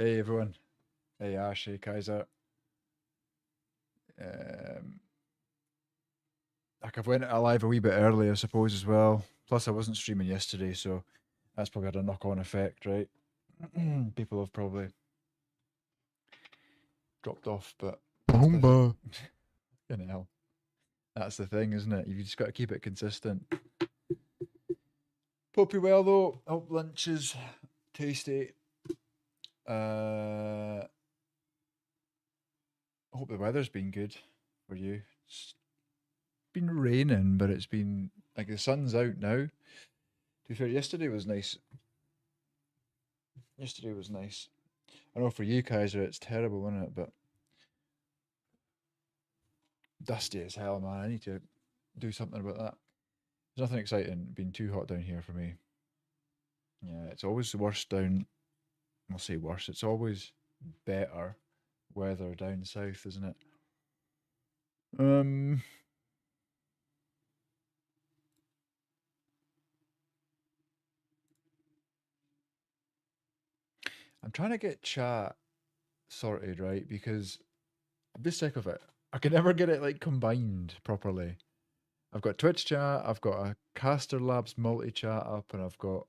Hey everyone. Hey Ash, hey Kaiser. Um, I've went live a wee bit early, I suppose, as well. Plus, I wasn't streaming yesterday, so that's probably had a knock-on effect, right? People have probably dropped off, but that's Boomba. you know, that's the thing, isn't it? You've just got to keep it consistent. Hope you're well though. Hope lunch is tasty. Hope the weather's been good for you. It's been raining, but it's been like the sun's out now. To be fair, yesterday was nice. Yesterday was nice. I know for you, Kaiser, it's terrible, isn't it? But dusty as hell, man. I need to do something about that. There's nothing exciting being too hot down here for me. Yeah, it's always worse down. I'll say worse. It's always better weather down south, isn't it? Um, I'm trying to get chat sorted, right? Because I'm just sick of it. I can never get it like combined properly. I've got Twitch chat, I've got a Caster Labs multi chat up, and I've got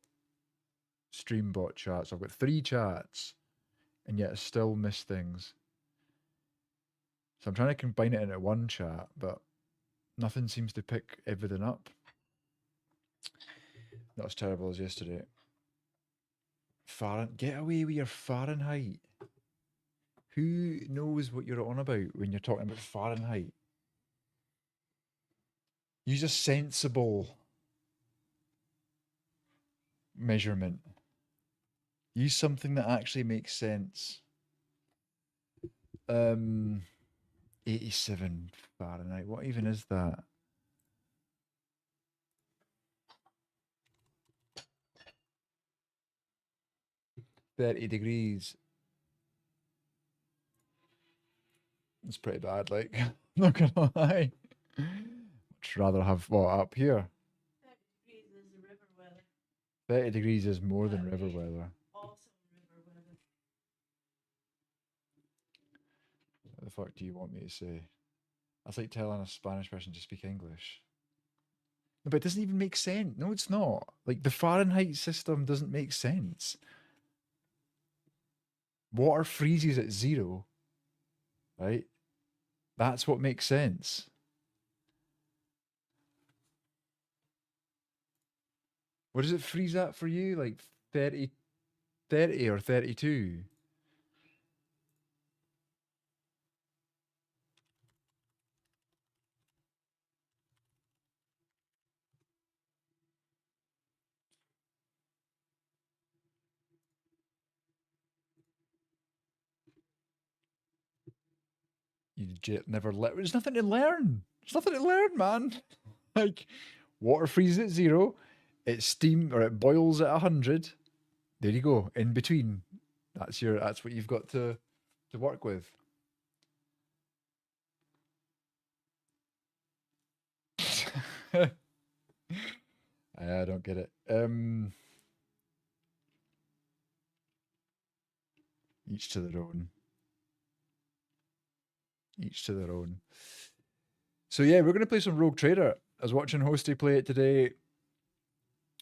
Streambot chat. So I've got 3 chats, and yet I still miss things. So I'm trying to combine it into one chat, but nothing seems to pick everything up. Not as terrible as yesterday. Get away with your Fahrenheit. Who knows what you're on about when you're talking about Fahrenheit? Use a sensible measurement. Use something that actually makes sense. 87 Fahrenheit. What even is that? $30. It's pretty bad, like, not gonna lie. Much rather have what up here. 30 degrees is more than river weather. What the fuck do you want me to say? That's like telling a Spanish person to speak English. No, but it doesn't even make sense. No, it's not. Like, the Fahrenheit system doesn't make sense. Water freezes at 0, right? That's what makes sense. What does it freeze at for you? Like 30 or 32? You legit never let. There's nothing to learn. There's nothing to learn, man. Like, water freezes at 0, it steam or it boils at 100. There you go. In between, that's what you've got to work with. I don't get it. Each to their own. Each to their own. So yeah, we're gonna play some Rogue Trader. I was watching Hosty play it today.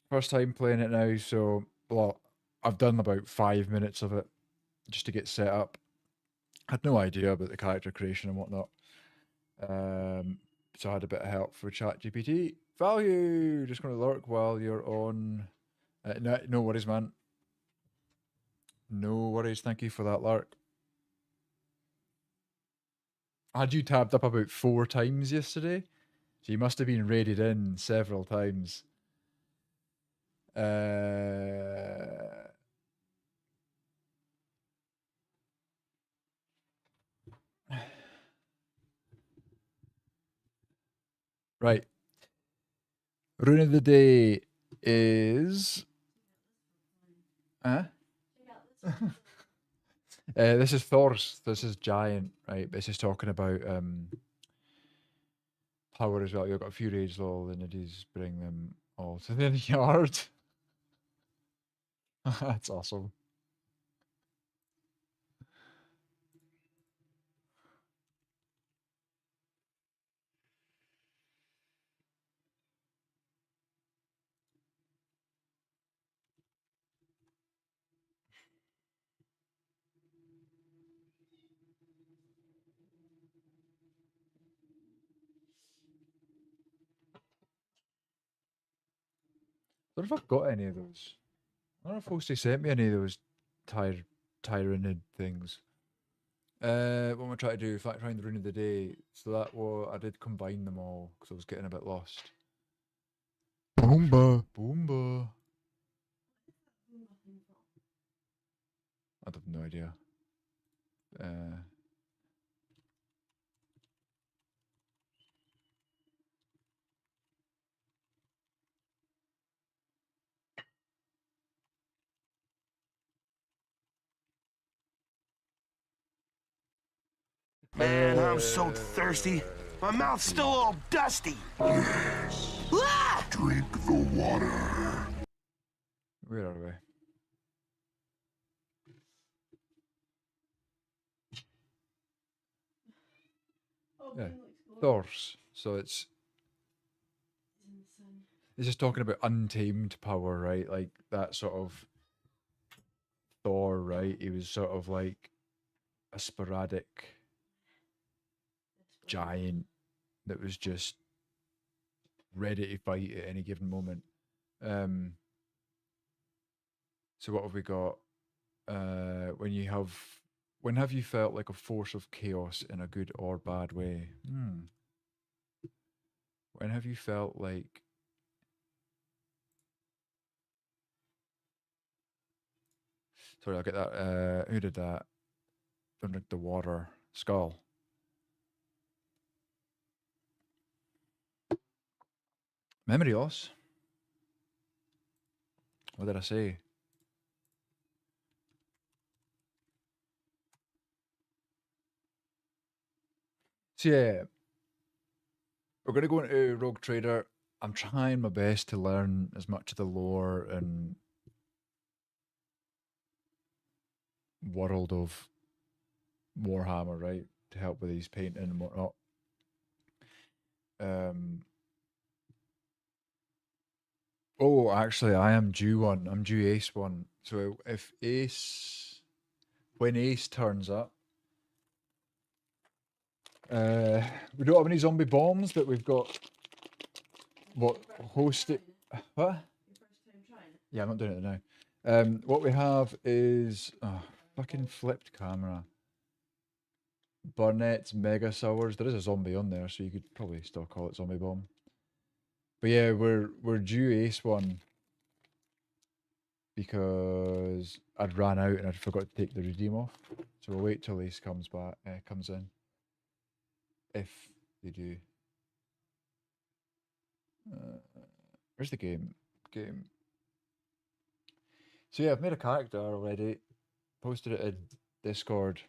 First time playing it now, so well, I've done about 5 minutes of it just to get set up. Had no idea about the character creation and whatnot. So I had a bit of help for ChatGPT. Value, just going to lurk while you're on. No worries, man. No worries. Thank you for that lurk. I had you tabbed up about 4 times yesterday, so you must have been raided in several times. Right. Rune of the day is. Huh? This is Thor's. This is giant, right? This is talking about power as well. You've got a few raids, lol, and it is bring them all to the yard. That's awesome. I don't know if I've got any of those. I don't know if Hosty sent me any of those Tyranid things. What am I trying to do? Fact find the rune of the day. So that was, I did combine them all because I was getting a bit lost. Boomba. Boomba. I have no idea. Man, I'm so thirsty. My mouth's still all dusty. Yes. Ah! Drink the water. Where are we? Yeah. Thors. So it's just talking about untamed power, right? Like that sort of Thor, right? He was sort of like a sporadic giant that was just ready to fight at any given moment. So what have we got? When have you felt like a force of chaos in a good or bad way? When have you felt like sorry, I'll get that. Who did that? Don't drink the water. Skull. Memory loss. What did I say? So yeah, we're gonna go into Rogue Trader. I'm trying my best to learn as much of the lore and world of Warhammer, right, to help with these painting and whatnot. Oh, actually, I am due one. I'm due Ace one. So if Ace, when Ace turns up, we don't have any zombie bombs, but we've got what hosted. What? Yeah, I'm not doing it now. What we have is fucking flipped camera. Burnett's Mega Sowers. There is a zombie on there, so you could probably still call it zombie bomb. But yeah, we're due Ace one because I'd ran out and I'd forgot to take the redeem off. So we'll wait till Ace comes back, comes in. If they do. Where's the game? So yeah, I've made a character already. Posted it in Discord.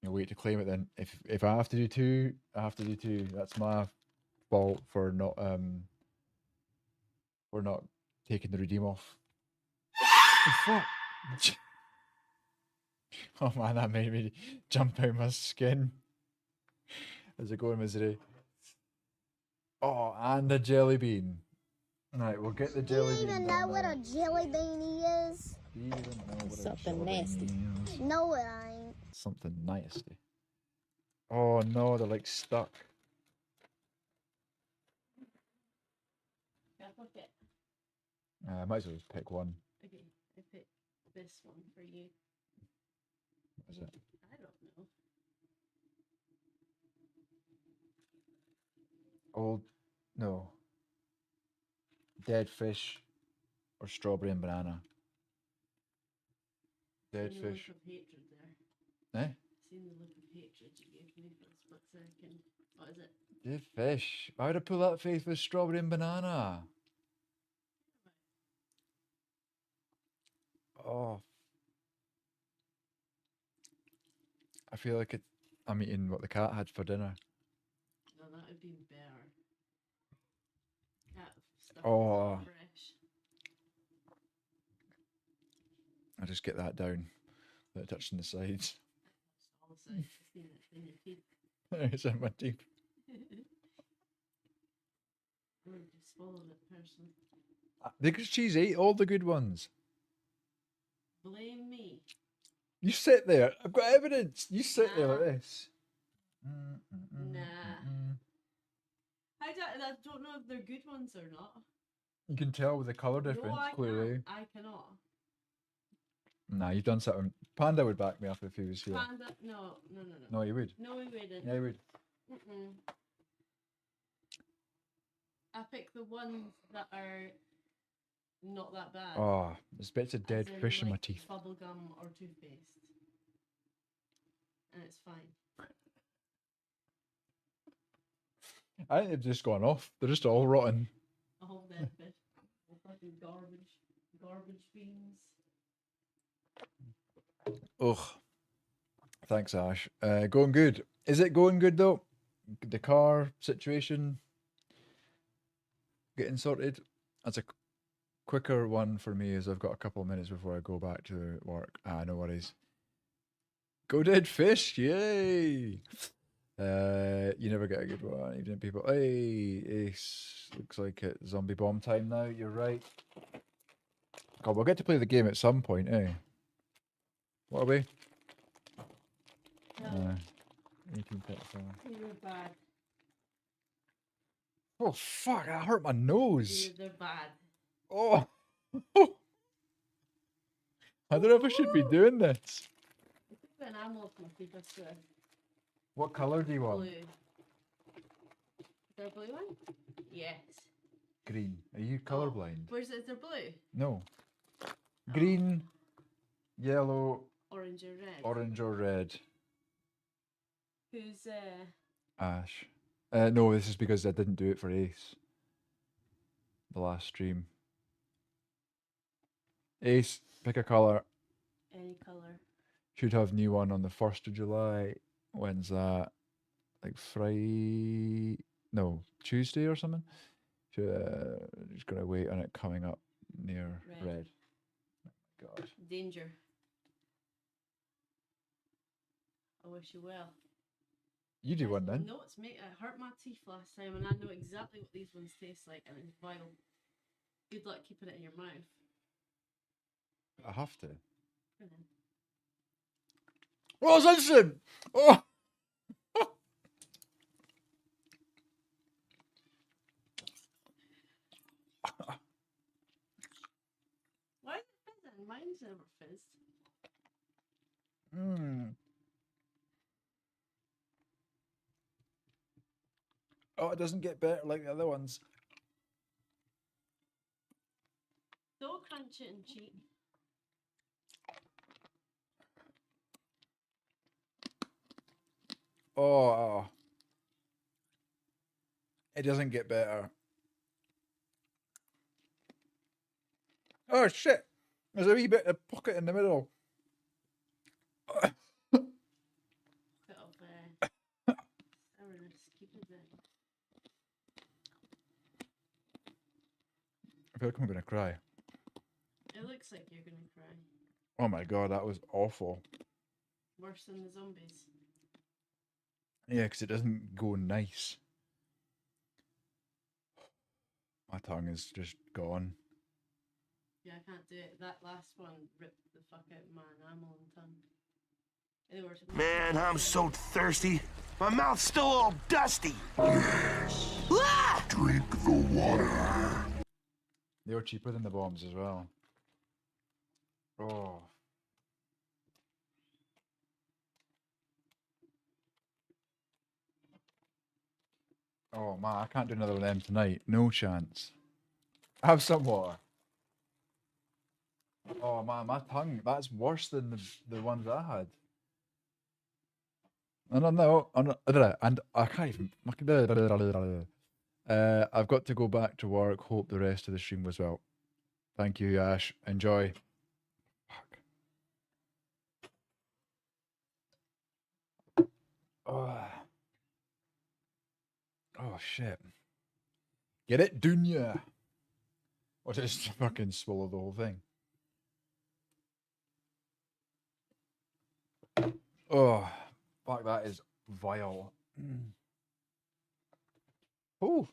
You'll wait to claim it then. If I have to do two, I have to do two. That's my fault for not taking the redeem off. Oh, fuck. Oh man, that made me jump out my skin. How's it going, Misery? Oh, and a jelly bean. Right, we'll get the jelly bean. Do you even know what a jelly beanie is? Do you even know what Something a jelly nasty. bean is? No, it ain't. Something nasty. Oh no, they're like stuck. I might as well just pick one. Okay, I picked this one for you. What is it? I don't know. Old, no. Dead fish or strawberry and banana. Dead Seen the fish. look of hatred there. Eh? Seen the look of hatred you gave me for a split second. What is it? Dead fish. Why would I pull that face with strawberry and banana? Oh. I feel like I'm eating what the cat had for dinner. No, that would be better. Cat stuff Oh. fresh. I just get that down without touching the sides. That's all the sides. It's in your teeth. It's in my teeth. I would just swallow it personally. The good cheese ate all the good ones. Blame me. You sit there. I've got evidence. You sit there like this. Nah. I don't know if they're good ones or not. You can tell with the colour difference, No, I clearly. can't. I cannot. Nah, you've done something. Panda would back me up if he was here. Panda, no. No, he would. No, we wouldn't. Yeah, he would. Mm-mm. I pick the ones that are not that bad. Oh, there's bits of dead as in, fish in my like, teeth. Bubblegum or toothpaste. And it's fine. I think they've just gone off. They're just all rotten. A whole dead fish. All fucking garbage. Garbage beans. Ugh. Thanks, Ash. Going good. Is it going good though? The car situation getting sorted? That's a quicker one for me as I've got a couple of minutes before I go back to work. No worries. Go dead fish, yay! You never get a good one, evening people. Hey, Ace. Looks like it's zombie bomb time now, you're right. God, we'll get to play the game at some point, eh? What are we? No, 1837. you're bad. Oh fuck, that hurt my nose. They're bad. Oh. I don't know if I should be doing this. An animal can keep us there. What colour do you want? Blue. Is there a blue one? Yes. Green. Are you colourblind? Where's it? Is there blue? No. Green, yellow, Orange or red? orange or red. Who's Ash. No, this is because I didn't do it for Ace. The last stream. Ace, pick a colour. any colour? Should have new one on the 1st of July. When's that? Like Friday? No, Tuesday or something? Just gonna wait on it coming up near Red. red. Oh my god. Danger. I wish you well. You do one then. No, it's mate. I hurt my teeth last time, and I know exactly what these ones taste like, and it's vile. Good luck keeping it in your mouth. I have to. Go then. Oh, it's instant! Oh! Why is it fizzing? Mine's never fizzed. Oh, it doesn't get better like the other ones. Don't crunch it and cheat. Oh. It doesn't get better. Oh shit! There's a wee bit of pocket in the middle. Bit of sourness. Keep it there. I feel like I'm gonna cry. It looks like you're gonna cry. Oh my god, that was awful. Worse than the zombies. Yeah, because it doesn't go nice. My tongue is just gone. Yeah, I can't do it. That last one ripped the fuck out of my enamel and tongue. Anyway, Man, I'm so thirsty. My mouth's still all dusty. Ah! Drink the water. They were cheaper than the bombs as well. Oh. Oh man, I can't do another one of them tonight. No chance. Have some water. Oh man, my tongue, that's worse than the ones I had. No, and I can't even. I've got to go back to work. Hope the rest of the stream was well. Thank you, Ash. Enjoy. Fuck. Oh shit. Get it, Dunya? Or just fucking swallow the whole thing. Oh, fuck, that is vile. Oh.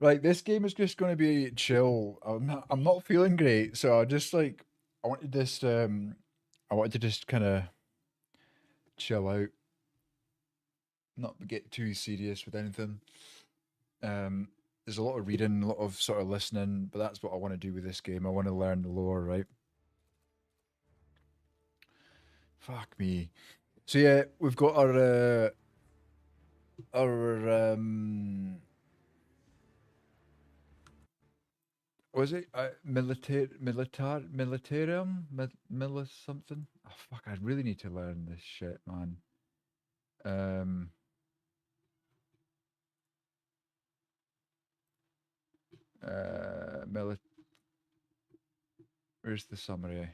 Right, this game is just going to be chill. I'm not feeling great, so I just I wanted to just kind of chill out, not get too serious with anything. there's a lot of reading, a lot of sort of listening, but that's what I want to do with this game. I want to learn the lore, right? Fuck me. So yeah, we've got our was it militarium something? Oh fuck! I really need to learn this shit, man. Um, mili- Where's the summary?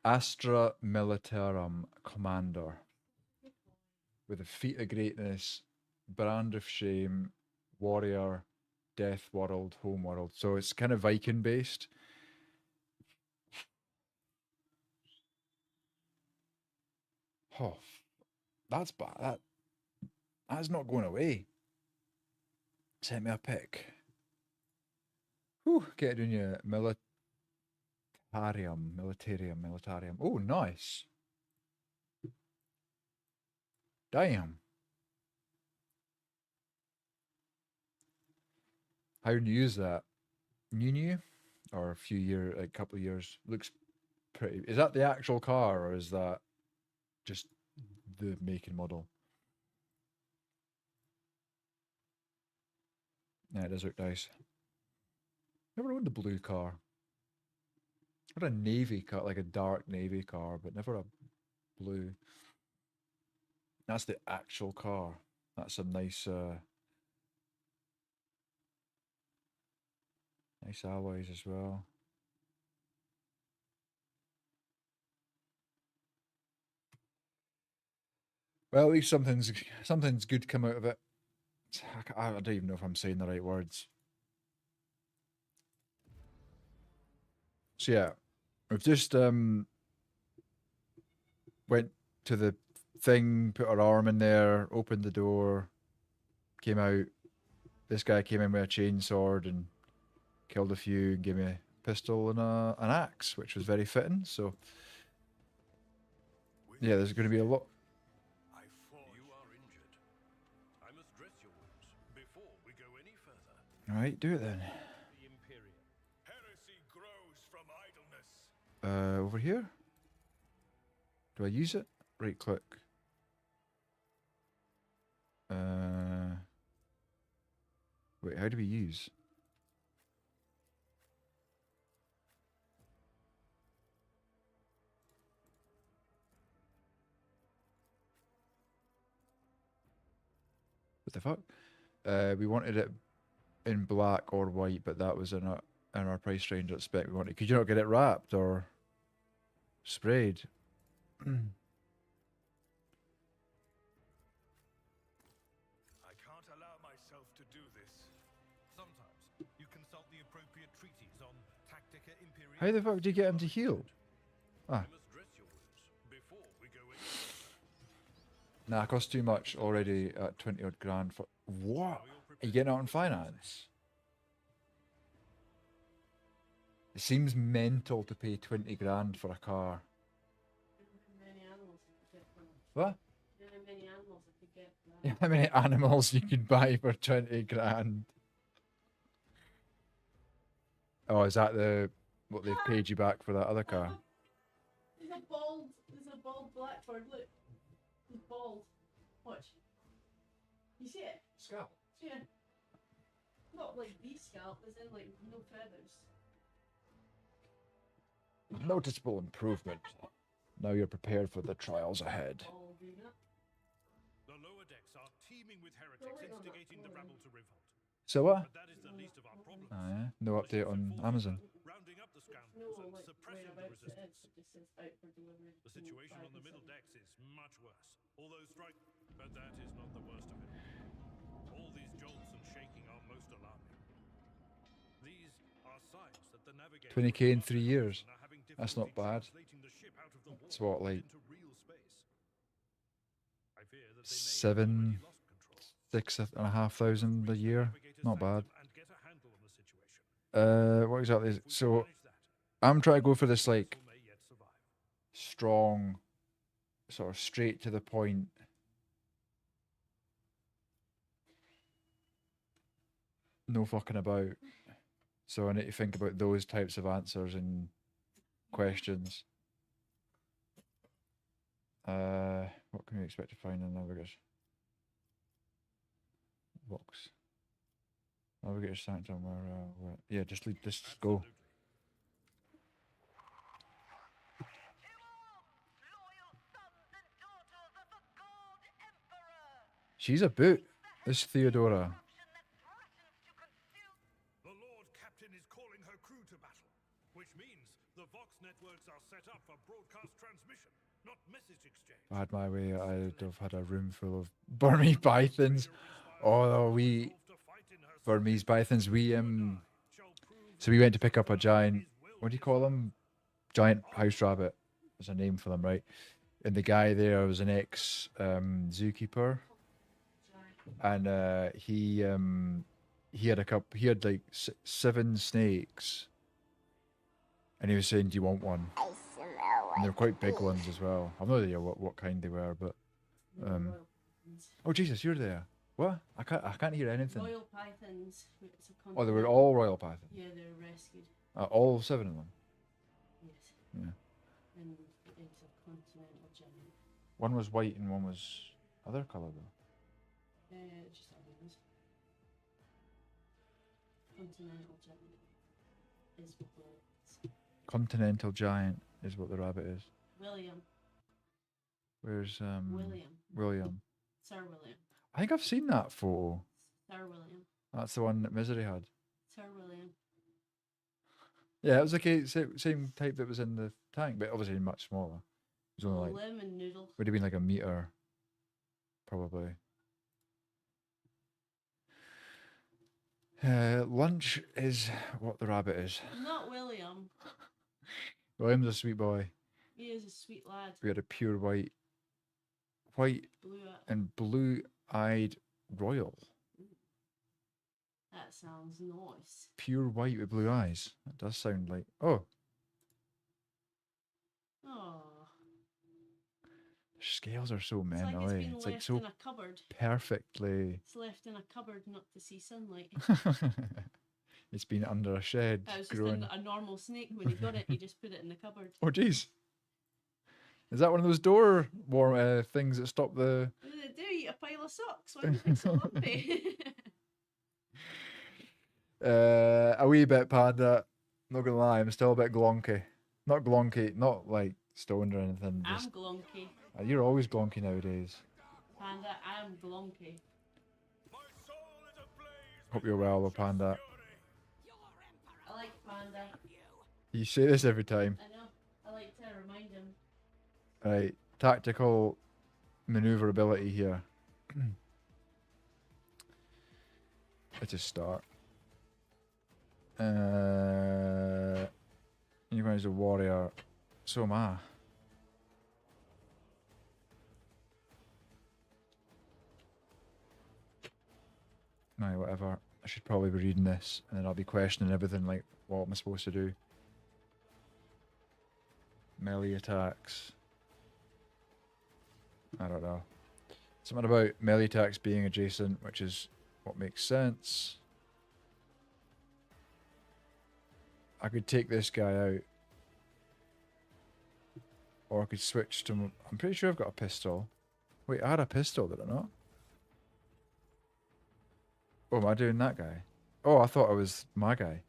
Astra Militarum Commander, with a feat of greatness, brand of shame, warrior, death world, home world. So it's kind of Viking based. Oh, that's bad. That's not going away. Send me a pic. Whew, get doing your militarium. Oh, nice. Damn. How new is that? New? Or a few years, like a couple of years? Looks pretty. Is that the actual car or is that just the make and model? Yeah, it does look nice. Never owned a blue car. Not a navy car, like a dark navy car, but never a blue. That's the actual car. That's a nice, nice alloys as well. Well, at least something's good come out of it. I don't even know if I'm saying the right words. So yeah, we've just went to the thing, put our arm in there, opened the door, came out. This guy came in with a chainsword and killed a few, and gave me a pistol and an axe, which was very fitting. So yeah, there's going to be a lot. You are injured. I must dress your wounds before we go any further. All right, do it then. The Imperium. Heresy grows from idleness. Over here. Do I use it? Right click. Wait, how do we use? What the fuck? We wanted it in black or white, but that was in our price range at spec. We wanted. Could you not get it wrapped or sprayed? I can't allow myself to do this. Sometimes you consult the appropriate treaties on Tactica Imperium. How the fuck do you get him to heal? Ah, I must dress your wounds before we go any further. nah, it costs too much already at 20 odd grand for what? Are you getting it on finance? It seems mental to pay 20 grand for a car. Many animals you could get for that. What? You know how many animals I could get for that? Yeah, how many animals you could buy for 20 grand? Oh, is that what they've paid you back for that other car? There's a bald blackbird, look. He's bald. Watch. You see it? Scalp. Yeah. Not like the scalp, as in like no feathers. Noticeable improvement. Now you're prepared for the trials ahead. Bald, you know? The lower decks are teeming with heretics instigating the rabble to revolt. So what? But that is the least of our problems. Oh, yeah. No update on Amazon. Rounding up the scoundrels No, and like suppressing the whereabouts it resistance. is, it just says out for delivery. The situation on the middle decks is much worse. Although strike, but that is not the worst of it. All these jolts and shaking are most alarming. These are signs that the navigators 20k in 3 years. are having That's not difficulty bad. translating the ship out of the It's water what, like into real space. I fear that they may have already lost control. 6,500 a year. Navigators Not bad. thank them and get a handle on the situation. What exactly is it? If we can So manage that, I'm trying to go for this like vessel may yet survive. strong, sort of straight to the point No fucking about. So I need to think about those types of answers and questions. What can we expect to find in Navigators? Box. Navigator Sanctum, where? Yeah, just leave this. Go. Absolutely. She's a boot. This Theodora. The Lord Captain is calling her crew to battle, which means the Vox networks are set up for broadcast transmission, not message exchange. If I had my way, I'd have had a room full of Burmese pythons. Oh, we Burmese pythons. So we went to pick up a giant. What do you call them? Giant house rabbit. There's a name for them, right? And the guy there was an ex zookeeper, and he had a couple. He had like 7 snakes, and he was saying, "Do you want one?" I smell And they're quite big ones as well. I've no idea what kind they were, but oh Jesus, you're there. What? I can't hear anything. Royal pythons. It's a Oh, they were continent. all royal pythons. Yeah, they were rescued. All 7 of them. Yes. Yeah. And it's a continental giant. One was white and one was other colour though. Just others. Continental giant is what the Continental giant is what the rabbit is. William. Where's William. William? Sir William. I think I've seen that photo. Sir William. That's the one that Misery had. Sir William. Yeah, it was like same type that was in the tank, but obviously much smaller. It was only like Lemon noodle. would have been like a meter, probably. Lunch is what the rabbit is. Not William. William's a sweet boy. He is a sweet lad. We had a pure white Blue. and blue-eyed royal. That sounds nice. Pure white with blue eyes. That does sound like oh. Oh. Scales are so It's like mental, it's eh? been It's left like so in a cupboard. perfectly. It's left in a cupboard not to see sunlight. It's been under a shed That was just growing. a normal snake. When he got it, he just put it in the cupboard. Oh jeez. Is that one of those door warm things that stop the? What did it do? Eat a pile of socks? Why would it so lumpy? A wee bit panda. Not gonna lie, I'm still a bit glonky. Not glonky, not like stoned or anything. I'm Just glonky. you're always glonky nowadays. Panda, I'm glonky. My soul is ablaze Hope with you're well, righteous Panda. fury. I like Panda. You say this every time. I know. I like to remind him. Right, tactical maneuverability here. Let's just start. You guys a warrior. So am I. Right, whatever. I should probably be reading this, and then I'll be questioning everything like, what am I supposed to do? Melee attacks. I don't know. Something about melee attacks being adjacent, which is what makes sense. I could take this guy out. Or I could switch to... I'm pretty sure I've got a pistol. Wait, I had a pistol, did I not? Oh, am I doing that guy? Oh, I thought it was my guy.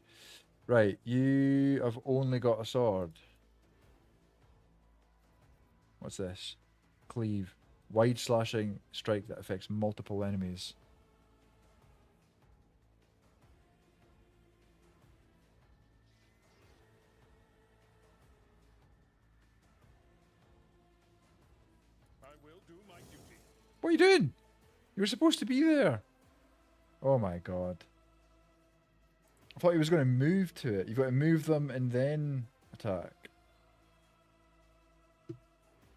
Right, you have only got a sword. What's this? Cleave. Wide slashing strike that affects multiple enemies. I will do my duty. What are you doing? You were supposed to be there. Oh my god. I thought he was going to move to it. You've got to move them and then attack.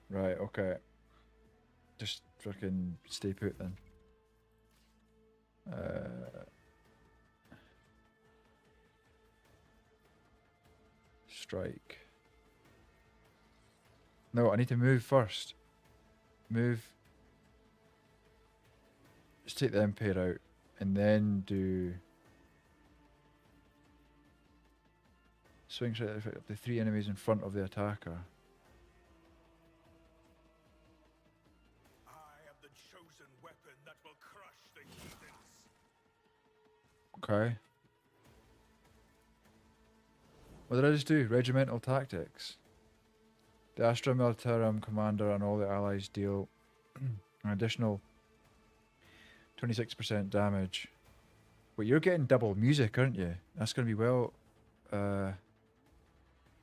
Right, okay. Just freaking stay put then. Strike. No, I need to move first. Move. Just take the Empire out and then do Swing straight effect up to 3 enemies in front of the attacker. I am the chosen weapon that will crush the heathens. Okay. What did I just do? Regimental tactics. The Astra Militarum commander and all the allies deal an additional 26% damage. But you're getting double music, aren't you? That's going to be well...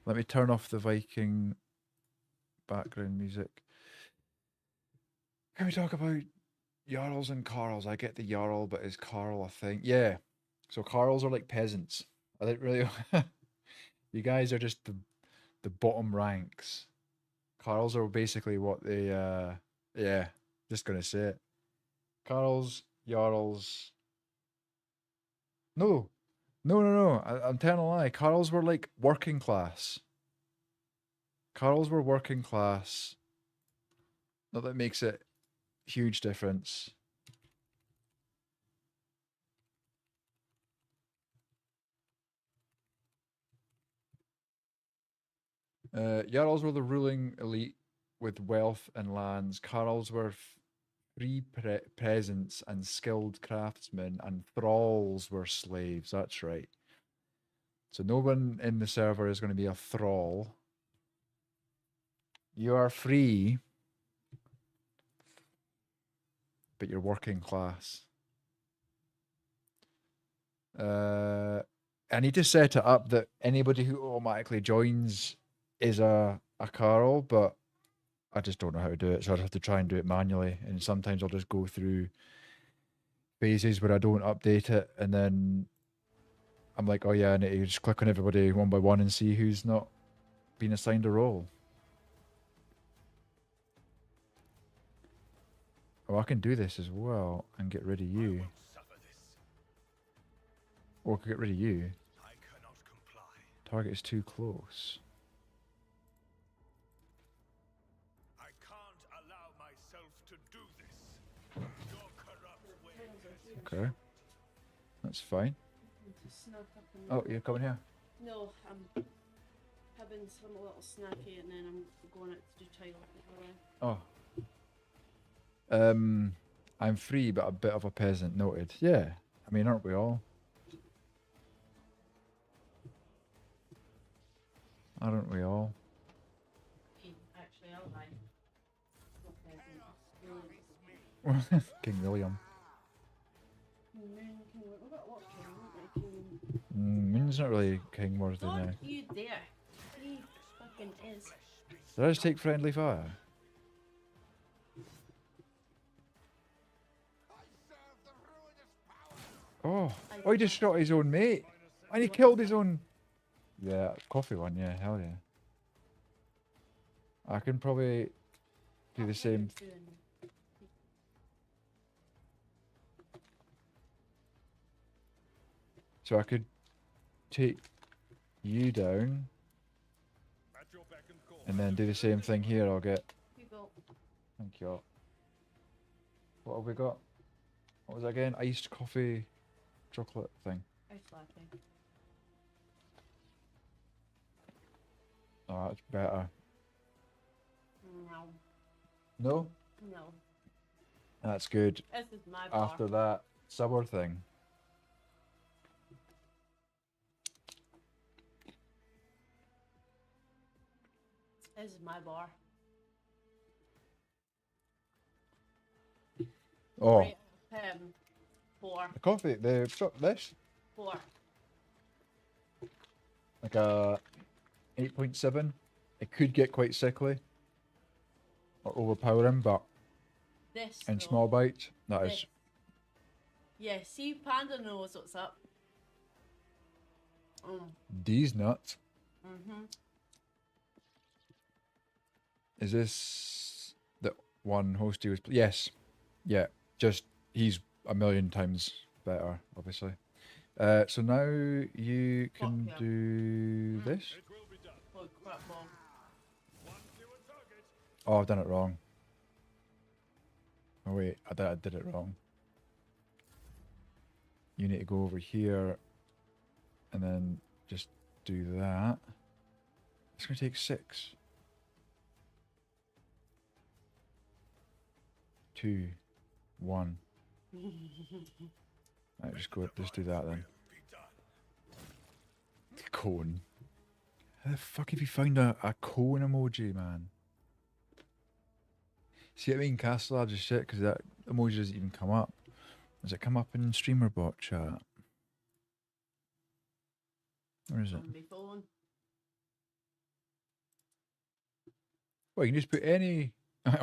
let me turn off the Viking background music. Can we talk about Jarls and Carls? I get the Jarl, but is Carl a thing? Yeah. So Carls are like peasants. I think really... You guys are just the bottom ranks. Carls are basically what they... yeah, just going to say it. Carls, Jarls... No. No. I'm telling a lie. Carls were like working class. Carls were working class. Not that makes it huge difference. Jarls were the ruling elite with wealth and lands. Carls were free peasants and skilled craftsmen, and thralls were slaves. That's right. So no one in the server is going to be a thrall. You are free, but you're working class. I need to set it up that anybody who automatically joins is a Carl, but I just don't know how to do it, so I'd have to try and do it manually. And sometimes I'll just go through phases where I don't update it, and then I'm like, oh yeah, I need to just click on everybody one by one and see who's not been assigned a role. Oh, I can do this as well and get rid of you. Or I could get rid of you. I cannot comply. Target is too close. I can't allow myself to do this. Your corrupt ways. Okay. That's fine. Oh, you're coming here? No, I'm having some a little snacky and then I'm going out to do toilet. Oh. I'm free but a bit of a peasant, noted. Yeah. I mean, aren't we all? Aren't we all? Actually, I'll lie. King William. We've got what king? Moon's not really king worthy now. Don't you dare. He fucking is. Did I just take friendly fire? Oh, he just shot his own mate. And he killed his own... Yeah, coffee one, yeah, hell yeah. I can probably do the same. So I could take you down and then do the same thing here. I'll get... Thank you. What have we got? What was that again? Iced coffee chocolate thing. Iced latte. Oh, that's better. No. No? No. That's good. This is my bar. After that sour thing. This is my bar. Oh, Right, 4. the coffee, this, 4. like a 8.7. It could get quite sickly or overpowering, but This. in though, small bites, that this. is. Yeah, see, Panda knows what's up. These nuts. Mm-hmm. Is this the one Hosty was? Yes. Yeah. Just he's a million times better, obviously. So now you can yeah. do this. It will be done. Oh, crap bomb. One fewer target. Oh, I've done it wrong. Oh wait, I did it wrong. You need to go over here, and then just do that. It's going to take 6. 2, 1. Right, just do that then. Cone. How the fuck have you found a cone emoji, man? See what I mean? Castle Labs is shit because that emoji doesn't even come up. Does it come up in streamer bot chat? Where is it? On my phone. Well, you can just put any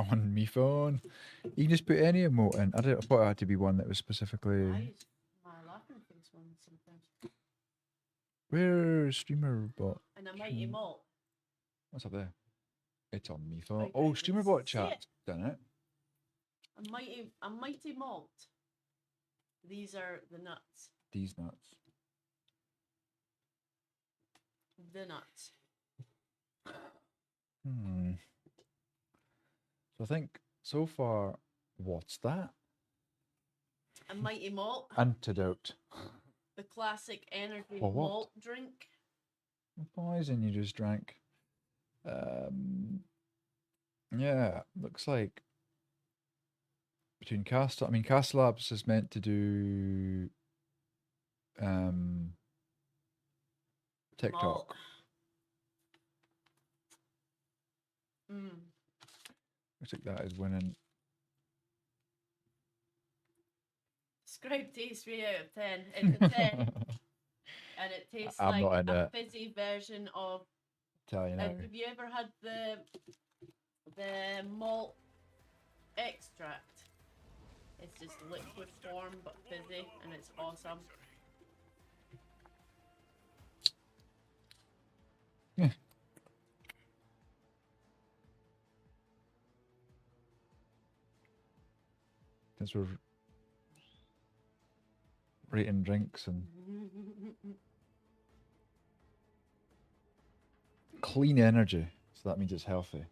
on me phone. You can just put any emote in. I thought it had to be one that was specifically. Why is my laughing face one sometimes? Where's streamer bot? And a mighty malt. What's up there? It's on me phone. Right, Oh, right, streamer let's bot see chat. it. Done it. A mighty malt. These are the nuts. These nuts. The nuts. So I think so far, what's that? A mighty malt. Antidote. The classic energy For what? malt drink. Poison you just drank. Yeah, looks like between Castle. I mean, Castle Labs is meant to do TikTok. Malt. Looks like that is winning. Describe taste 3 out of 10. It's a 10. And it tastes I'm not like in a it. fizzy version of. Tell you now. Have you ever had the malt extract? It's just liquid form but fizzy, and it's awesome. Yeah. Since we're rating drinks and clean energy, so that means it's healthy.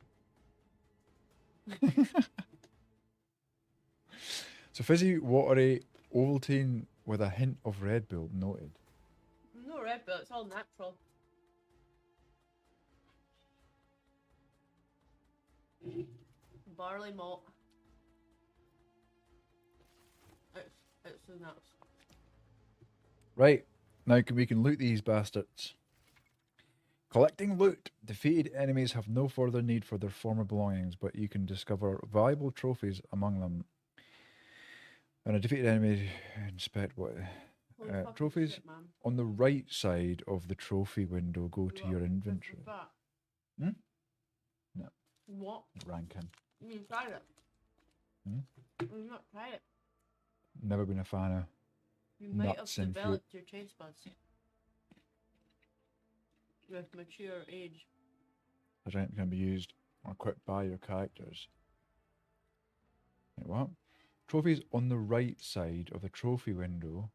So fizzy, watery, Ovaltine with a hint of Red Bull noted. No Red Bull, it's all natural. Barley malt. It's the nuts. Right, now we can loot these bastards. Collecting loot. Defeated enemies have no further need for their former belongings, but you can discover valuable trophies among them. When a defeated enemy, inspect what Holy fucking trophies shit, man. on the right side of the trophy window. Go to your What? inventory. What's that? Hmm? No, What? ranking. You tried it. You've not tried it. Never been a fan of. You might have Nuts and fruit. developed your taste buds with mature age. The item can be used or equipped by your characters. Wait, what? Trophies on the right side of the trophy window.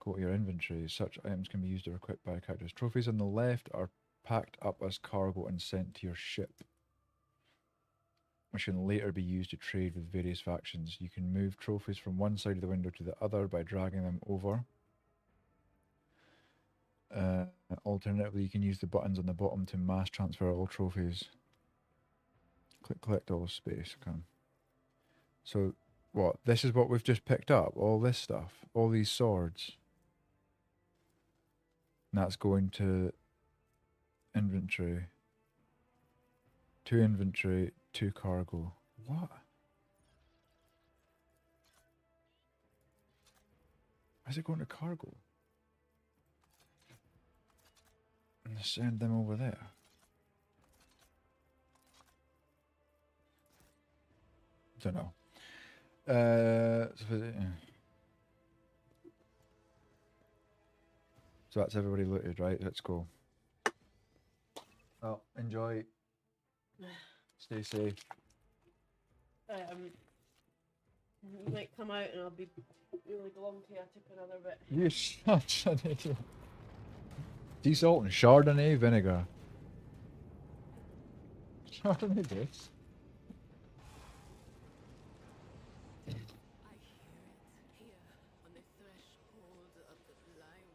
Go to your inventory. Such items can be used or equipped by characters. Trophies on the left are packed up as cargo and sent to your ship, which can later be used to trade with various factions. You can move trophies from one side of the window to the other by dragging them over. Alternatively, you can use the buttons on the bottom to mass transfer all trophies. Click collect all space. Okay. So, what? This is what we've just picked up. All this stuff. All these swords. And that's going to inventory. 2 inventory, 2 cargo. What? Why is it going to cargo? And send them over there. Don't know. So that's everybody looted, right? Let's go. Well, enjoy. Stay safe. You might come out and I'll be really glum to took another bit. You're such an idiot. Sea salt and Chardonnay vinegar. Chardonnay this? I hear it here on the threshold of the blind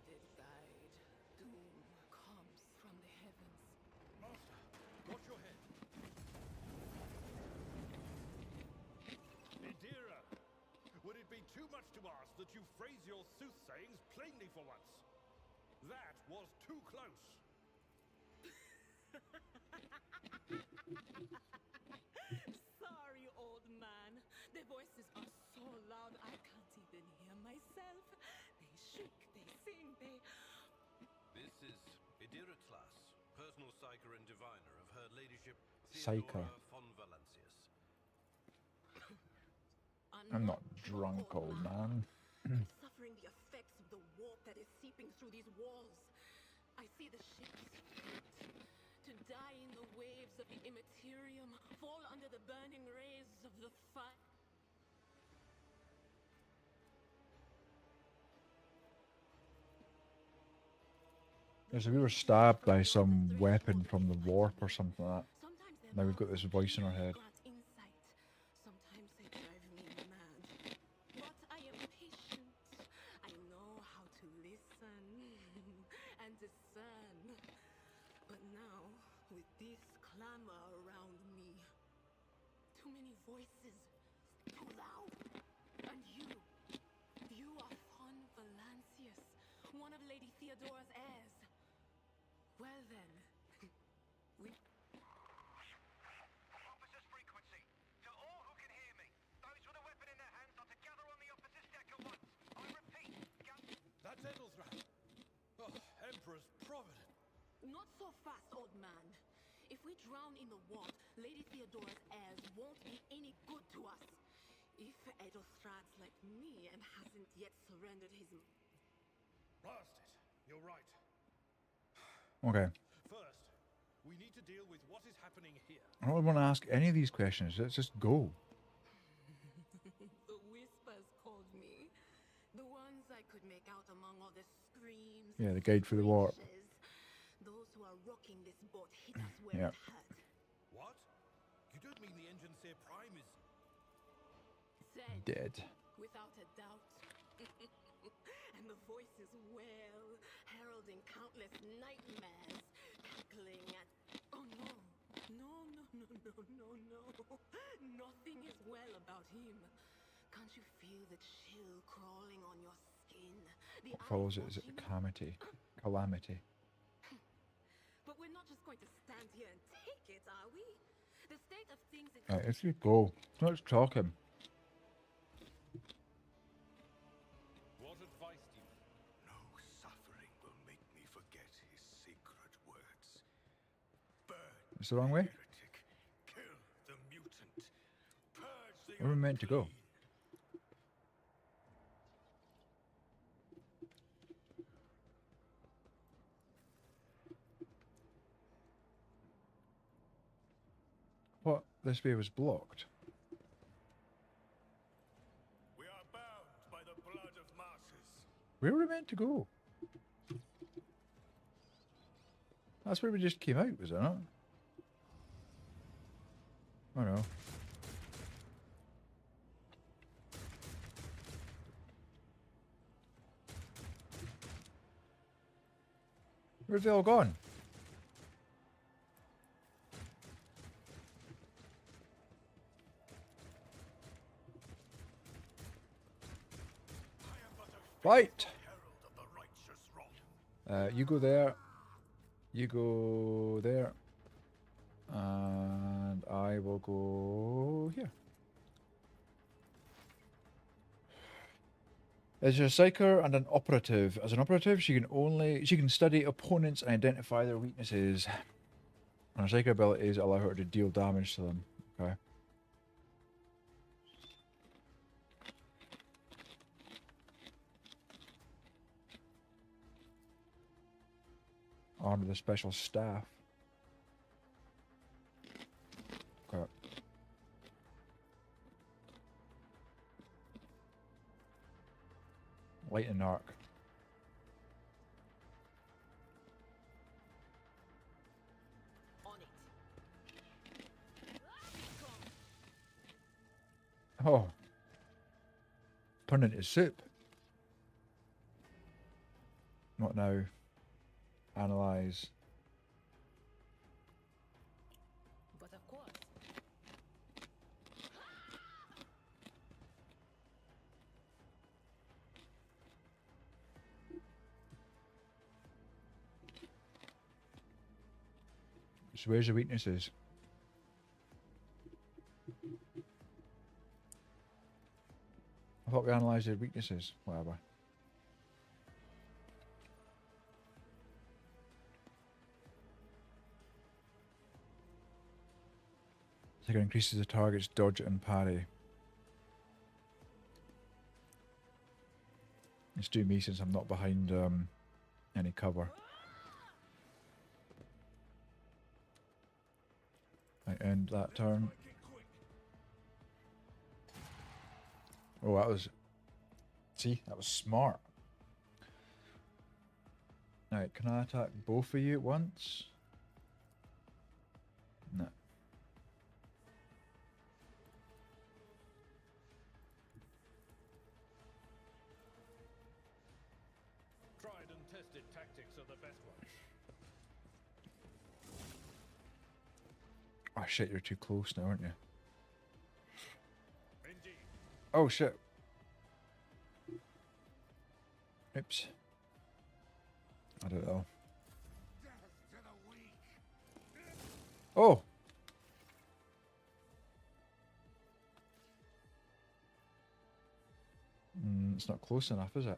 too much to ask that you phrase your soothsayings plainly for once. That was too close. Sorry, old man. Their voices are so loud I can't even hear myself. They shriek, they sing, they... This is Idiratlas, personal psyker and diviner of Her Ladyship Psyker. Theodora von Valancius. I'm not drunk, old man. I'm suffering the effects of the warp that is seeping through these walls. I see the ships to die in the waves of the immaterium, fall under the burning rays of the fire. So we were stabbed by some weapon from the warp or something like that. Sometimes their Now we've got this mouths voice in our head. grant insight. Sometimes they drive me mad. But I am patient. I know how to listen and discern. But now, with this clamor around me, too many voices, too loud. And you are von Valancius, one of Lady Theodora's heirs. Well then, we... Officer's frequency. To all who can hear me, those with a weapon in their hands are to gather on the opposite deck at once. I repeat, That's Edelthran. Oh, Emperor's Providence. Not so fast, old man. If we drown in the warp, Lady Theodora's heirs won't be any good to us. If Edelthrad's like me and hasn't yet surrendered his... Blast it. You're right. Okay. First, we need to deal with what is happening here. I don't want to ask any of these questions. Let's just go. The whispers called me. The ones I could make out among all the screams. Yeah, the and guide for the warp. screeches. Those who are rocking this boat hit us where Yep. it hurt. What? You don't mean the engine Seer Prime is... Said, Dead. without a doubt. And the voices wail, heralding countless nightmares, cackling at... Oh no. No. Nothing is well about him. Can't you feel the chill crawling on your skin? The Follows eyes it as a watching? calamity. Calamity. But we're not just going to stand here and take it, are we? The state of things is... Right, let's just go. Let's talk him. What advice do you... No suffering will make me forget his sacred words. Burn It's the wrong way? heretic, kill the mutant, purge the Where are we meant to go? unclean. What? This way was blocked. We are bound by the blood of martyrs. Where were we meant to go? That's where we just came out, was it not? Oh no. Where have they all gone? Right. Herald of the righteous wrong. You go there. You go there. And I will go here. As a psyker and an operative. As an operative, she can study opponents and identify their weaknesses. And her psyker abilities allow her to deal damage to them. Okay. Onto the special staff. Okay. Light and arc. On it. Oh. Turn into soup. Not now. Analyze. But of course. So where's the weaknesses? I thought we analysed their weaknesses. Whatever. Saga increases the target's dodge and parry. It's do me since I'm not behind any cover. I end that turn. Oh, that was... See, that was smart. Right, can I attack both of you at once? No. Tried and tested tactics are the best ones. Oh shit, you're too close now, aren't you? Indeed. Oh shit. Oops. I don't know. Oh! It's not close enough, is it?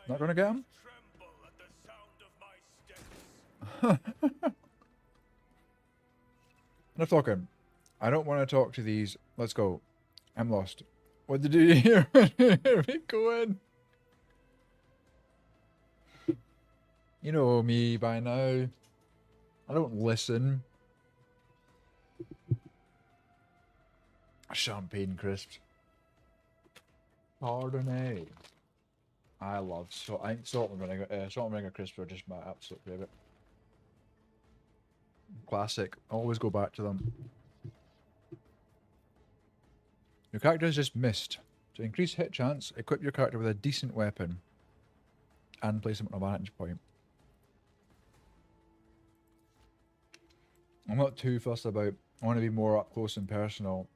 Not gonna get him? Tremble at the sound of my steps. Enough talking. I don't want to talk to these. Let's go. I'm lost. What did you hear? Here we go in. You know me by now. I don't listen. Champagne crisps. Chardonnay. I love I think salt and vinegar crisps are just my absolute favourite. Classic. Always go back to them. Your character has just missed. To increase hit chance, equip your character with a decent weapon and place him on a vantage point. I'm not too fussed about. I want to be more up close and personal.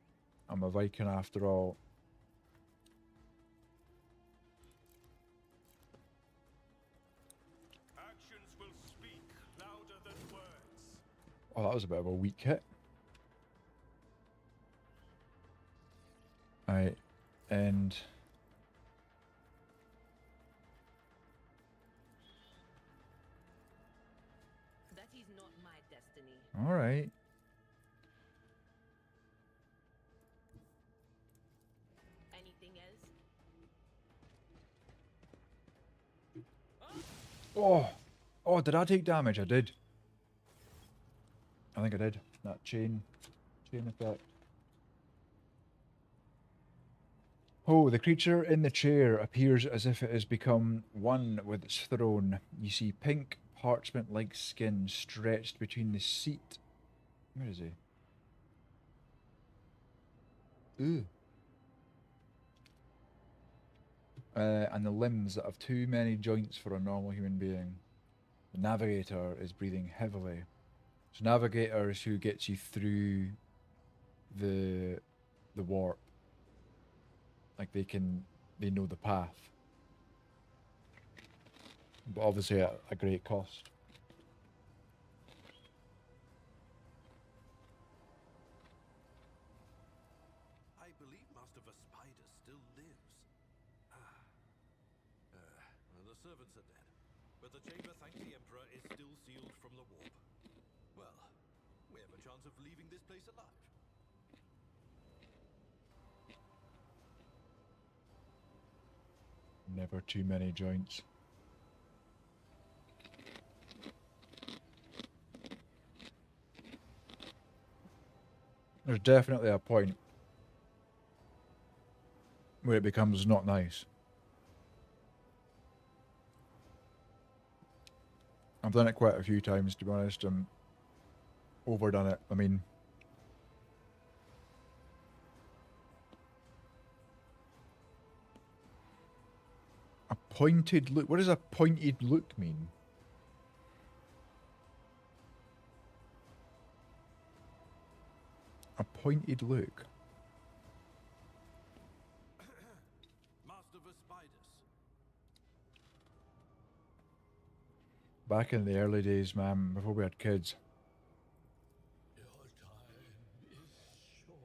I'm a Viking after all. Actions will speak louder than words. Oh, that was a bit of a weak hit. Right, and That is not my destiny. all right. Anything else? Oh, did I take damage? I did. I think I did. That chain effect. Oh, the creature in the chair appears as if it has become one with its throne. You see pink parchment-like skin stretched between the seat. Where is he? Ooh. And the limbs that have too many joints for a normal human being. The navigator is breathing heavily. So navigator is who gets you through the warp. Like they know the path. But obviously at a great cost. I believe Master Spider still lives. The servants are dead, but the chamber, thank the Emperor, is still sealed from the warp. Well, we have a chance of leaving this place alive. Never too many joints. There's definitely a point where it becomes not nice. I've done it quite a few times, to be honest, and overdone it. I mean, pointed look. What does a pointed look mean? A pointed look. Master Vespidas. Back in the early days, man, before we had kids, Your time is short.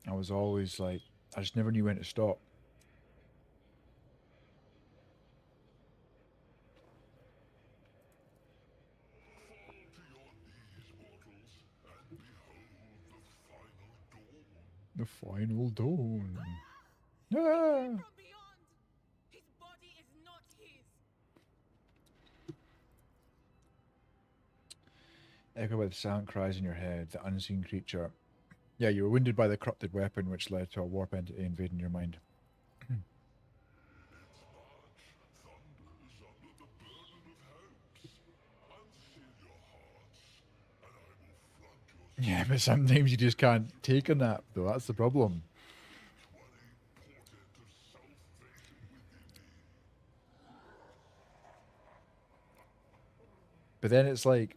I was always like, I just never knew when to stop. The final dawn. Ah! From beyond. His body is not his. Echo with silent cries in your head, the unseen creature. Yeah, you were wounded by the corrupted weapon, which led to a warp entity invading your mind. Yeah, but sometimes you just can't take a nap, though. That's the problem. But then it's like,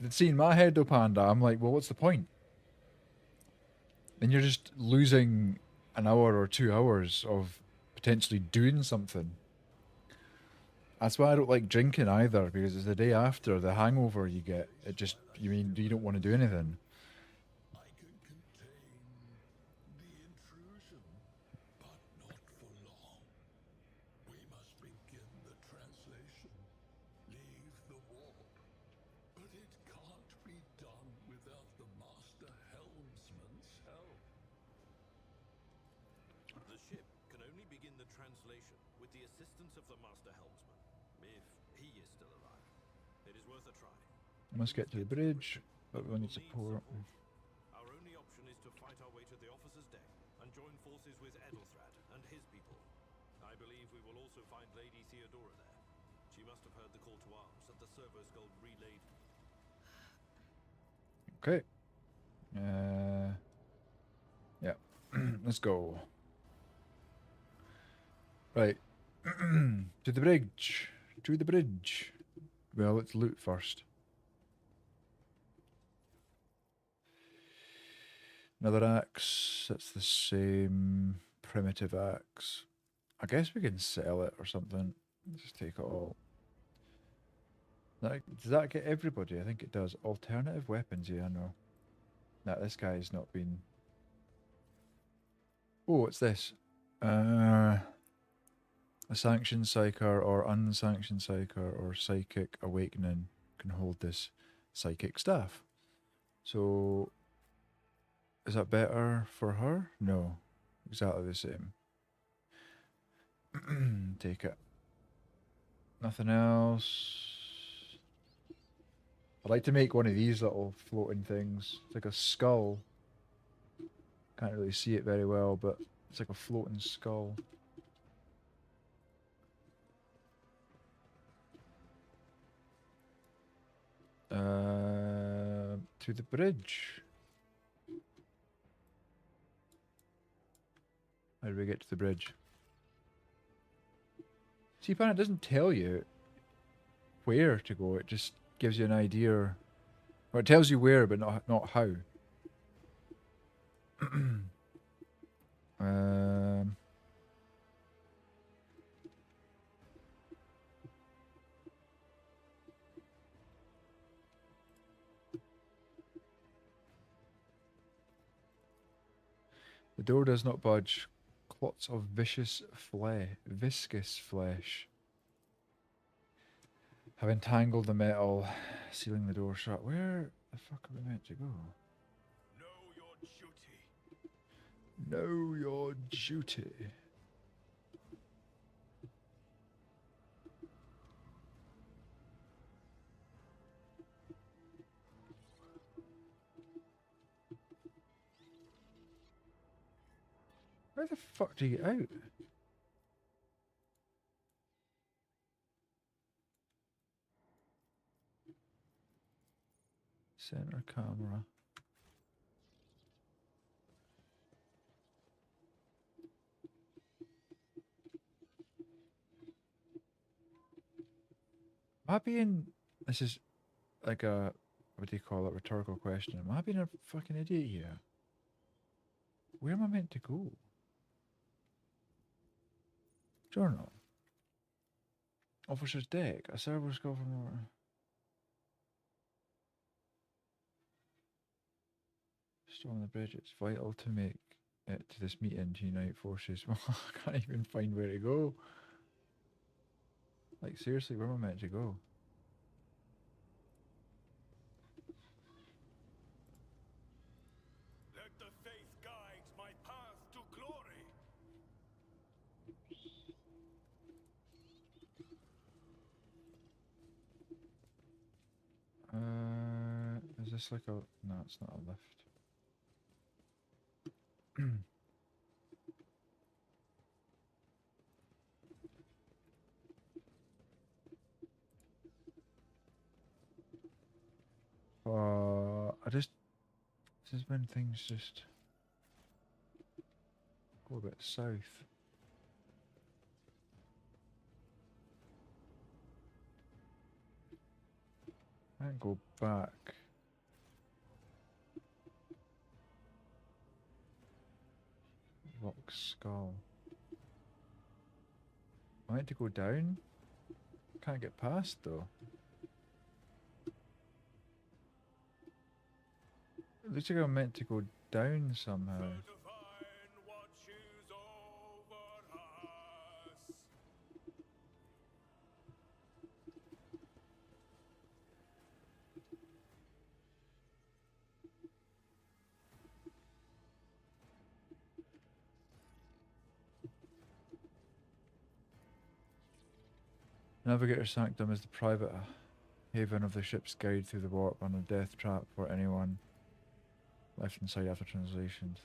see, in my head, though, Panda, I'm like, well, what's the point? Then you're just losing an hour or 2 hours of potentially doing something. That's why I don't like drinking either, because it's the day after, the hangover you get. It just, you don't want to do anything. I can contain the intrusion, but not for long. We must begin the translation. Leave the warp. But it can't be done without the Master Helmsman's help. The ship can only begin the translation with the assistance of the Master Helmsman, if he is still alive. It is worth a try. I must get to the bridge, but we'll need support. Our only option is to fight our way to the officer's deck and join forces with Edelthrad and his people. I believe we will also find Lady Theodora there. She must have heard the call to arms that the servo skull relayed. Okay. Yeah. Let's go. Right. To the bridge. To the bridge. Well, let's loot first. Another axe. That's the same primitive axe. I guess we can sell it or something. Just take it all. Does that get everybody? I think it does. Alternative weapons, yeah, I know. Nah, this guy's not been... Oh, what's this? A sanctioned psyker or unsanctioned psyker or psychic awakening can hold this psychic staff. So, is that better for her? No, exactly the same. Take it. Nothing else. I'd like to make one of these little floating things. It's like a skull. Can't really see it very well, but it's like a floating skull. To the bridge. How do we get to the bridge? See, Pan, it doesn't tell you where to go. It just gives you an idea. Or it tells you where, but not how. The door does not budge. Clots of viscous flesh have entangled the metal, sealing the door shut. Where the fuck are we meant to go? Know your duty. Know your duty. Where the fuck do you get out? Center camera. I being, this is like a, what do you call it, rhetorical question. Am I being a fucking idiot here? Where am I meant to go? Journal. Officer's deck. A server's go from over. Storm the bridge. It's vital to make it to this meeting to unite forces. Well, I can't even find where to go. Like, seriously, where am I meant to go? Let the faith guide my path to glory. Is this like a... No, it's not a lift. I just... This is when things just... go a bit south. I can go back. Rock skull. I meant to go down? Can't get past though. It looks like I'm meant to go down somehow. The divine watches over us. Navigator Sanctum is the private haven of the ship's guide through the warp and a death trap for anyone left inside after translation.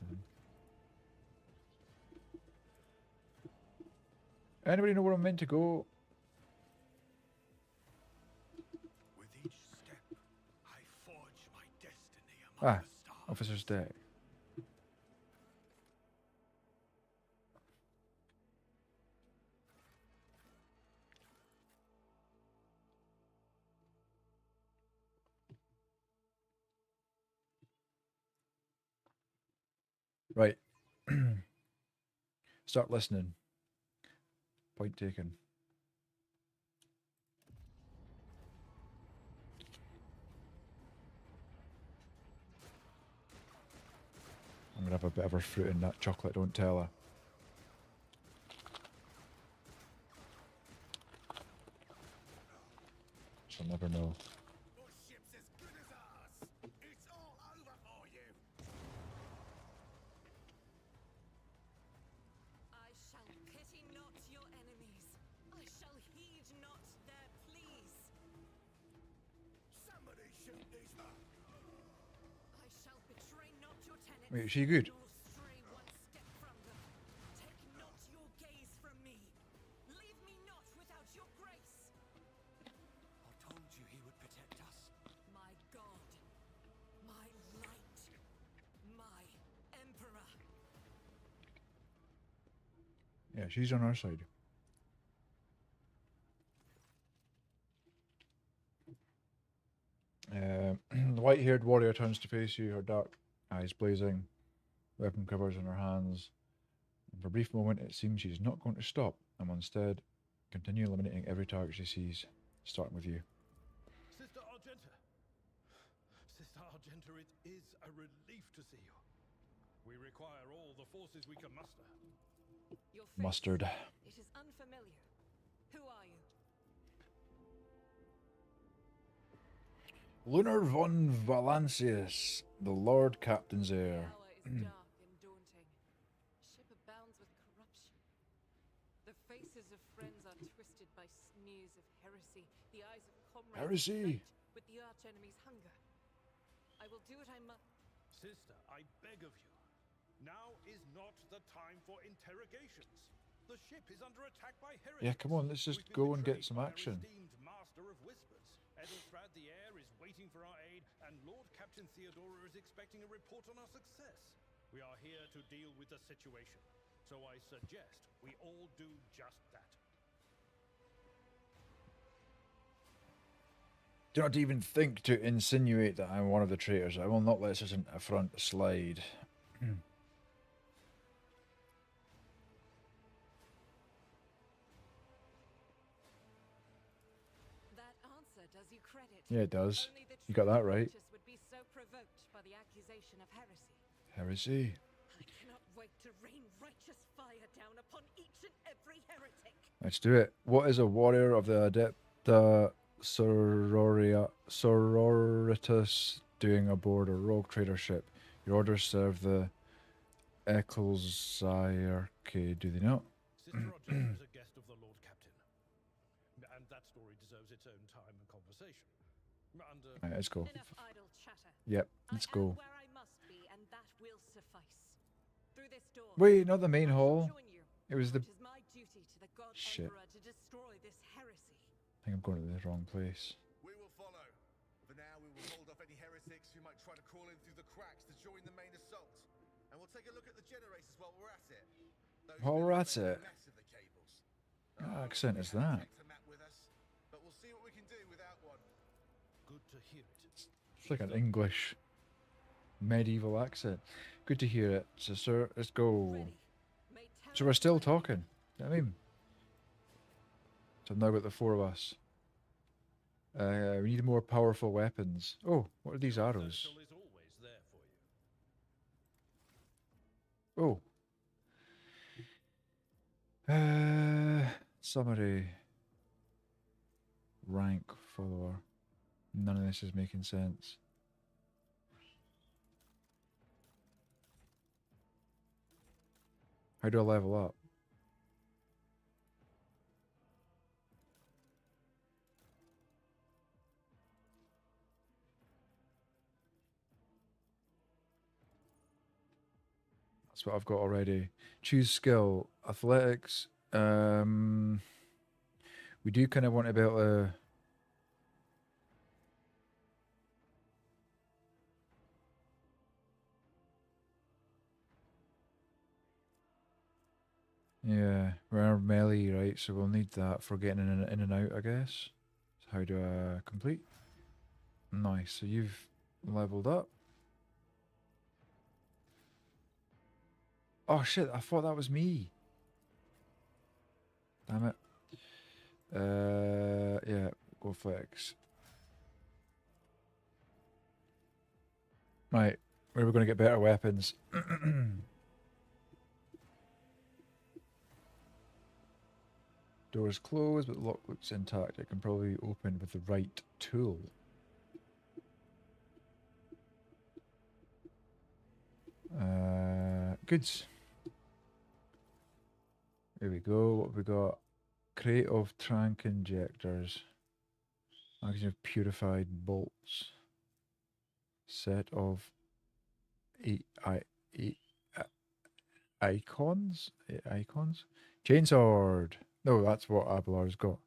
Anybody know where I'm meant to go? With each step, I forge my destiny among Ah, the stars. officer's deck. Right. Start listening. Point taken. I'm gonna have a bit of her fruit in that chocolate, don't tell her. She'll never know. Your ship's as good as ours. It's all over for you. I shall pity not your enemies. I shall heed not their pleas. Somebody shoot these men. I shall betray not your tenets. Wait, is she good? Nor stray one step from them. Take not your gaze from me. Leave me not without your grace. I told you he would protect us. My God, my light, my emperor. Yeah, she's on our side. The white-haired warrior turns to face you, her dark eyes blazing, weapon quivers in her hands. And for a brief moment, it seems she's not going to stop, and will instead continue eliminating every target she sees, starting with you. Sister Argenta. Sister Argenta, it is a relief to see you. We require all the forces we can muster. Your face, Mustard. It is unfamiliar. Who are you? Lunar von Valancius, the Lord Captain's The heir. hour is dark and daunting. Ship abounds with corruption. The faces of friends are twisted by sneers of heresy. The eyes of comrades Heresy. ignite with the arch-enemy's hunger. I will do what I must. Sister, I beg of you. Now is not the time for interrogations. The ship is under attack by heretics. Yeah, come on, let's just We've been go and get betrayed some by our action. esteemed master of whispers. Edelfrad the heir is waiting for our aid, and Lord Captain Theodora is expecting a report on our success. We are here to deal with the situation, so I suggest we all do just that. Do not even think to insinuate that I'm one of the traitors. I will not let such an affront slide. That answer does you credit. Yeah, it does. Only the You got that truly right. righteous would be so provoked by the accusation of heresy. Heresy. I cannot wait to rain righteous fire down upon each and every heretic. Let's do it. What is a warrior of the Adepta Sororitas doing aboard a rogue trader ship? Your orders serve the Ecclesiarchy, do they not? Sister Roger is a guest of the Lord Captain. And that story deserves its own time and conversation. Under Right, let's go. Enough idle chatter. Yep, let's I am go. where I must be, and that will suffice. Through this door. Wait, not the main I shall hall. join you, It was the... It is my duty to the God Shit. Emperor to destroy this heresy. I think I'm going to the wrong place. We will follow. For now, we will hold off any heretics who might try to crawl in through the cracks to join the main assault. And we'll take a look at the generators while we're at it. Those While we're men at are it? making a mess of the cables. What accent is we that? haven't checked the map with us, but we'll see what we can do without one. good to hear it. It's like an English medieval accent. Good to hear it, sister. Let's go. Ready. May So we're still terror talking. You know what I mean? So now got the four of us. We need more powerful weapons. Oh, what are these arrows? Social is always there for you. Oh. Summary. Rank follower. None of this is making sense. How do I level up? That's what I've got already. Choose skill. Athletics. We do kind of want to be able to... Yeah, we're melee, right? So we'll need that for getting in and out, I guess. So how do I complete? Nice. So you've leveled up. Oh shit! I thought that was me. Damn it. Yeah. Go flex. Right. Where are we going to get better weapons? Door is closed, but the lock looks intact. It can probably be opened with the right tool. Goods. Here we go. What have we got? Crate of trank injectors. Magazine of purified bolts. Set of icons? Icons? Chainsword. No, that's what Abelard's got.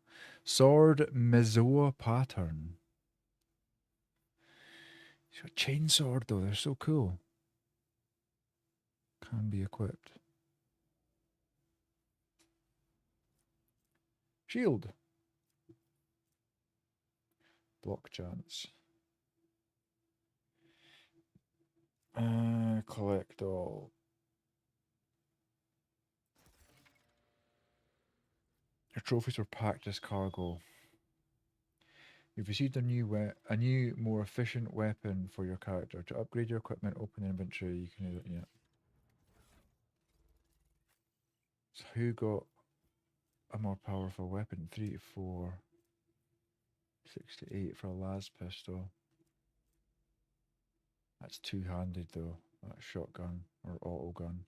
Sword Mizoa pattern. He's got a chainsword though, they're so cool. Can be equipped. Shield. Block chance. Collect all. Your trophies were packed as cargo. You've received a new, more efficient weapon for your character. To upgrade your equipment, open the inventory. You can do it. Yeah. So who got a more powerful weapon? 3 to 4. 6 to 8 for a las pistol. That's two-handed though. That shotgun or auto gun.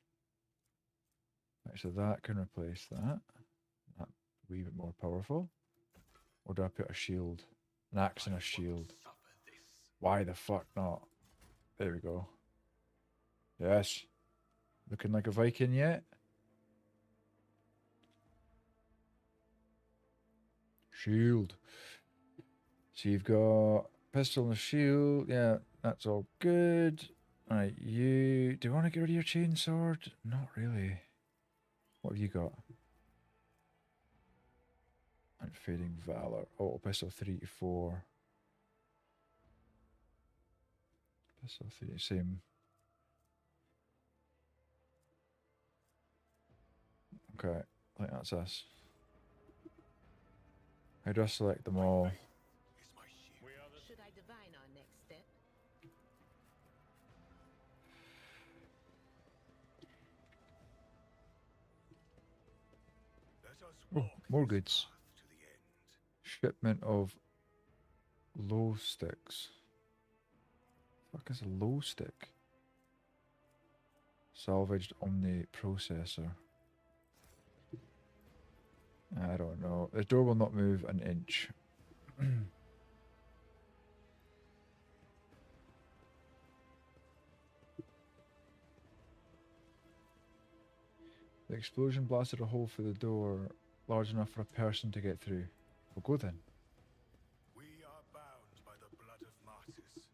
Right, so that can replace that. That a wee bit more powerful. Or do I put a shield? An axe and a shield. Why the fuck not? There we go. Yes. Looking like a Viking yet? Shield. So you've got pistol and a shield. Yeah, that's all good. Right, you... Do you want to get rid of your chainsword? Not really. What have you got? And fading valor. Auto pistol 3 to 4. So the same. Okay, I think that's us. How do I select them all? Is my shield. We are the Should I divine our next step? Let us Oh, walk more this goods. path to the end. Shipment of low sticks. Fuck is a low stick? Salvaged Omni processor. I don't know. The door will not move an inch. The explosion blasted a hole through the door large enough for a person to get through. We'll go then. We are bound by the blood of martyrs.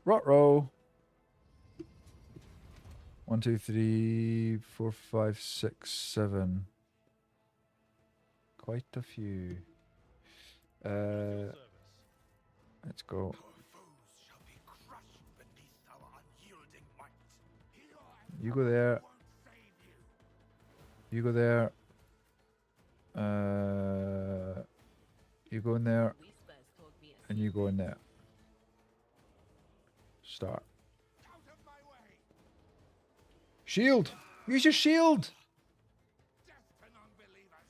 Rot-row! 1, 2, 3, 4, 5, 6, 7. Quite a few. service. Let's go. Our foes shall be crushed beneath our unyielding might. You go there. Won't save you. You go there. You go in there, Whispers told me a and you go in there. Start. Out of my way. Shield! Use your shield! Death to non-believers.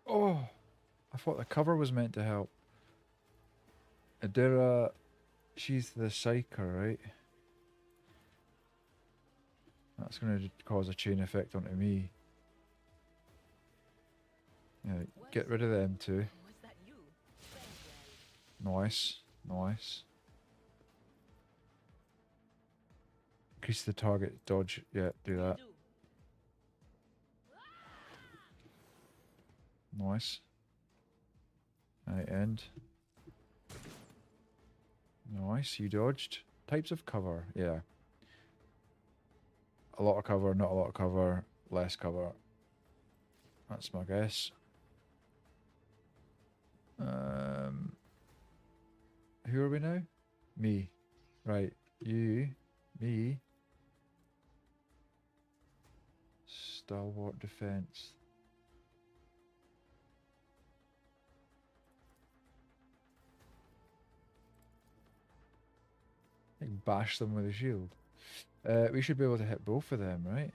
Oh! I thought the cover was meant to help. Adira, she's the psyker, right? That's going to cause a chain effect onto me. Yeah, get rid of them too. Was that you? Very well. Nice, nice. Increase the target dodge. Yeah, do that. Do. Nice. Right, end. Nice, you dodged. Types of cover, yeah. A lot of cover, not a lot of cover, less cover. That's my guess. Who are we now? Me. Right, you, me. Stalwart defense. I can bash them with a shield. We should be able to hit both of them, right?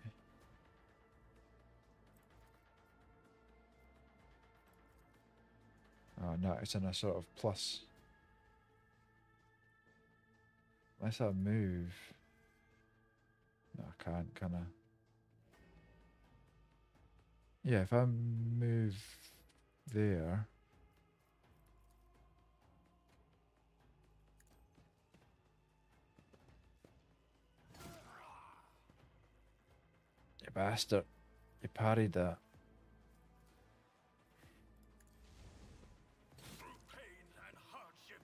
Oh no, it's in a sort of plus. Unless I move. No, I can't, can I? Yeah, if I move there. You bastard. You parried that. Through pain and hardship,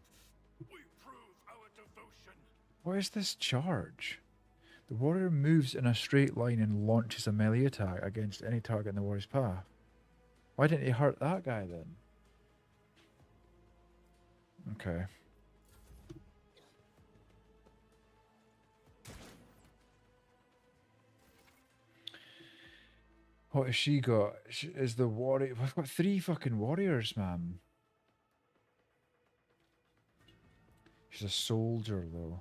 we prove our devotion. What is this charge? The warrior moves in a straight line and launches a melee attack against any target in the warrior's path. Why didn't he hurt that guy then? Okay. What has she got? She is the warrior. We've got 3 fucking warriors, man. She's a soldier, though.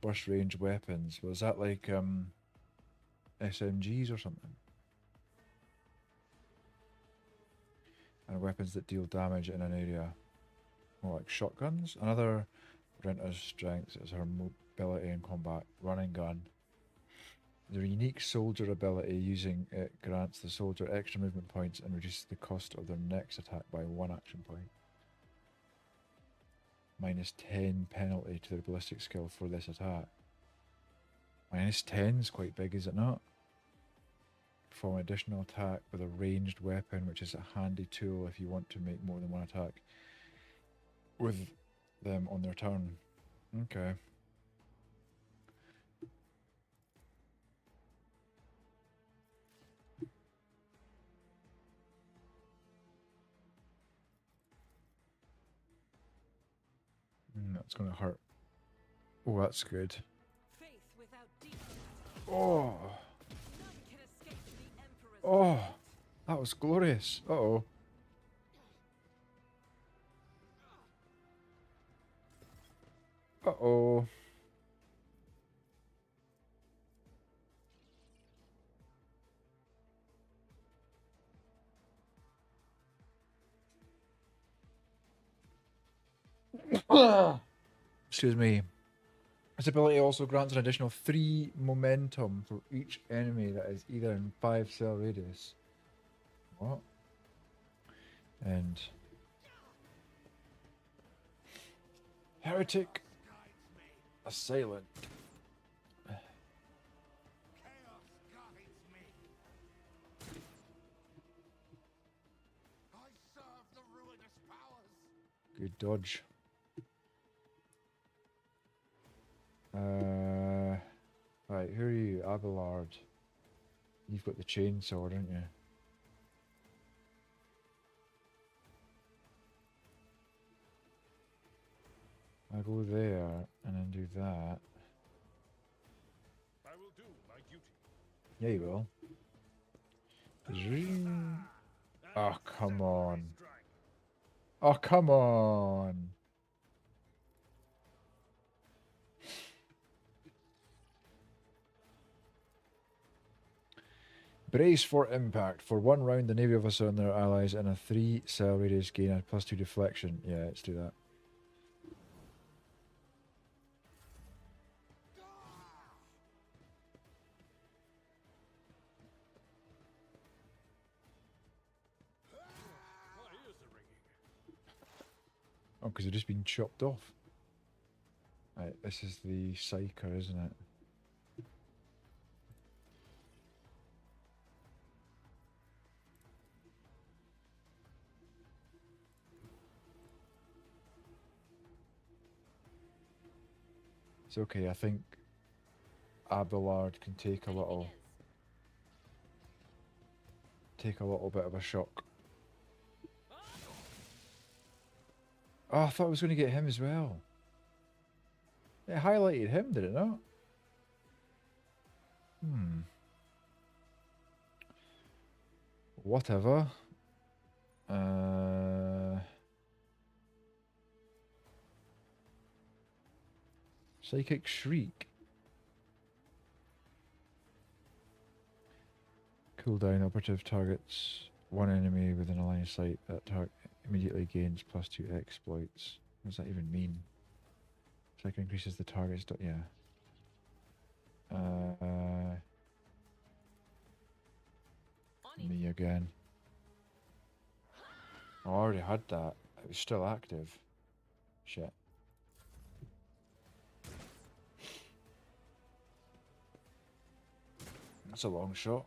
Burst range weapons. Was that like SMGs or something? And weapons that deal damage in an area. More like shotguns. Another Renter's strength is her mobility in combat. Running gun. The unique soldier ability, using it grants the soldier extra movement points and reduces the cost of their next attack by 1 action point. -10 penalty to their ballistic skill for this attack. -10 is quite big, is it not? Perform an additional attack with a ranged weapon, which is a handy tool if you want to make more than 1 attack. With them on their turn. Okay. That's gonna hurt. Oh, that's good. Faith without deep Oh, none can escape the Emperor's oh, wrath. that was glorious. Uh-oh. Uh-oh. Excuse me. This ability also grants an additional 3 momentum for each enemy that is either in 5 cell radius. What? And Heretic Assailant. Chaos guides me. I serve the ruinous powers. Good dodge. Right, who are you? Abelard. You've got the chainsaw, don't you? I'll go there and then do that. I will do my duty. Yeah, you will. Zing. Oh, come on. Strike. Oh, come on. Brace for impact. For 1 round, the Navy officer and their allies in a 3 cell radius gain a +2 deflection. Yeah, let's do that. My ears are ringing. Oh, because they've just been chopped off. Right, this is the Psyker, isn't it? It's okay, I think Abelard can take a little bit of a shock. Oh, I thought I was going to get him as well. It highlighted him, did it not? Whatever. Psychic Shriek. Cooldown operative targets 1 enemy within a line of sight. That target immediately gains +2 exploits. What does that even mean? Psychic increases the target's yeah. Me again. Oh, I already had that. It was still active. Shit. That's a long shot.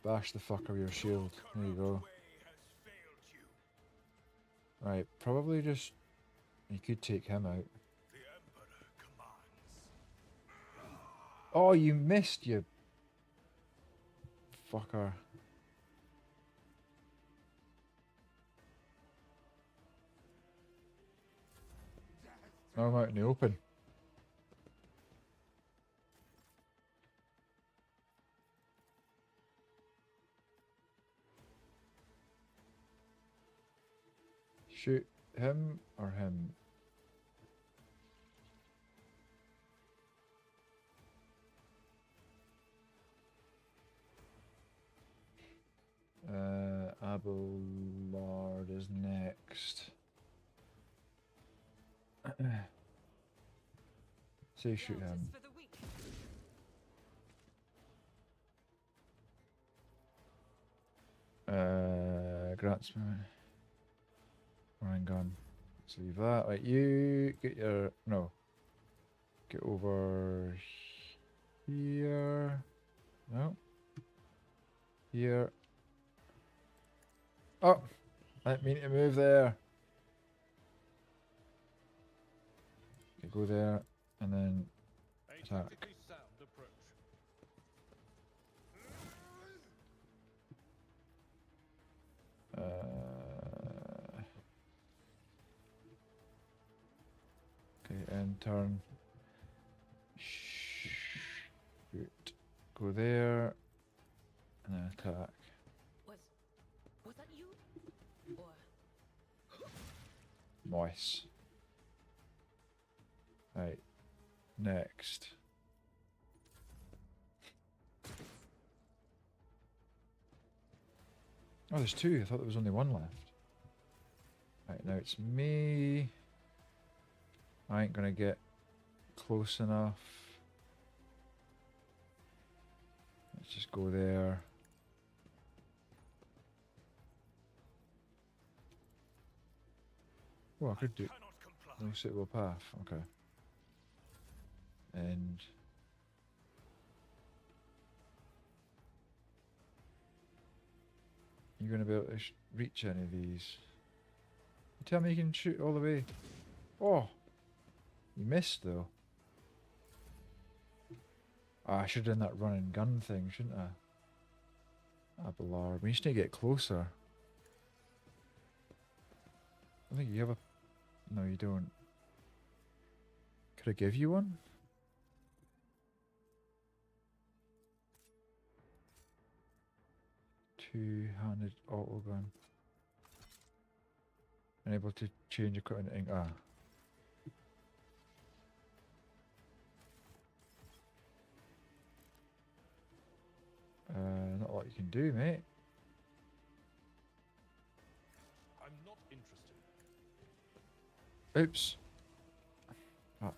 Bash the fuck out of your shield. There you go. Right, probably just... You could take him out. Oh, you missed, you... fucker. Now I'm out in the open. Shoot him or him? Abelard is next. Say shoot him. For the weak. Grants me. Ryan gun. Let's leave that. Right, you get your... No. Get over here. No. here. Oh, I didn't mean to move there. Okay, go there, and then A attack. tactically sound approach. Okay, end turn. Shoot. Go there, and then attack. Was that you? Or Nice. Right. Next. Oh, there's two. I thought there was only one left. Right, now it's me. I ain't gonna get close enough. Let's just go there. Oh, I could do Cannot comply. no suitable path. Okay. And you're gonna be able to reach any of these. You tell me you can shoot all the way. Oh, you missed though. Ah, I should have done that run and gun thing, shouldn't I? Ah, blar. We just need to get closer. I think you have a. No, you don't. Could I give you one? Two-handed auto gun. Unable to change equipment. Ah. Not a lot you can do, mate. I'm not interested. Oops. Fuck.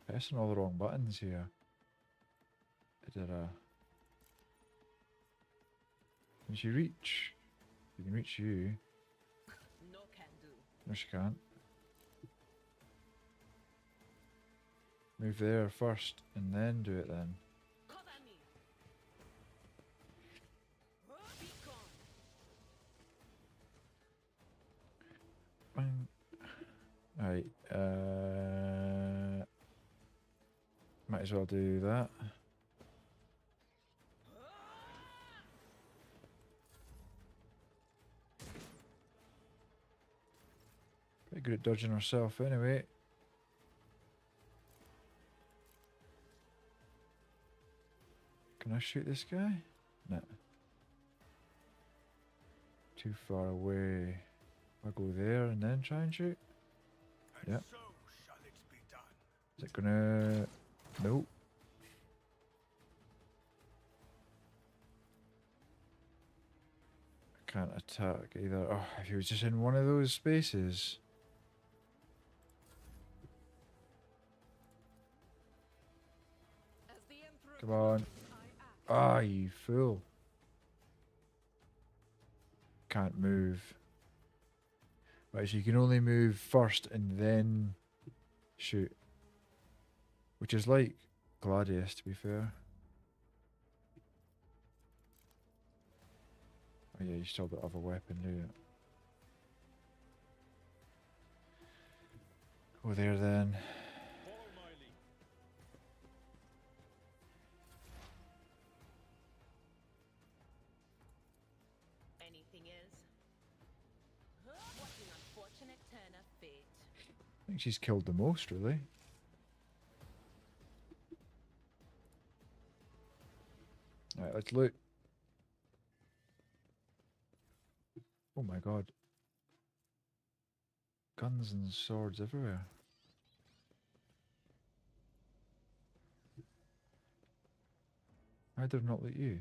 Pressing all the wrong buttons here. I did a. Can she reach? You can reach you. no can do. No, she can't. Move there first and then do it then. Cover me. Be gone. Bang. Right. Might as well do that. Pretty good at dodging herself anyway. Can I shoot this guy? No. Too far away. I'll go there and then try and shoot. And Yep. so shall it be done. Is it gonna... Nope. I can't attack either. Oh, if he was just in one of those spaces. As the Emperor Come on. commands, I act. Ah, you fool. Can't move. Right, so you can only move first and then shoot. Which is like Gladius, to be fair. Oh yeah, you still don't have a weapon, do you? Go there then. Follow my lead. Anything else? What an unfortunate turn of fate. I think she's killed the most, really. Alright, let's loot. Oh my god. Guns and swords everywhere. How did I not loot you?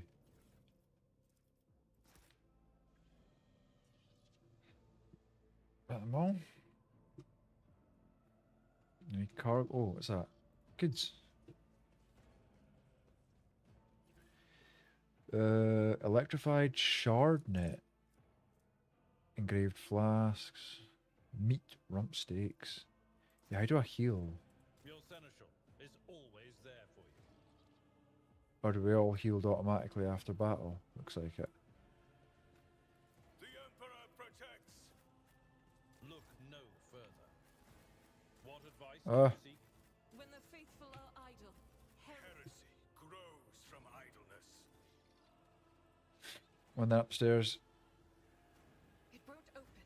At the mall? Any cargo? Oh, what's that? Goods. Electrified shard net. Engraved flasks. Meat rump steaks. Yeah, how do I heal? Your seneschal is always there for you. Or do we all healed automatically after battle? Looks like it. The Emperor protects. Look no further. What advice do you seek? When the faithful are idle, Heresy grows from idleness. When they're upstairs. it won't open.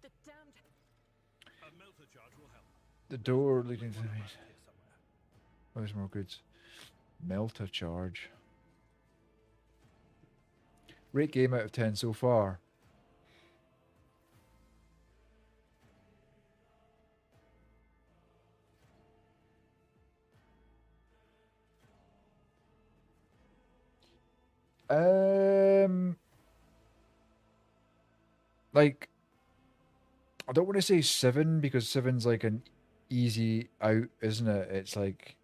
The damned. A melter charge will help. The door leading to the One main. around here somewhere. Where's more goods? Melter charge. Rate game out of 10 so far. Like, I don't want to say 7 because 7's like an easy out, isn't it? It's like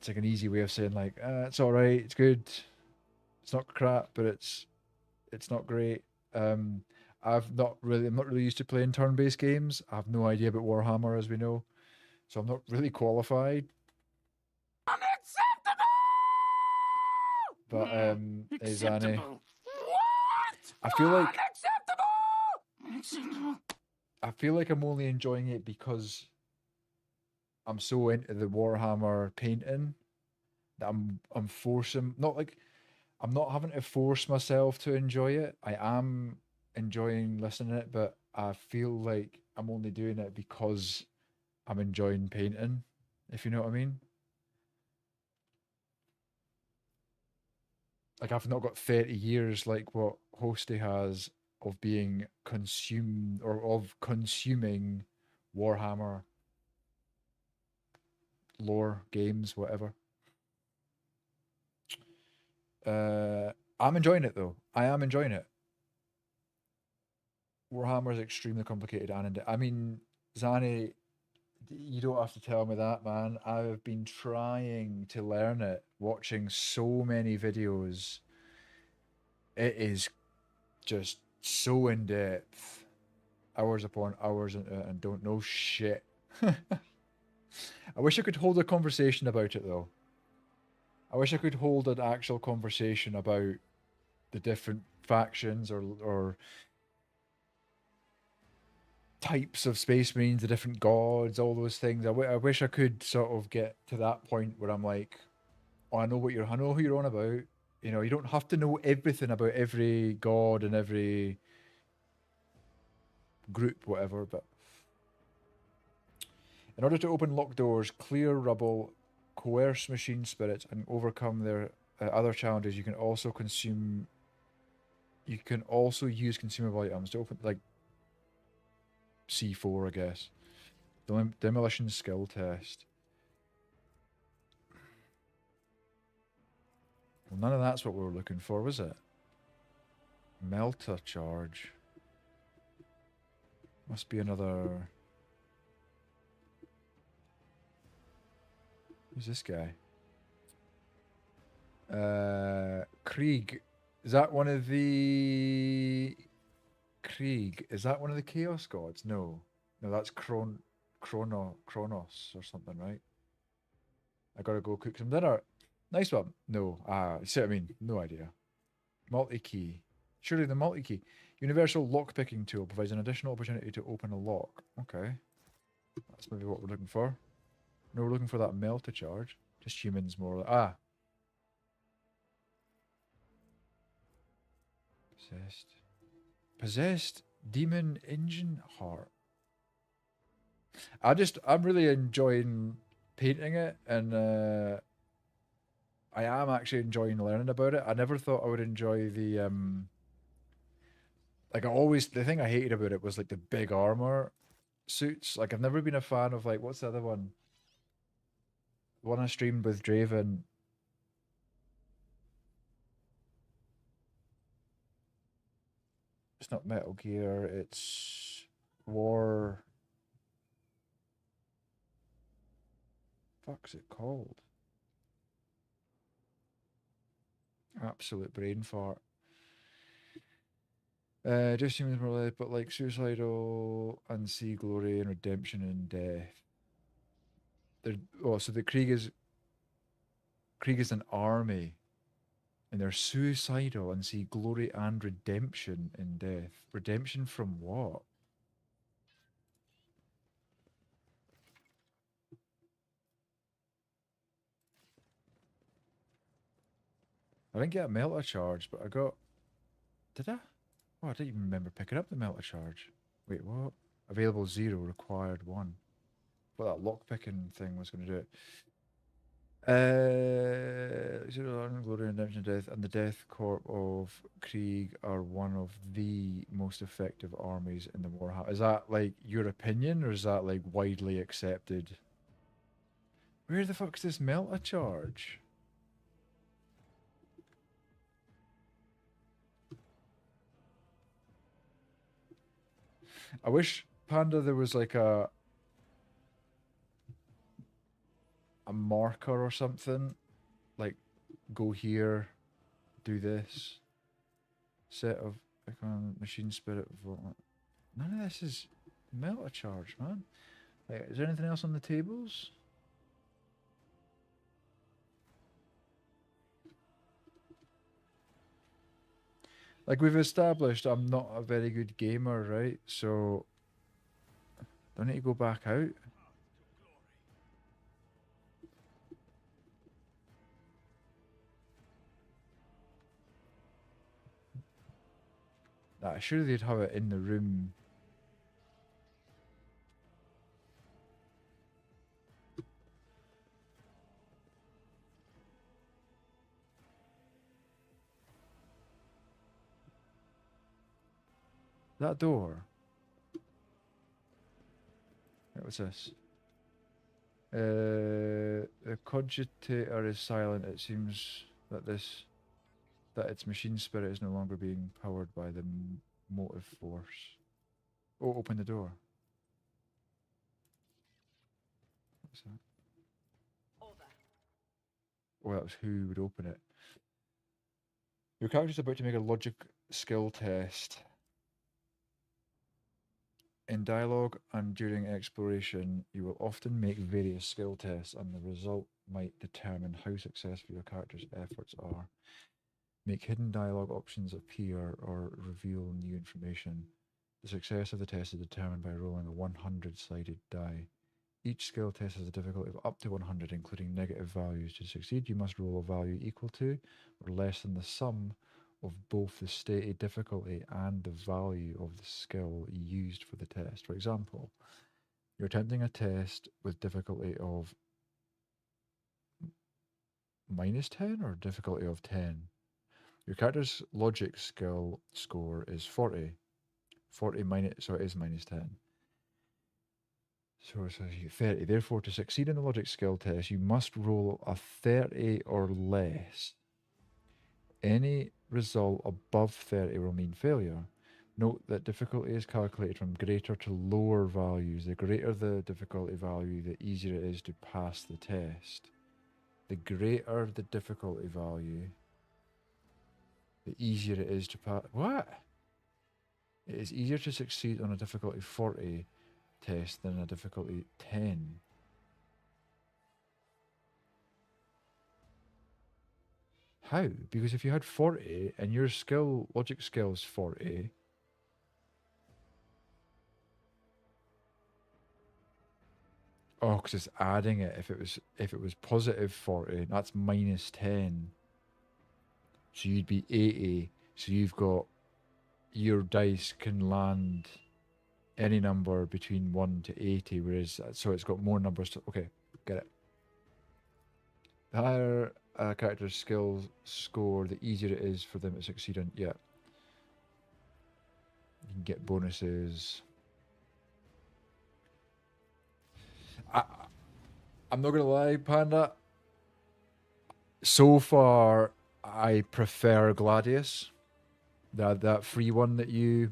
an easy way of saying like, it's all right, it's good, it's not crap, but it's not great. I'm not really used to playing turn-based games. I have no idea about Warhammer, as we know, so I'm not really qualified. But hey, Zanny, I feel like I'm only enjoying it because I'm so into the Warhammer painting that I'm forcing, not like I'm not having to force myself to enjoy it. I am enjoying listening to it, but I feel like I'm only doing it because I'm enjoying painting, if you know what I mean. Like, I've not got 30 years like what Hosty has of being consumed or of consuming Warhammer lore, games, whatever. I'm enjoying it though. I am enjoying it. Warhammer is extremely complicated, and I mean, Zani, you don't have to tell me that, man. I've been trying to learn it, watching so many videos. It is just so in depth, hours upon hours into it, and don't know shit. I wish I could hold a conversation about it though. I wish I could hold an actual conversation about the different factions or types of Space Marines, the different gods, all those things. I wish I could sort of get to that point where I'm like, oh, I know who you're on about. You know, you don't have to know everything about every god and every group, whatever, but in order to open locked doors, clear rubble, coerce machine spirits, and overcome their other challenges, you can also use consumable items to open, like C4, I guess. Demolition skill test. Well, none of that's what we were looking for, was it? Melter charge. Must be another... Who's this guy? Krieg. Is that one of the... Krieg. Is that one of the Chaos Gods? No. No, that's Kronos or something, right? I gotta go cook some dinner. Nice one. No. You see what I mean? No idea. Multi-key. Surely the multi-key. Universal lock-picking tool provides an additional opportunity to open a lock. Okay. That's maybe what we're looking for. No, we're looking for that melter charge. Just humans more like... Possessed demon engine heart. I'm really enjoying painting it, and I am actually enjoying learning about it. I never thought I would enjoy the the thing I hated about it was like the big armor suits. Like, I've never been a fan of, like, what's the other one? The one I streamed with Draven. It's not Metal Gear, it's War... Fuck's it called? Absolute brain fart. Just seems more like, but like suicidal and see glory and redemption and death. So the Krieg is Krieg is an army, and they're suicidal and see glory and redemption in death. Redemption from what? I didn't get a melter charge, but I got... Did I? Oh, I didn't even remember picking up the melter charge. Wait, what? Available 0, required 1. Well, that lockpicking thing was going to do it. Zero Honor, Glory, Redemption, Death, and the Death Corps of Krieg are one of the most effective armies in the Warhammer. Is that like your opinion, or is that like widely accepted? Where the fuck's this melta charge? I wish, Panda, there was like a marker or something. Like, go here, do this. Set of icon, machine spirit. None of this is melta charge, man. Like, is there anything else on the tables? Like, we've established I'm not a very good gamer, right? So, do I need to go back out? Nah, surely they'd have it in the room. That door. Right, what's this? The cogitator is silent. It seems that its machine spirit is no longer being powered by the motive force. Oh, open the door. What's that? Oh, that was who would open it. Your character's about to make a logic skill test. In dialogue and during exploration, you will often make various skill tests, and the result might determine how successful your character's efforts are. Make hidden dialogue options appear or reveal new information. The success of the test is determined by rolling a 100-sided die. Each skill test has a difficulty of up to 100, including negative values. To succeed, you must roll a value equal to or less than the sum of both the stated difficulty and the value of the skill used for the test. For example, you're attempting a test with difficulty of -10 or difficulty of 10. Your character's logic skill score is 40. 40 minus, so it is -10. So it's 30. Therefore, to succeed in the logic skill test, you must roll a 30 or less. Any result above 30 will mean failure. Note that difficulty is calculated from greater to lower values. The greater the difficulty value, the easier it is to pass the test. The greater the difficulty value, the easier it is to pass. What? It is easier to succeed on a difficulty 40 test than a difficulty 10. How? Because if you had 40 and your logic skill is 40, oh, because it's adding it. If it was positive 40, that's -10. So you'd be 80. So you've got, your dice can land any number between 1 to 80, whereas, so it's got more numbers to, okay, get it. The higher a character's skill score, the easier it is for them to succeed on, yeah. You can get bonuses. I'm not gonna lie, Panda. So far, I prefer Gladius. That free one that you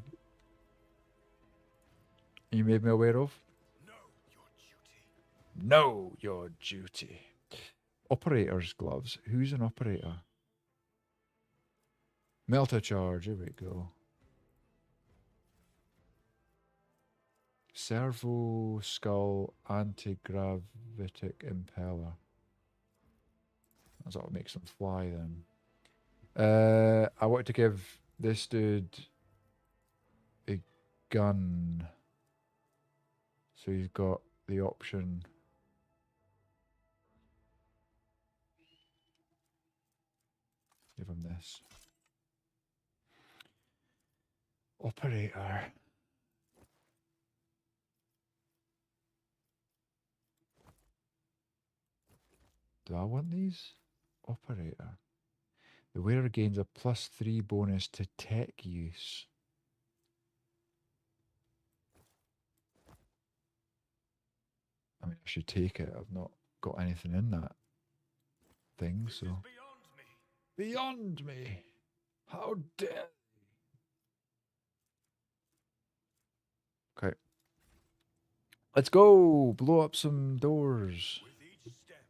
made me aware of. Know your duty. Operator's gloves. Who's an operator? Melter charge. Here we go. Servo skull anti-gravitic impeller. That's what makes them fly then. I wanted to give this dude a gun. So he's got the option. Give him this. Operator. Do I want these? Operator. The wearer gains a +3 bonus to tech use. I mean, I should take it. I've not got anything in that thing, This so. is beyond me. Beyond me! How dare they? Okay. Let's go! Blow up some doors. With each step,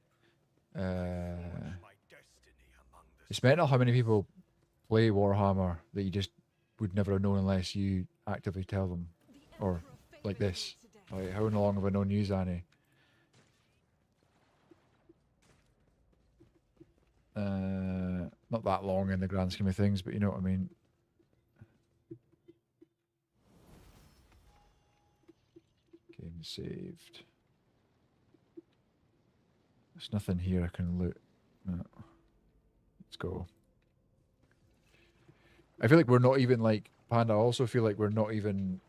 forge my destiny among the It's mental how many people play Warhammer that you just would never have known unless you actively tell them. Or like this. Like, how long have I known you, Zanny? Not that long in the grand scheme of things, but you know what I mean. Game saved. There's nothing here I can loot. No. Let's go. I feel like we're not even like Panda. I also feel like we're not even.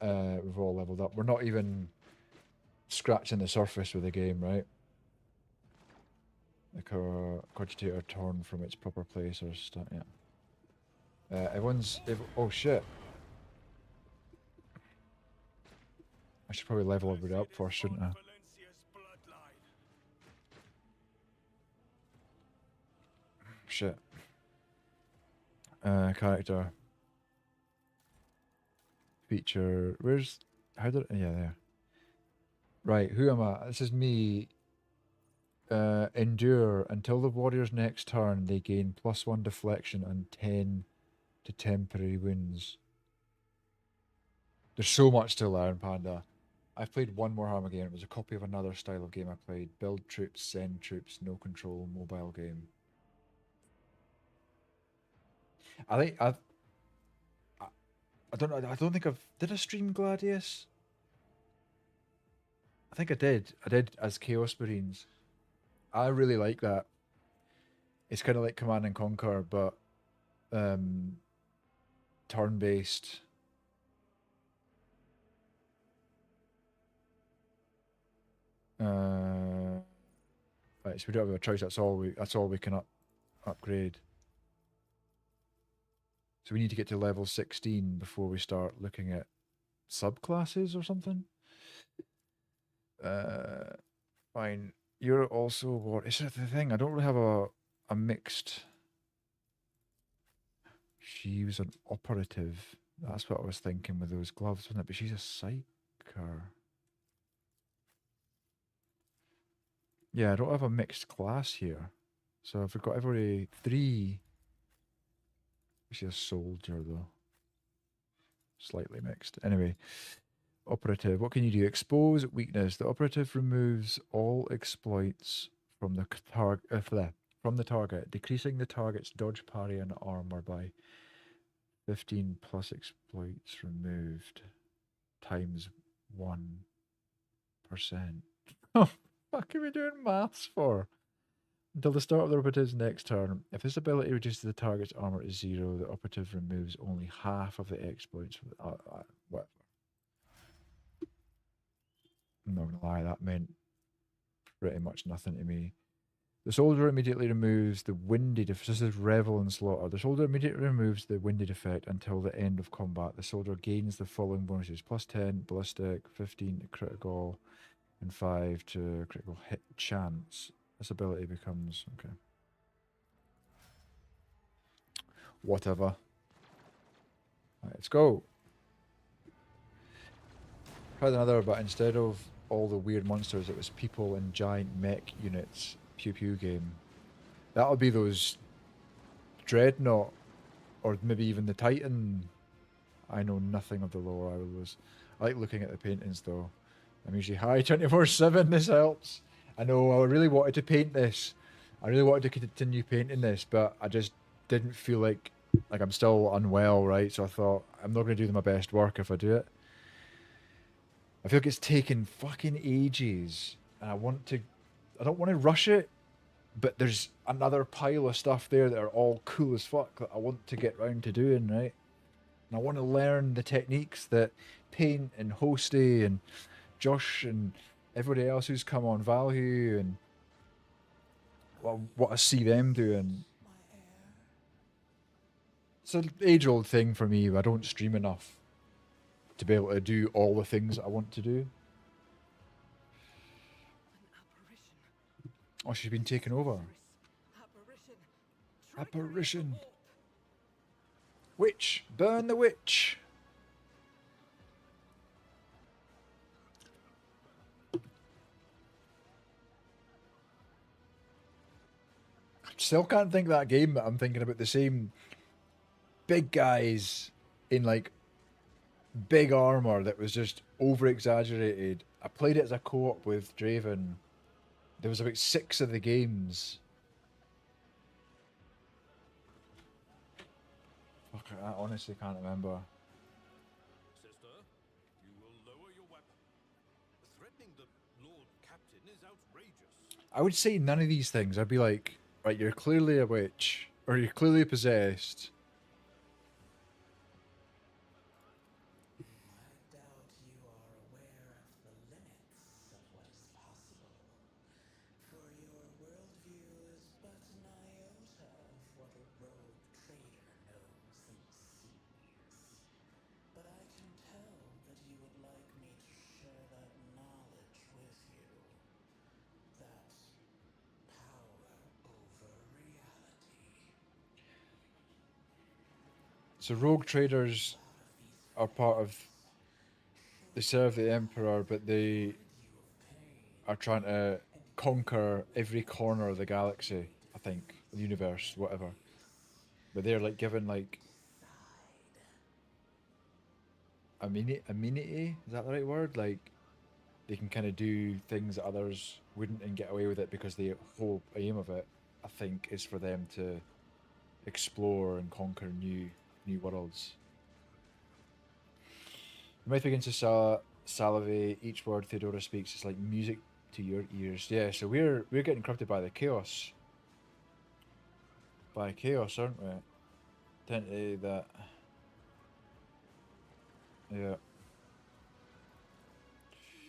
We've all leveled up. We're not even scratching the surface with the game, right? Like our cogitator torn from its proper place or stuff. Yeah. Oh shit. I should probably level everybody up first, shouldn't I? Shit. Character. Feature. Where's... How did... Yeah, there. Right, who am I? This is me. Endure. Until the warrior's next turn, they gain +1 deflection and 10 to temporary wounds. There's so much to learn, Panda. I've played one Warhammer game. It was a copy of another style of game I played. Build troops, send troops, no control, mobile game. I don't know. I don't think did I stream Gladius? I think I did. I did as Chaos Marines. I really like that. It's kind of like Command and Conquer, but turn-based. Right, so we don't have a choice. That's all we can upgrade. So we need to get to level 16 before we start looking at subclasses or something. Fine. You're also what? Is that the thing? I don't really have a mixed. She was an operative. That's what I was thinking with those gloves, wasn't it? But she's a psyker. Yeah, I don't have a mixed class here. So if we've got every 3. She's a soldier though. Slightly mixed. Anyway. Operative. What can you do? Expose weakness. The operative removes all exploits from the target, decreasing the target's dodge, parry, and armor by 15 plus exploits removed times 1%. Oh, fuck are we doing maths for? Until the start of the operative's next turn, if this ability reduces the target's armor to 0, the operative removes only half of the exploits from whatever. I'm not gonna lie, that meant pretty much nothing to me. The soldier immediately removes the windy defect. This is Revel and Slaughter. The soldier immediately removes the windy defect until the end of combat. The soldier gains the following bonuses: +10 ballistic, 15 to critical, and 5 to critical hit chance. This ability becomes okay. Whatever. Right, let's go. Tried another, but instead of all the weird monsters, it was people and giant mech units. Pew pew game. That'll be those Dreadnought, or maybe even the Titan. I know nothing of the lore. I like looking at the paintings though. I'm usually high 24/7. This helps. I know I really wanted to paint this. I really wanted to continue painting this, but I just didn't feel like I'm still unwell, right? So I thought I'm not going to do my best work if I do it. I feel like it's taken fucking ages, and I don't want to rush it, but there's another pile of stuff there that are all cool as fuck that I want to get round to doing, right? And I want to learn the techniques that Paint and Hosty and Josh and everybody else who's come on Value and what I see them doing. It's an age-old thing for me. I don't stream enough to be able to do all the things that I want to do. An apparition. Oh, she's been taken over. Apparition. Apparition. Witch! Burn the witch! Still can't think of that game, but I'm thinking about the same big guys in like big armor that was just over exaggerated. I played it as a co-op with Draven. There was about 6 of the games. Fuck, I honestly can't remember. Sister, you will lower your weapon. Threatening the Lord Captain is outrageous. I would say none of these things. I'd be like, right, you're clearly a witch, or you're clearly possessed. I doubt you are aware of the limits of what is possible, for your worldview is but an iota of what a rogue trader knows and sees. But I can tell that you would like me to share that knowledge with you. That power over reality. So rogue traders are part of. They serve the Emperor, but they are trying to conquer every corner of the galaxy. I think the universe, whatever. But they're like given like amenity. Is that the right word? Like they can kind of do things that others wouldn't and get away with it because the whole aim of it, I think, is for them to explore and conquer new worlds. The mouth begins to salivate. Each word Theodora speaks is like music to your ears. Yeah, so we're getting corrupted by the chaos. By chaos, aren't we? Tend to that. Yeah. Do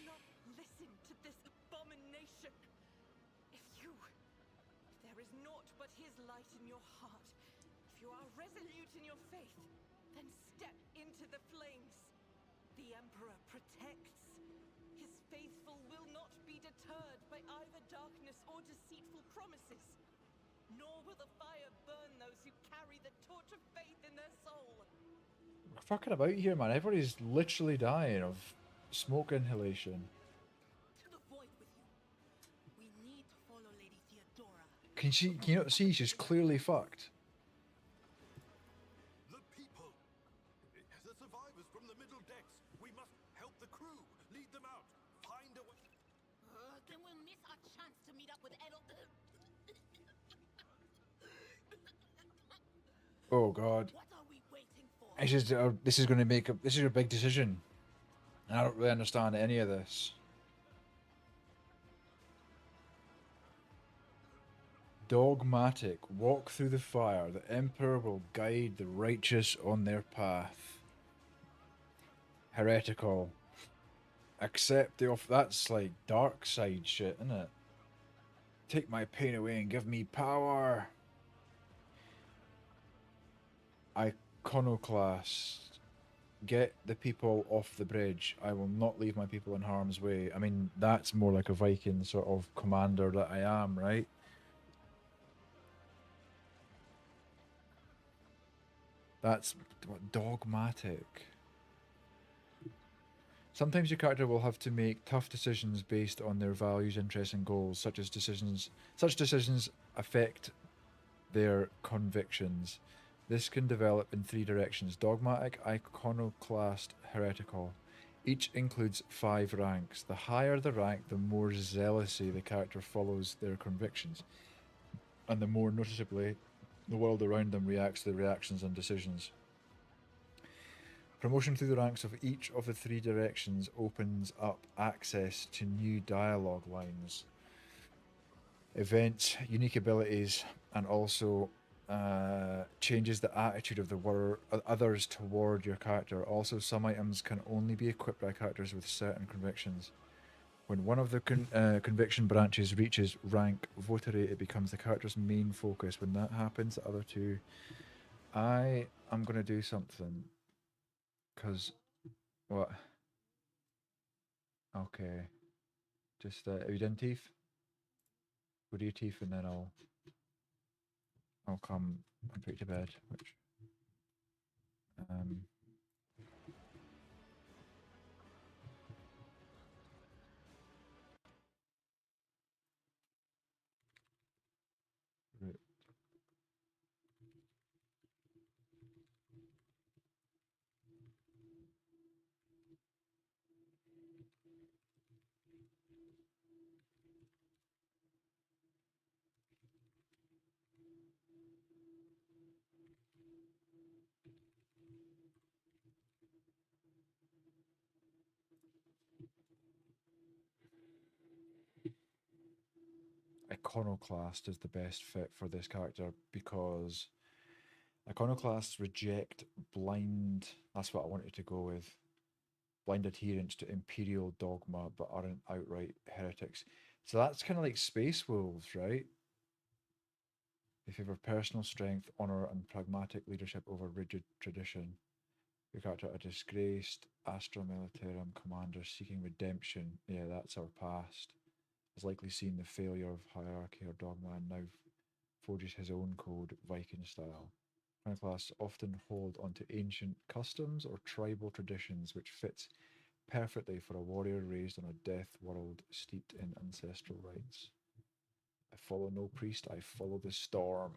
not listen to this abomination. If there is naught but his light in your heart, if you are resolute in your faith, then step into the flames. The Emperor protects. His faithful will not be deterred by either darkness or deceitful promises. Nor will the fire burn those who carry the torch of faith in their soul. We're fucking about here, man. Everybody's literally dying of smoke inhalation. To the void with you. We need to follow Lady Theodora. Can you not see she's clearly fucked? The people. The survivors from the middle decks. We must help the crew. Lead them out. Find a way. Then we'll miss our chance to meet up with Edel. Oh god. What are we waiting for? This is going to make this is a big decision. And I don't really understand any of this. Dogmatic. Walk through the fire. The Emperor will guide the righteous on their path. Heretical. Accept the off. That's like dark side shit, isn't it? Take my pain away and give me power. Iconoclast. Get the people off the bridge. I will not leave my people in harm's way. I mean, that's more like a Viking sort of commander that I am, right? That's dogmatic. Sometimes your character will have to make tough decisions based on their values, interests, and goals. Such decisions affect their convictions. This can develop in 3 directions: dogmatic, iconoclast, heretical. Each includes 5 ranks. The higher the rank, the more zealously the character follows their convictions, and the more noticeably the world around them reacts to their reactions and decisions. Promotion through the ranks of each of the 3 directions opens up access to new dialogue lines, events, unique abilities, and also changes the attitude of the others toward your character. Also, some items can only be equipped by characters with certain convictions. When one of the conviction branches reaches rank votary, it becomes the character's main focus. When that happens, the other 2... I am going to do something. Because... What? Okay. Just, have you done teeth? Go do your teeth and then I'll come and put you to bed, which... Right. Iconoclast is the best fit for this character because Iconoclasts reject blind... That's what I wanted to go with. Blind adherence to imperial dogma but aren't outright heretics. So that's kind of like Space Wolves, right? They favour personal strength, honour, and pragmatic leadership over rigid tradition. Your character, a disgraced Astra Militarum commander seeking redemption. Yeah, that's our past. Has likely seen the failure of hierarchy or dogma and now forges his own code, Viking style. Iconoclasts often hold onto ancient customs or tribal traditions, which fits perfectly for a warrior raised on a death world steeped in ancestral rites. I follow no priest, I follow the storm.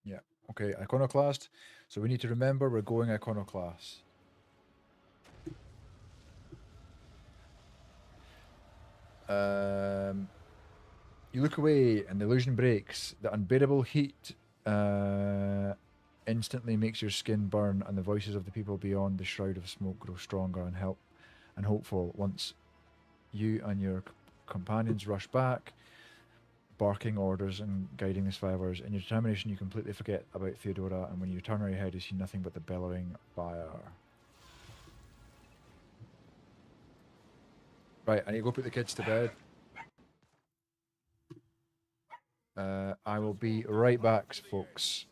Yeah, okay, Iconoclast. So we need to remember we're going Iconoclast. You look away and the illusion breaks. The unbearable heat instantly makes your skin burn, and the voices of the people beyond the shroud of smoke grow stronger and hopeful once you and your companions rush back, barking orders and guiding the survivors. In your determination, you completely forget about Theodora, and when you turn your head, you see nothing but the bellowing fire. Right, I need to go put the kids to bed. I will be right back, folks.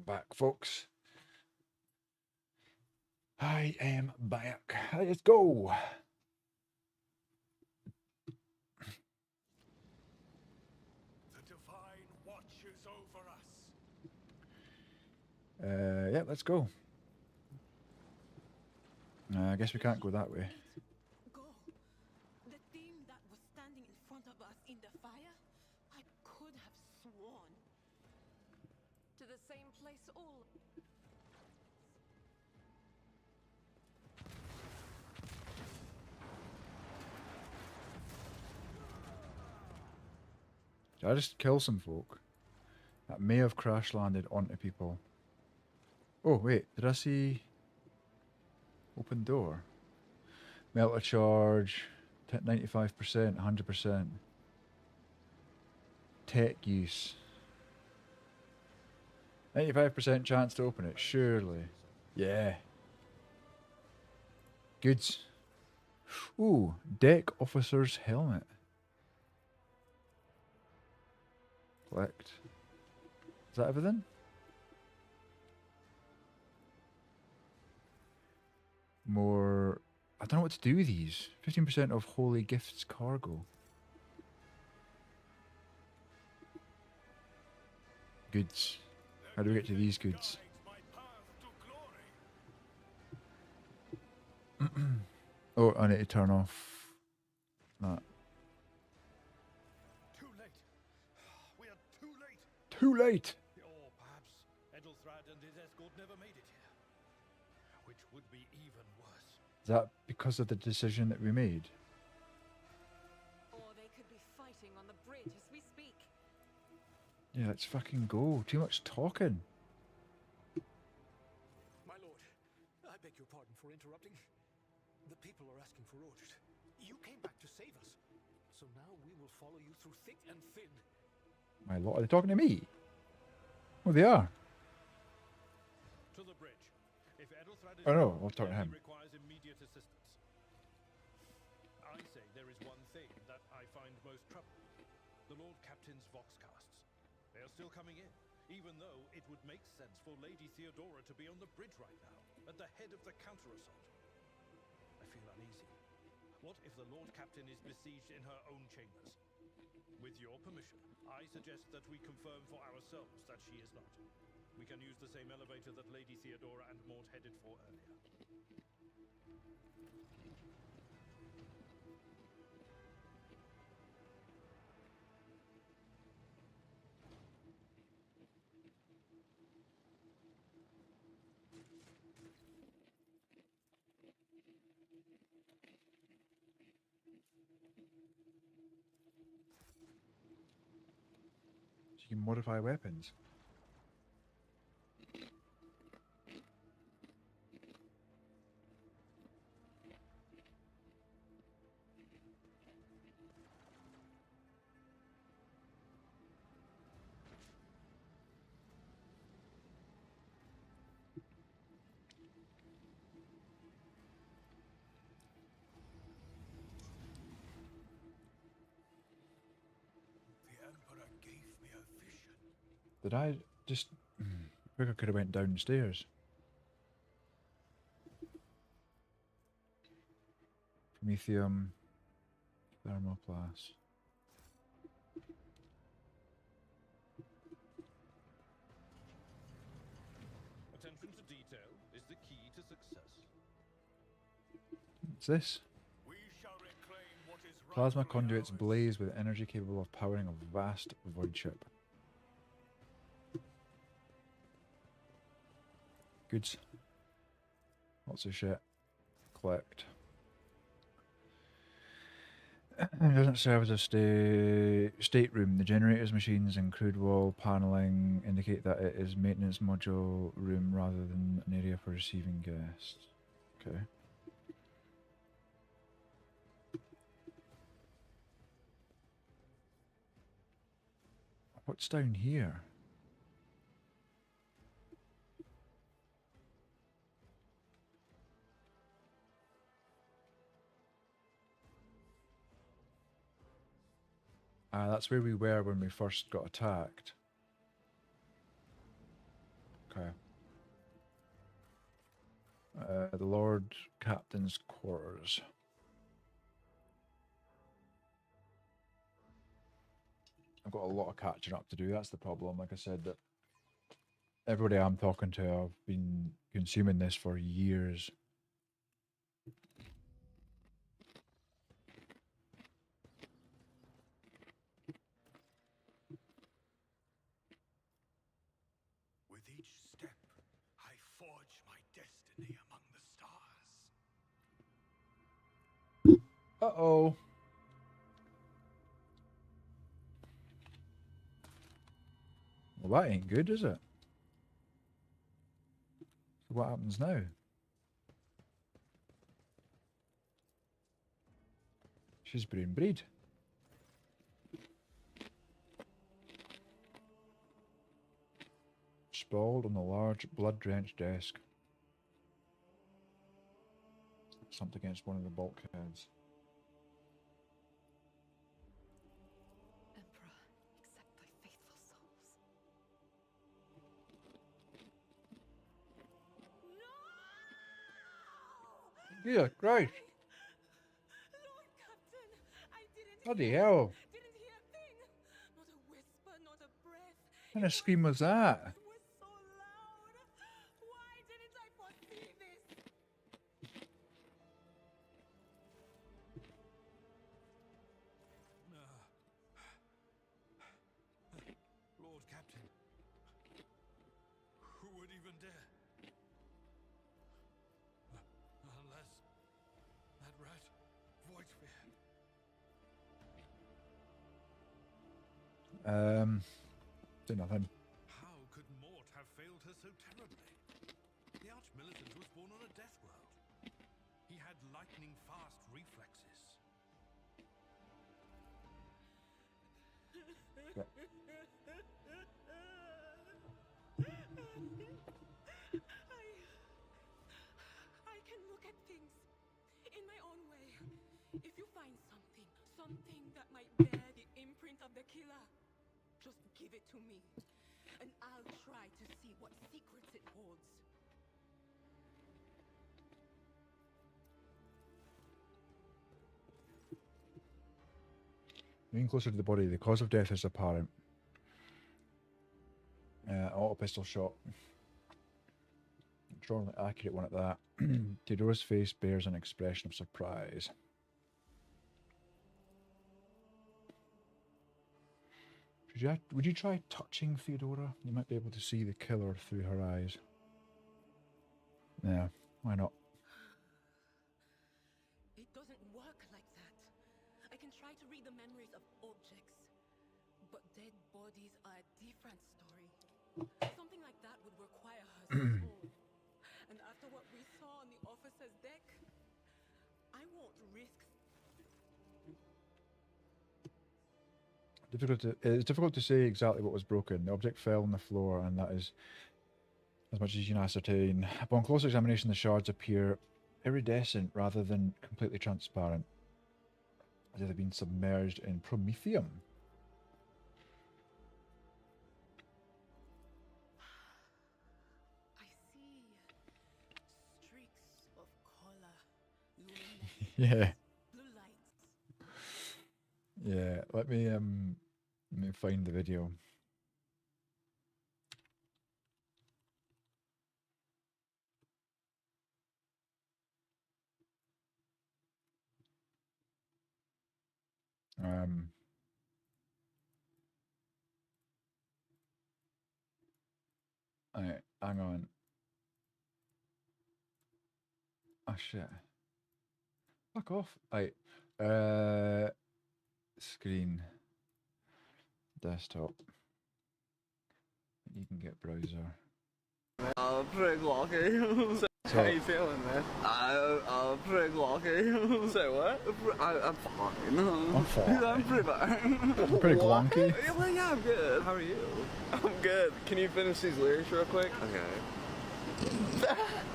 Back, folks. I am back. Let's go. The divine watches over us. Yeah, let's go. I guess we can't go that way. Go. The thing that was standing in front of us in the fire, I could have sworn. To the same place all. Did I just kill some folk? That may have crash landed onto people. Oh, wait. Did I see... Open door? Melter charge. 95%, 100%. Tech use. 95% chance to open it, surely. Yeah. Goods. Ooh, deck officer's helmet. Collect. Is that everything? More... I don't know what to do with these. 15% of Holy Gifts cargo. Goods. How do we get to these goods? Oh, I need to turn off that. Too late. We are too late. Too late! Or perhaps Edelthrad and his escort never made it here. Which would be even worse. Is that because of the decision that we made? Or they could be fighting on the bridge as we speak. Yeah, let's fucking go. Too much talking. My lord, I beg your pardon for interrupting. The people are asking for orders. You came back to save us. So now we will follow you through thick and thin. My lord, are they talking to me? Oh, they are. To the bridge. If Edelthrad is Oh no, gone, I'll talk to then him. he requires immediate assistance. I say there is one thing that I find most troubling. The Lord Captain's voxcasts. They are still coming in, even though it would make sense for Lady Theodora to be on the bridge right now, at the head of the counter-assault. I feel uneasy. What if the Lord Captain is besieged in her own chambers? With your permission, I suggest that we confirm for ourselves that she is not. We can use the same elevator that Lady Theodora and Maud headed for earlier. So you can modify weapons. The Emperor gave me a vision. Did I just... I think I could have went downstairs. Promethium. Thermoplast. Attention to detail is the key to success. What's this? We shall reclaim what is Plasma rightfully conduits ours. blaze with energy capable of powering a vast void ship. Goods. Lots of shit. Collect. It doesn't serve as a stateroom. The generators, machines, and crude wall paneling indicate that it is maintenance module room rather than an area for receiving guests. Okay. What's down here? That's where we were when we first got attacked. Okay. The Lord Captain's quarters. I've got a lot of catching up to do. That's the problem. Like I said, that everybody I'm talking to, I've been consuming this for years. With each step, I forge my destiny among the stars. Uh-oh. Well, that ain't good, is it? So what happens now? She's being breed. Sprawled on the large, blood-drenched desk. Slumped against one of the bulkheads. Emperor, accept thy faithful souls. No! Yeah, great. Lord Captain, I didn't Bloody hear, hell. didn't hear a thing. Not a whisper, not a breath. What kind of scream was that? It was so loud. Why didn't I foresee this? Lord Captain. Who would even dare? Unless that rat, Voidsphere. Do nothing. How could Mort have failed her so terribly? The Archmilitant was born on a death world. He had lightning-fast reflexes. Yeah. I can look at things in my own way. If you find something that might bear the imprint of the killer, just give it to me, and I'll try to see what secrets it holds. Moving closer to the body, the cause of death is apparent. Auto pistol shot. Extraordinarily accurate one at that. Theodora's face bears an expression of surprise. Would you try touching Theodora? You might be able to see the killer through her eyes. Yeah, why not? It doesn't work like that. I can try to read the memories of objects, but dead bodies are a different story. Something like that would require her soul. And after what we saw on the officer's deck, I won't risk. It's difficult to say exactly what was broken. The object fell on the floor, and that is as much as you can ascertain. Upon closer examination, the shards appear iridescent rather than completely transparent, as if they've been submerged in promethium. I see streaks of color, luminescent, Yeah. blue lights. Yeah, let me find the video. Alright, hang on. Oh shit. Fuck off. Right. Screen. Desktop. You can get browser. Pretty lucky. How you feeling, man? Pretty lucky. Say what? I'm fine. I'm fine. I'm pretty fine. Pretty glonky. Yeah, well, yeah, I'm good. How are you? I'm good. Can you finish these lyrics real quick? Okay.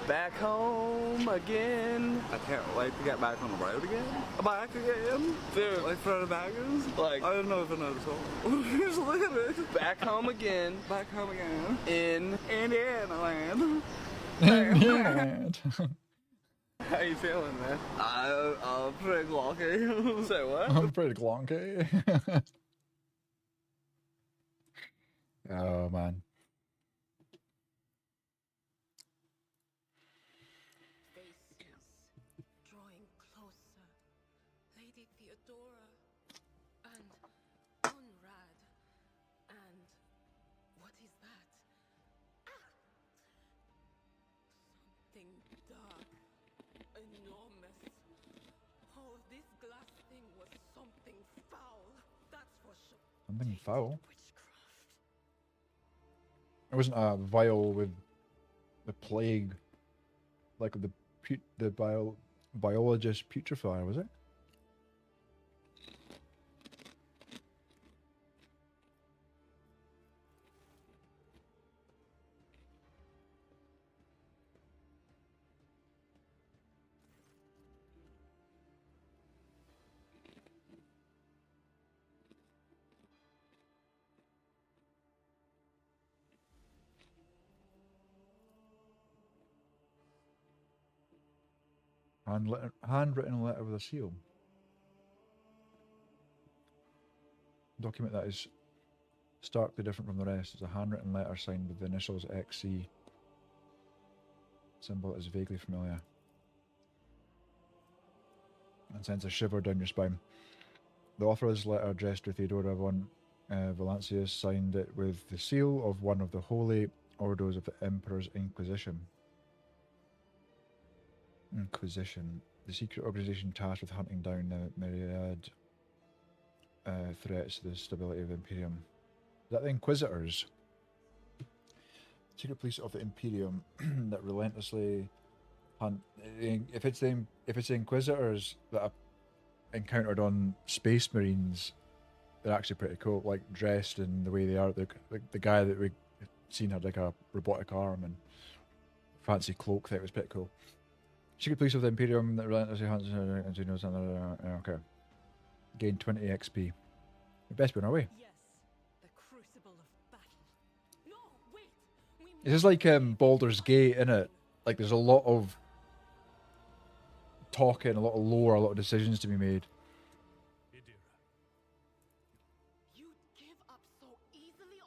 Back home again. I can't wait to get back on the road again. Back again. Dude, like front of baggers. Like, I don't know if I know the song. Here's the lyrics. Back home again. Back home again. In Indiana land. Yeah. How you feeling, man? I'm pretty lucky. Say what? I'm pretty glonky. Oh man. Faces drawing closer. Lady Theodora and Conrad. And what is that? Ah! Something dark, enormous. Oh, this glass thing was something foul. That's for sure. Something foul. Witchcraft. It wasn't a vial with the plague, like the biologist putrefier, was it? Handwritten letter with a seal. Document that is starkly different from the rest is a handwritten letter signed with the initials XC. Symbol is vaguely familiar. And sends a shiver down your spine. The author of this letter, addressed to Theodora von Valancius, signed it with the seal of one of the holy orders of the Emperor's Inquisition. The secret organization tasked with hunting down the myriad threats to the stability of the Imperium. Is that the Inquisitors? Secret police of the Imperium that relentlessly hunt. If it's the Inquisitors that I've encountered on Space Marines, they're actually pretty cool. Like dressed in the way they are. The guy that we seen had like a robotic arm and fancy cloak. That was pretty cool. Secret police of the Imperium that relentlessly hunts and you know something. Okay. Gain 20 XP. We best be on our way. Yes, the crucible of battle. No, wait. This is like Baldur's Gate, innit? Like there's a lot of talking, a lot of lore, a lot of decisions to be made. You'd give up so easily.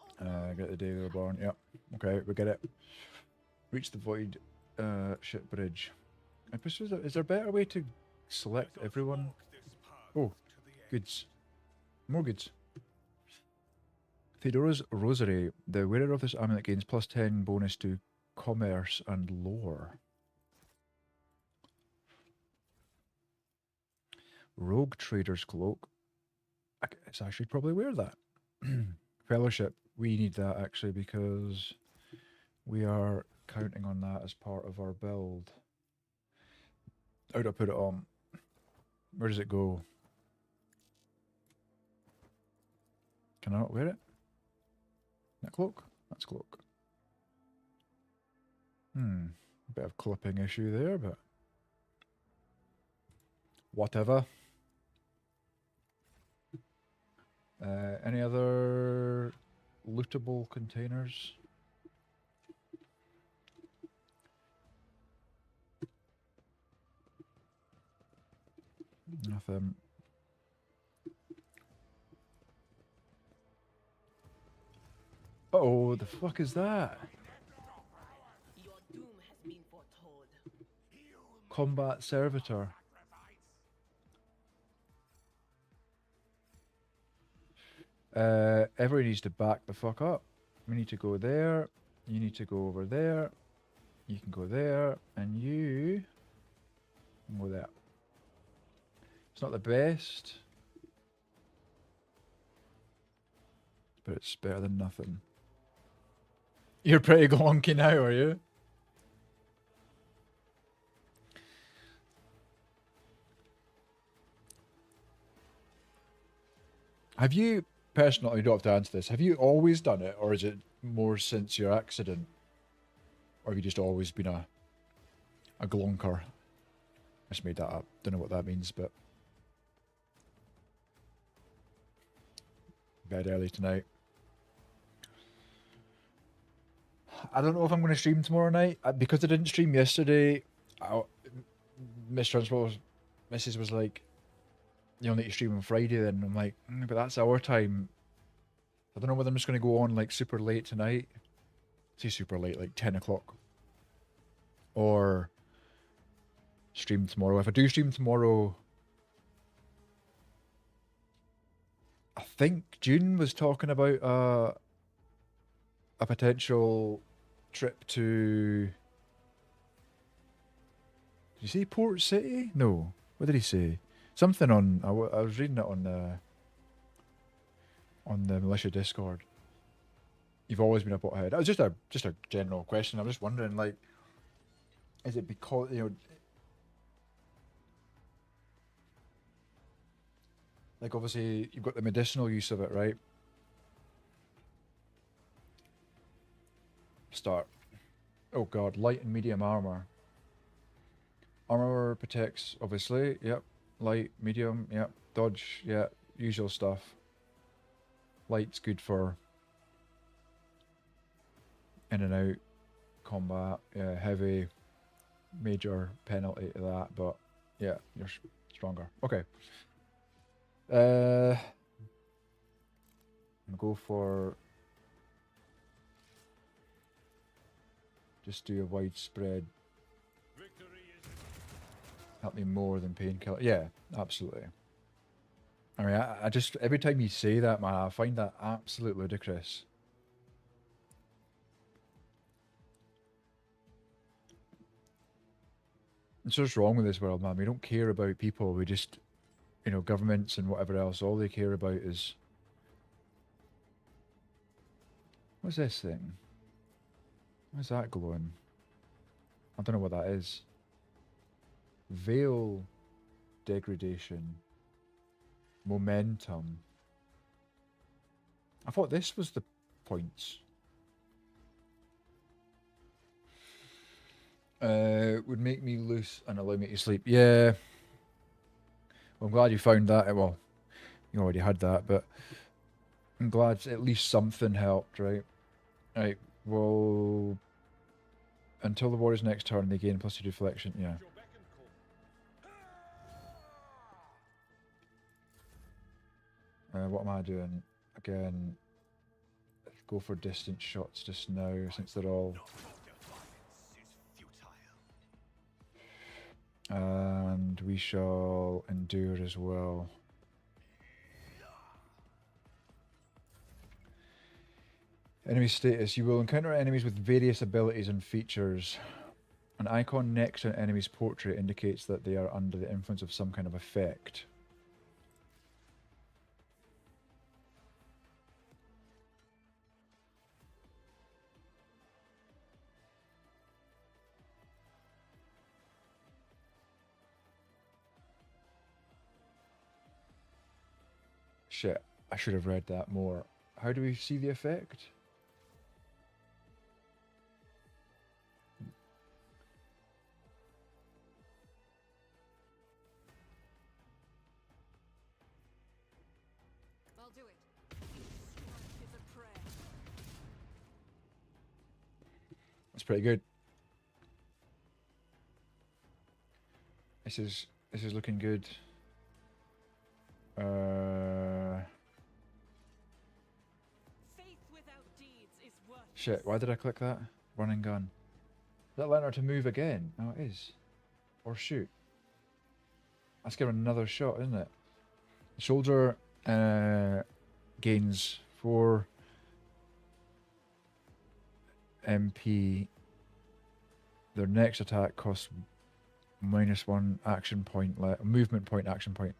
Get the day they were born. Yep. Okay, we get it. Reach the void ship bridge. Is there a better way to select everyone? Oh, goods. More goods. Theodora's Rosary. The wearer of this amulet gains +10 bonus to commerce and lore. Rogue Trader's Cloak. I guess I should probably wear that. Fellowship. We need that actually because we are counting on that as part of our build. How do I put it on? Where does it go? Can I not wear it? That cloak? That's cloak. Bit of clipping issue there, but whatever. Any other lootable containers? Nothing. Oh, the fuck is that? Your doom has been foretold. Combat Servitor. Everyone needs to back the fuck up. We need to go there. You need to go over there. You can go there. And you can go there. It's not the best. But it's better than nothing. You're pretty glonky now, are you? Have you, personally, you don't have to answer this, have you always done it, or is it more since your accident? Or have you just always been a glonker? I just made that up. Don't know what that means, but... Bed early tonight. I don't know if I'm going to stream tomorrow night. Because I didn't stream yesterday, Miss Transport, Mrs. was like, "You'll need to stream on Friday." Then I'm like, "But that's our time." I don't know whether I'm just going to go on like super late tonight. Say super late, like 10 o'clock, or stream tomorrow. If I do stream tomorrow, I think June was talking about a potential trip to. Did you say Port City? No. What did he say? Something on. I was reading it on the militia Discord. You've always been a pothead. That was just a general question. I'm just wondering, like, is it because like obviously you've got the medicinal use of it, right? Start. Oh god, light and medium armor. Armor protects, obviously. Yep. Light, medium. Yep. Dodge. Yeah. Usual stuff. Light's good for in and out combat. Yeah. Heavy. Major penalty to that, but yeah, you're stronger. Okay. Go for. Just do a widespread. Help me more than painkiller. Yeah, absolutely. I mean, I just every time you say that, man, I find that absolutely ludicrous. It's what's wrong with this world, man. We don't care about people. We just, governments and whatever else. All they care about is. What's this thing? What's that glowing? I don't know what that is. Veil degradation. Momentum. I thought this was the points. Would make me loose and allow me to sleep. Yeah. Well, I'm glad you found that. Well, you already had that, but I'm glad at least something helped, right? Right. Well, until the warrior's next turn, they gain +2 deflection. Yeah. What am I doing? Again, go for distance shots just now, since they're all... And we shall endure as well. Enemy status. You will encounter enemies with various abilities and features. An icon next to an enemy's portrait indicates that they are under the influence of some kind of effect. Shit, I should have read that more. How do we see the effect? I'll do it. It's a prayer. That's pretty good. This is looking good. Faith without deeds is worthless. Shit, why did I click that? Run and gun. Is that letting her to move again? Oh, it is. Or shoot. Let's give her another shot, isn't it? The soldier gains 4 MP. Their next attack costs -1 action point, movement point, action point.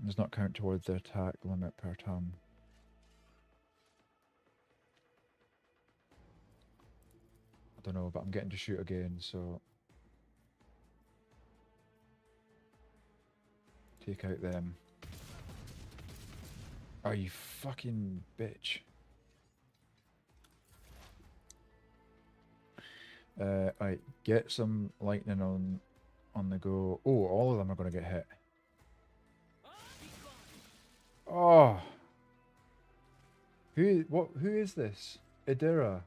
Does not count towards the attack limit per turn. I don't know, but I'm getting to shoot again, so take out them. Oh, you fucking bitch. Right, get some lightning on the go. Oh, all of them are going to get hit. Oh. Who is this? Idira.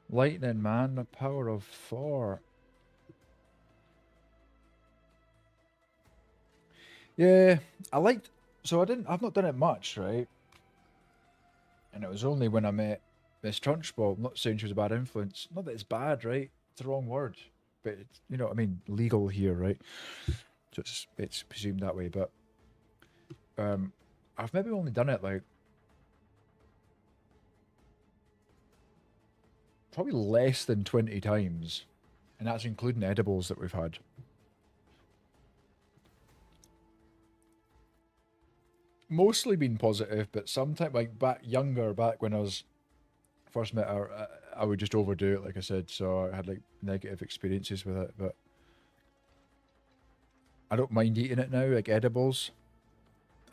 Lightning, man, the power of 4. Yeah, I liked. So I've not done it much, right? And it was only when I met Miss Trunchbull. I'm not saying she was a bad influence. Not that it's bad, right? It's the wrong word, but it's, you know what I mean. Legal here, right? So it's presumed that way. But I've maybe only done it like probably less than 20 times, and that's including edibles that we've had. Mostly been positive, but sometimes like back when I was first met her, I would just overdo it, like I said. So I had like negative experiences with it, but I don't mind eating it now, like edibles.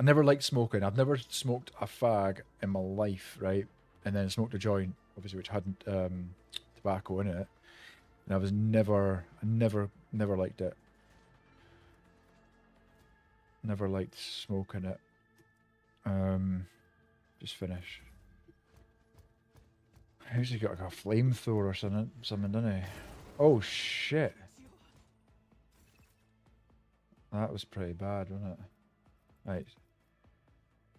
I never liked smoking. I've never smoked a fag in my life, right? And then smoked a joint, obviously, which hadn't tobacco in it. And I was never liked it. Never liked smoking it. Just finish. How's he got like a flamethrower or something, doesn't he? Oh shit! That was pretty bad, wasn't it? Right.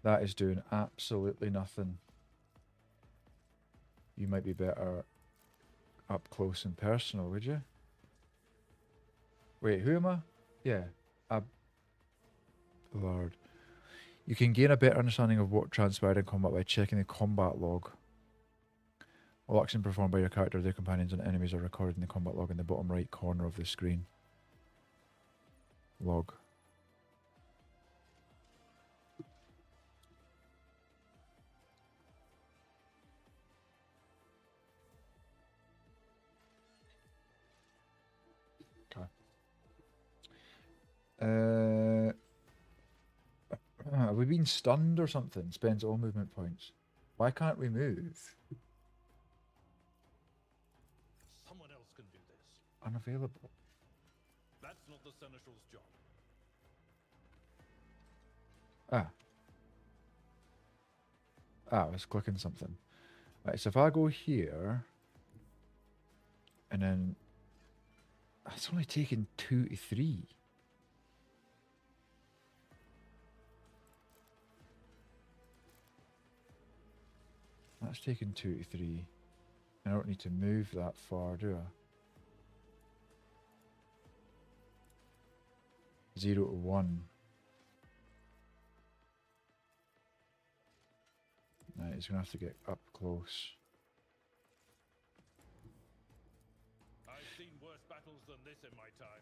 That is doing absolutely nothing. You might be better up close and personal, would you? Wait, who am I? Yeah. Lord. You can gain a better understanding of what transpired in combat by checking the combat log. All action performed by your character, their companions, and enemies are recorded in the combat log in the bottom right corner of the screen. Log. Okay. Have we been stunned or something? Spends all movement points. Why can't we move? Someone else can do this. Unavailable. That's not the Seneschal's job. I was clicking something. Right, so if I go here, and then it's only taking 2 to 3. That's taking 2 to 3. I don't need to move that far, do I? 0 to 1. Right, he's gonna have to get up close. I've seen worse battles than this in my time.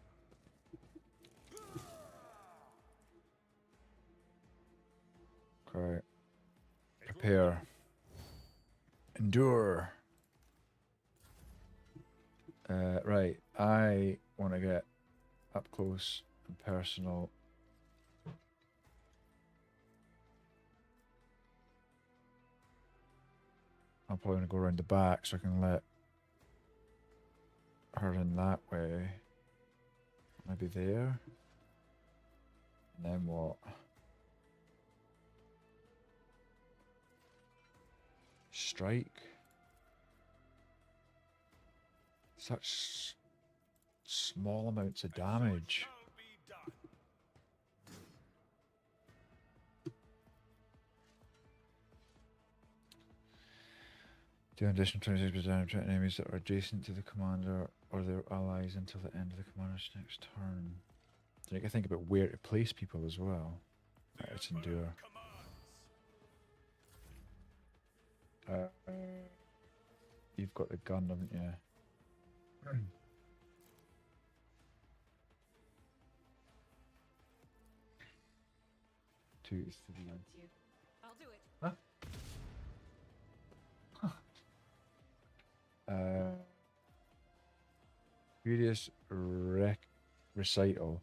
Okay. Prepare. Endure. Right, I want to get up close and personal. I'm probably going to go around the back so I can let her in that way. Maybe there. And then what? Strike. Such small amounts of damage. Do an additional 26% damage to enemies that are adjacent to the commander or their allies until the end of the commander's next turn. So you can think about where to place people as well. Right, let's endure. You've got the gun, haven't you? 2 to 3. I'll do it. Huh? Furious recital.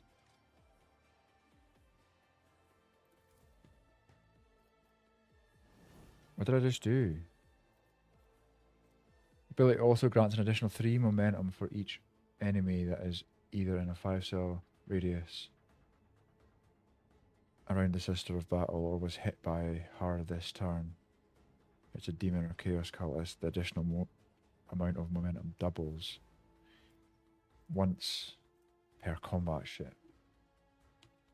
What did I just do? Ability also grants an additional 3 momentum for each enemy that is either in a 5-cell radius around the Sister of Battle or was hit by her this turn. It's a demon or chaos cultist. The additional amount of momentum doubles once per combat ship.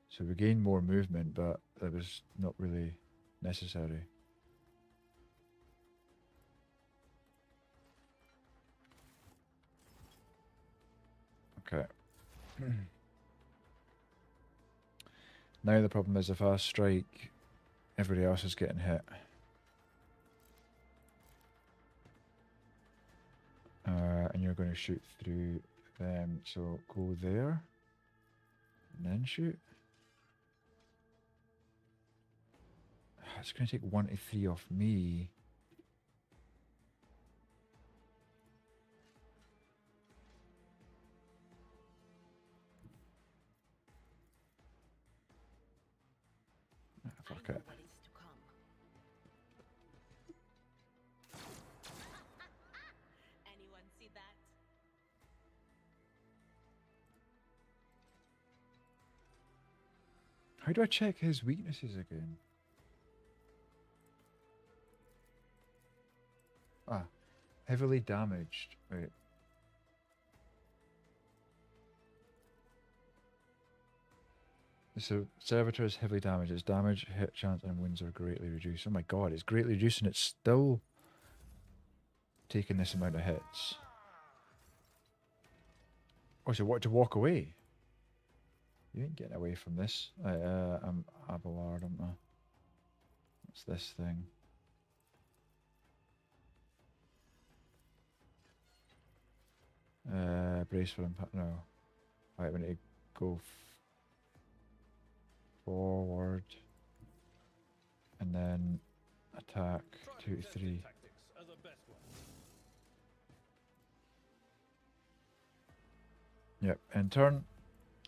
So we gained more movement, but that was not really necessary. Okay. Now the problem is if I strike, everybody else is getting hit. And you're going to shoot through them, so go there, and then shoot. It's going to take 1 to 3 off me. Ah, fuck it. What is to come. Anyone see that? How do I check his weaknesses again? Ah, heavily damaged. Wait. So, servitor is heavily damaged. Its damage, hit chance, and wounds are greatly reduced. Oh my god, it's greatly reduced and it's still taking this amount of hits. Oh, so what, to walk away? You ain't getting away from this. I'm Abelard, aren't I? What's this thing? Brace for impact. No. Right, we need to go forward and then attack 2 to 3. Tactics are the best ones. Yep, in turn,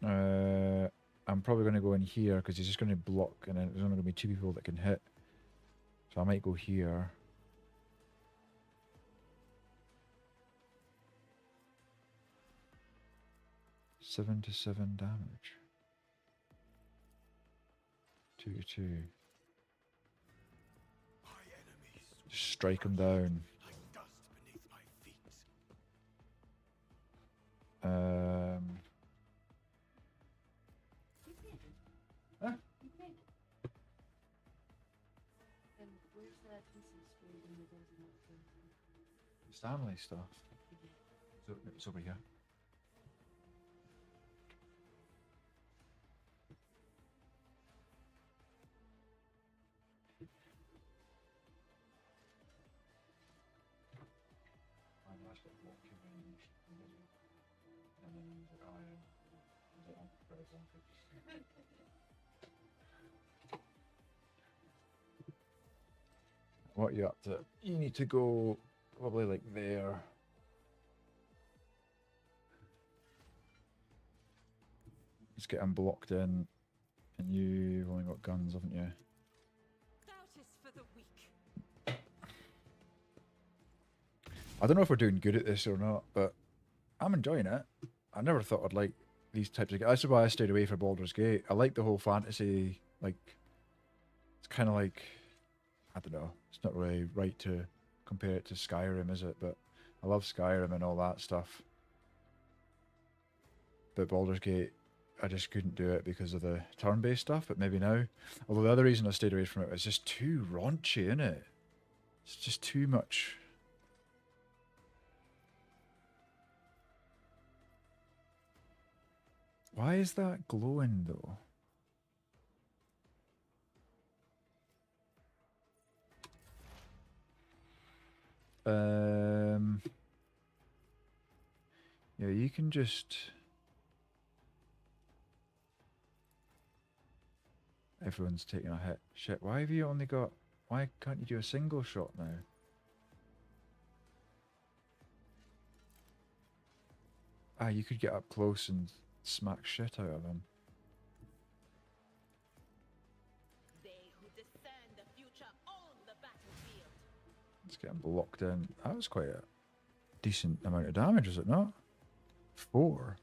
I'm probably going to go in here because he's just going to block, and then there's only going to be 2 people that can hit. So I might go here. Seven to 7 damage. 2 to 2. My enemies Just strike him down. like dust beneath my feet. Huh? Where's the pieces sprayed in the desert? Stanley stuff. So it's over here. What are you up to? You need to go probably like there. Let's get him blocked in. And you've only got guns, haven't you? Doubt is for the weak. I don't know if we're doing good at this or not, but I'm enjoying it. I never thought I'd like these types of games. That's why I stayed away from Baldur's Gate. I like the whole fantasy, like, it's kind of like, I don't know, it's not really right to compare it to Skyrim, is it? But I love Skyrim and all that stuff. But Baldur's Gate, I just couldn't do it because of the turn-based stuff, but maybe now. Although the other reason I stayed away from it was just too raunchy, innit? It's just too much. Why is that glowing though? Yeah, you can just. Everyone's taking a hit. Shit, why have you only got. Why can't you do a single shot now? Ah, you could get up close and smack shit out of him. They who discern the future own the battlefield. Let's get him blocked in. That was quite a decent amount of damage, was it not? 4.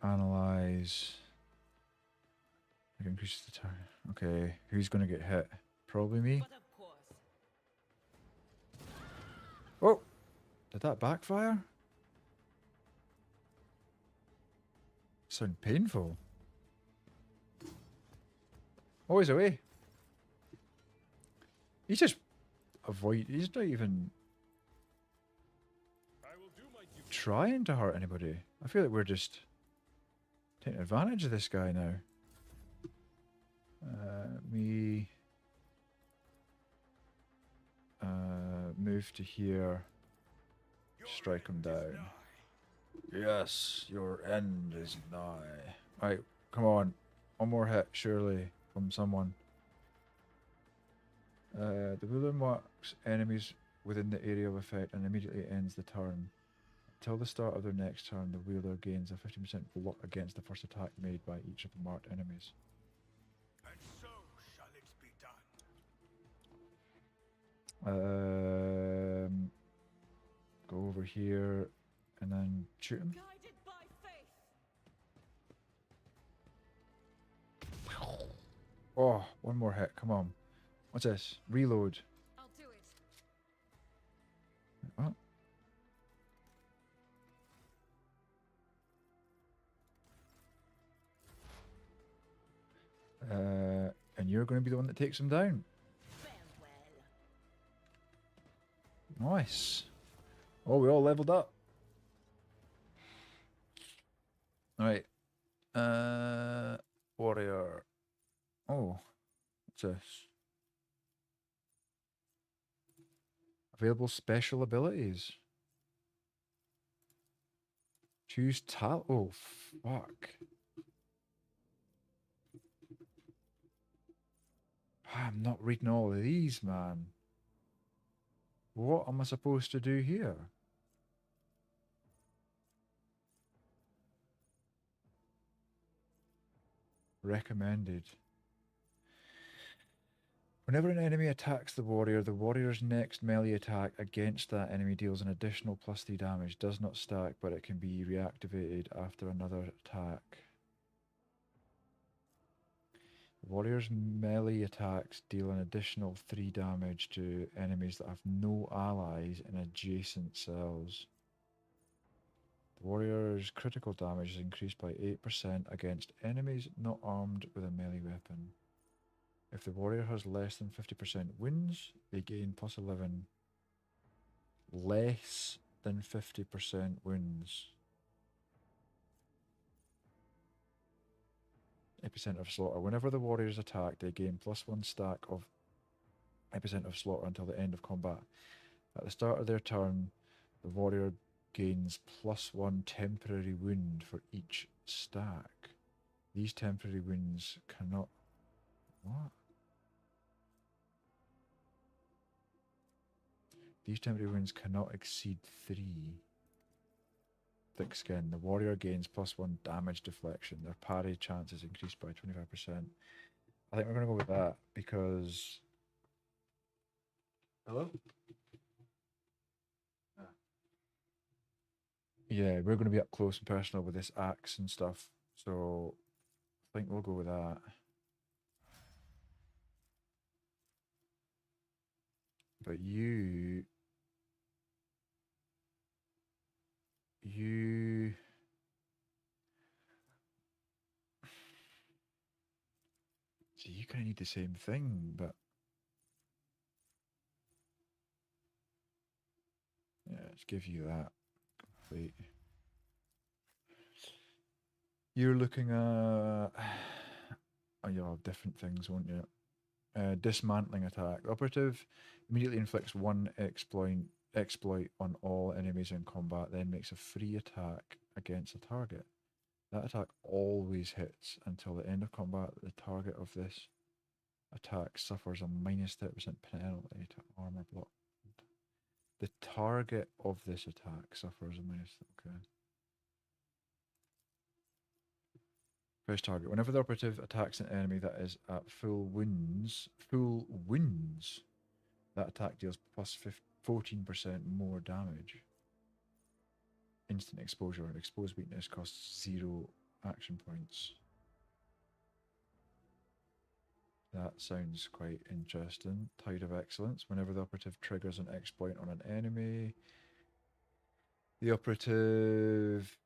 Analyze. It increases the turn. Okay, who's gonna get hit? Probably me. But of course, Oh! Did that backfire? Sound painful. Oh, he's away. He's just he's not even I will do my duty. trying to hurt anybody. I feel like we're just taking advantage of this guy now. Me move to here. Strike him down. Yes, your end is nigh. Right, come on. One more hit, surely, from someone. The ruler marks enemies within the area of effect and immediately ends the turn. Until the start of their next turn, the wielder gains a 50% block against the first attack made by each of the marked enemies. And so shall it be done. Go over here and then shoot him. Guided by faith. Oh, one more hit. Come on. What's this? Reload. I'll do it. What? And you're going to be the one that takes him down. Farewell. Nice. Oh, we all leveled up. Right. Warrior. Oh, what's this? Available special abilities. Choose talent. Oh, fuck. I'm not reading all of these, man. What am I supposed to do here? Recommended. Whenever an enemy attacks the warrior's next melee attack against that enemy deals an additional +3 damage. Does not stack, but it can be reactivated after another attack. The warrior's melee attacks deal an additional 3 damage to enemies that have no allies in adjacent cells. The warrior's critical damage is increased by 8% against enemies not armed with a melee weapon. If the warrior has less than 50% wounds, they gain +11. Less than 50% wounds. Epicenter of slaughter. Whenever the warriors attack, they gain +1 stack of epicenter of slaughter until the end of combat. At the start of their turn, the warrior gains +1 temporary wound for each stack. These temporary wounds cannot... What? These temporary wounds cannot exceed 3. Thick skin. The warrior gains +1 damage deflection. Their parry chance is increased by 25%. I think we're going to go with that because... Hello? Yeah, we're going to be up close and personal with this axe and stuff. So I think we'll go with that. But you... See, you kind of need the same thing, but... Yeah, let's give you that. Complete. You're looking at... Oh, you'll have different things, won't you? Dismantling attack. The operative immediately inflicts 1 exploit on all enemies in combat, then makes a free attack against a target. That attack always hits until the end of combat. The target of this attack suffers a -30% penalty to armor block. The target of this attack suffers a minus... Okay. First target. Whenever the operative attacks an enemy that is at full wounds, that attack deals +14% more damage. Instant exposure. Exposed weakness costs 0 action points. That sounds quite interesting. Tide of Excellence. Whenever the operative triggers an exploit on an enemy, The operative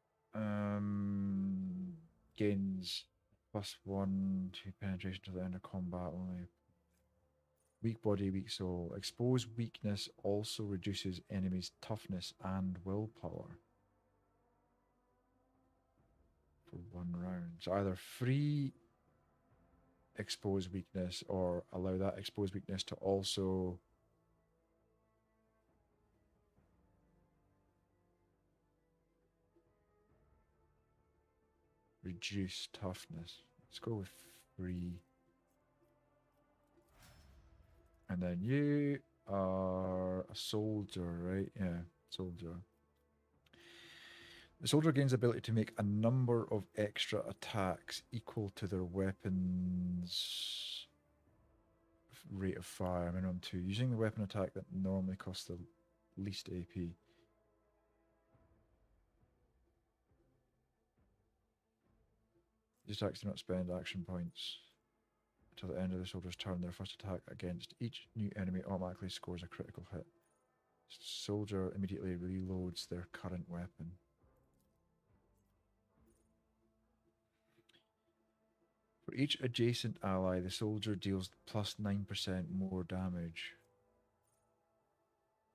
gains +1 to penetration to the end of combat only. Weak body, weak soul. Exposed weakness also reduces enemies' toughness and willpower for 1 round. So either free exposed weakness or allow that exposed weakness to also reduce toughness. Let's go with free. And then you are a soldier, right? Yeah, soldier. The soldier gains the ability to make a number of extra attacks equal to their weapon's rate of fire, minimum 2, using the weapon attack that normally costs the least AP. These attacks do not spend action points until the end of the soldier's turn. Their first attack against each new enemy automatically scores a critical hit. Soldier immediately reloads their current weapon. For each adjacent ally, the soldier deals +9% more damage.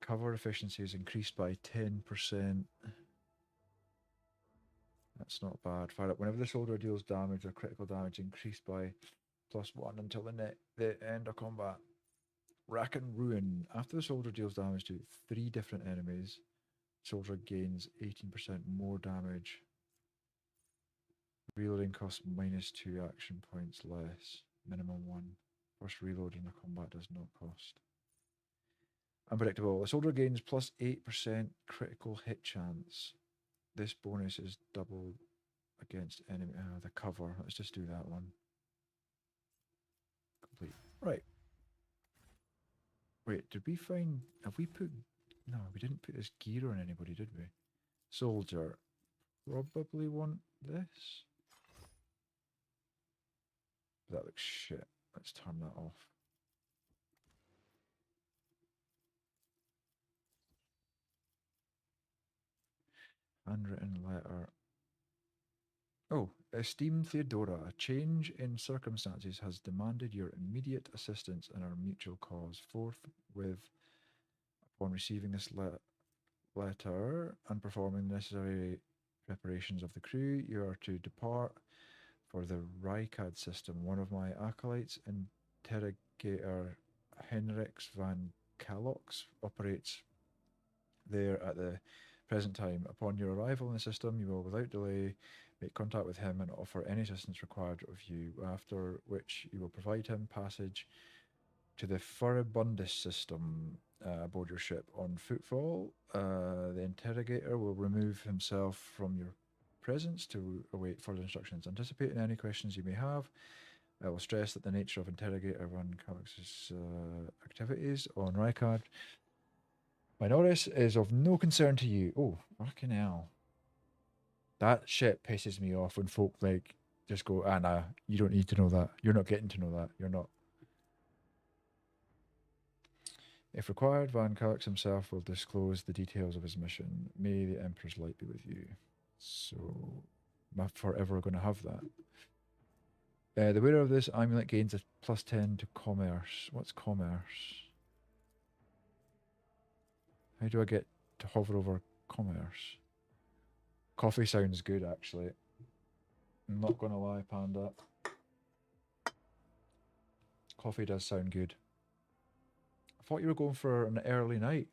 Cover efficiency is increased by 10%. That's not bad. Fire up. Whenever the soldier deals damage or critical damage, increased by +1 until the end of combat. Rack and Ruin. After the soldier deals damage to 3 different enemies, soldier gains 18% more damage. Reloading costs -2 action points less. Minimum 1. First reload in the combat does not cost. Unpredictable. The soldier gains +8% critical hit chance. This bonus is doubled against enemy. The cover. Let's just do that one. Complete. Right. Wait, did we find... Have we put... No, we didn't put this gear on anybody, did we? Soldier. Probably want this. That looks shit. Let's turn that off. Handwritten letter. Oh, esteemed Theodora, a change in circumstances has demanded your immediate assistance in our mutual cause. Forthwith, upon receiving this letter and performing the necessary preparations of the crew, you are to depart for the Rykad system. One of my acolytes, interrogator Henriks van Kalox, operates there at the present time. Upon your arrival in the system, you will, without delay, make contact with him and offer any assistance required of you, after which you will provide him passage to the Furibundus system aboard your ship. On footfall, the interrogator will remove himself from your presence to await further instructions. Anticipating any questions you may have, I will stress that the nature of interrogator Van Calix's activities on Rykard Minoris is of no concern to you. Oh, fucking hell. That shit pisses me off when folk like just go, nah, you don't need to know that. You're not getting to know that. You're not. If required, Van Calix himself will disclose the details of his mission. May the Emperor's light be with you. So, I'm forever going to have that. The wearer of this amulet gains a +10 to commerce. What's commerce? How do I get to hover over commerce? Coffee sounds good, actually. I'm not going to lie, Panda. Coffee does sound good. I thought you were going for an early night.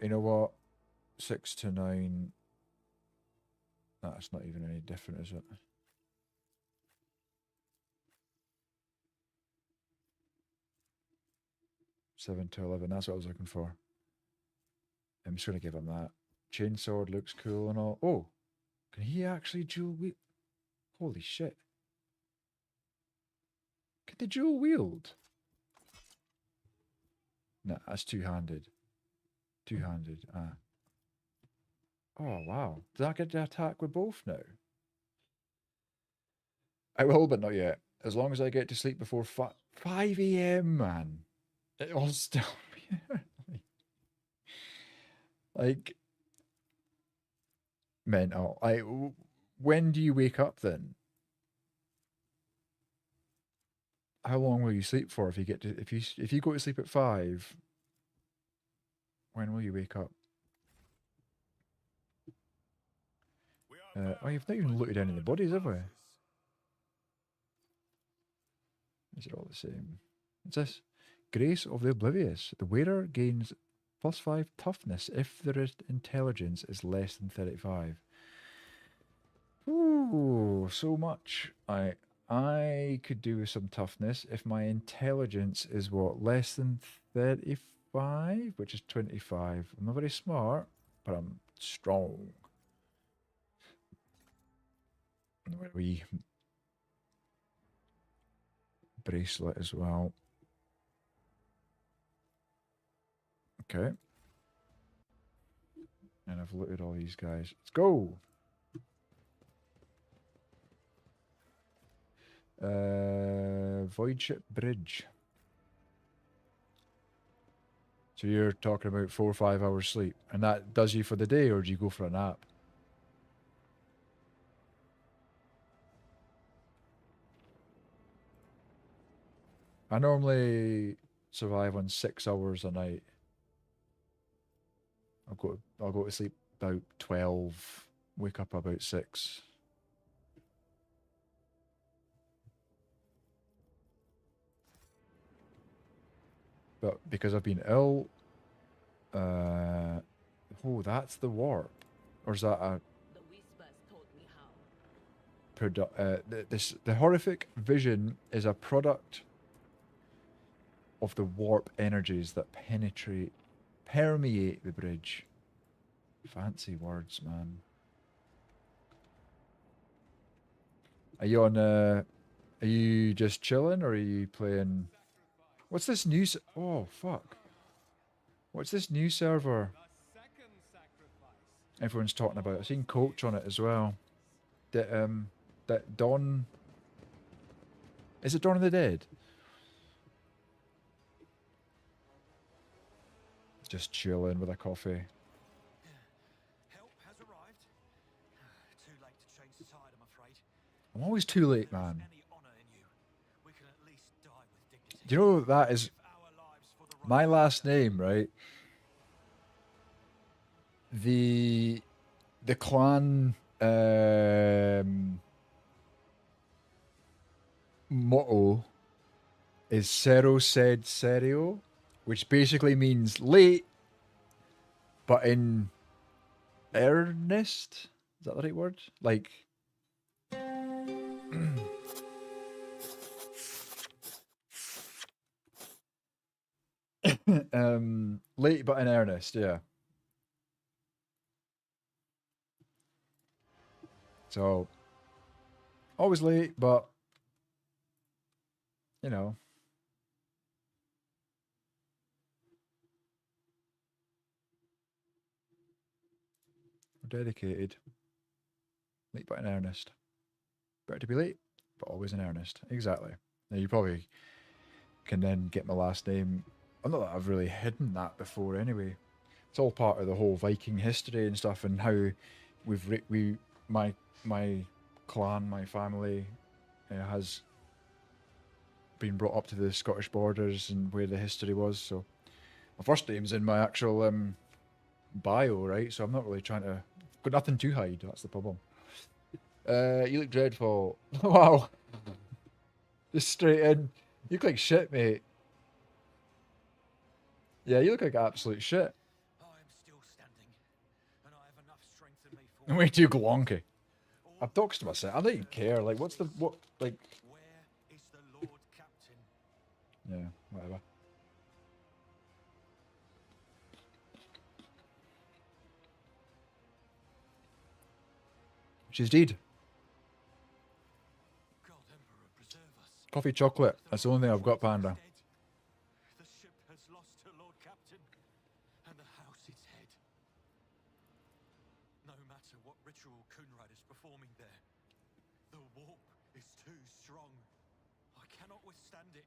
You know what? 6 to 9. That's not even any different, is it? Seven to 11. That's what I was looking for. I'm just going to give him that. Chainsword looks cool and all. Oh, can he actually dual wield? Holy shit! Can they dual wield? Nah, that's two-handed. Two-handed. Oh, wow. Did I get to attack with both now? I will, but not yet. As long as I get to sleep before 5 AM, man. It all still like mental. When do you wake up then? How long will you sleep for if you get to if you go to sleep at 5? When will you wake up? Oh, you've not even looted any of the bodies, have we? Is it all the same? What's this? Grace of the Oblivious. The wearer gains +5 toughness if their intelligence is less than 35. Ooh, so much. I could do with some toughness if my intelligence is what, less than 35, which is 25. I'm not very smart, but I'm strong. And wee bracelet as well. Okay. And I've looted all these guys. Let's go. Voidship Bridge. So you're talking about 4 or 5 hours sleep, and that does you for the day, or do you go for a nap? I normally survive on 6 hours a night. I'll go to sleep about 12, wake up about 6. But because I've been ill, oh, that's the warp, or is that a? The whispers taught me how. The horrific vision is a product of the warp energies that permeate the bridge. Fancy words, man. Are you on? Are you just chilling, or are you playing? What's this new? Oh fuck! What's this new server? Everyone's talking about. I've seen Coach on it as well. That Dawn. Is it Dawn of the Dead? Just chilling with a coffee. Help has arrived. Too late to change the tide, I'm afraid. I'm always too late, man. Any honor in you. We can at least die with dignity. Do you know that is my last name, right? The clan motto is Cero sed serio, which basically means late, but in earnest. Is that the right word? Like, late but in earnest, yeah. So, always late, but, you know. Dedicated. Late but in earnest. Better to be late, but always in earnest. Exactly. Now, you probably can then get my last name. Not that I've really hidden that before anyway. It's all part of the whole Viking history and stuff, and how my clan, my family has been brought up to the Scottish borders and where the history was. So my first name's in my actual bio, right? So I'm not really trying to. Got nothing to hide. That's the problem. You look dreadful. Wow. Just straight in. You look like shit, mate. Yeah, you look like absolute shit. I am still standing, and I have enough strength in me for. Way too glonky. I've doxed myself. I don't even care. Like, what's the what? Like. Where is the Lord Captain? Yeah, whatever. She's dead. God Emperor, preserve us. Coffee chocolate. That's the only thing I've got, Panda. The ship has lost her Lord Captain, and the house its head. No matter what ritual Kunrad is performing there, the warp is too strong. I cannot withstand it.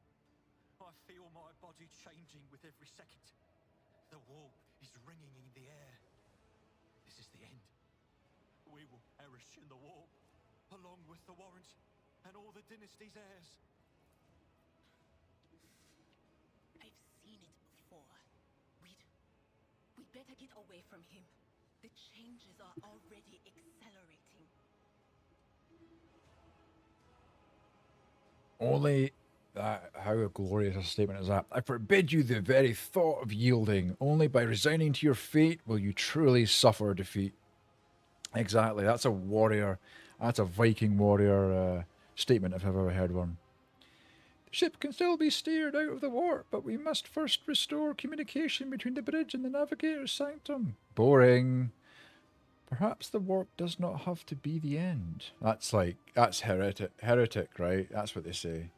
I feel my body changing with every second. The warp is ringing in the air. This is the end. We will perish in the warp, along with the warrant and all the dynasty's heirs. I've seen it before. We'd better get away from him. The changes are already accelerating. Only that, how glorious a statement is that? I forbid you the very thought of yielding. Only by resigning to your fate will you truly suffer defeat. Exactly, that's a warrior. That's a Viking warrior statement if I've ever heard one. The ship can still be steered out of the warp, but we must first restore communication between the bridge and the navigator's sanctum. Boring. Perhaps the warp does not have to be the end. That's heretic, right? That's what they say.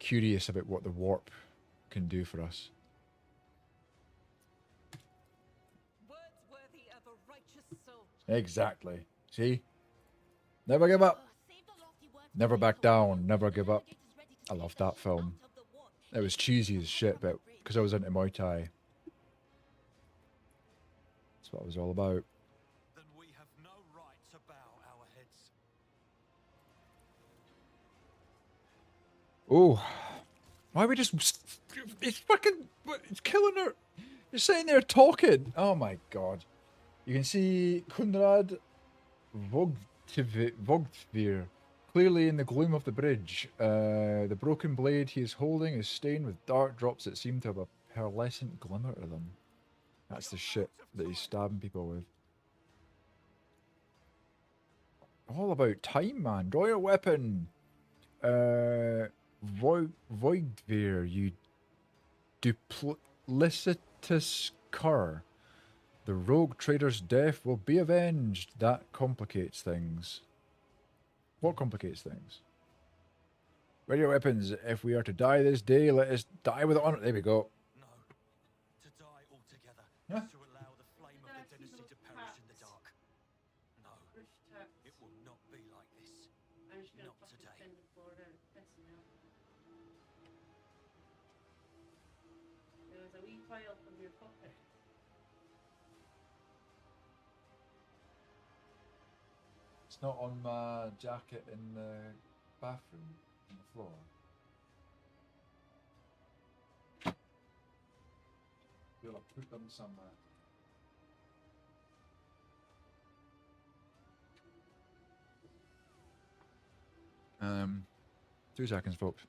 Curious about what the warp can do for us. Words worthy of a righteous soul. Exactly. See? Never give up. Never back down. Never give up. I loved that film. It was cheesy as shit, but because I was into Muay Thai. That's what it was all about. Then we have no right to bow our heads. Oh. Why we just... It's fucking... It's killing her. You're sitting there talking. Oh my god. You can see Kunrad Vogtvir clearly in the gloom of the bridge. The broken blade he is holding is stained with dark drops that seem to have a pearlescent glimmer to them. That's the shit that he's stabbing people with. All about time, man. Draw your weapon. Voigtvir, you duplicitous cur. The rogue trader's death will be avenged. That complicates things. What complicates things? Ready your weapons. If we are to die this day, let us die with honor. There we go. No. To die altogether. Huh? To allow the flame of the dynasty to perish in the dark. No. It will not be like this. I'm just gonna Not fucking today. spend the floor down. It's pissing me off. There was a wee file from your pocket. It's not on my jacket in the bathroom, on the floor. You'll have put them somewhere. Um, 2 seconds, folks.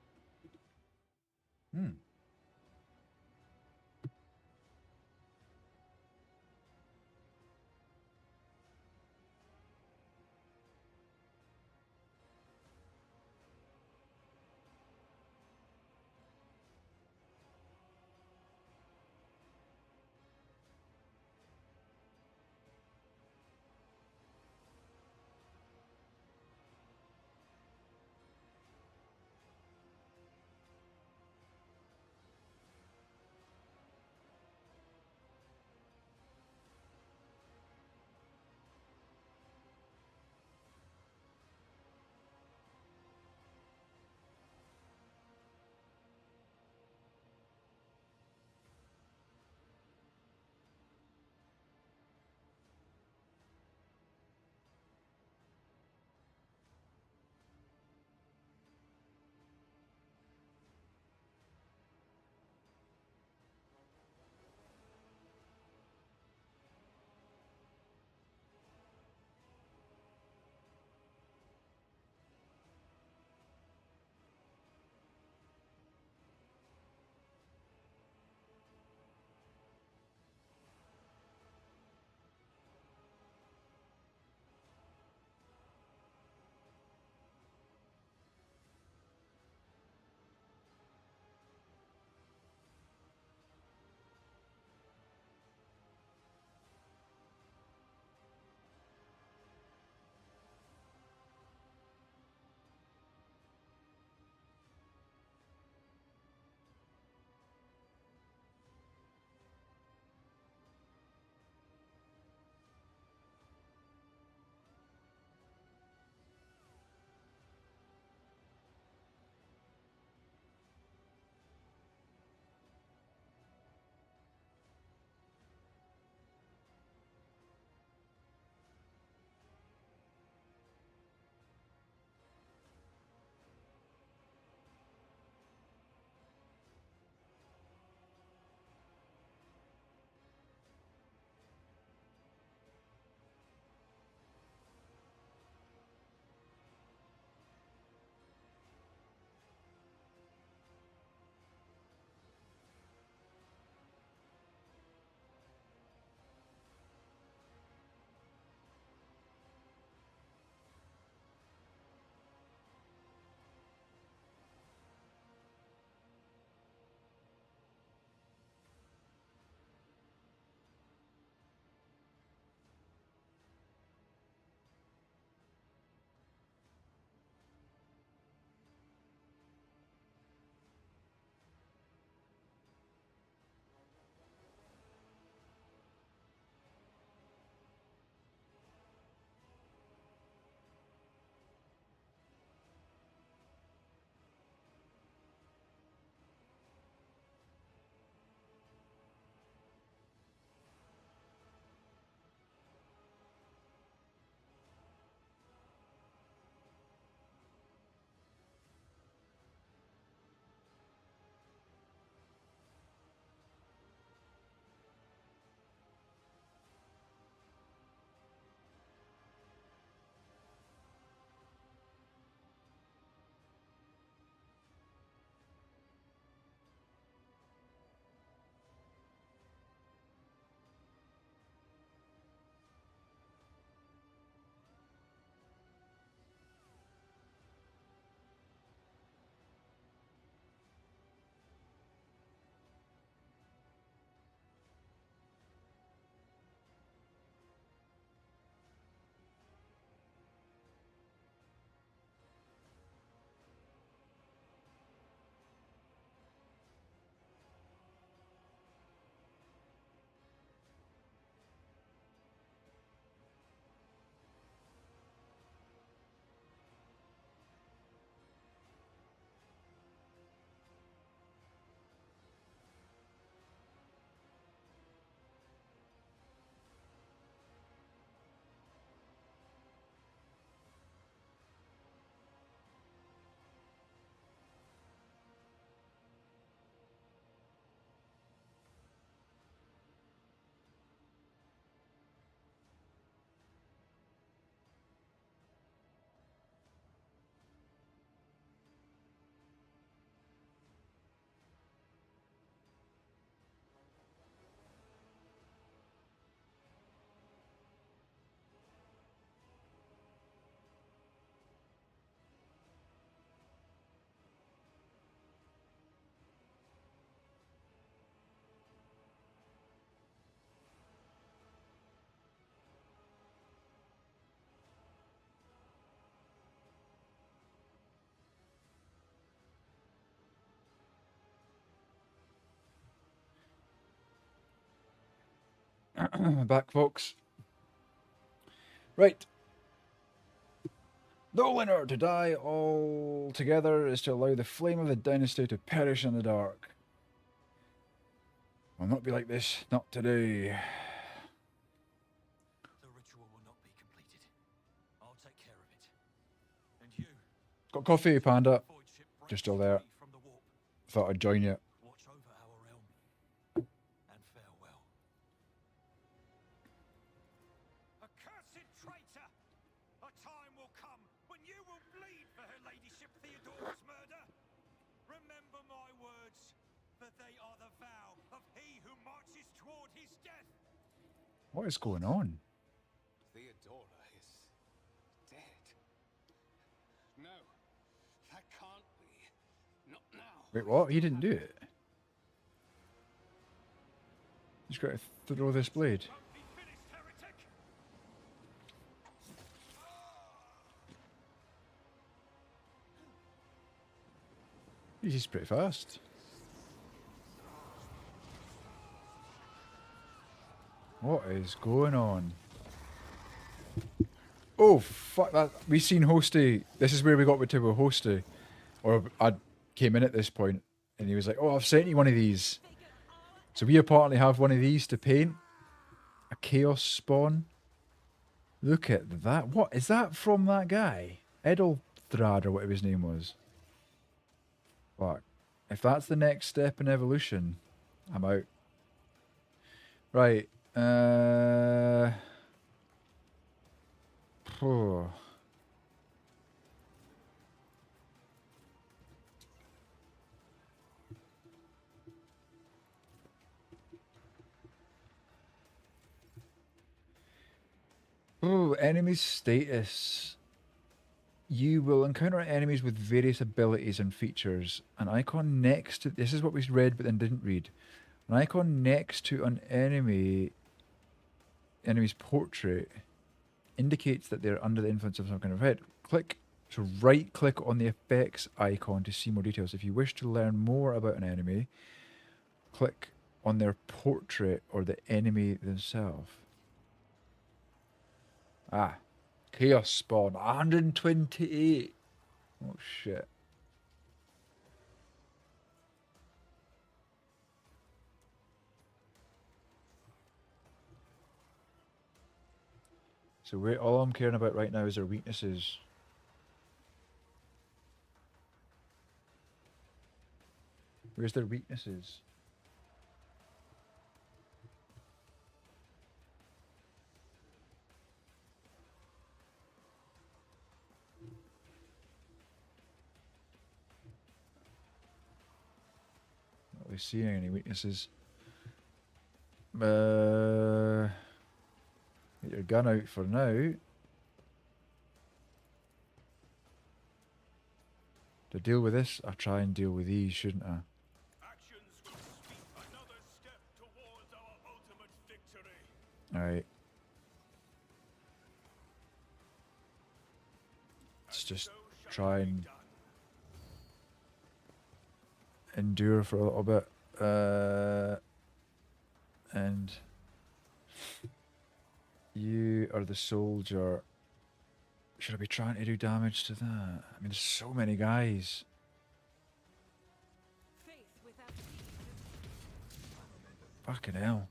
Back, folks. Right. The winner to die all together is to allow the flame of the dynasty to perish in the dark. Will not be like this, not today. The ritual will not be completed. I'll take care of it. And you, Got coffee, Panda. void ship breaks Just still you there. free from the warp. Thought I'd join you. Watch over our realm. And farewell. Accursed traitor! A time will come when you will bleed for her ladyship Theodora's murder. Remember my words, for they are the vow of he who marches toward his death. What is going on? Theodora is dead. No, that can't be. Not now. Wait, what? He didn't do it. He's got to throw this blade. Won't be finished, heretic! He's pretty fast. What is going on? Oh, fuck that. We seen Hosty. This is where we got to with Hosty. Or I came in at this point and he was like, oh, I've sent you one of these. So we apparently have one of these to paint. A Chaos Spawn. Look at that. What is that from that guy? Edelthrad or whatever his name was. Fuck. If that's the next step in evolution, I'm out. Right. Oh. Oh, enemy status. You will encounter enemies with various abilities and features. An icon next to... This is what we read but then didn't read. An icon next to an enemy's portrait indicates that they're under the influence of some kind of head. Click. So right click on the effects icon to see more details. If you wish to learn more about an enemy, click on their portrait or the enemy themselves. Ah. Chaos Spawn. 128. Oh shit. So all I'm caring about right now is their weaknesses. Where's their weaknesses? Not really seeing any weaknesses. Get your gun out for now. To deal with this, I'll try and deal with these, shouldn't I? Actions will speak another step towards our ultimate victory. Alright. Let's just try and endure for a little bit. And you are the soldier. Should I be trying to do damage to that? I mean, there's so many guys. Fucking hell.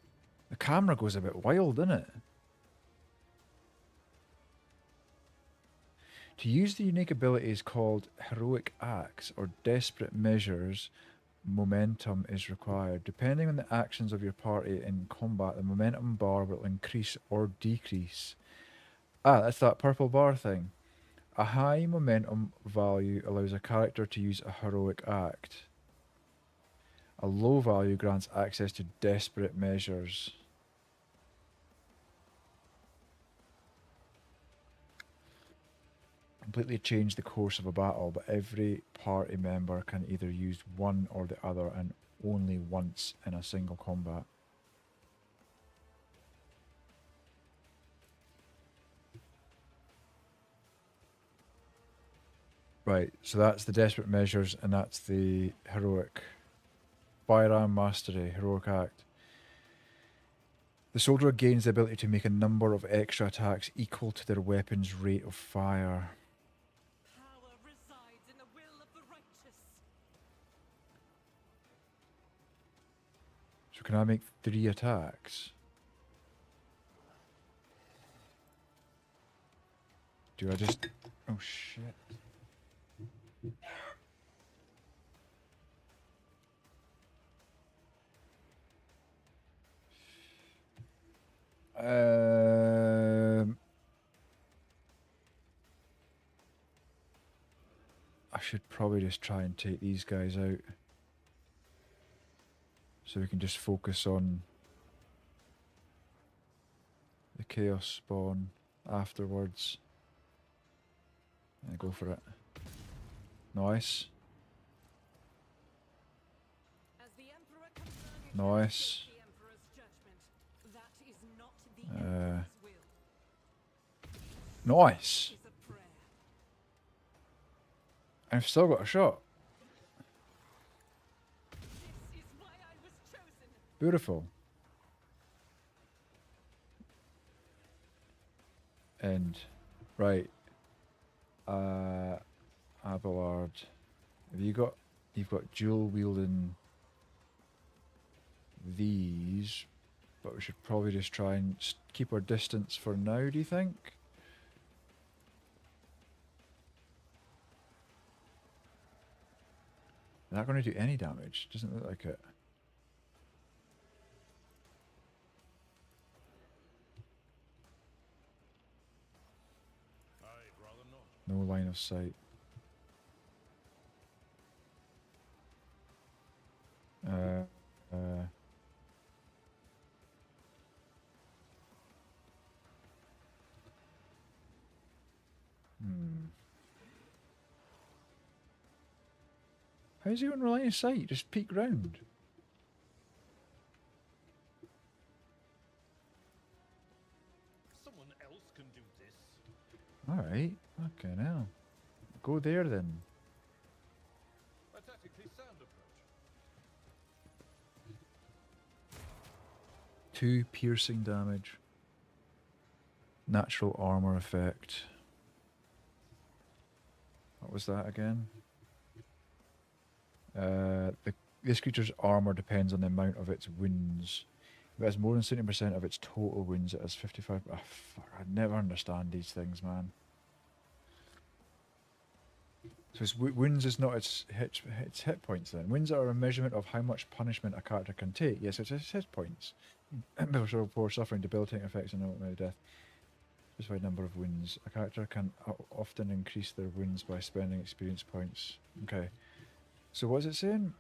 The camera goes a bit wild, doesn't it? To use the unique abilities called Heroic Acts or Desperate Measures, momentum is required. Depending on the actions of your party in combat, the momentum bar will increase or decrease. Ah, that's that purple bar thing. A high momentum value allows a character to use a heroic act. A low value grants access to desperate measures. Completely change the course of a battle, but every party member can either use one or the other and only once in a single combat. Right, so that's the desperate measures and that's the heroic firearm mastery, heroic act. The soldier gains the ability to make a number of extra attacks equal to their weapon's rate of fire. Power resides in the will of the righteous. So can I make 3 attacks? Do I just... Oh shit. I should probably just try and take these guys out. So we can just focus on the chaos spawn afterwards. And go for it. Nice. As the Emperor confirmed the Nice. Emperor's judgment, that is not the Emperor's will. Nice. It's a prayer. I've still got a shot. This is why I was chosen. Beautiful. And right. Abelard. You've got dual wielding these, but we should probably just try and keep our distance for now, do you think? Is that going to do any damage? Doesn't look like it. I'd rather not. No line of sight. How's he on line of sight? Just peek round. Someone else can do this. Alright, okay now. Go there then. A tactically sound approach. 2 piercing damage. Natural armor effect. What was that again? This creature's armor depends on the amount of its wounds. If it has more than 70% of its total wounds, it has 55. Oh, fuck, I never understand these things, man. So its wounds is not its hit points then. Wounds are a measurement of how much punishment a character can take. Yes, it's its hit points. For suffering debilitating effects and ultimately death. Specified number of wounds. A character can often increase their wounds by spending experience points. Okay. So what is it saying?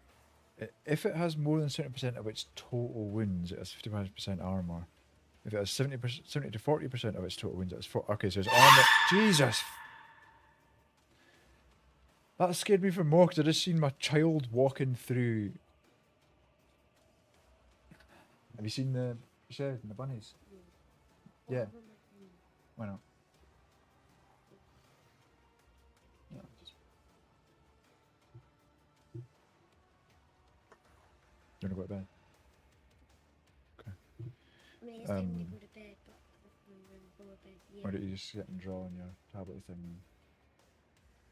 If it has more than 70% of its total wounds, it has 55% armor. If it has 70 to 40% of its total wounds, it has 4. Okay, so it's armor. Jesus! That scared me for more because I just seen my child walking through. Have you seen the shed and the bunnies? Yeah. Why not? No, just... You want to go to bed? Okay. I mean, it's time to go to bed, but I'm going to go to bed. Yeah. Why don't you just sit and draw on your tablet thing?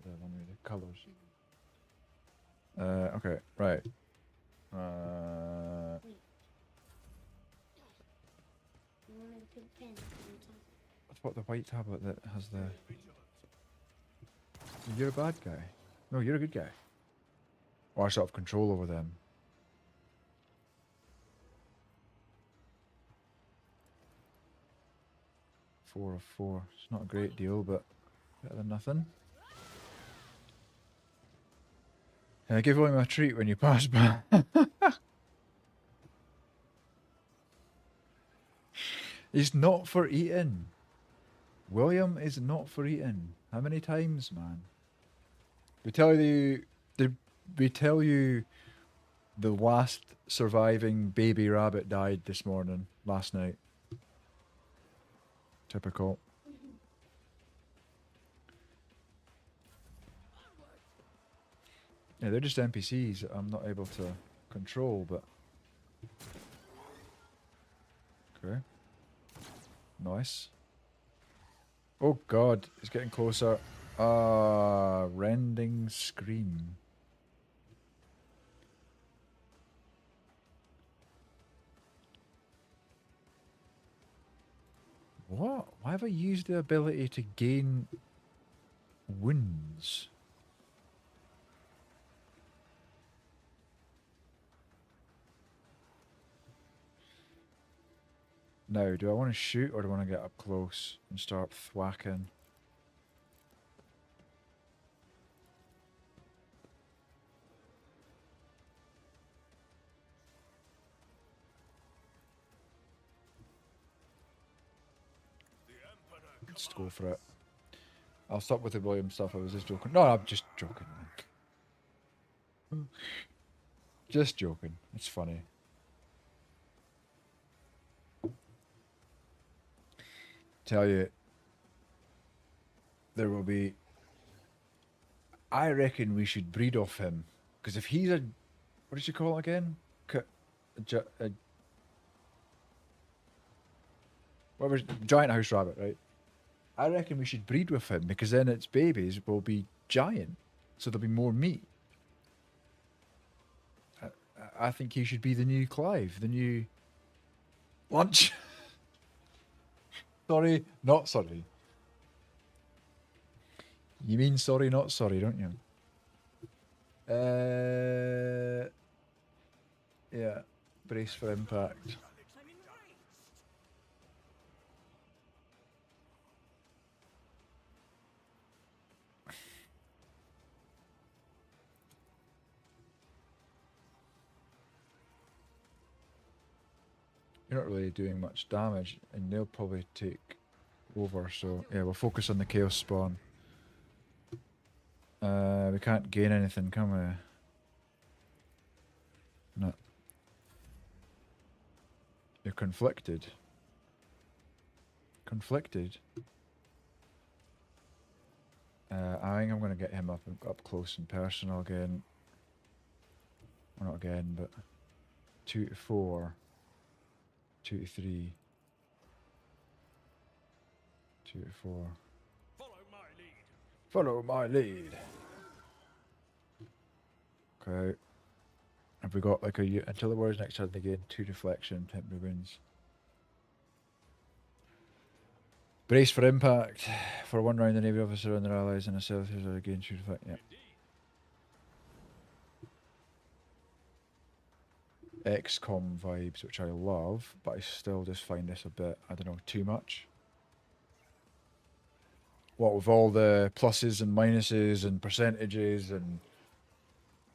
The one with the colours. Okay, right. Wait. You want me to put pen on top? What the white tablet that has the... You're a bad guy. No, you're a good guy. Or I sort of control over them. Four of 4. It's not a great deal, but better than nothing. And I give William a treat when you pass by. He's not for eating. William is not for eating. How many times, man? We tell you the last surviving baby rabbit died this morning, last night. Typical. Yeah, they're just NPCs that I'm not able to control, but... Okay. Nice. Oh god, it's getting closer. Rending scream. What? Why have I used the ability to gain wounds? Now, do I want to shoot or do I want to get up close and start thwacking? Let's go for it. I'll stop with the William stuff. I was just joking. No, I'm just joking. Just joking. It's funny. Tell you, there will be. I reckon we should breed off him because if he's a, what did you call it again? Whatever, giant house rabbit, right? I reckon we should breed with him because then its babies will be giant, so there'll be more meat. I think he should be the new Clive, the new lunch. Sorry, not sorry. You mean sorry, not sorry, don't you? Yeah, brace for impact. You're not really doing much damage, and they'll probably take over, so yeah, we'll focus on the Chaos Spawn. We can't gain anything, can we? No. You're conflicted. Conflicted? I think I'm going to get him up close and personal again. Well, not again, but 2 to 4. 2 to 3. 2 to 4. Follow my lead. Follow my lead. Okay. Have we got like a until the warriors next turn they gain 2 deflection, temporary wounds. Brace for impact. For 1 round, the Navy officer and their allies and themselves are again 2 deflection. Yeah. XCOM vibes, which I love, but I still just find this a bit, I don't know, too much. What with all the pluses and minuses and percentages and...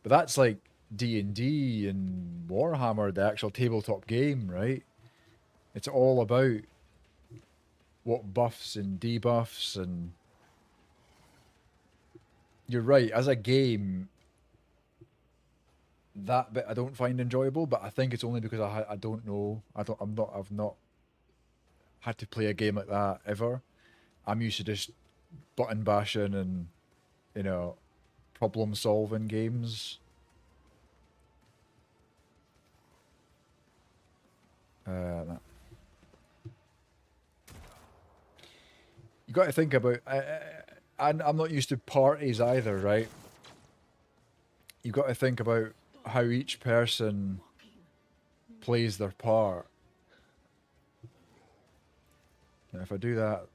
But that's like D&D and Warhammer, the actual tabletop game, right? It's all about what buffs and debuffs and... You're right, as a game... That bit I don't find enjoyable, but I think it's only because I don't know. I've not had to play a game like that ever. I'm used to just button bashing and, you know, problem solving games. You got to think about. I'm not used to parties either, right? You got to think about how each person plays their part. And if I do that,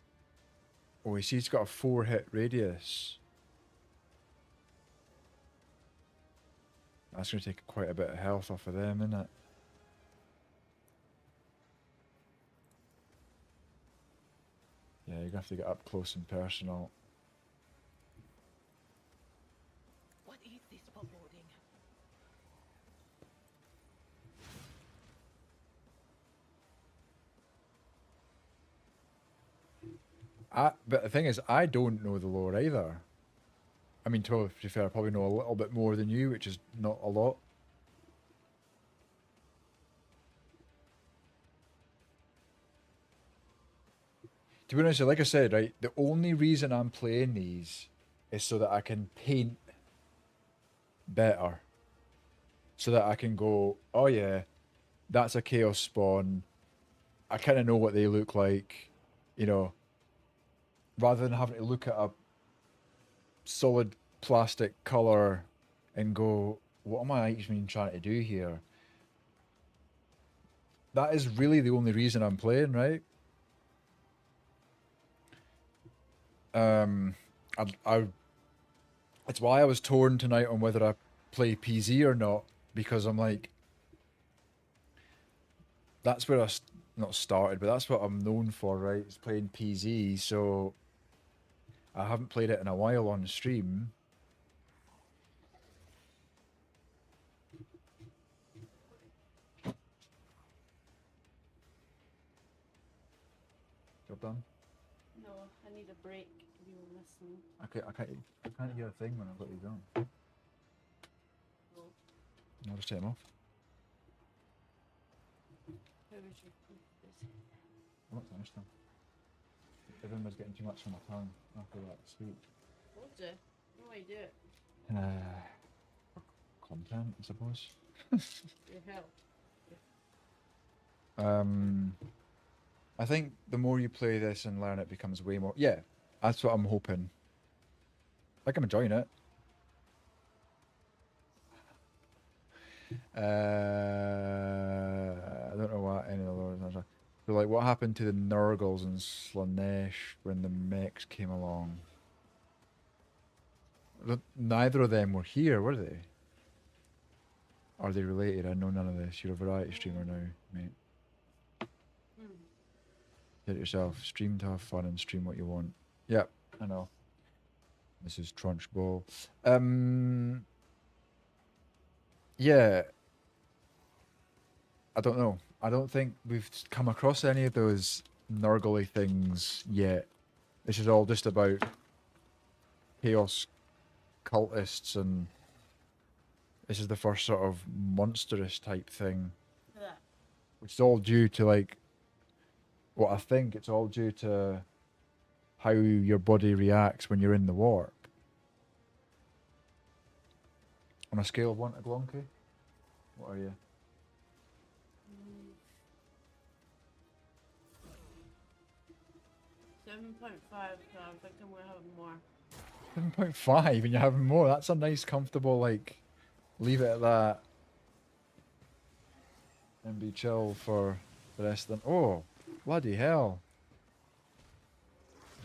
oh, you see, he's got a 4-hit radius. That's going to take quite a bit of health off of them, isn't it? Yeah, you're going to have to get up close and personal. What is this foreboding? But the thing is, I don't know the lore either. I mean, to be fair, I probably know a little bit more than you, which is not a lot. To be honest, like I said, right, the only reason I'm playing these is so that I can paint better. So that I can go, oh yeah, that's a Chaos Spawn. I kind of know what they look like. you know, rather than having to look at a solid plastic color and go, what am I actually trying to do here? That is really the only reason I'm playing, right? I it's why I was torn tonight on whether I play PZ or not, because I'm like, that's where not started, but that's what I'm known for, right? Is playing PZ. So I haven't played it in a while on stream. Job done. No, I need a break. You were listening. I can't hear a thing when I've got these on. No. I'll just take them off. How was your food? I'm not finished them. Everyone was getting too much on my tongue after that sweet. Told you. No, I do it. Content, I suppose. Your help. I think the more you play this and learn, it becomes way more. Yeah, that's what I'm hoping. Like, I'm enjoying it. I don't know what any of those. So, like, what happened to the Nurgles and Slanesh when the mechs came along? Neither of them were here, were they? Are they related? I know none of this. You're a variety streamer now, mate. Hit it yourself. Stream to have fun and stream what you want. Yep, I know. This is Trunchball. Yeah. I don't know. I don't think we've come across any of those Nurgly things yet. This is all just about chaos cultists, and this is the first sort of monstrous type thing. Yeah. Which is all due to, like, well, I think it's all due to how your body reacts when you're in the warp. On a scale of 1 to Glonky, what are you? 7.5, so I'm thinking we're having more. 7.5 and you're having more. That's a nice, comfortable, like, leave it at that. And be chill for the rest of them. Oh, bloody hell.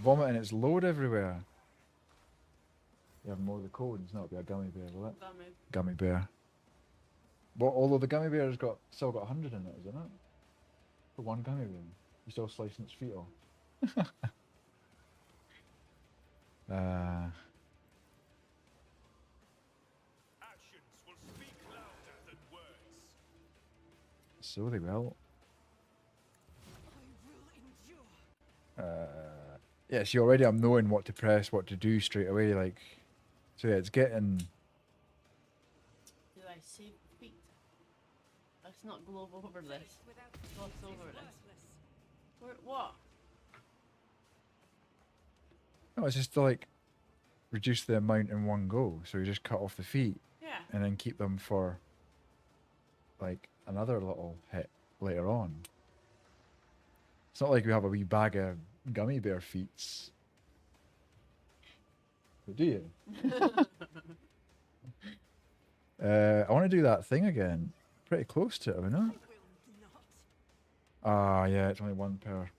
Vomiting its load everywhere. You have more of the codes, not be a gummy bear, will it? Gummy bear. Well, although the gummy bear's still got 100 in it, isn't it? For one gummy bear. You're still slicing its feet off. Actions will speak louder than words. So they will. Yeah, see, already I'm knowing what to press, what to do straight away, like, so yeah, it's getting... Do I save feet? Let's not globe over this. Gloss over this. What? No, it's just to, like, reduce the amount in one go, so you just cut off the feet. Yeah. And then keep them for, like, another little hit later on. It's not like we have a wee bag of gummy bear feets. But do you? I want to do that thing again. Pretty close to it, are we not? Ah, yeah, it's only one per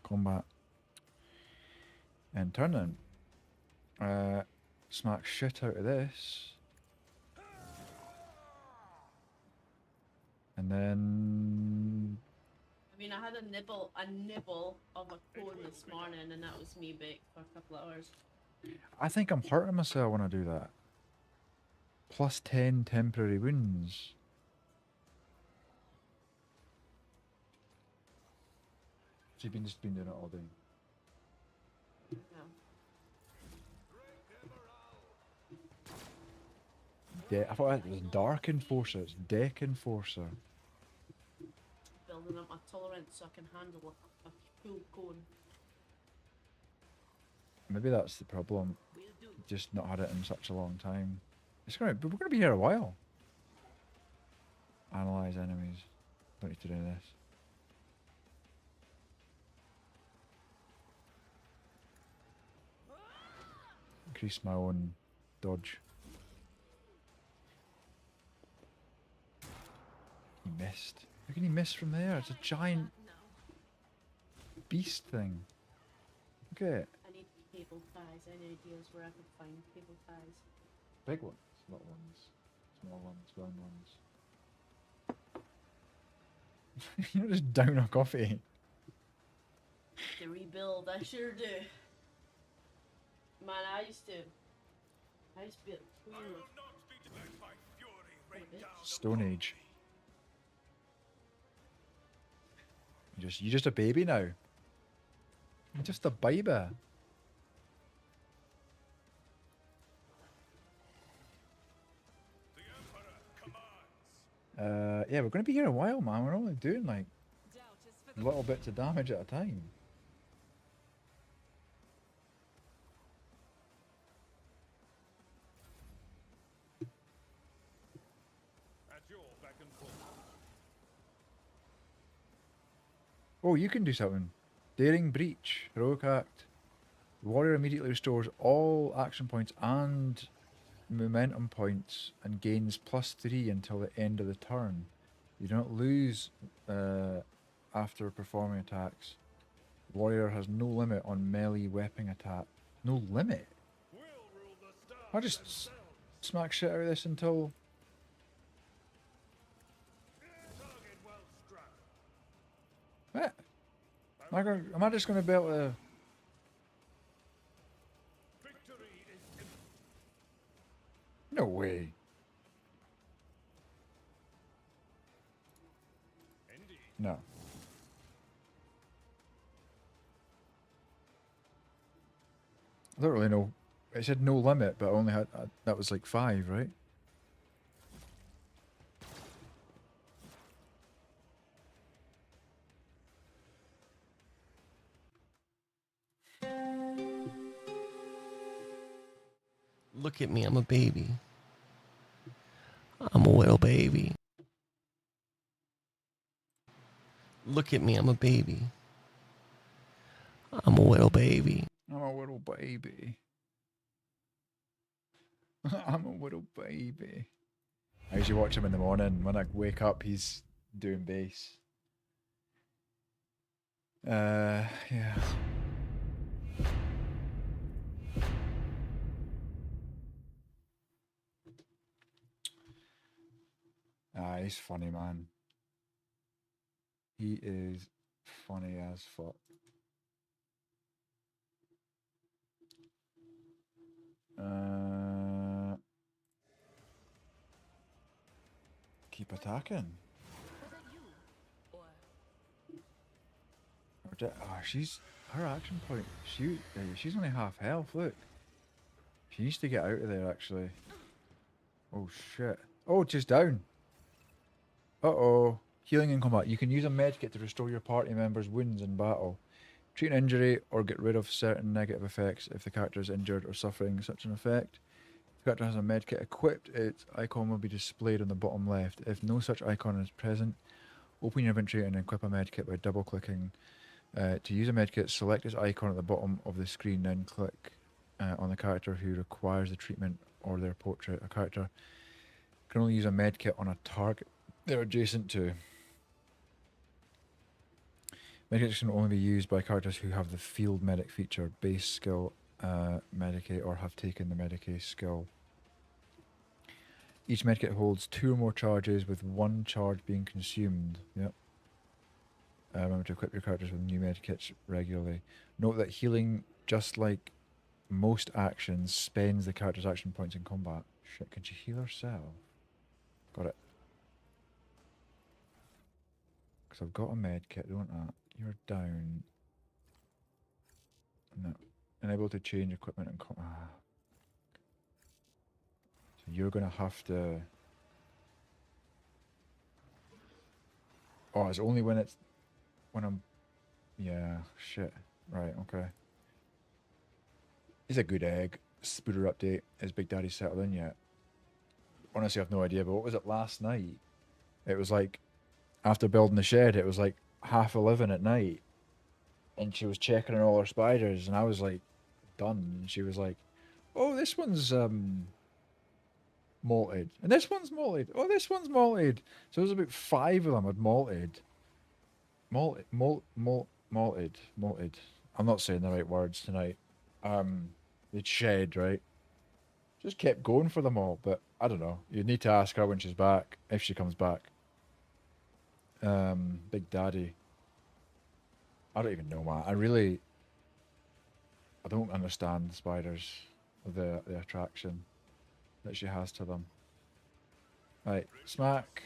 combat. And turn then. Smack shit out of this. And then... I mean, I had a nibble of a cone this morning, and that was me baked for a couple of hours. I think I'm hurting myself when I do that. Plus 10 temporary wounds. So you've just been doing it all day. I thought it was Dark Enforcer. It's Deck Enforcer. Building up my tolerance so I can handle a full cone. Maybe that's the problem. Just not had it in such a long time. We're gonna be here a while. Analyze enemies. Don't need to do this. increase my own dodge. He missed. How can he miss from there? It's a giant beast thing. Look at it. I need cable ties. Any ideas where I could find cable ties? Big ones, little ones, small ones, round ones. You don't just down a coffee. To rebuild, I sure do. Man, I used to be a queen of Stone Age. You're just a baby now. You're just a baby. Yeah, we're going to be here a while, man. We're only doing like little bits of damage at a time. At your beck and call. Oh, you can do something. Daring Breach, Heroic Act. The warrior immediately restores all action points and momentum points and gains +3 until the end of the turn. You do not lose after performing attacks. Warrior has no limit on melee weapon attack. No limit? I'll just smack shit out of this until... What? Am I just going to be able to... No way. No. I don't really know. It said no limit, but I only had... that was like 5, right? Look at me, I'm a baby. I'm a little baby. Look at me, I'm a baby. I'm a little baby. I'm a little baby. I'm a little baby. I usually watch him in the morning. When I wake up, he's doing bass. Yeah. He's funny, man. He is funny as fuck. Keep attacking. She's her action point. She's only half health. Look, she needs to get out of there. Actually. Oh shit. Oh, she's down. Uh-oh. Healing in combat. You can use a medkit to restore your party members' wounds in battle. Treat an injury or get rid of certain negative effects if the character is injured or suffering such an effect. If the character has a medkit equipped, its icon will be displayed on the bottom left. If no such icon is present, open your inventory and equip a medkit by double-clicking. To use a medkit, select its icon at the bottom of the screen, then click on the character who requires the treatment or their portrait. A character can only use a medkit on a target they're adjacent to. Medkits can only be used by characters who have the field medic feature, base skill, medicate, or have taken the medicate skill. Each medkit holds 2 or more charges, with 1 charge being consumed. Yep. Remember to equip your characters with new medkits regularly. Note that healing, just like most actions, spends the character's action points in combat. Shit, can she heal herself? Got it. Because I've got a medkit, don't I? You're down. No. Unable to change equipment and So you're going to have to... Oh, it's only when I'm... Yeah, shit. Right, okay. He's a good egg. Spooder update. Is Big Daddy settled in yet? Honestly, I've no idea, but what was it last night? It was like, after building the shed, it was like 11:30 at night. And she was checking on all her spiders, and I was like, done. And she was like, oh, this one's malted, and this one's malted. Oh, this one's malted. So there's about 5 of them had malted. Malted. I'm not saying the right words tonight. They'd shed, right? Just kept going for them all, but I don't know. You need to ask her when she's back, if she comes back. Big Daddy. I don't even know, man. I don't understand spiders, the attraction that she has to them. Right, smack.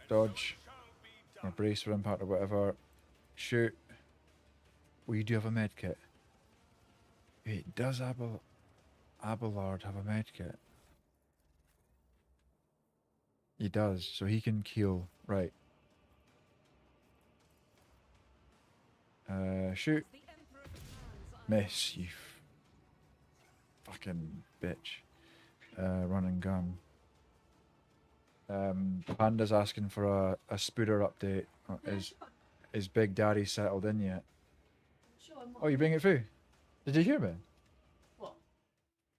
Dodge. Or brace for impact or whatever. Shoot. Oh, you do have a med kit. Wait, does Abelard have a med kit? He does, so he can heal. Right. Shoot. Miss, you fucking bitch. Run and gun. Panda's asking for a Spooder update. Is Big Daddy settled in yet? Oh, you bring it through? Did you hear me? What?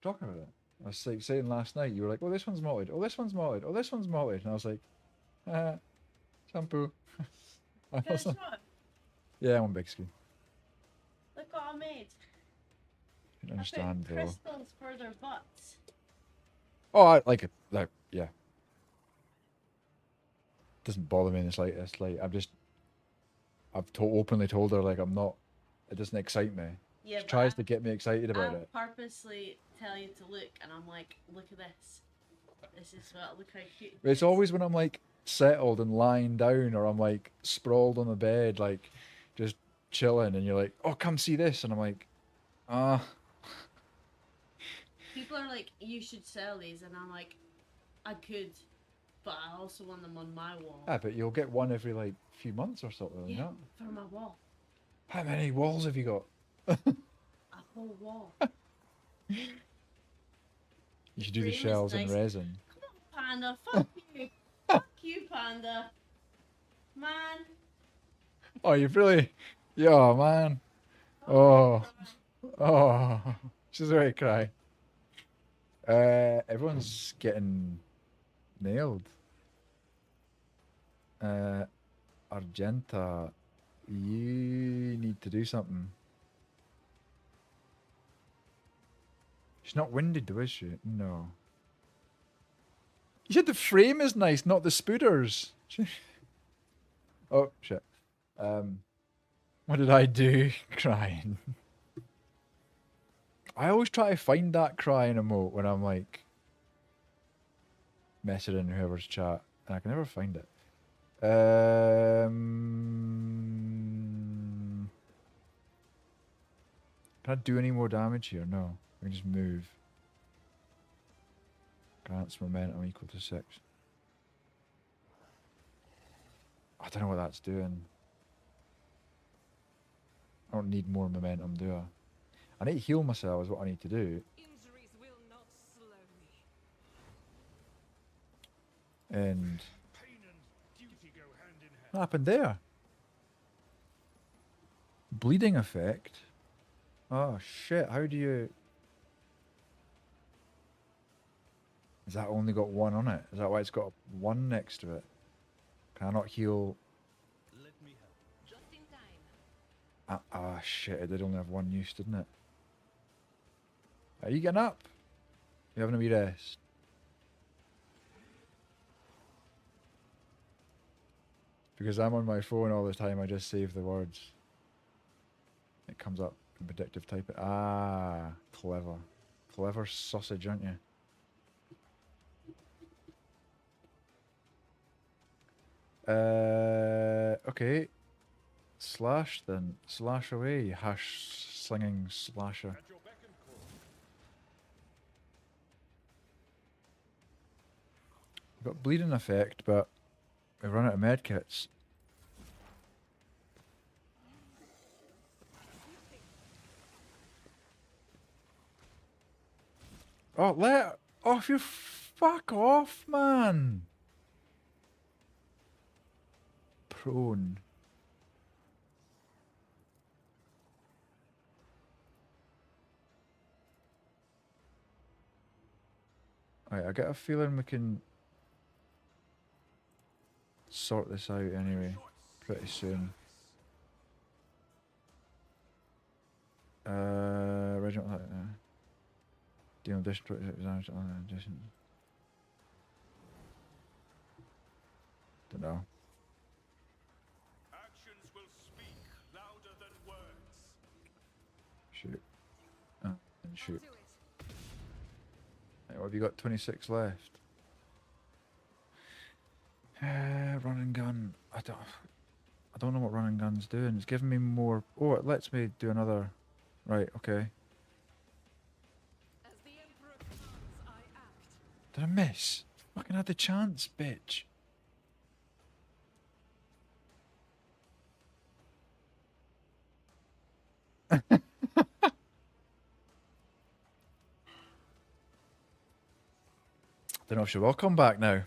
Talking about it. I was like saying last night, you were like, oh, this one's malted. Oh, this one's malted. Oh, this one's malted. And I was like, shampoo. Guess what? Yeah, I'm on big screen. Look what I made. I don't understand I put though. crystals for their butts. Oh, I like it. Like, yeah. Doesn't bother me in the slightest. Like, I've openly told her, like, I'm not, it doesn't excite me. Yeah, She tries to get me excited about I it. purposely tell you to look, and I'm like, look at this. This is what, look how cute. But it's always when I'm like settled and lying down, or I'm like sprawled on the bed, like just chilling, and you're like, oh, come see this. And I'm like, People are like, you should sell these, and I'm like, I could, but I also want them on my wall. ah, but you'll get one every like few months or something, Yeah, you know? for my wall. How many walls have you got? A whole wall. You should do the Frame is shells in nice. resin. Come on, Panda. Fuck you. Fuck you, Panda. Man. Oh, you've really, yeah, man. Oh, she's ready to cry. Everyone's getting nailed. Argenta, you need to do something. She's not winded though, is she? No. You said the frame is nice, not the spooters. Oh, shit. What did I do? Crying. I always try to find that crying emote when I'm like messing in whoever's chat, and I can never find it. Can I do any more damage here? No. I can just move. Grants momentum equal to 6. I don't know what that's doing. I don't need more momentum, do I? I need to heal myself is what I need to do. Injuries will not slow me. And Pain and duty go hand in hand. what happened there? Bleeding effect? Oh shit, how do you... Has that only got 1 on it? Is that why it's got 1 next to it? Can I not heal... Let me help. Just in time. Ah shit, it did only have 1 use, didn't it? Are you getting up? You having a wee rest? Because I'm on my phone all the time, I just save the words. It comes up in predictive type. Ah, clever. Clever sausage, aren't you? Okay. Slash then. Slash away, you hash slinging slasher. At your beck and call. We've got bleeding effect, but we've run out of medkits. Oh, let off you fuck off, man. Prone. Right, I get a feeling we can sort this out anyway, pretty soon. Original. Deal district addition. Don't know. Actions will speak louder than words. Shoot. Oh, and shoot. Right, what have you got? 26 left. Run and gun. I don't know what run and gun's doing. It's giving me more. Oh, it lets me do another. Right. Okay. As the Emperor commands, I act. Did I miss? Fucking had the chance, bitch. Don't know if she will come back now.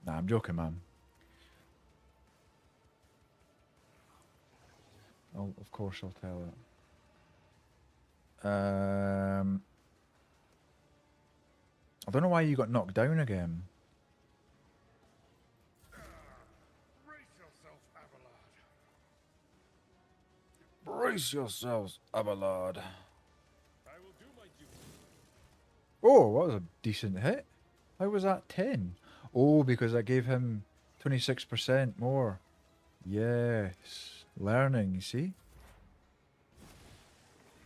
Nah, I'm joking, man. Oh, of course I'll tell her. I don't know why you got knocked down again. Brace yourself, Abelard. Brace yourselves, Abelard. I will do my duty. Oh, that was a decent hit. How was that 10? Oh, because I gave him 26% more. Yes. Learning, you see?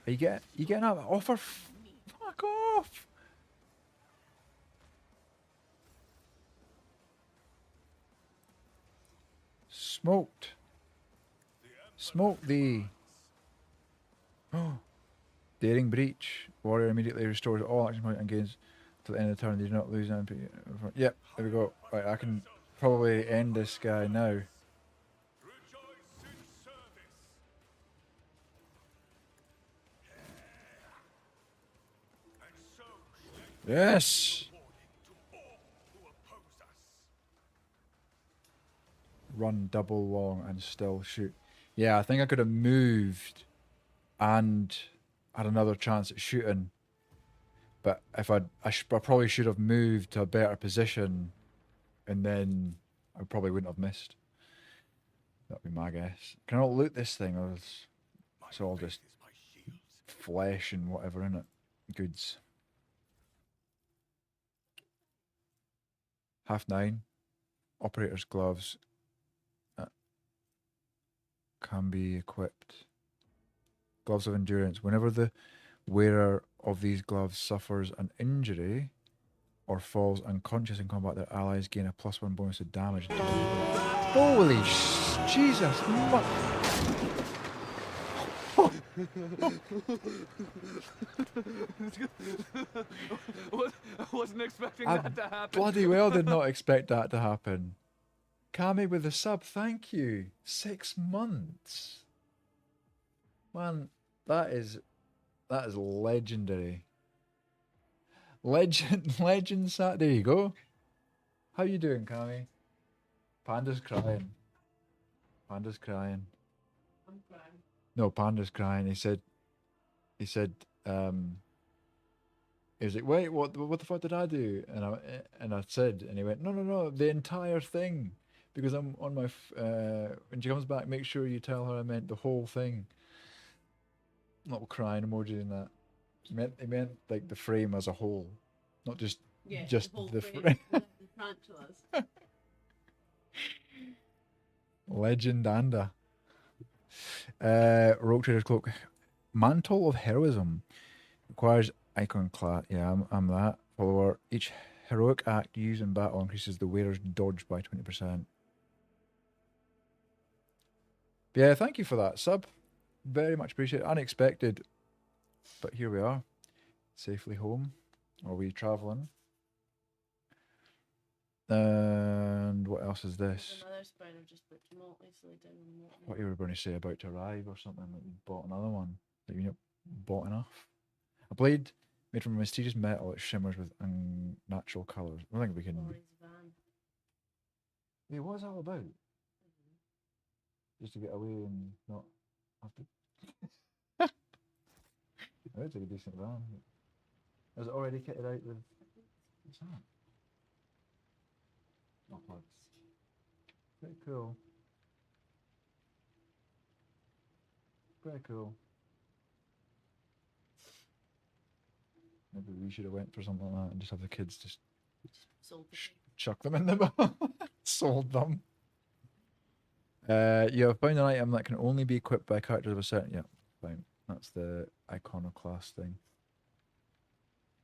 You getting that offer? Fuck off! Smoked. Smoke thee. Oh. Daring breach. Warrior immediately restores all action point and gains till the end of the turn. They do not lose MP. Yep, there we go. Right, I can probably end this guy now. Rejoice in service. And so Yes! warning to all who oppose us. Run double long and still shoot. Yeah, I think I could have moved and had another chance at shooting. But if I probably should have moved to a better position, and then I probably wouldn't have missed. That'd be my guess. Can I not loot this thing, or it's all just flesh and whatever in it? Goods. 9:30. Operator's gloves. Can be equipped. Gloves of endurance. Whenever the wearer of these gloves suffers an injury or falls unconscious in combat, their allies gain a +1 bonus to damage. Holy Jesus! I wasn't expecting I that to happen. bloody well did not expect that to happen. Kami with the sub, thank you. 6 months. Man, that is legendary. Legend sat. There you go. How you doing, Kami? Panda's crying. Panda's crying. I'm crying. No, Panda's crying. He was like, wait, what the fuck did I do? And I said, and he went, no, the entire thing. Because I'm on my, when she comes back, make sure you tell her I meant the whole thing. Little crying emoji in that. He meant like the frame as a whole, not just the frame. The tarantulas. Legend Anda. Rogue Trader's Cloak. Mantle of Heroism. Requires icon class. Yeah, I'm that. Follower. Each heroic act used in battle increases the wearer's dodge by 20%. Yeah, thank you for that sub. Very much appreciated. Unexpected. But here we are. Safely home. Are we travelling? And what else is this? Another spider just put remotely slid down remotely. What you were going to say about to arrive or something, like you bought another one. That you bought enough. A blade made from a mysterious metal that shimmers with unnatural colours. I think we can. Boris van. Yeah, what is that all about? Just to get away and not have to. It's like a decent van. Is it already kitted out with What's that? Oh, plugs. Pretty cool. Pretty cool. Maybe we should have went for something like that and just have the kids just chuck them in the box. Sold them. You have found an item that can only be equipped by characters of a certain. Yeah, fine. That's the iconoclast thing.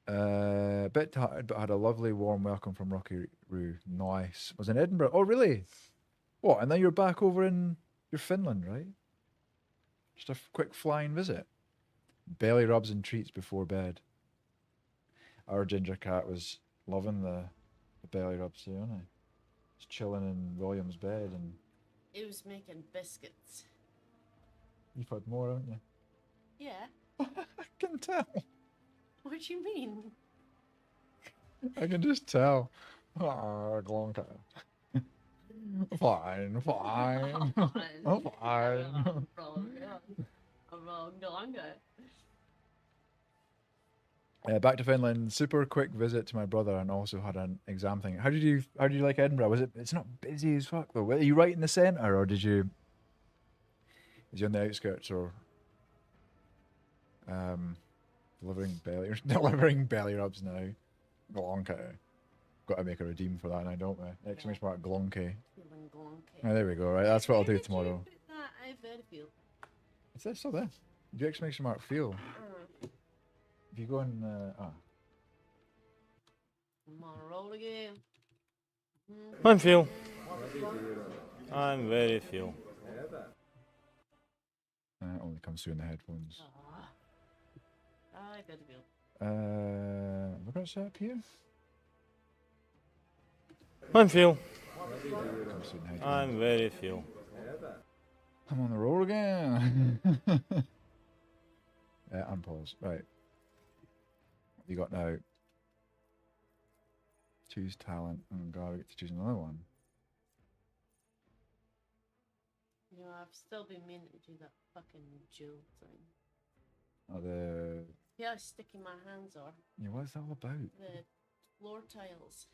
Bit tired, but had a lovely warm welcome from Rocky Roo. Nice. Was in Edinburgh. Oh, really? What? And then you're back over in your Finland, right? Just a quick flying visit. Belly rubs and treats before bed. Our ginger cat was loving the belly rubs, wasn't he? Just chilling in William's bed, and It was making biscuits. you've had more, haven't you? Yeah. I can tell. What do you mean? I can just tell. Ah, Glonka. Fine, fine. I'm fine. I'm wrong, Glonka. Back to Finland. Super quick visit to my brother, and also had an exam thing. How did you like Edinburgh? Was it? It's not busy as fuck though. Were you right in the centre, or did you? Is you on the outskirts, or delivering belly rubs now? Glonka. Got to make a redeem for that now, don't we? Exclamation mark Glonky. Oh, there we go. Right, that's what I'll do tomorrow. I very feel. Is that still there? Do exclamation mark feel? If you go in, I'm on a roll again. I'm Phil. I'm very Phil. It only comes through in the headphones. I got to feel. We're gonna set up here. I'm Phil. Comes through in the headphones. I'm very Phil. I'm on the roll again. Unpause. Right. What you got now? Choose talent. Oh god, I get to choose another one. You know, I've still been meaning to do that fucking jewel thing. Oh, the... Yeah, how sticky my hands are. Yeah, what's that all about? The floor tiles.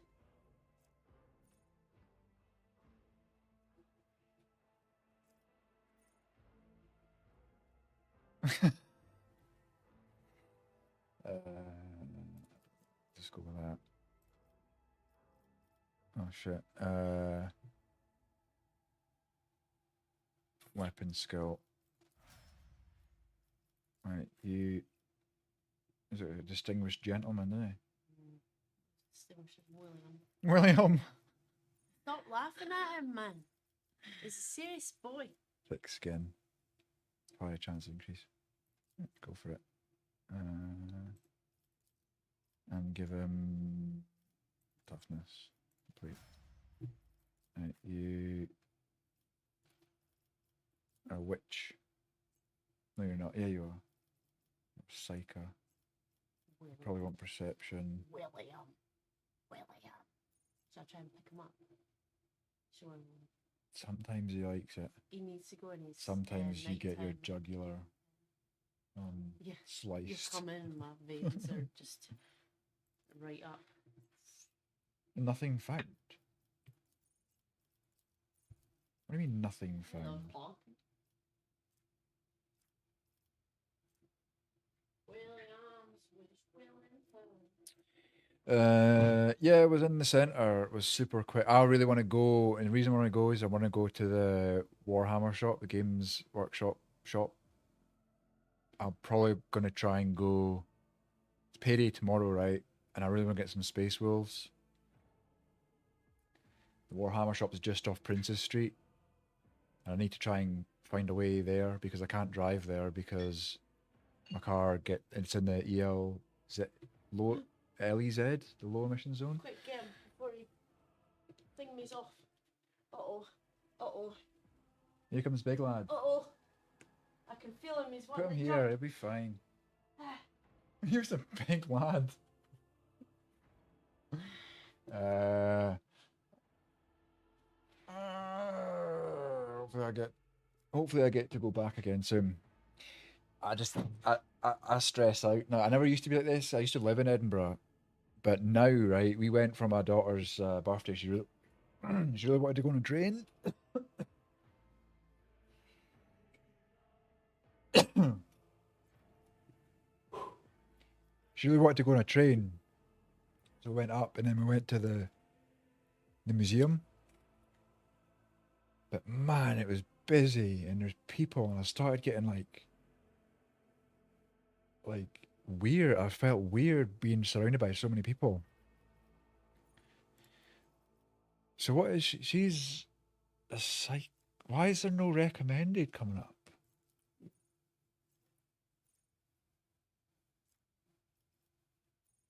Just go with that. Oh shit. Weapon skill. Right, you... Is it a distinguished gentleman, isn't Distinguished William. he? William! Stop laughing at him, man. He's a serious boy. Thick skin. Higher chance increase. Go for it. And give him toughness. Complete. Right, you are a witch. No, you're not. Yeah, you are. Psyker. Probably want perception. William. Shall I try and pick him up? Show him. Sometimes he likes it. He needs to go in his Sometimes you get your nighttime. jugular Yeah, sliced. You come in, my veins are just right up. Nothing found. What do you mean nothing found? Yeah, it was in the centre. It was super quick. I really want to go, and the reason I want to go is I want to go to the Warhammer shop, the Games Workshop shop. I'm probably going to try and go. It's payday tomorrow, right? And I really want to get some Space Wolves. The Warhammer shop is just off Princess Street. And I need to try and find a way there because I can't drive there because my car it's in the LEZ, the low emission zone. Quick, get him before he thingies off. Uh-oh. Here comes big lad. Uh-oh. I can feel him. He's Put him wanting to here, jump. it'll be fine. Here's a big lad. Hopefully I get to go back again soon. I stress out. No, I never used to be like this. I used to live in Edinburgh, But now, right, we went for my daughter's birthday. She really wanted to go on a train. She really wanted to go on a train. So we went up and then we went to the museum. But man, it was busy and there's people and I started getting like weird. I felt weird being surrounded by so many people. So what is she? She's a psych. Why is there no recommended coming up?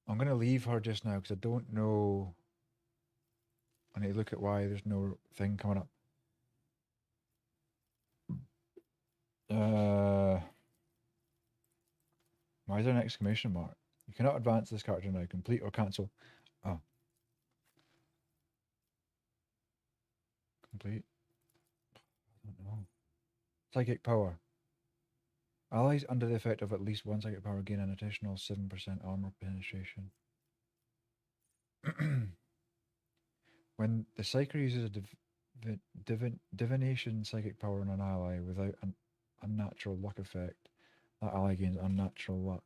I'm going to leave her just now because I don't know. I need to look at why there's no thing coming up. Why is there an exclamation mark? You cannot advance this character now. Complete or cancel. Oh. Complete. I don't know. Psychic power. Allies under the effect of at least one psychic power gain an additional 7% armor penetration. When the Psyker uses a divination psychic power on an ally without an unnatural luck effect, that ally gains unnatural luck.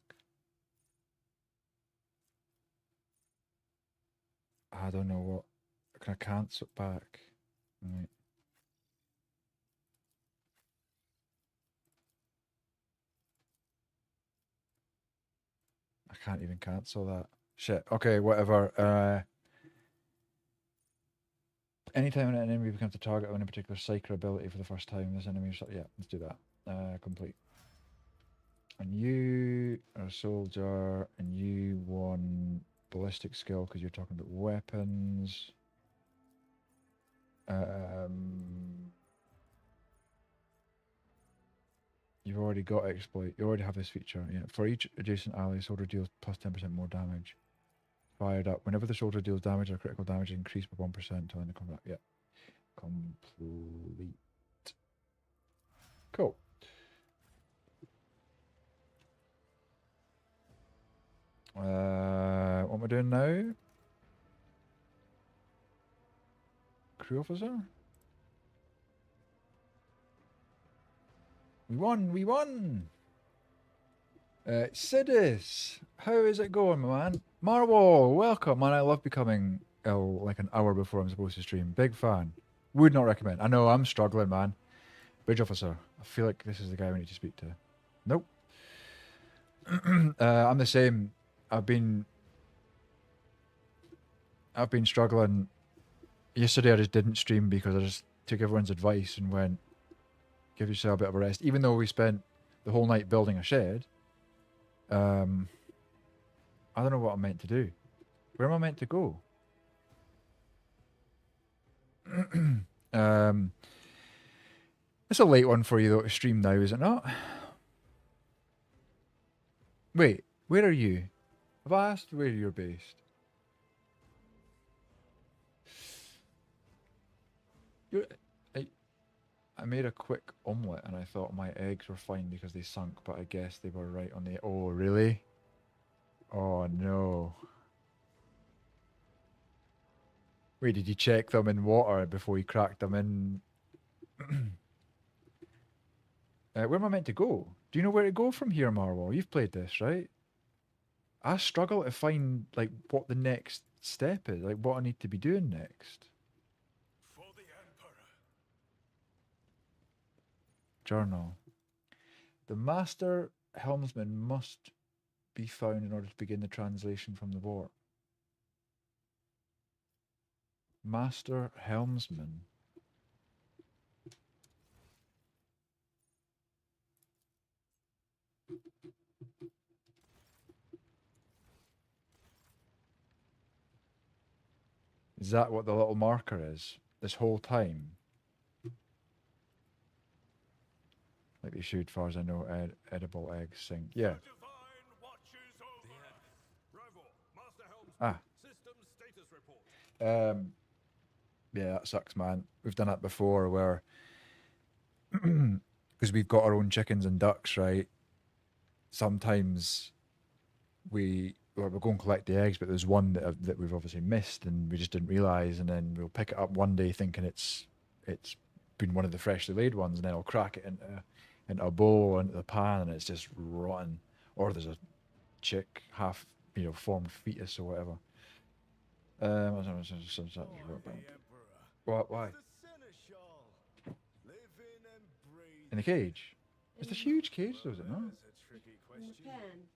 I don't know what. Can I cancel it back? Right. I can't even cancel that. Shit. Okay, whatever. Anytime an enemy becomes the target of any particular Psyker ability for the first time, this enemy... Yeah, let's do that. Complete. And you are a soldier, and you won ballistic skill because you're talking about weapons. You've already got exploit. You already have this feature. Yeah. For each adjacent ally, soldier deals plus 10% more damage. Fired up. Whenever the soldier deals damage or critical damage, increase by 1% until end of combat. Yeah. Complete. Cool. What am I doing now? Crew officer? We won! We won! Sidis! How is it going, my man? Marwall, welcome, man. I love becoming ill like an hour before I'm supposed to stream. Big fan. Would not recommend. I know, I'm struggling, man. Bridge officer. I feel like this is the guy we need to speak to. Nope. I'm the same. I've been struggling. Yesterday I just didn't stream because I just took everyone's advice and went, give yourself a bit of a rest. Even though we spent the whole night building a shed, I don't know what I'm meant to do. Where am I meant to go? It's a late one for you though to stream now, is it not? Wait, where are you? Have I asked where you're based? I made a quick omelette and I thought my eggs were fine because they sunk, but I guess they were right on the... Oh, really? Oh, no. Wait, did you check them in water before you cracked them in? Where am I meant to go? Do you know where to go from here, Marwell? You've played this, right? I struggle to find, like, what the next step is, like, what I need to be doing next. For the Emperor. Journal. The master helmsman must be found in order to begin the translation from the war. Master helmsman. Is that what the little marker is this whole time? Like they should, far as I know, edible eggs sink. Yeah. Ah. Yeah, that sucks, man. We've done that before where, because we've got our own chickens and ducks, right? Sometimes we we'll go and collect the eggs, but there's one that we've obviously missed and we just didn't realise, and then we'll pick it up one day thinking it's been one of the freshly laid ones, and then I'll crack it into a bowl or into the pan, and it's just rotten. Or there's a chick half formed fetus or whatever. What? Why? In the cage? It's a huge cage, though, is it not? In the pen.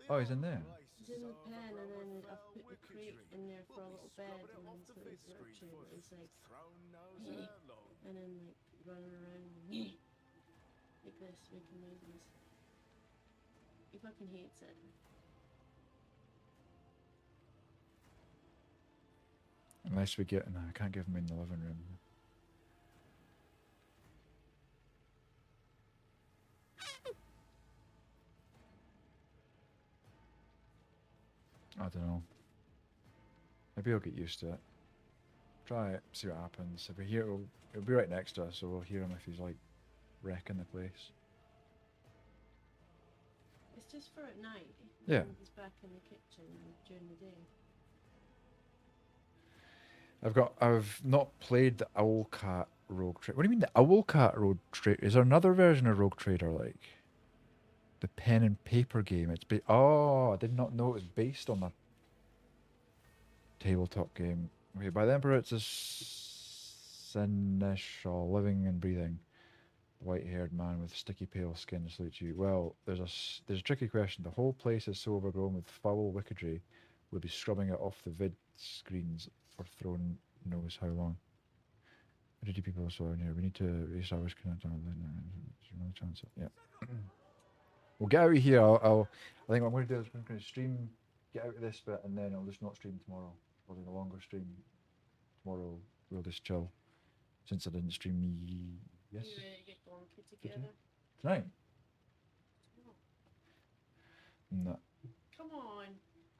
Oh, he's in there. He's in the pen, and then I've put the crate in there for a little bed, and so he's nurturing. He's like, and then like running around like this, making noises. He fucking hates it. Unless we get, no, I can't give him in the living room. I don't know. Maybe he'll get used to it. Try it, see what happens. If we hear, it'll be right next to us, so we'll hear him if he's like wrecking the place. It's just for at night. Yeah. And he's back in the kitchen during the day. I've not played the Owlcat Rogue Trader. What do you mean the Owlcat Rogue Trader? Is there another version of Rogue Trader like the pen and paper game? Oh, I did not know it was based on a tabletop game. Okay, by the Emperor, it's a seneschal, living and breathing, white-haired man with sticky pale skin salutes you. Well, there's a tricky question. The whole place is so overgrown with foul wickedry. We'll be scrubbing it off the vid screens for throwing knows how long. What did you people saw in here? We need to reestablish connection. Another chance. Yeah. We'll get out of here. I think what I'm going to do is I'm going to stream, get out of this bit, and then I'll just not stream tomorrow. I'll do a longer stream tomorrow. We'll just chill. Since I didn't stream yes. You ready to get bonky together? Tonight? No. Come on.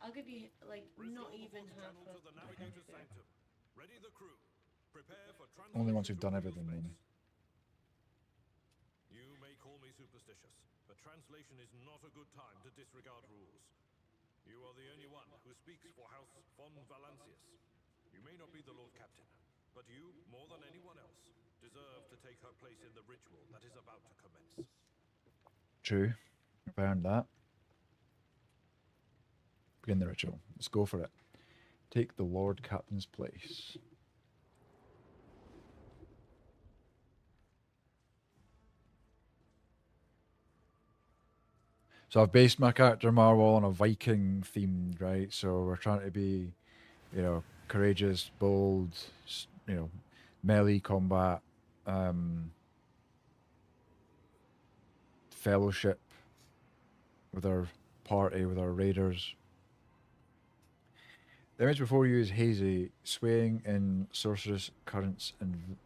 I'll give you like not even half of the navigator's sanctum. Ready the crew. Prepare for Only once we've done everything then. You may call me superstitious, but translation is not a good time to disregard rules. You are the only one who speaks for House von Valancius. You may not be the Lord Captain, but you, more than anyone else, deserve to take her place in the ritual that is about to commence. True. I've earned that. Begin the ritual. Let's go for it. Take the Lord Captain's place. So I've based my character Marwell on a Viking themed, right? So we're trying to be, courageous, bold, melee combat, fellowship with our party, with our raiders. The image before you is hazy, swaying in sorcerous currents and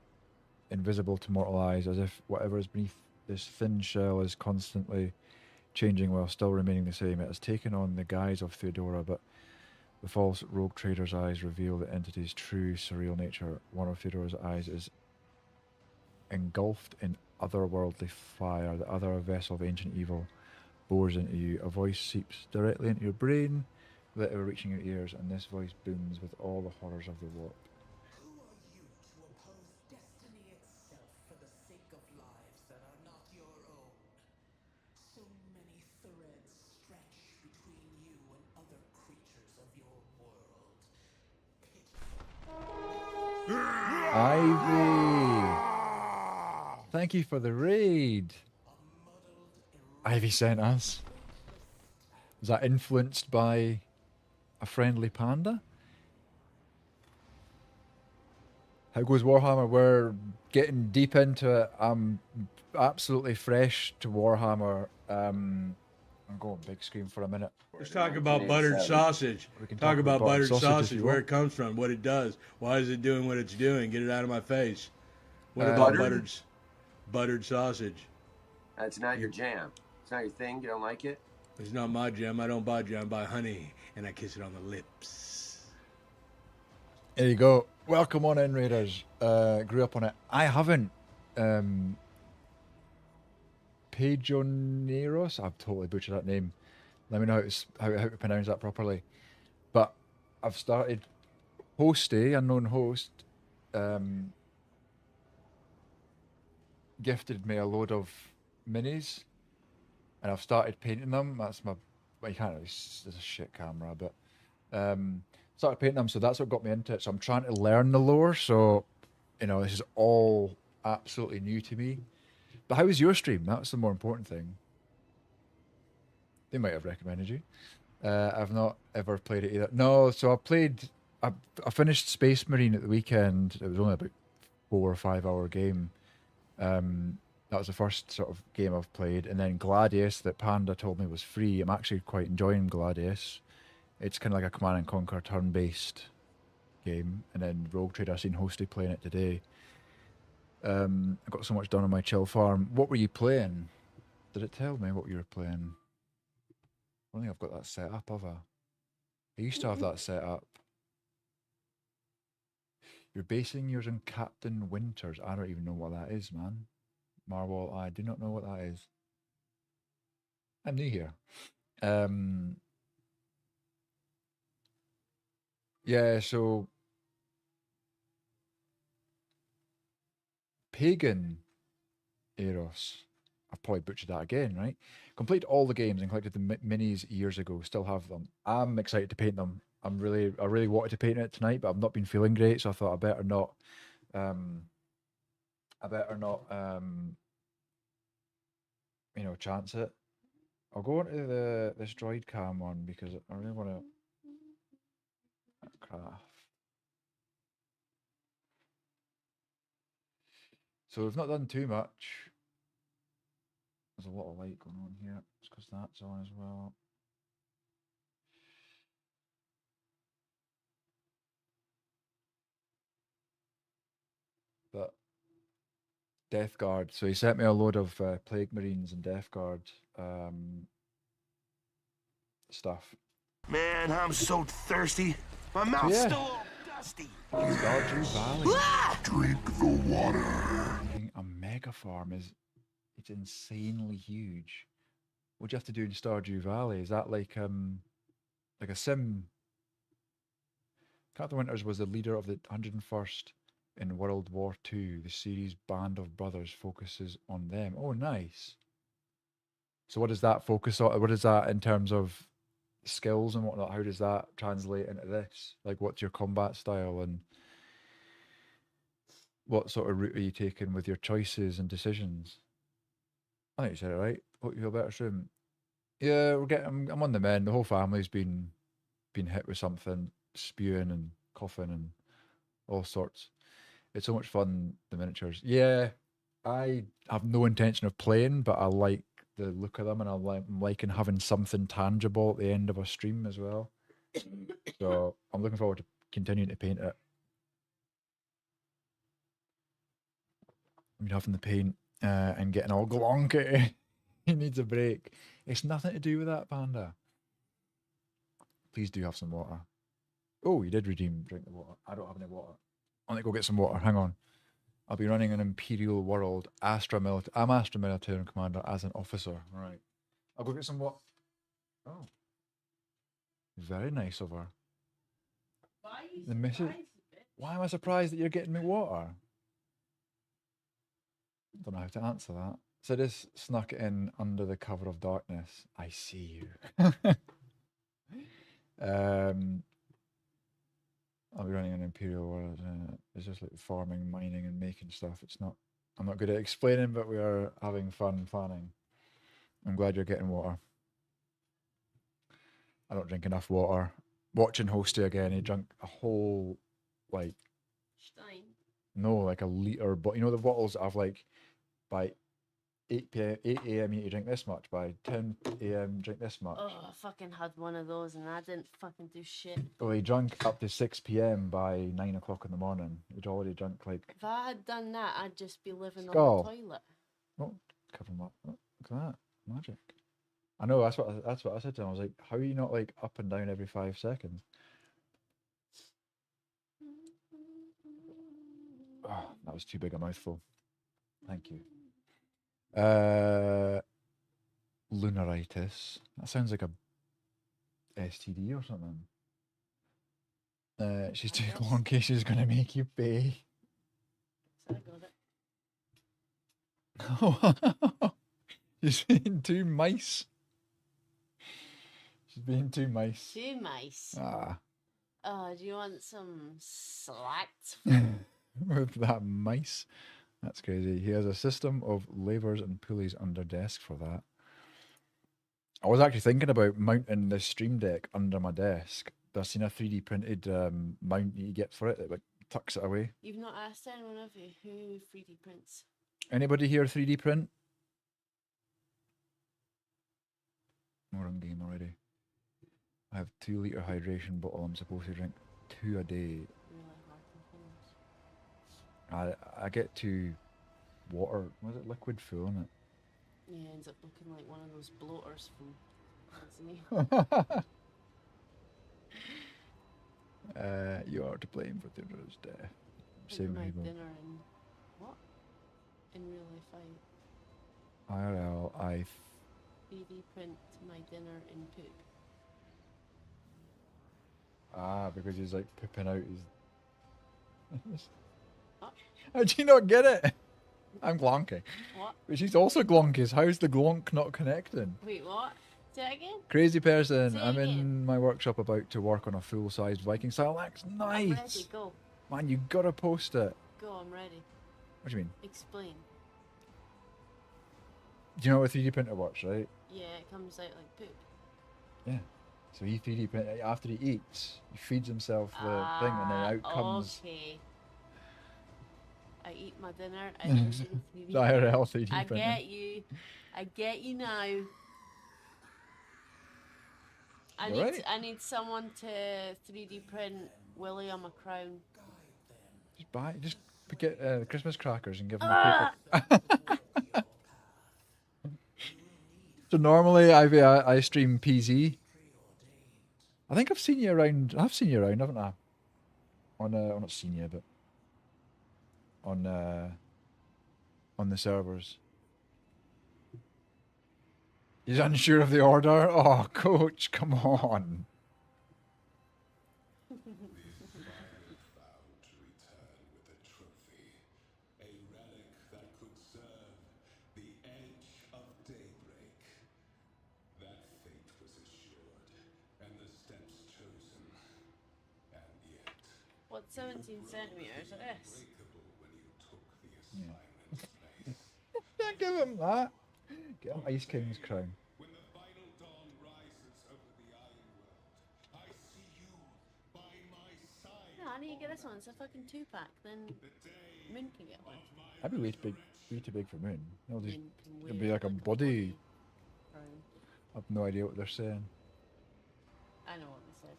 invisible to mortal eyes, as if whatever is beneath this thin shell is constantly changing while still remaining the same. It has taken on the guise of Theodora, but the false rogue trader's eyes reveal the entity's true surreal nature. One of Theodora's eyes is engulfed in otherworldly fire. The other, a vessel of ancient evil, bores into you. A voice seeps directly into your brain without ever reaching your ears, and this voice booms with all the horrors of the warp. Who are you to oppose destiny itself for the sake of lives that are not your own? So many threads stretch between you and other creatures of your world. Ivy! Thank you for the raid. Ivy sent us. Was that influenced by a friendly panda? How goes Warhammer? We're getting deep into it. I'm absolutely fresh to Warhammer. I'm going big screen for a minute. Let's talk about buttered sausage. We can Talk about buttered sausage, where want. it comes from, what it does, why is it doing what it's doing. Get it out of my face. What about buttered sausage? That's not your jam. It's not your thing. You don't like it? It's not my jam. I don't buy jam. I buy honey, and I kiss it on the lips. There you go. Welcome on in, Raiders. Grew up on it. I haven't. Pajoneros. I've totally butchered that name. Let me know how to pronounce that properly. But I've started Hosty, unknown host, gifted me a load of minis, and I've started painting them. That's my, well, you can't really, it's a shit camera, but started painting them, so that's what got me into it. So I'm trying to learn the lore, so, you know, this is all absolutely new to me. But how was your stream? That's the more important thing. They might have recommended you. I've not ever played it either. No, so I finished Space Marine at the weekend. It was only about 4 or 5 hour game. That was the first sort of game I've played. And then Gladius, that Panda told me was free. I'm actually quite enjoying Gladius. It's kind of like a Command and Conquer turn-based game. And then Rogue Trader, I've seen Hosty playing it today. I got so much done on my chill farm. What were you playing? Did it tell me what you were playing? I don't think I've got that set up, have I? I used to have that set up. You're basing yours on Captain Winters. I don't even know what that is, man. Marwall, I do not know what that is. I'm new here. Yeah, so Pagan Eros. I've probably butchered that again, right? Completed all the games and collected the minis years ago. Still have them. I'm excited to paint them. I really wanted to paint it tonight, but I've not been feeling great, so I thought I better not. You know, chance it. I'll go into this droid cam one because I really want to craft. So we've not done too much. There's a lot of light going on here. It's because that's on as well. But Death Guard. So he sent me a load of Plague Marines and Death Guard stuff. Man, I'm so thirsty. My mouth's yeah. still all dusty. Stardew Valley. Drink the water. A mega farm it's insanely huge. What do you have to do in Stardew Valley? Is that like a sim? Captain Winters was the leader of the 101st in World War II. The series Band of Brothers focuses on them. Oh, nice. So what does that focus on? What is that in terms of skills and whatnot? How does that translate into this? Like, what's your combat style and what sort of route are you taking with your choices and decisions? I think you said it right. Hope you feel better soon. Yeah, I'm on the mend. The whole family's been hit with something, spewing and coughing and all sorts. It's so much fun, the miniatures. Yeah, I have no intention of playing, but I like the look of them, and I'm liking having something tangible at the end of a stream as well. So I'm looking forward to continuing to paint it. I mean, having the paint and getting all glonky. He needs a break. It's nothing to do with that, Panda. Please do have some water. Oh, you did redeem drink the water. I don't have any water. I want to go get some water. Hang on. I'll be running an Imperial World I'm Astra Military Commander as an officer. All right. I'll go get some water. Oh. Very nice of her. Why am I surprised that you're getting me water? Don't know how to answer that. So this snuck in under the cover of darkness. I see you. I'll be running an Imperial World. It's just like farming, mining, and making stuff. I'm not good at explaining, but we are having fun farming. I'm glad you're getting water. I don't drink enough water. Watching Hosty again, he drank a whole, like... Stein? No, like a litre, but you know the bottles that have like, by 8 a.m. you need to drink this much, by 10 a.m. drink this much. Oh, I fucking had one of those and I didn't fucking do shit. Well, he drank up to 6 p.m. by 9 o'clock in the morning. He'd already drunk like... If I had done that, I'd just be living Skull. on the toilet. Oh, cover him up. Oh, look at that. Magic. I know, that's what I said to him. I was like, how are you not like up and down every 5 seconds? Oh, that was too big a mouthful. Thank you. Lunaritis. That sounds like a STD or something. She's too clunky, she's gonna make you pay. So I got it. She's being too mice. She's being too mice. Two mice. Ah. Oh, do you want some slats? With that mice. That's crazy. He has a system of levers and pulleys under desk for that. I was actually thinking about mounting the Stream Deck under my desk. I've seen a 3D printed mount you get for it that like tucks it away. You've not asked anyone of you who 3D prints. Anybody here 3D print? More on game already. I have 2 litre hydration bottle. I'm supposed to drink 2 a day. I get 2 water. Was it liquid full in it? Yeah, ends up looking like one of those bloaters from Disney. You are to blame for Theodore's death. Same Same people. dinner in what? In real life, IRL, I 3D print my dinner in poop. because he's like pooping out his. What? How'd you not get it? I'm glonky. What? But she's also glonky. How's the glonk not connecting? Wait, what? Say that again? Crazy person. Say it I'm again. in my workshop about to work on a full-sized Viking style axe. I'm Nice. ready, go. Man, you gotta post it. Go, I'm ready. What do you mean? Explain. Do you know what a 3D printer works, right? Yeah, it comes out like poop. Yeah. So he 3D print after he eats, he feeds himself the thing, and then out comes. Okay. I eat my dinner. I eat It's IRL 3D I printing. get you. I get you now. I need Alright. I need someone to 3D print Willie on my crown. Just get Christmas crackers and give them a paper. So normally I stream PZ. I think I've seen you around. I've seen you around, haven't I? On well, not seen you, but on the servers. He's unsure of the order. Oh, coach, come on. A relic that could serve the edge of daybreak. That fate was assured, and the steps chosen. And yet, What, 17 centimeters of this? when you took the assignment's place. Can't give him that. Get him Ice King's crown. When the final dawn rises over the Iron World, I see you by my side. No, I need to get this one. It's a fucking 2-pack. Then Moon can get one. That'd be way too big for Moon. It'll just, Moon can it'd wear be like a like a body. crown. I've no idea what they're saying. I know what they said.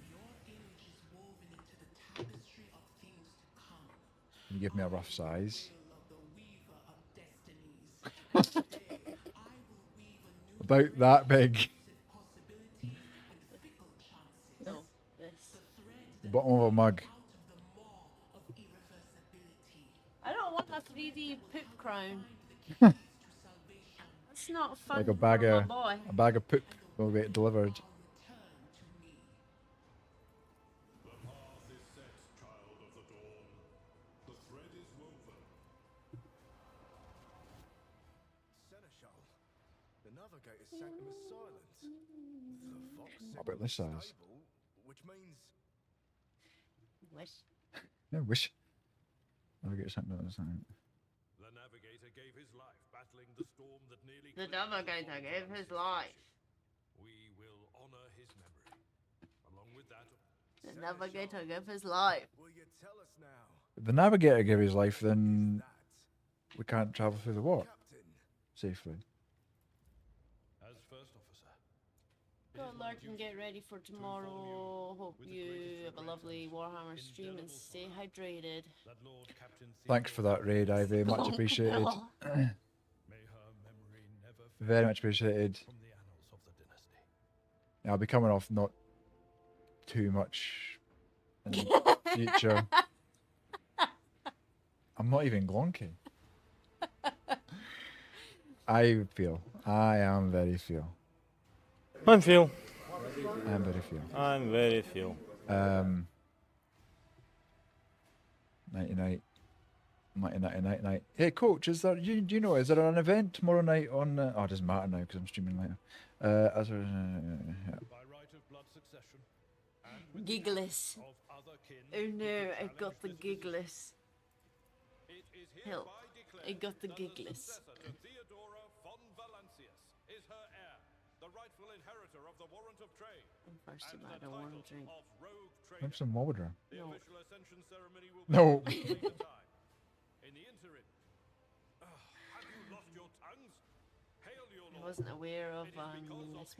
Your image is woven into the tapestry of things to come. Can you give me a rough size? Of the weaver of destinies. Today, I will weave a new About that big. possibility and fickle chances. No, this. The bottom of a mug. Of irreversibility. I don't want a 3D poop crown. That's not fun Like a bag for of my boy. poop will get delivered. The path is set, child of the dawn. The thread is woven. Seneschal, the navigator sanctum is silent. The fox What about this size? stable, which means Wish. Yeah, wish. I'll get something like that. The navigator gave his life battling the storm that nearly The killed navigator gave his life. We will honor his memory. Along with that, The navigator gave his life. will you tell us now? If the navigator gave his life, then we can't travel through the warp safely. as first officer, Good luck and get ready for tomorrow. Hope you have a lovely Warhammer stream and stay hydrated. that Lord Captain Thanks for that raid, Ivy. Much appreciated. may her memory never Very much appreciated. from the annals of the dynasty. I'll be coming off not too much in the future. I'm not even glonky. I am very feel. I'm Phil. I am very few. I'm very few. Nighty night. Nighty nighty night night. Hey coach, is there? Do you know? Is there an event tomorrow night on? Oh, it doesn't matter now because I'm streaming later. Yeah. Giggles. Oh no, I got the giggles. Help. I got the giggles. I'm thirsty, but I don't want to drink. Have some water. No. No. I wasn't aware of this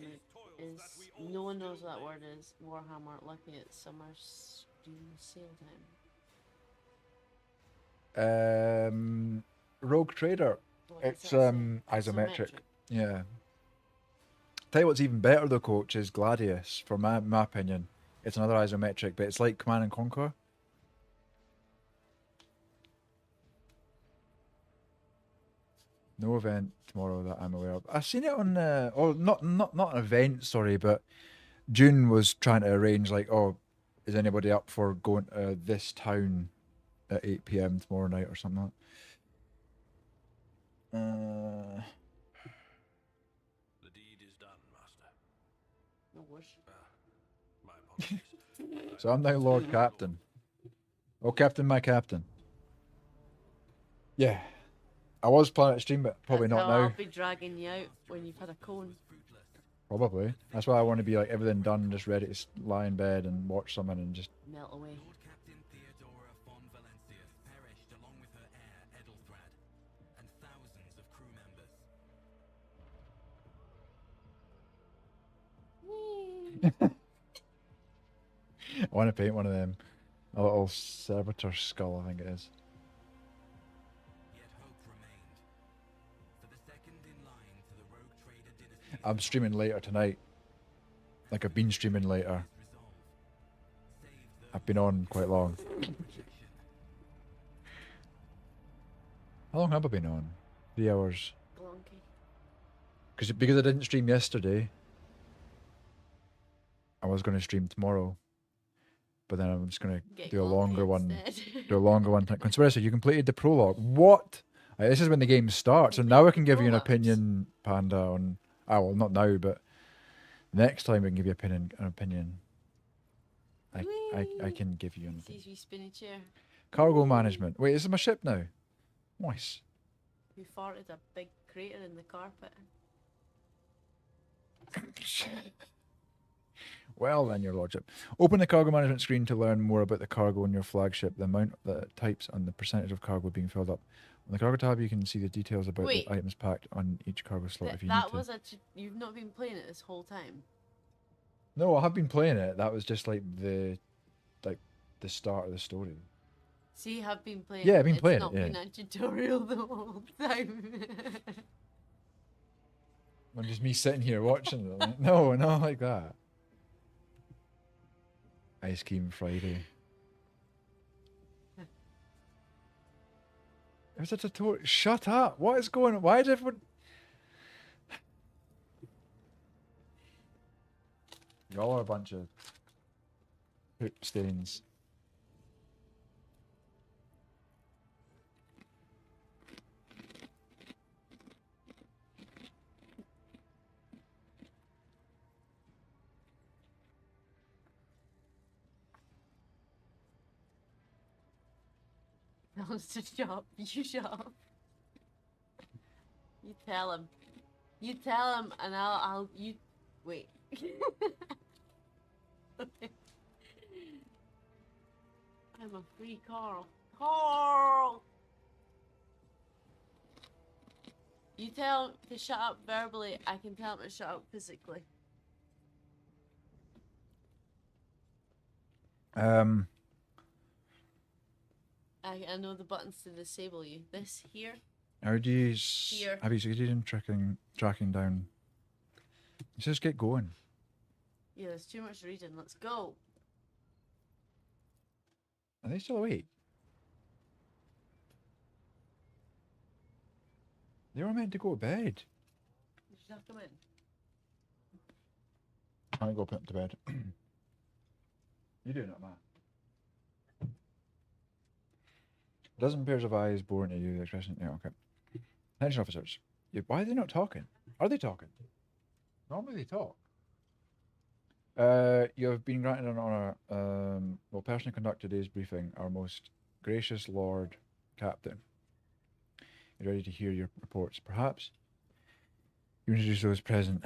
is no one knows what that word is. Warhammer. Lucky it's summer sale time. Rogue Trader. It's isometric. Yeah. Tell you what's even better though, coach, is Gladius. For my opinion, it's another isometric, but it's like Command and Conquer. No event tomorrow that I'm aware of. I've seen it on not an event, sorry, but June was trying to arrange like, oh, is anybody up for going to this town at 8 PM tomorrow night or something like that. The deed is done, Master. No wish. My apologies. So I'm now Lord Captain. Oh, Captain, my Captain. Yeah. I was planning to stream, but probably That's not how now. I'll be dragging you out when you've had a cone. Probably. That's why I want to be like everything done, just ready to lie in bed and watch something and just... Melt away. I want to paint one of them. A little servitor skull, I think it is. I'm streaming later tonight. Like I've been streaming later. I've been on quite long. How long have I been on? 3 hours. Because I didn't stream yesterday. I was going to stream tomorrow. But then I'm just going to do a longer one. Do a longer one. Conspiracy, you completed the prologue. What? This is when the game starts. So now I can give you an opinion, Panda, on... Oh, well, not now, but next time we can give you an opinion. I can give you an opinion. Sees you spinny chair. Cargo management. Wait, this is my ship now. Nice. Who farted a big crater in the carpet? Well then, your lordship. Open the cargo management screen to learn more about the cargo on your flagship, the amount, the types, and the percentage of cargo being filled up. On the cargo tab, you can see the details about the items packed on each cargo slot if you need to. You've not been playing it this whole time? No, I have been playing it. That was just like the start of the story. So you have been playing Yeah, I've been playing it. it, yeah. It's not been a tutorial the whole time. I'm just me sitting here watching it. Like, no, not like that. Ice Cream Friday. It was a tutorial. Shut up. What is going on? Why is everyone... Y'all are a bunch of poop stains. Tell him to shut up. You shut up. You tell him. You tell him, and you wait. Okay. I'm a free Carl. Carl! You tell him to shut up verbally, I can tell him to shut up physically. I know the buttons to disable you. This here. How do you Here. have you succeeded in tracking down? Let's just get going. Yeah, there's too much reading. Let's go. Are they still awake? They were meant to go to bed. You should have come in. I go put him to bed. You doing it, man? A dozen pairs of eyes born to you. The expression. Yeah, okay. Attention officers. Why are they not talking? Are they talking? Normally they talk. You have been granted an honour. Will personally conduct today's briefing. Our most gracious Lord Captain is ready to hear your reports. Perhaps you introduce those present.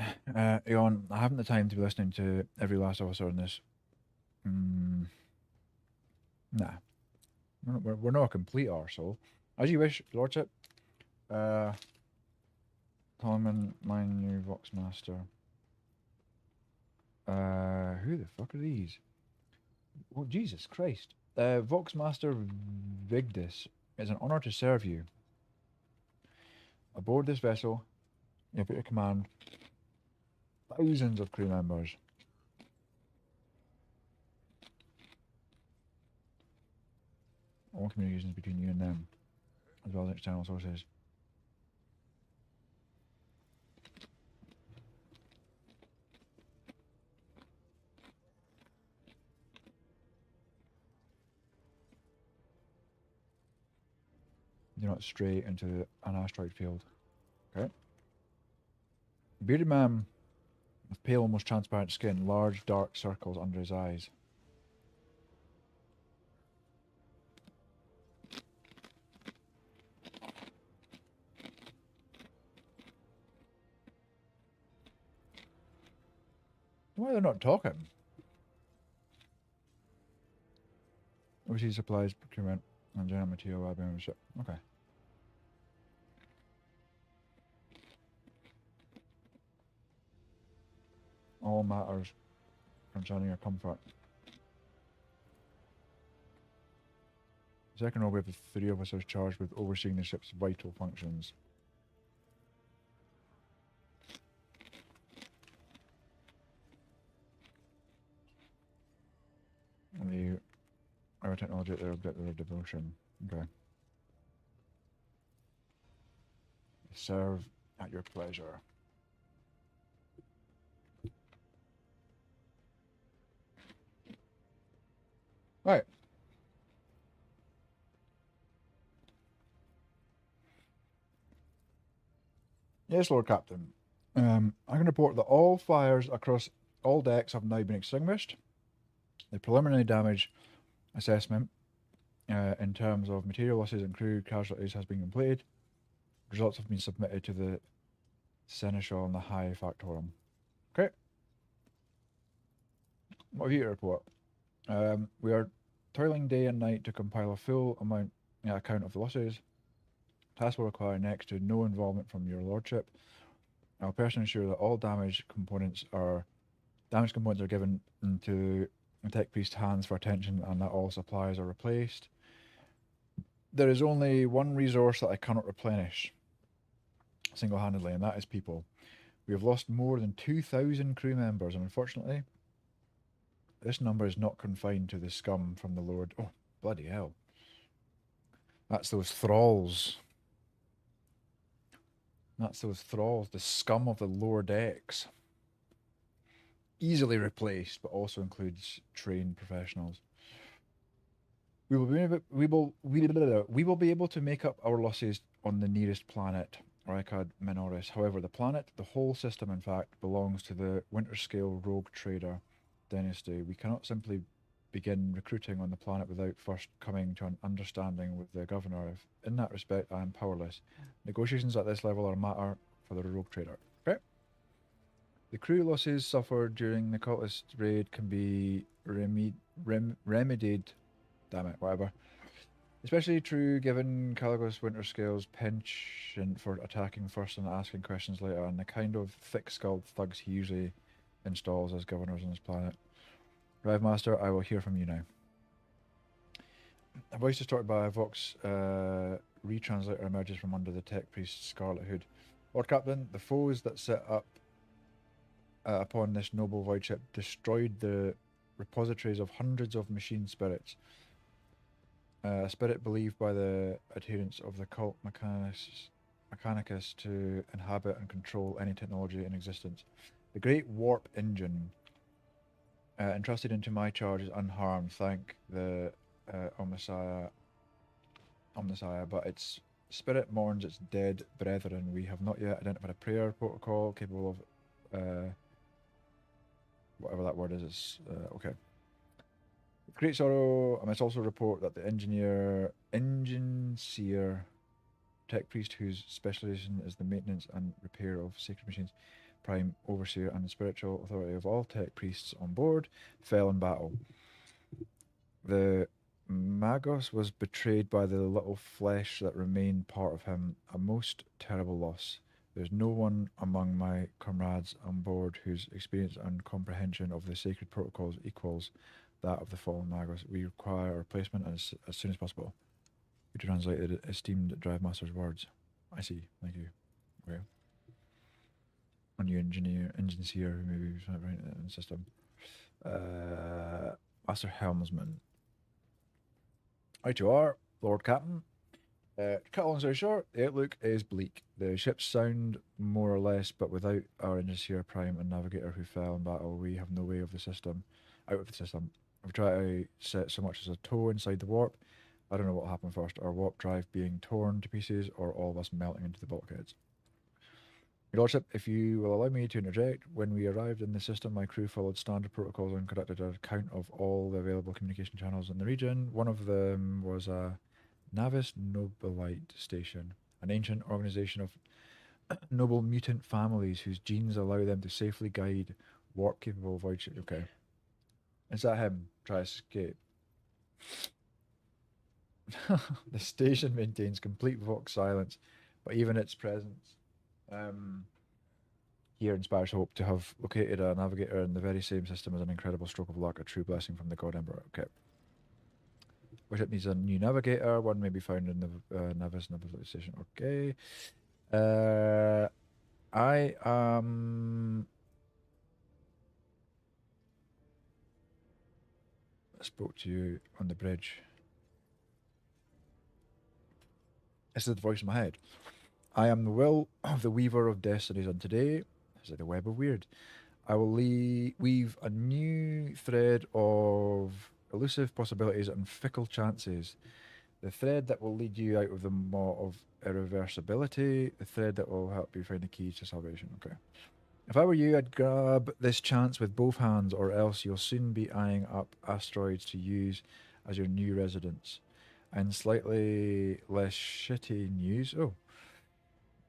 Eon, I haven't the time to be listening to every last officer in this. Nah. We're not a complete arsehole. As you wish, Lordship. Tolman, my new Voxmaster. Who the fuck are these? Oh, Jesus Christ. Voxmaster Vigdis, it's an honor to serve you. Aboard this vessel, you have at your command thousands of crew members. All communications between you and them, as well as external sources. Do not stray into an asteroid field. Okay. Bearded man with pale, almost transparent skin, large dark circles under his eyes. Why are they not talking? Overseas supplies, procurement, and general material membership. Okay. All matters concerning your comfort. Second row, we have the 3 officers charged with overseeing the ship's vital functions. And the our technology at their objective of devotion. Okay. Serve at your pleasure. Right. Yes, Lord Captain. I can report that all fires across all decks have now been extinguished. The preliminary damage assessment in terms of material losses and crew casualties has been completed. Results have been submitted to the Seneschal and the High Factorum. Okay. What have you to report? We are toiling day and night to compile a full account of the losses. Task will require next to no involvement from your lordship. I'll personally ensure that all damaged components are given into the tech priest's hands for attention and that all supplies are replaced. There is only one resource that I cannot replenish single-handedly, and that is people. We have lost more than 2,000 crew members, and unfortunately, this number is not confined to the scum from the Lord. Oh, bloody hell. That's those thralls. That's those thralls, the scum of the lower decks. Easily replaced, but also includes trained professionals. We will be able to make up our losses on the nearest planet, Rykad Minoris. However, the planet, the whole system in fact, belongs to the Winterscale rogue trader dynasty. We cannot simply begin recruiting on the planet without first coming to an understanding with the governor. In that respect, I am powerless. Negotiations at this level are a matter for the rogue trader. Okay. The crew losses suffered during the cultist raid can be remedied. Damn it, whatever. Especially true given Caligos Winterscale's penchant for attacking first and asking questions later, and the kind of thick-skulled thugs he usually installs as governors on his planet. Drive Master, I will hear from you now. A voice distorted by a Vox retranslator emerges from under the tech priest's scarlet hood. Lord Captain, the foes that set up upon this noble void ship destroyed the repositories of hundreds of machine spirits. A spirit believed by the adherents of the cult Mechanicus to inhabit and control any technology in existence. The Great Warp Engine entrusted into my charge is unharmed. Thank the Omnissiah, but its spirit mourns its dead brethren. We have not yet identified a prayer protocol capable of whatever that word is. It's okay. With great sorrow, I must also report that the engine seer, tech priest whose specialization is the maintenance and repair of sacred machines, prime overseer and the spiritual authority of all tech priests on board, fell in battle. The Magos was betrayed by the little flesh that remained part of him, a most terrible loss. There's no one among my comrades on board whose experience and comprehension of the sacred protocols equals that of the fallen Magos. We require a replacement as soon as possible. We translated esteemed Drive Master's words. I see. Thank you. Okay. A new engine seer who maybe was not right in the system. Master Helmsman. Right you are, Lord Captain. To cut a long story short, the outlook is bleak. The ships sound more or less, but without our engine seer, prime, and navigator who fell in battle, we have no way of the system. Out of the system. We've tried to set so much as a toe inside the warp. I don't know what will happen first, our warp drive being torn to pieces or all of us melting into the bulkheads. Your Lordship, if you will allow me to interject, when we arrived in the system, my crew followed standard protocols and conducted a count of all the available communication channels in the region. One of them was a Navis Nobilite Station, an ancient organization of noble mutant families whose genes allow them to safely guide warp-capable void ships. Okay. Is that him? Try to escape. The station maintains complete vox silence, but even its presence here inspires hope. To have located a navigator in the very same system is an incredible stroke of luck, a true blessing from the God Emperor. Okay. Which it needs a new navigator. One may be found in the Navis Nobility Station. Okay. I spoke to you on the bridge. This is the voice in my head. I am the will of the weaver of destinies, and today, is like the web of weird, I will weave a new thread of elusive possibilities and fickle chances. The thread that will lead you out of the maw of irreversibility. The thread that will help you find the keys to salvation. Okay. If I were you, I'd grab this chance with both hands, or else you'll soon be eyeing up asteroids to use as your new residence. And slightly less shitty news. Oh.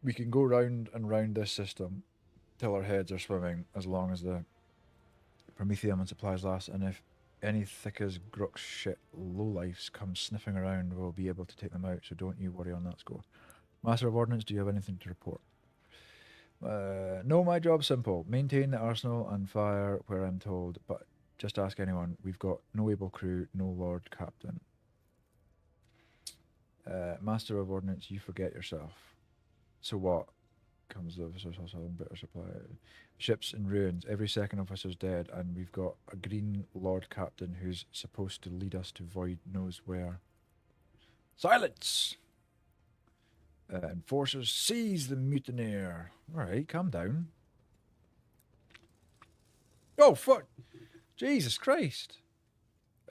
We can go round and round this system till our heads are swimming, as long as the Prometheum and supplies last, and if any thick as Grux shit lowlifes come sniffing around, we'll be able to take them out, so don't you worry on that score. Master of Ordnance, do you have anything to report? No, my job's simple. Maintain the arsenal and fire where I'm told, but just ask anyone. We've got no able crew, no Lord Captain. Master of Ordnance, you forget yourself. So what? Comes the officers also in better supply. Ships in ruins. Every second officer's dead, and we've got a green Lord Captain who's supposed to lead us to void knows where. Silence! Enforcers, seize the mutineer. Alright, calm down. Oh, fuck! Jesus Christ!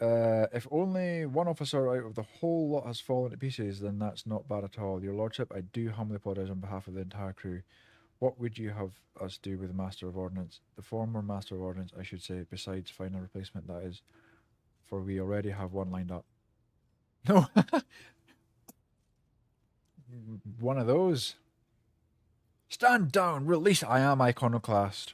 If only one officer out of the whole lot has fallen to pieces, then that's not bad at all. Your Lordship, I do humbly apologise on behalf of the entire crew. What would you have us do with the Master of Ordnance? The former Master of Ordnance, I should say, besides find a replacement, that is. For we already have one lined up. No! One of those. Stand down! Release! I am Iconoclast.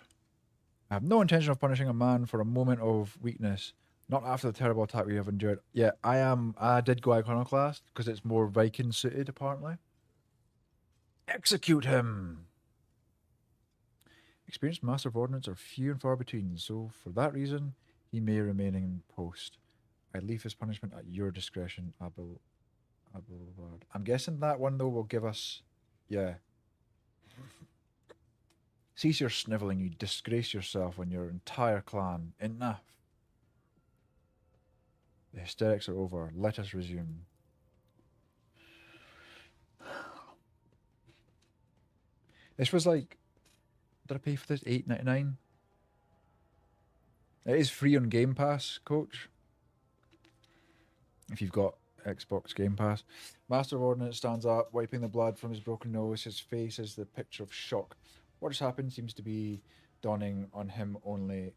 I have no intention of punishing a man for a moment of weakness. Not after the terrible attack we have endured. Yeah, I did go Iconoclast, because it's more Viking suited, apparently. Execute him! Experienced Master of Ordnance are few and far between, so for that reason, he may remain in post. I leave his punishment at your discretion, Abelard. I'm guessing that one, though, will give us... Yeah. Cease your snivelling, you disgrace yourself and your entire clan. Enough. The hysterics are over. Let us resume. This was like... Did I pay for this? $8.99? It is free on Game Pass, Coach. If you've got Xbox Game Pass. Master of Ordnance stands up, wiping the blood from his broken nose. His face is the picture of shock. What has happened seems to be dawning on him only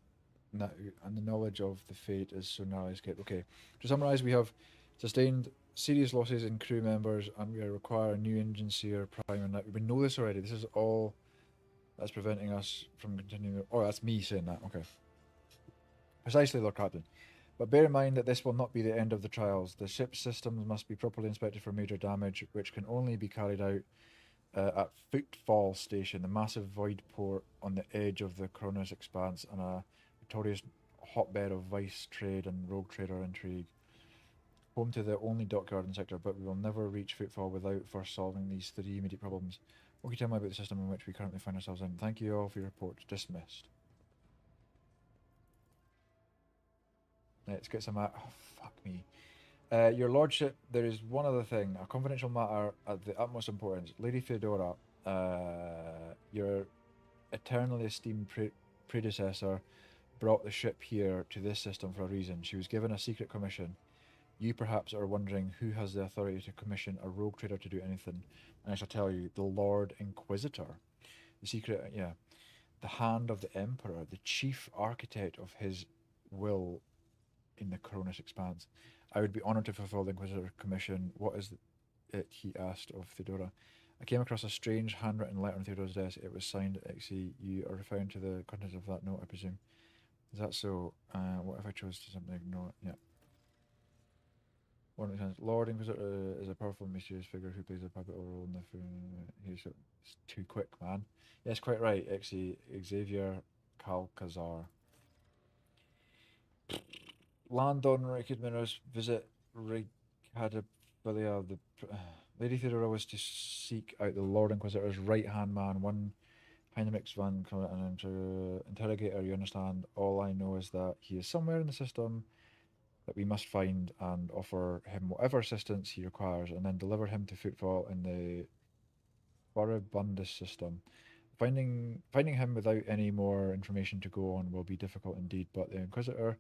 now, and the knowledge of the fate is so narrowly escaped. Okay, to summarise, we have sustained serious losses in crew members, and we require a new engine seer primer. Now, we know this already. This is all that's preventing us from continuing. Oh, that's me saying that. Okay. Precisely, Lord Captain. But bear in mind that this will not be the end of the trials. The ship's systems must be properly inspected for major damage, which can only be carried out at Footfall Station, the massive void port on the edge of the Cronus Expanse, and a notorious hotbed of vice trade and rogue trader intrigue. Home to the only dockyard in the sector, but we will never reach Footfall without first solving these 3 immediate problems. What can you tell me about the system in which we currently find ourselves in? Thank you all for your report. Dismissed. Let's get some... Oh, fuck me. Your lordship, there is one other thing. A confidential matter of the utmost importance. Lady Theodora, your eternally esteemed predecessor, brought the ship here to this system for a reason. She was given a secret commission. You perhaps are wondering who has the authority to commission a rogue trader to do anything. And I shall tell you, the Lord Inquisitor. The secret, the hand of the Emperor, the chief architect of his will in the Cronus Expanse. I would be honoured to fulfill the Inquisitor commission. What is it? He asked of Theodora. I came across a strange handwritten letter on Theodora's desk. It was signed Xe. You are referring to the contents of that note, I presume. Is that so? What if I chose to simply ignore it? Yeah. What makes sense? Lord Inquisitor is a powerful, mysterious figure who plays a pivotal role in the... He's too quick, man. Yes, quite right, Xe. Xavier Calcazar. Land on Wicked Mirrors, visit Recadabilia. The Lady Theodora was to seek out the Lord Inquisitor's right-hand man, one Heinrich van and to interrogate her. You understand? All I know is that he is somewhere in the system that we must find and offer him whatever assistance he requires, and then deliver him to Footfall in the Boribundus system. Finding him without any more information to go on will be difficult indeed, but the Inquisitor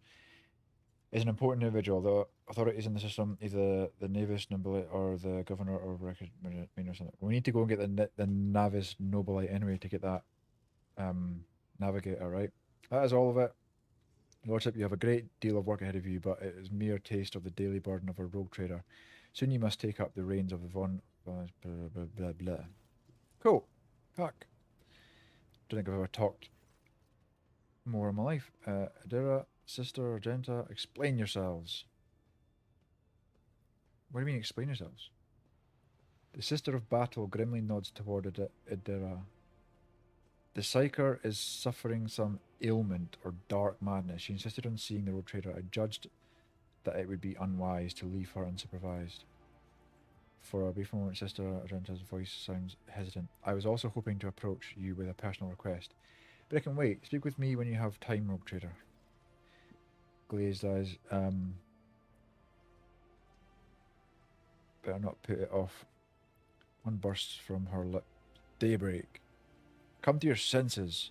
is an important individual. The authorities in the system, either the Navis Nobilite or the Governor or Record or something. We need to go and get the Navis Nobilite anyway to get that Navigator, right? That is all of it. Lordship, you have a great deal of work ahead of you, but it is mere taste of the daily burden of a rogue trader. Soon you must take up the reins of the blah, blah, blah, blah. Cool. Fuck. Don't think I've ever talked more in my life. Adira, Sister, Argenta, explain yourselves. What do you mean, explain yourselves? The Sister of Battle grimly nods toward Adira. The Psyker is suffering some ailment or dark madness. She insisted on seeing the road trader. I judged that it would be unwise to leave her unsupervised. For a brief moment, Sister Argenta's voice sounds hesitant. I was also hoping to approach you with a personal request. But I can wait. Speak with me when you have time, rogue trader. Glazed eyes. Better not put it off. One bursts from her lip. Daybreak. Come to your senses.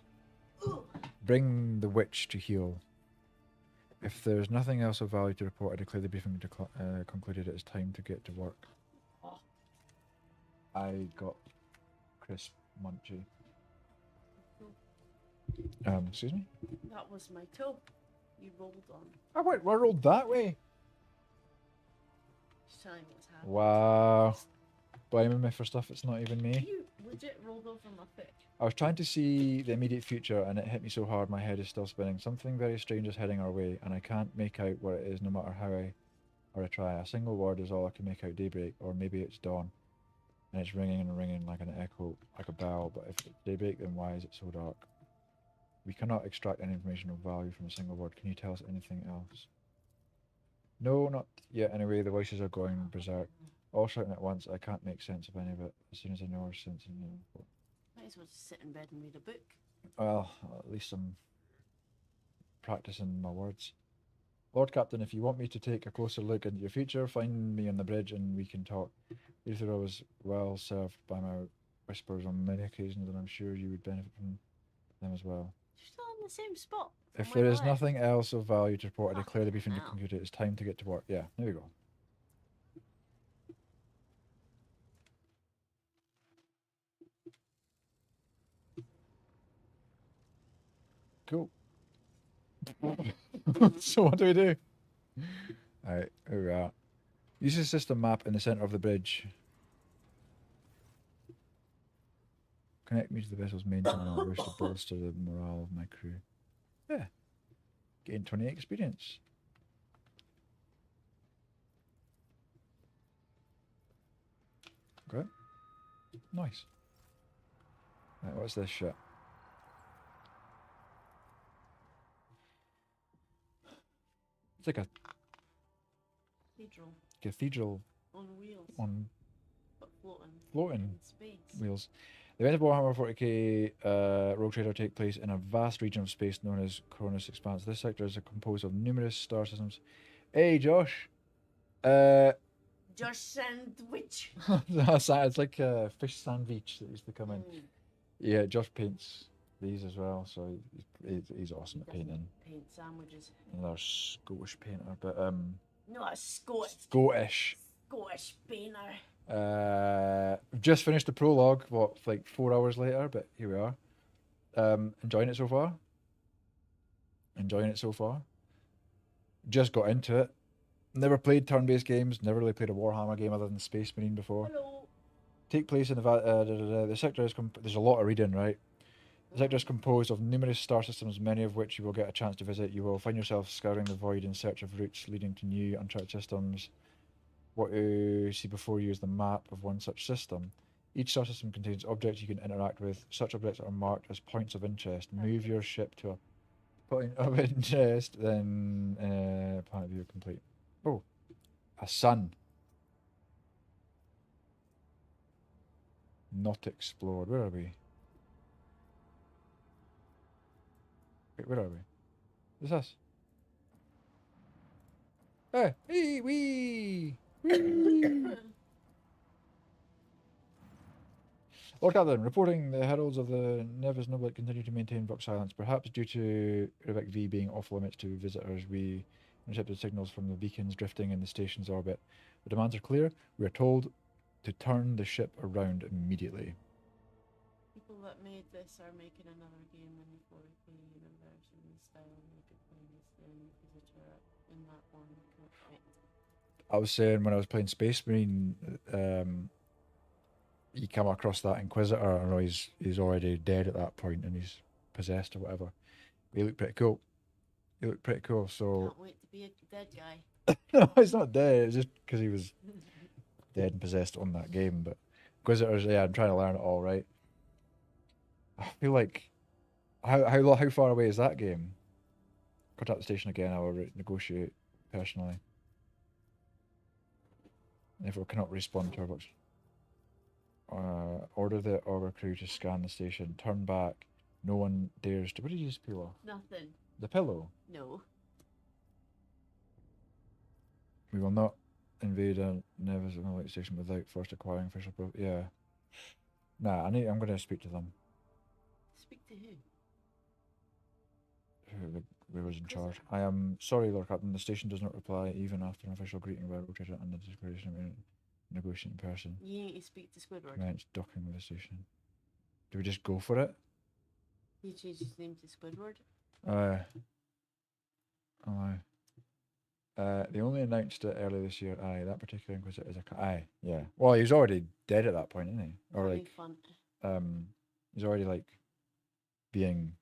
Bring the witch to heal. If there's nothing else of value to report, I declare the briefing concluded. It is time to get to work. I got crisp munchy. Excuse me? That was my toe. You rolled on. I rolled that way. Just telling me what's happening. Wow. Blaming me for stuff it's not even me. You legit rolled over my foot. I was trying to see the immediate future and it hit me so hard my head is still spinning. Something very strange is heading our way and I can't make out what it is no matter how I try. A single word is all I can make out. Daybreak, or maybe it's dawn. And it's ringing and ringing like an echo, like a bell, but if it's daybreak then why is it so dark? We cannot extract any information of value from a single word. Can you tell us anything else? No, not yet. Anyway, the voices are going berserk. All shouting at once. I can't make sense of any of it. As soon as I know our sense in the... Might as well just sit in bed and read a book. Well, at least I'm practicing my words. Lord Captain, if you want me to take a closer look into your future, find me on the bridge and we can talk. Luther was well served by my whispers on many occasions and I'm sure you would benefit from them as well. You're still in the same spot. If from where there I is left. nothing else of value to report, I declare the briefing to hell. computer. It's time to get to work. Yeah, there we go. Cool. So what do we do? Alright, here we are. Use the system map in the center of the bridge. Connect me to the vessel's main channel. I wish to bolster the morale of my crew. Yeah. Gain 20 experience. Okay. Nice. Right, what's this shit? It's like a cathedral on wheels. on But floating in space. wheels. The events of Warhammer 40k Rogue Trader take place in a vast region of space known as Cronus Expanse. This sector is composed of numerous star systems. Hey, Josh. Josh Sandwich. It's like a fish sandwich that used to come in. Yeah, Josh paints these as well, so he's awesome at painting. Paint sandwiches. Another Scottish painter, but No, a Scottish. Scottish painter. We've just finished the prologue, what, like 4 hours later, but here we are. Enjoying it so far. Enjoying it so far. Just got into it. Never played turn-based games, never really played a Warhammer game other than Space Marine before. Hello. Take place in the sector is there's a lot of reading, right? The sector is composed of numerous star systems, many of which you will get a chance to visit. You will find yourself scouring the void in search of routes leading to new uncharted systems. What you see before you is the map of one such system. Each star system contains objects you can interact with. Such objects are marked as points of interest. Move your ship to a point of interest, then planet view complete. Oh, a sun. Not explored. Where are we? Wait, where are we? Is this us? Hey, wee, wee, wee. Lord Captain, reporting the heralds of the Nevis Noblet continue to maintain Vox silence, perhaps due to Rebek V being off limits to visitors. We intercepted signals from the beacons drifting in the station's orbit. The demands are clear. We are told to turn the ship around immediately. People that made this are making another game in the 40k universe in the style you could play this visitor in that one. I was saying when I was playing Space Marine, you come across that Inquisitor. I know he's already dead at that point and he's possessed or whatever. He looked pretty cool. He looked pretty cool. So Can't wait to be a dead guy. no, he's not dead. It's just because he was dead and possessed on that game. But Inquisitors, yeah, I'm trying to learn it all right. I feel like how far away is that game? Contact the station again. I will negotiate personally. If we cannot respond to our box, order the Augur crew to scan the station. Turn back. No one dares to. What did you just peel off? Nothing. The pillow. No. We will not invade a Nevis Noblet station without first acquiring official proof. Yeah. Nah, I'm going to speak to them. Speak to who? Whoever's in charge. I am sorry, Lord Captain. The station does not reply even after an official greeting by a rotator and the declaration of negotiating person. You need to speak to Squidward. Commence docking with the station. Do we just go for it? You change his name to Squidward? They only announced it earlier this year. Aye, that particular Inquisitor is a... Aye, yeah. Well, he was already dead at that point, isn't he? Or Having like... fun. He's already like being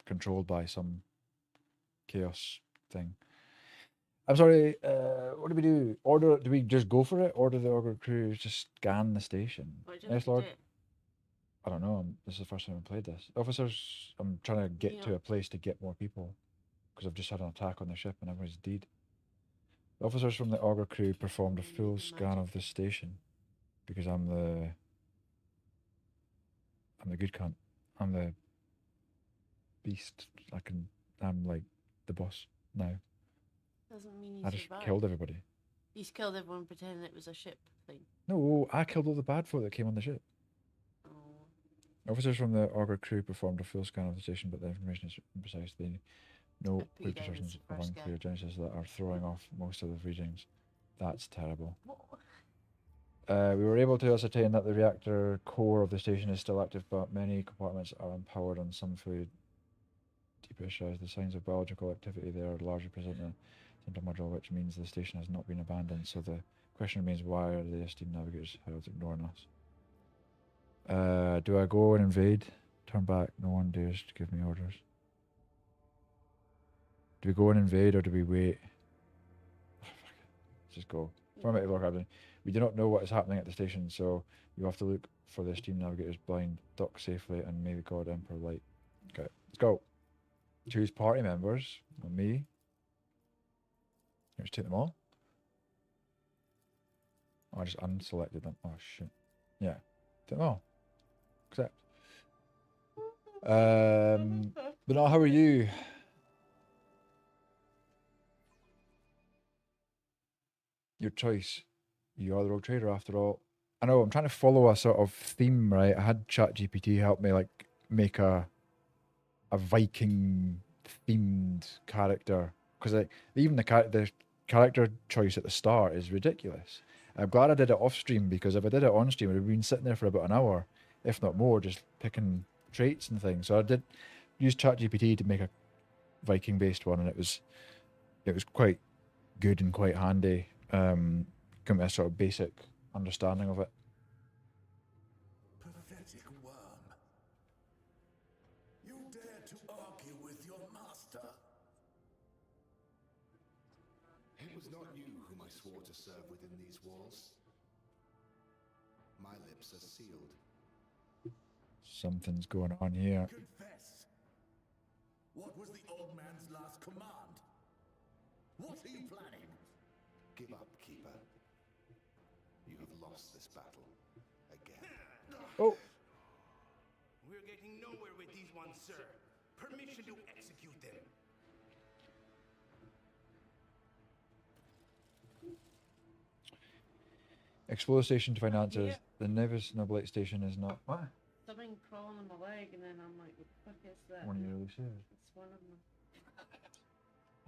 controlled by some chaos thing. I'm sorry, what do we do? Do we just go for it? Order the Augur crew to scan the station? Yes, Lord. I don't know. This is the first time I've played this. Officers, I'm trying to get to a place to get more people because I've just had an attack on the ship and everyone's dead. The officers from the Augur crew performed a full scan of the station because I'm the good cunt. I'm the beast. I'm like the boss now. Doesn't mean I just killed everybody. He's killed everyone pretending it was a ship thing. No, I killed all the bad folk that came on the ship. Officers from the Augur crew performed a full scan of the station, but the information is imprecise. They know P-Day plate was assertions the of first unclear game. genesis that are throwing off most of the readings. That's terrible. What? We were able to ascertain that the reactor core of the station is still active, but many compartments are unpowered and some fully depressurized. The signs of biological activity there are largely present in the center module, which means the station has not been abandoned. So the question remains, why are the esteemed navigators ignoring us? Do I go and invade? Turn back. No one dares to give me orders. Do we go and invade or do we wait? Let's just go. Formative log captain. We do not know what is happening at the station, so you have to look for the esteemed navigators blind, dock safely, and may the God Emperor light. Okay, let's go. Choose party members. On me. Let's take them all. Oh, I just unselected them. Oh shit. Yeah. Take them all. Accept. But now, how are you? Your choice. You are the rogue trader after all. I know, I'm trying to follow a sort of theme, right? I had ChatGPT help me like make a Viking themed character. Because even the character choice at the start is ridiculous. I'm glad I did it off stream, because if I did it on stream, I would have been sitting there for about an hour, if not more, just picking traits and things. So I did use ChatGPT to make a Viking based one, and it was quite good and quite handy. Give me a sort of basic understanding of it. Pathetic worm. You dare to argue with your master? It was not you whom I swore to serve within these walls. My lips are sealed. Something's going on here. Confess. What was the old man's last command? What are you planning? Give up, Keeper. You have lost this battle. Again. Oh. We're getting nowhere with these ones, sir. Permission to execute them. Explore the station to find answers. The Nevis Noblite station is not. What? Something crawling on my leg, and then I'm like, what the fuck is that? One of your loose hairs. It's one of them.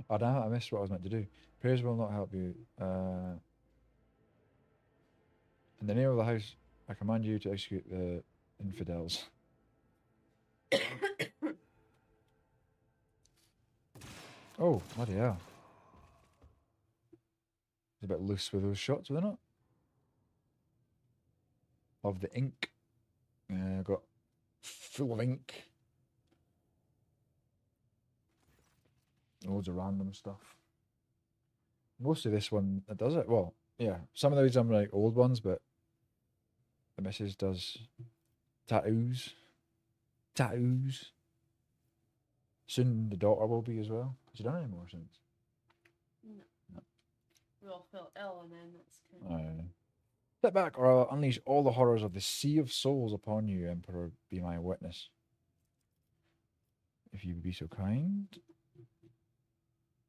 Oh, damn it, I missed what I was meant to do. Prayers will not help you. In the name of the house, I command you to execute the infidels. Oh, bloody hell. It's a bit loose with those shots, were they not? Of the ink. Got full of ink. Loads of random stuff. Most of this one, it does it. Well, yeah. Some of these are like old ones, but the missus does tattoos. Tattoos. Soon the daughter will be as well. Has she done any more since? No. We all felt ill, and then that's kind of... Step back, or I'll unleash all the horrors of the Sea of Souls upon you, Emperor. Be my witness. If you would be so kind.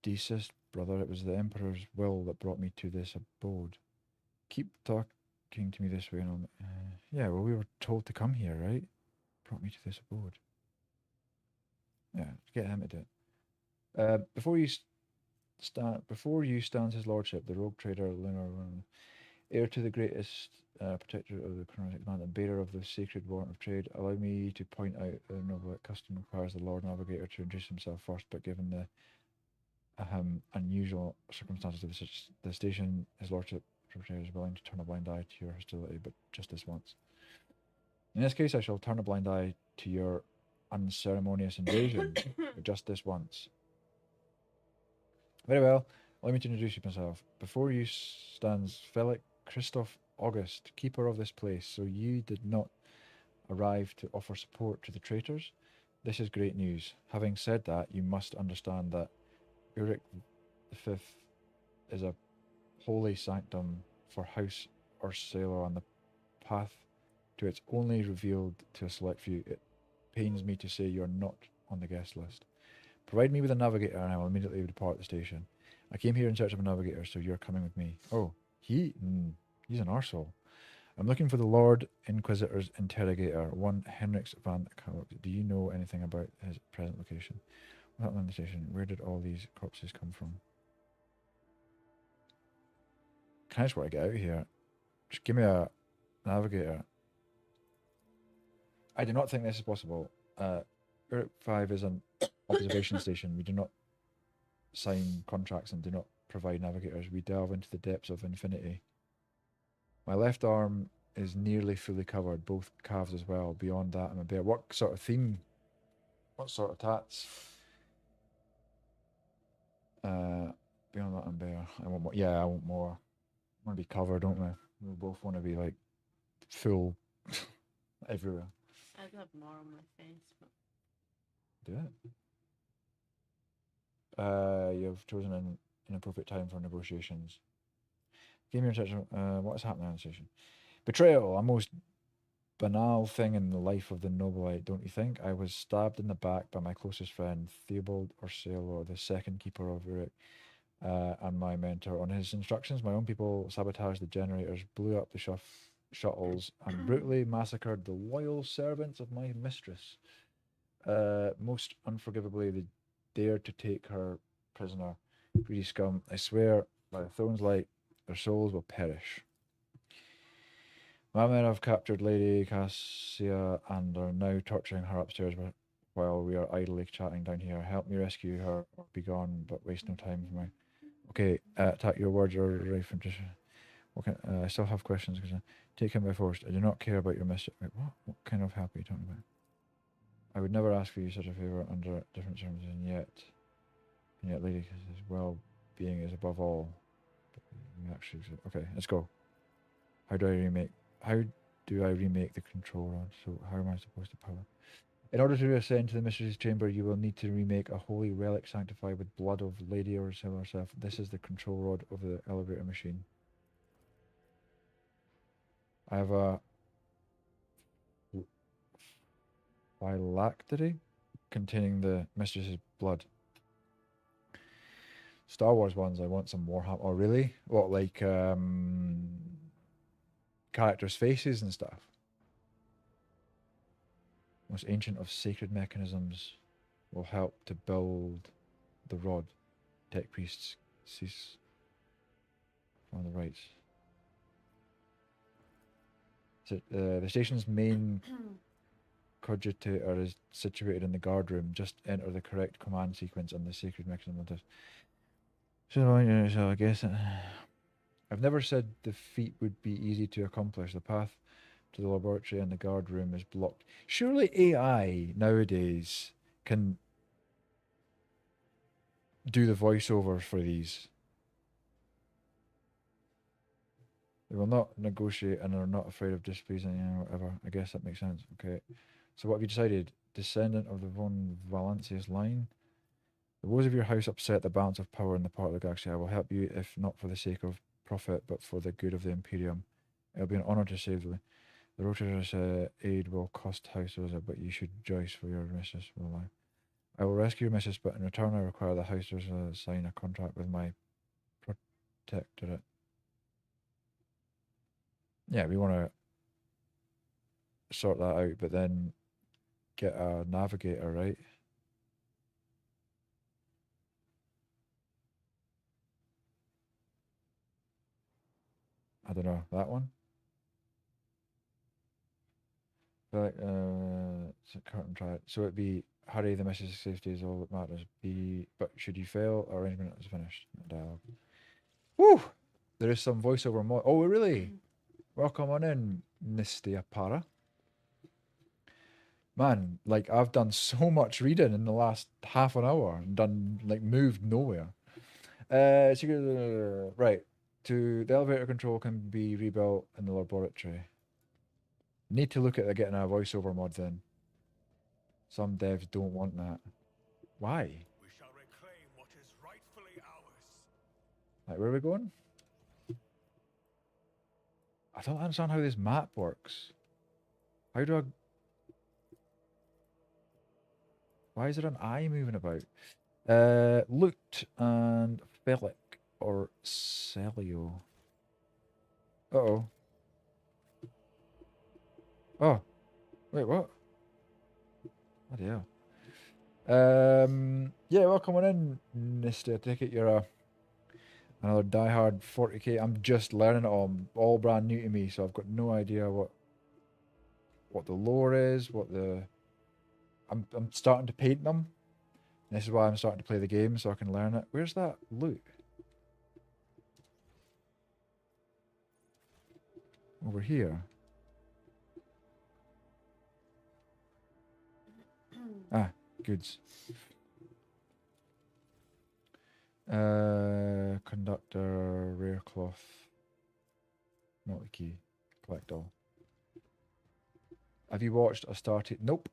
Desist, brother. It was the Emperor's will that brought me to this abode. Keep talking to me this way, and I'll... yeah, well, we were told to come here, right? Brought me to this abode. Yeah, get him to do it. Before you stands his lordship, the rogue trader Lunar, heir to the greatest protector of the chromatic command and bearer of the sacred warrant of trade. Allow me to point out the noble custom requires the Lord Navigator to introduce himself first, but given the unusual circumstances of the station, his lordship is willing to turn a blind eye to your hostility, but just this once. In this case, I shall turn a blind eye to your unceremonious invasion, but just this once. Very well. Allow me to introduce myself. Before you stands Felix Christoph August, keeper of this place. So you did not arrive to offer support to the traitors? This is great news. Having said that, you must understand that Uric V is a holy sanctum for House Ursula, and the path to it's only revealed to a select few. It pains me to say you're not on the guest list. Provide me with a navigator and I will immediately depart the station. I came here in search of a navigator, so you're coming with me. Oh, he's an arsehole. I'm looking for the Lord Inquisitor's interrogator, one Henriks van Kalk. Do you know anything about his present location? What happened on the station? Where did all these corpses come from? I just want to get out of here. Just give me a navigator. I do not think this is possible. Europe 5 is an observation station. We do not sign contracts and do not provide navigators. We delve into the depths of infinity. My left arm is nearly fully covered, both calves as well. Beyond that, I'm a bear. What sort of theme? What sort of tats? Beyond that, I'm bare. I want more. Yeah, I want more. I want to be covered, don't we? We both want to be like full everywhere. I'd have more on my face, but Do it. You've chosen an inappropriate time for negotiations. Game your attention. What is happening on the station? Betrayal, a most banal thing in the life of the Nobilite, don't you think? I was stabbed in the back by my closest friend, Theobald Orsello, the second keeper of Uruk, and my mentor. On his instructions, my own people sabotaged the generators, blew up the shuttles, and brutally massacred the loyal servants of my mistress. Most unforgivably, they dared to take her prisoner. Greedy scum, I swear, by the throne's light, their souls will perish. My men have captured Lady Cassia and are now torturing her upstairs while we are idly chatting down here. Help me rescue her or be gone, but waste no time for me. Okay, attack your words or right from just. Okay, I still have questions because take him by force. I do not care about your mistress. Wait, what? What kind of help are you talking about? I would never ask for you such a favour under different terms, and yet, Lady Cassia's well-being is above all. Actually, okay, let's go. How do I remake the control rod? So how am I supposed to power? In order to ascend to the mistress's chamber, you will need to remake a holy relic sanctified with blood of Lady Ursula herself. This is the control rod of the elevator machine. I have a phylactery containing the mistress's blood. Star Wars ones, I want some Warhammer. Oh, really? What, like characters' faces and stuff? Most ancient of sacred mechanisms will help to build the rod. Tech priests cease on the rights. So, the station's main cogitator is situated in the guard room. Just enter the correct command sequence and the sacred mechanism will test. So I guess I've never said the feat would be easy to accomplish. The path to the laboratory and the guard room is blocked. Surely AI nowadays can do the voiceovers for these. They will not negotiate and are not afraid of displeasing anyone, whatever. I guess that makes sense. Okay. So what have you decided? Descendant of the von Valancius line? The woes of your house upset the balance of power in the part of the galaxy. I will help you, if not for the sake of profit, but for the good of the Imperium. It'll be an honor to save the rotator's aid will cost House Rosa, but you should rejoice for your mistress will alive. I will rescue your mistress, but in return I require the House Rosa sign a contract with my protectorate. Yeah, we want to sort that out, but then get a navigator, right? I don't know, that one? Like, it's a curtain try it. So it'd be hurry, the message of safety is all that matters. But should you fail, arrangement is finished. Dialogue. Woo! There is some voiceover mod. Oh, really? Welcome on in, Misty Apara. Man, like I've done so much reading in the last half an hour and moved nowhere. Right. The elevator control can be rebuilt in the laboratory. Need to look at getting a voiceover mod then. Some devs don't want that. Why? We shall reclaim what is rightfully ours. Like, where are we going? I don't understand how this map works. How do I... Why is there an eye moving about? Loot and Felic or Celio. Uh-oh. Oh, wait, what? Bloody hell. Yeah, welcome on in, Nisty. I take it you're another diehard 40k. I'm just learning it all brand new to me, so I've got no idea what the lore is, I'm starting to paint them. This is why I'm starting to play the game, so I can learn it. Where's that loot? Over here. Ah, goods. Conductor, rare cloth. Not the key. Collect all. Have you watched or started? Nope.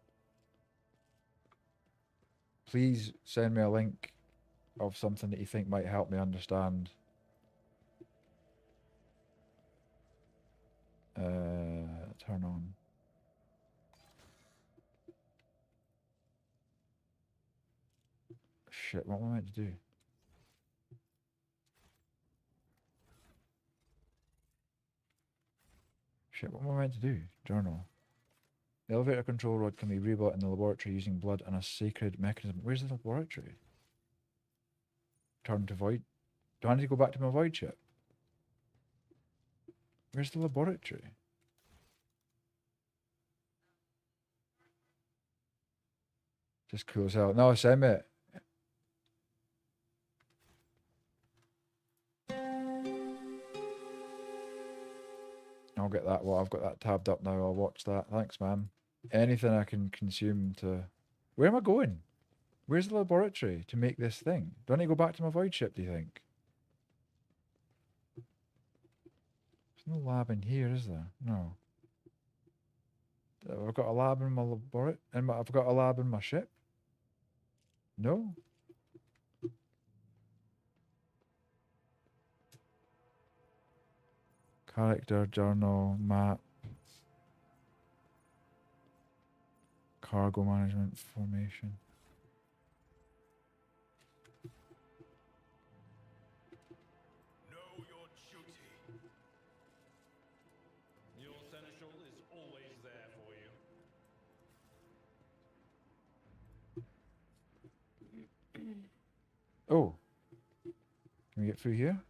Please send me a link of something that you think might help me understand. Turn on. Shit, what am I meant to do? Shit, what am I meant to do? Journal. The elevator control rod can be rebuilt in the laboratory using blood and a sacred mechanism. Where's the laboratory? Turn to void. Do I need to go back to my void ship? Where's the laboratory? Just cool as hell. No, send me it. I'll get that. Well, I've got that tabbed up now. I'll watch that. Thanks, man. Anything I can consume to... Where am I going? Where's the laboratory to make this thing? Do I need to go back to my void ship, do you think? There's no lab in here, is there? No. I've got a lab in my laboratory, and I've got a lab in my ship. No. Character, journal, map, cargo management, formation. Know your duty. Your seneschal is always there for you. Oh. Can we get through here?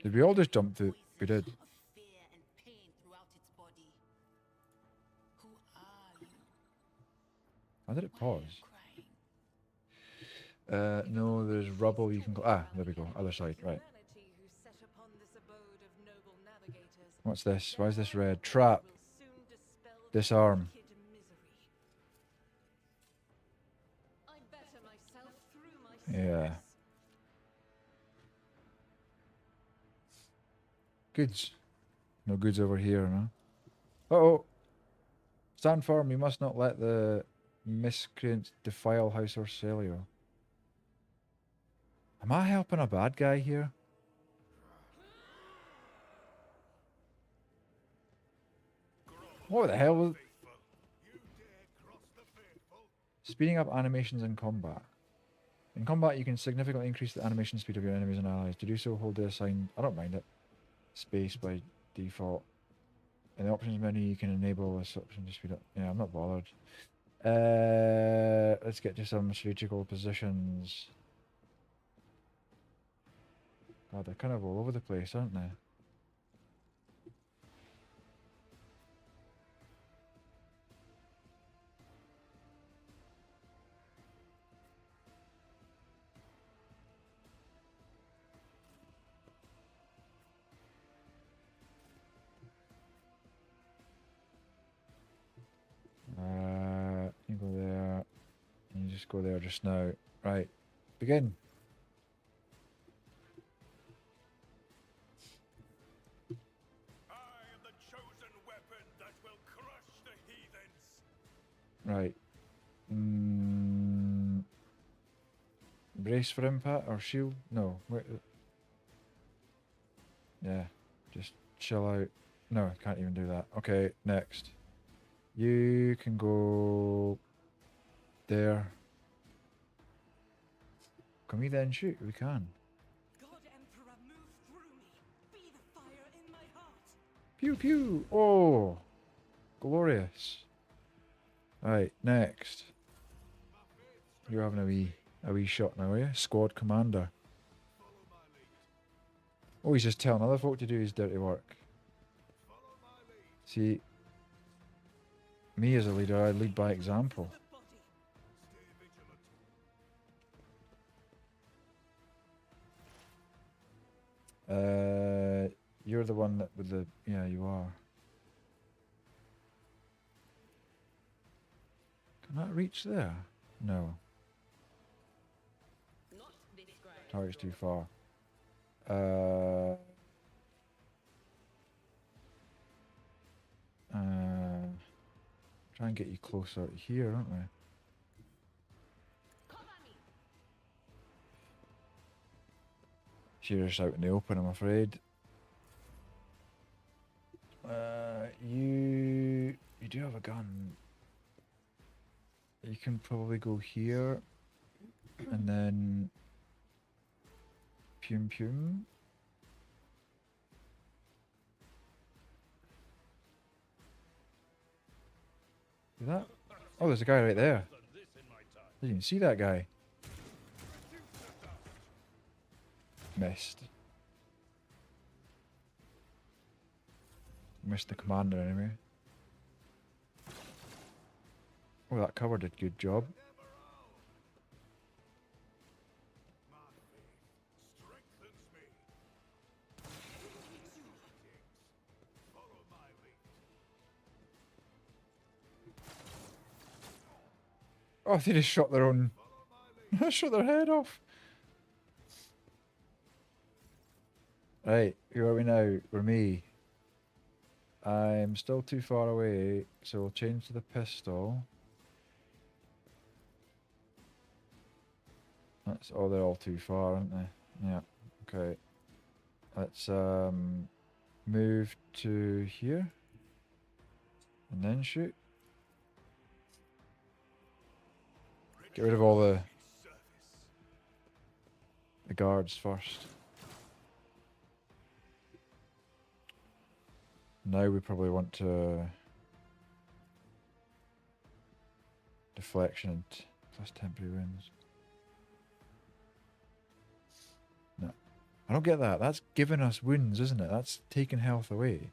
Did we all just jump through? We did. How did it pause? No, there's rubble you can go. Ah, there we go. Other side, right. What's this? Why is this red? Trap. Disarm. Yeah. Goods. No goods over here, no? Uh-oh. Stand firm. You must not let the miscreants defile House Orcelio. Am I helping a bad guy here? What the hell was... Speeding up animations in combat. In combat, you can significantly increase the animation speed of your enemies and allies. To do so, hold the assigned... I don't mind it. Space by default. In the options menu, you can enable this option to speed up. Yeah, I'm not bothered. Let's get to some strategical positions. God, they're kind of all over the place, aren't they? You go there. And you just go there just now. Right. Begin. I am the chosen weapon that will crush the heathens. Right. Brace for impact or shield? No. Wait. Yeah. Just chill out. No, can't even do that. Okay, next. You can go there. Can we then shoot? We can. Pew pew. Oh, glorious. Right, next. You're having a wee shot now, are you? Squad commander. Oh, he's just telling other folk to do his dirty work. See, me as a leader, I lead by example. You're the one that with the... Yeah, you are. Can that reach there? No. Target's too far. Try and get you closer here, aren't we? You're just out in the open, I'm afraid. You do have a gun. You can probably go here, and then pum pum. See that? Oh, there's a guy right there. Didn't even see that guy. Missed. Missed the commander anyway. Oh, that cover did good job. Oh, they just shot their own... shot their head off. Right, who are we now? We're me. I'm still too far away, so we'll change to the pistol. That's... Oh, they're all too far, aren't they? Yeah, okay. Let's move to here. And then shoot. Get rid of all the guards first. Now we probably want to deflection and plus temporary wins. No, I don't get that. That's giving us wounds, isn't it? That's taking health away.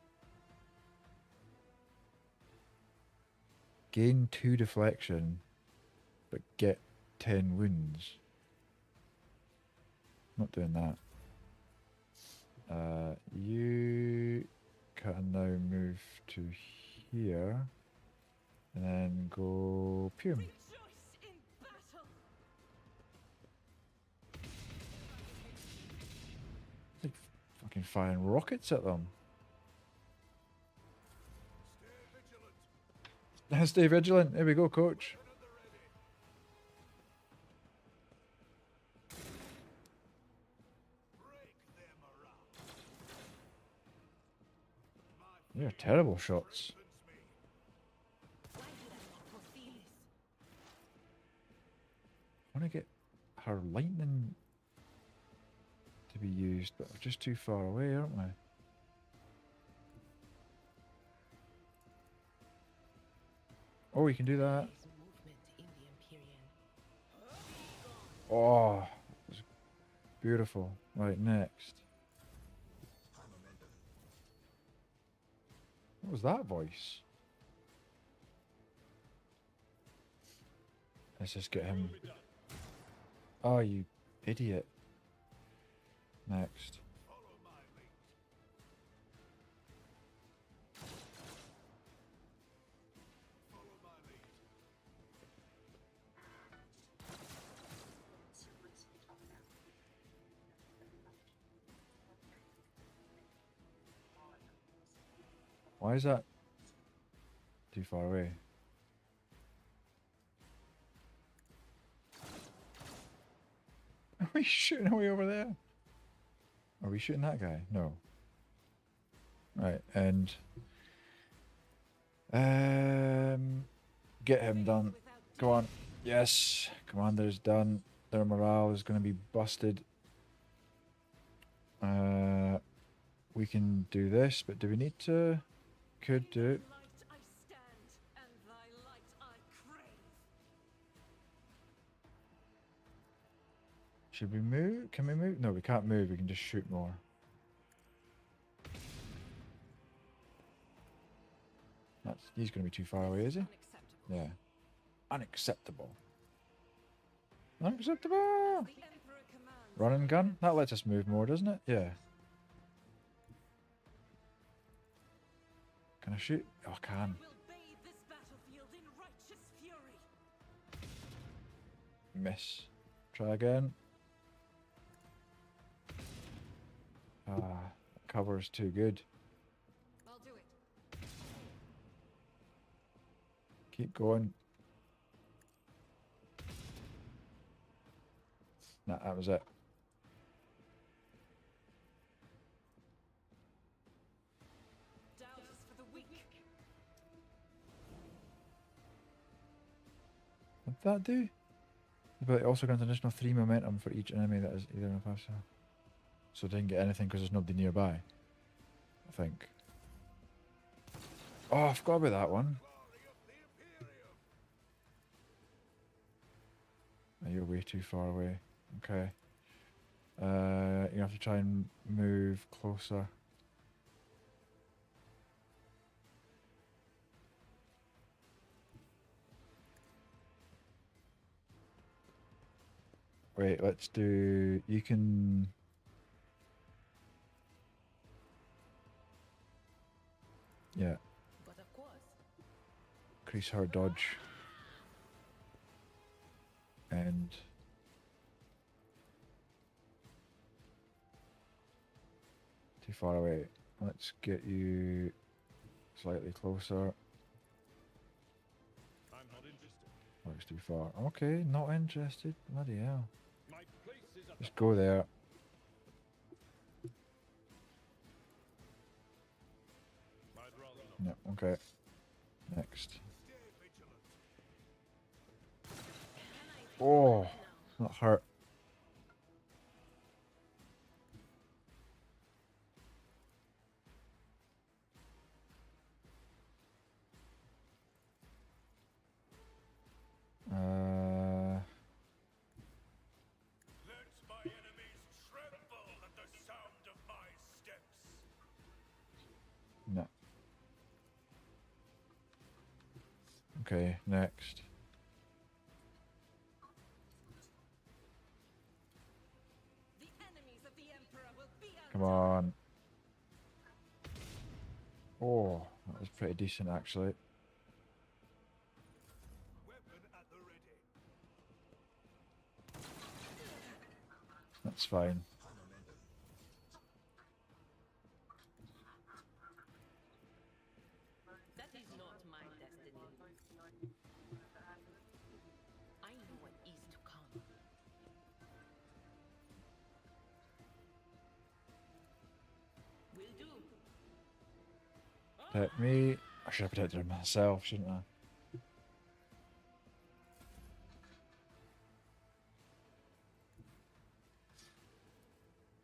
Gain 2 deflection, but get 10 wounds. Not doing that. You can now move to here, and then go pum. Like fucking firing rockets at them. Stay vigilant. Here we go, coach. They're terrible shots. I want to get her lightning to be used, but we're just too far away, aren't we? Oh, we can do that. Oh, it was beautiful. Right, next. What was that voice? Let's just get him. Oh, you idiot. Next. Why is that too far away? Are we shooting away over there? Are we shooting that guy? No. Right, and get him done. Go on. Yes, commander's done. Their morale is going to be busted. we can do this, but do we need to? Could do it. Should we move? Can we move? No, we can't move. We can just shoot more. He's going to be too far away, is he? Yeah. Unacceptable. Unacceptable! Run and gun? That lets us move more, doesn't it? Yeah. Can I shoot? Oh, I can. Miss. Try again. Ah, cover is too good. I'll do it. Keep going. Nah, that was it. What did that do? But it also grants an additional 3 momentum for each enemy that is either in a pass. So I didn't get anything because there's nobody nearby. I think. Oh, I forgot about that one. Oh, you're way too far away. Okay. You have to try and move closer. Wait, let's do... You can... Yeah. But of course. Increase her dodge. And... Too far away. Let's get you slightly closer. I'm not interested. Oh, it's too far. Okay, not interested. Bloody hell. My place is Just go there. I'd rather not. No, okay. Next. Oh, that hurt. Let my enemies tremble at the sound of my steps. No. Okay, next. The enemies of the Emperor will be Come on. Oh, that was pretty decent actually. That's fine. That is not my destiny. I know what is to come. Will do. Protect me. I should have protected myself, shouldn't I?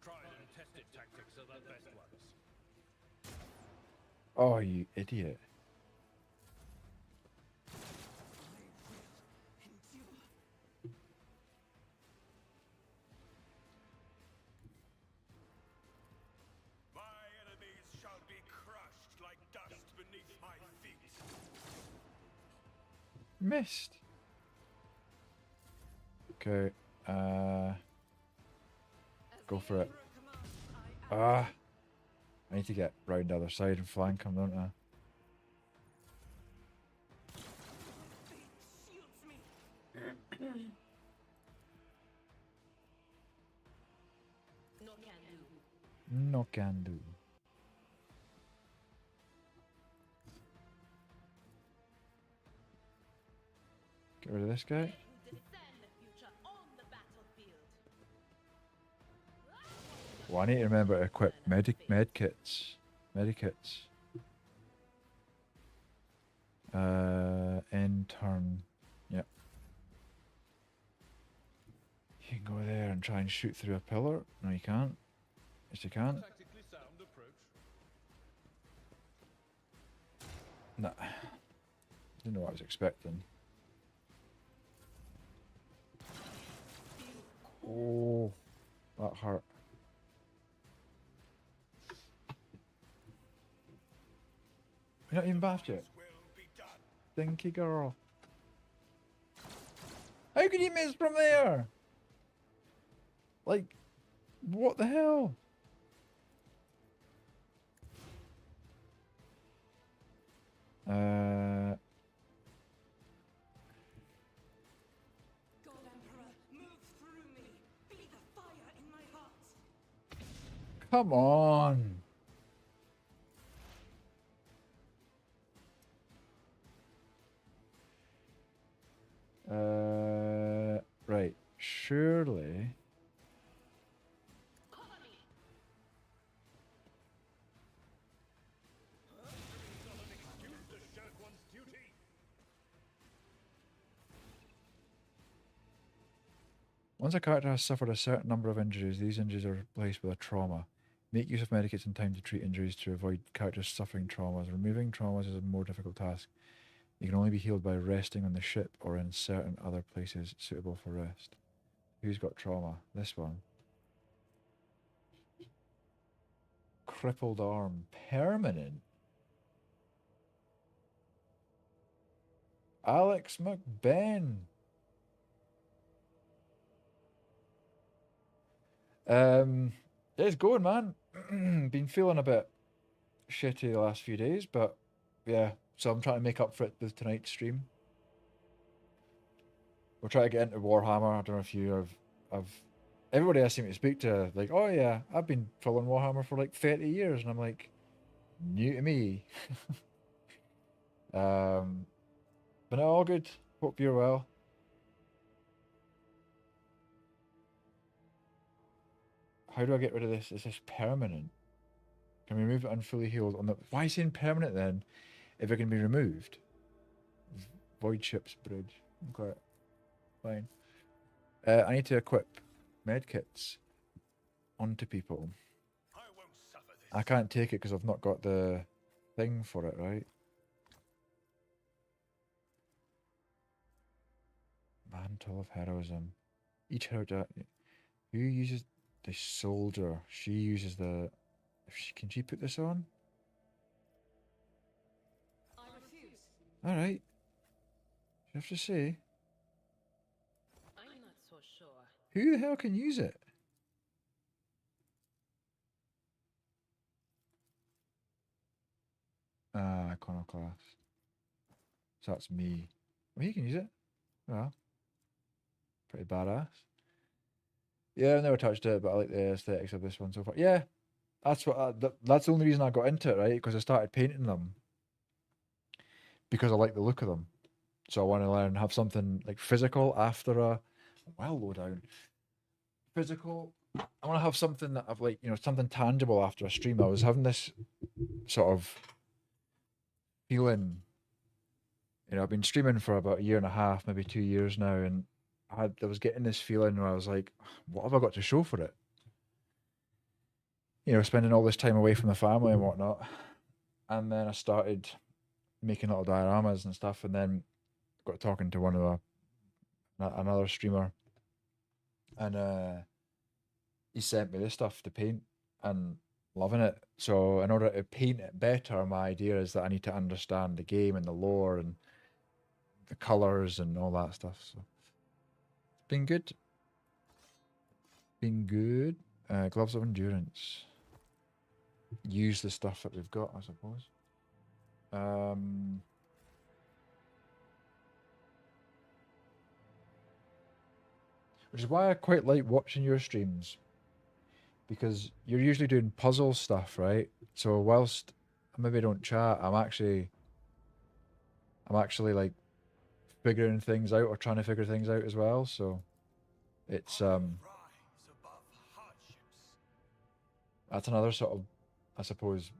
Tried and tested tactics are the best ones. Oh, you idiot. My enemies shall be crushed like dust beneath my feet. Missed. Okay, go for it. Ah, I need to get round the other side and flank him, don't I? No can do. No can do. Get rid of this guy. Well, I need to remember to equip medkits. End turn. Yep. You can go there and try and shoot through a pillar. No, you can't. Yes, you can. Tactically sound approach. Nah. Didn't know what I was expecting. Oh, that hurt. You're not even bathed yet. Stinky girl. How could you miss from there? Like, what the hell? Come on. Right. Surely. Once a character has suffered a certain number of injuries, these injuries are replaced with a trauma. Make use of medikits in time to treat injuries to avoid characters suffering traumas. Removing traumas is a more difficult task. You can only be healed by resting on the ship or in certain other places suitable for rest. Who's got trauma? This one. Crippled arm. Permanent. Alex McBain. It's going, man. Been feeling a bit shitty the last few days, but yeah, so I'm trying to make up for it with tonight's stream. We'll try to get into Warhammer. I don't know if you have everybody I seem to speak to, like, oh yeah, I've been following Warhammer for like 30 years, and I'm like, new to me. But no, all good. Hope you're well. How do I get rid of this? Is this permanent? Can we remove it unfully healed on the... Why is it permanent then, if it can be removed? Void Ship's Bridge. Okay. Fine. I need to equip medkits onto people. I can't take it because I've not got the thing for it, right? Mantle of Heroism. Each hero... Who uses the soldier? She uses the... Can she put this on? Alright. You have to say. I'm not so sure. Who the hell can use it? Ah, Iconoclast. So that's me. Well, he can use it. Well, pretty badass. Yeah, I've never touched it, but I like the aesthetics of this one so far. Yeah, that's what. That's the only reason I got into it, right? Because I started painting them because I like the look of them. So I want to learn have something like physical after a well low down. Physical. I want to have something that I've like something tangible after a stream. I was having this sort of feeling. I've been streaming for about a year and a half, maybe 2 years now, and I was getting this feeling where I was like, what have I got to show for it? Spending all this time away from the family and whatnot. And then I started making little dioramas and stuff, and then got talking to one of another streamer, and he sent me this stuff to paint and loving it. So in order to paint it better, my idea is that I need to understand the game and the lore and the colors and all that stuff. So it's been good. Been good. Gloves of Endurance. Use the stuff that we've got, I suppose. Which is why I quite like watching your streams, because you're usually doing puzzle stuff, right? So whilst I maybe don't chat, I'm actually like figuring things out or trying to figure things out as well. So it's that's another sort of, I suppose,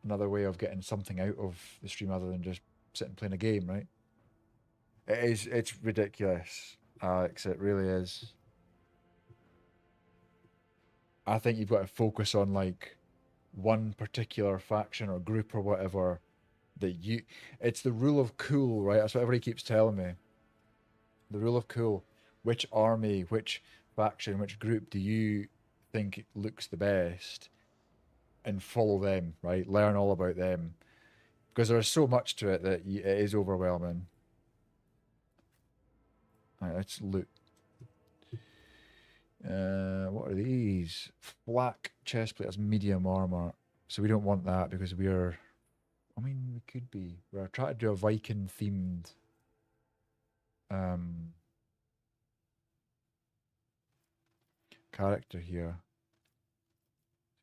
another way of getting something out of the stream other than just sitting playing a game, right? It's ridiculous, Alex. It really is. I think you've got to focus on like one particular faction or group or whatever that it's the rule of cool, right? That's what everybody keeps telling me. The rule of cool. Which army, which faction, which group do you think looks the best? And follow them, right? Learn all about them. Because there's so much to it that it is overwhelming. Alright, let's loot. What are these? Black chestplate has medium armor. So we don't want that because we're... I mean, we could be. We're trying to do a Viking themed... character here.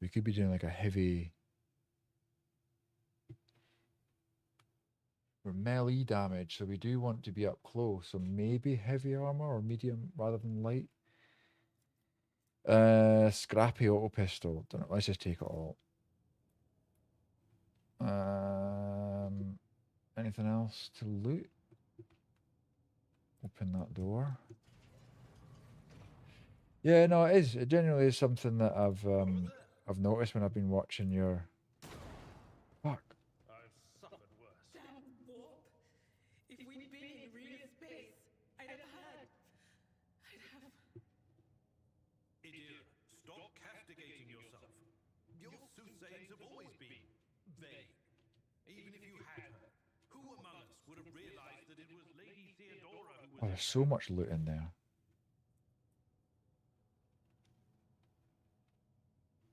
We could be doing like a heavy... We're melee damage, so we do want to be up close. So maybe heavy armor or medium rather than light. Scrappy auto pistol. Don't know, let's just take it all. Anything else to loot? Open that door. Yeah, no, it is. It genuinely is something that I've noticed when I've been watching your... Fuck. I've suffered worse. Damn warp! If we'd been in real space, I'd have... Idir, stop castigating yourself. Your soothsayings have always been vague. Even if you had her, who among us would have realized that it was Lady Theodora who was... Oh, there's so much loot in there.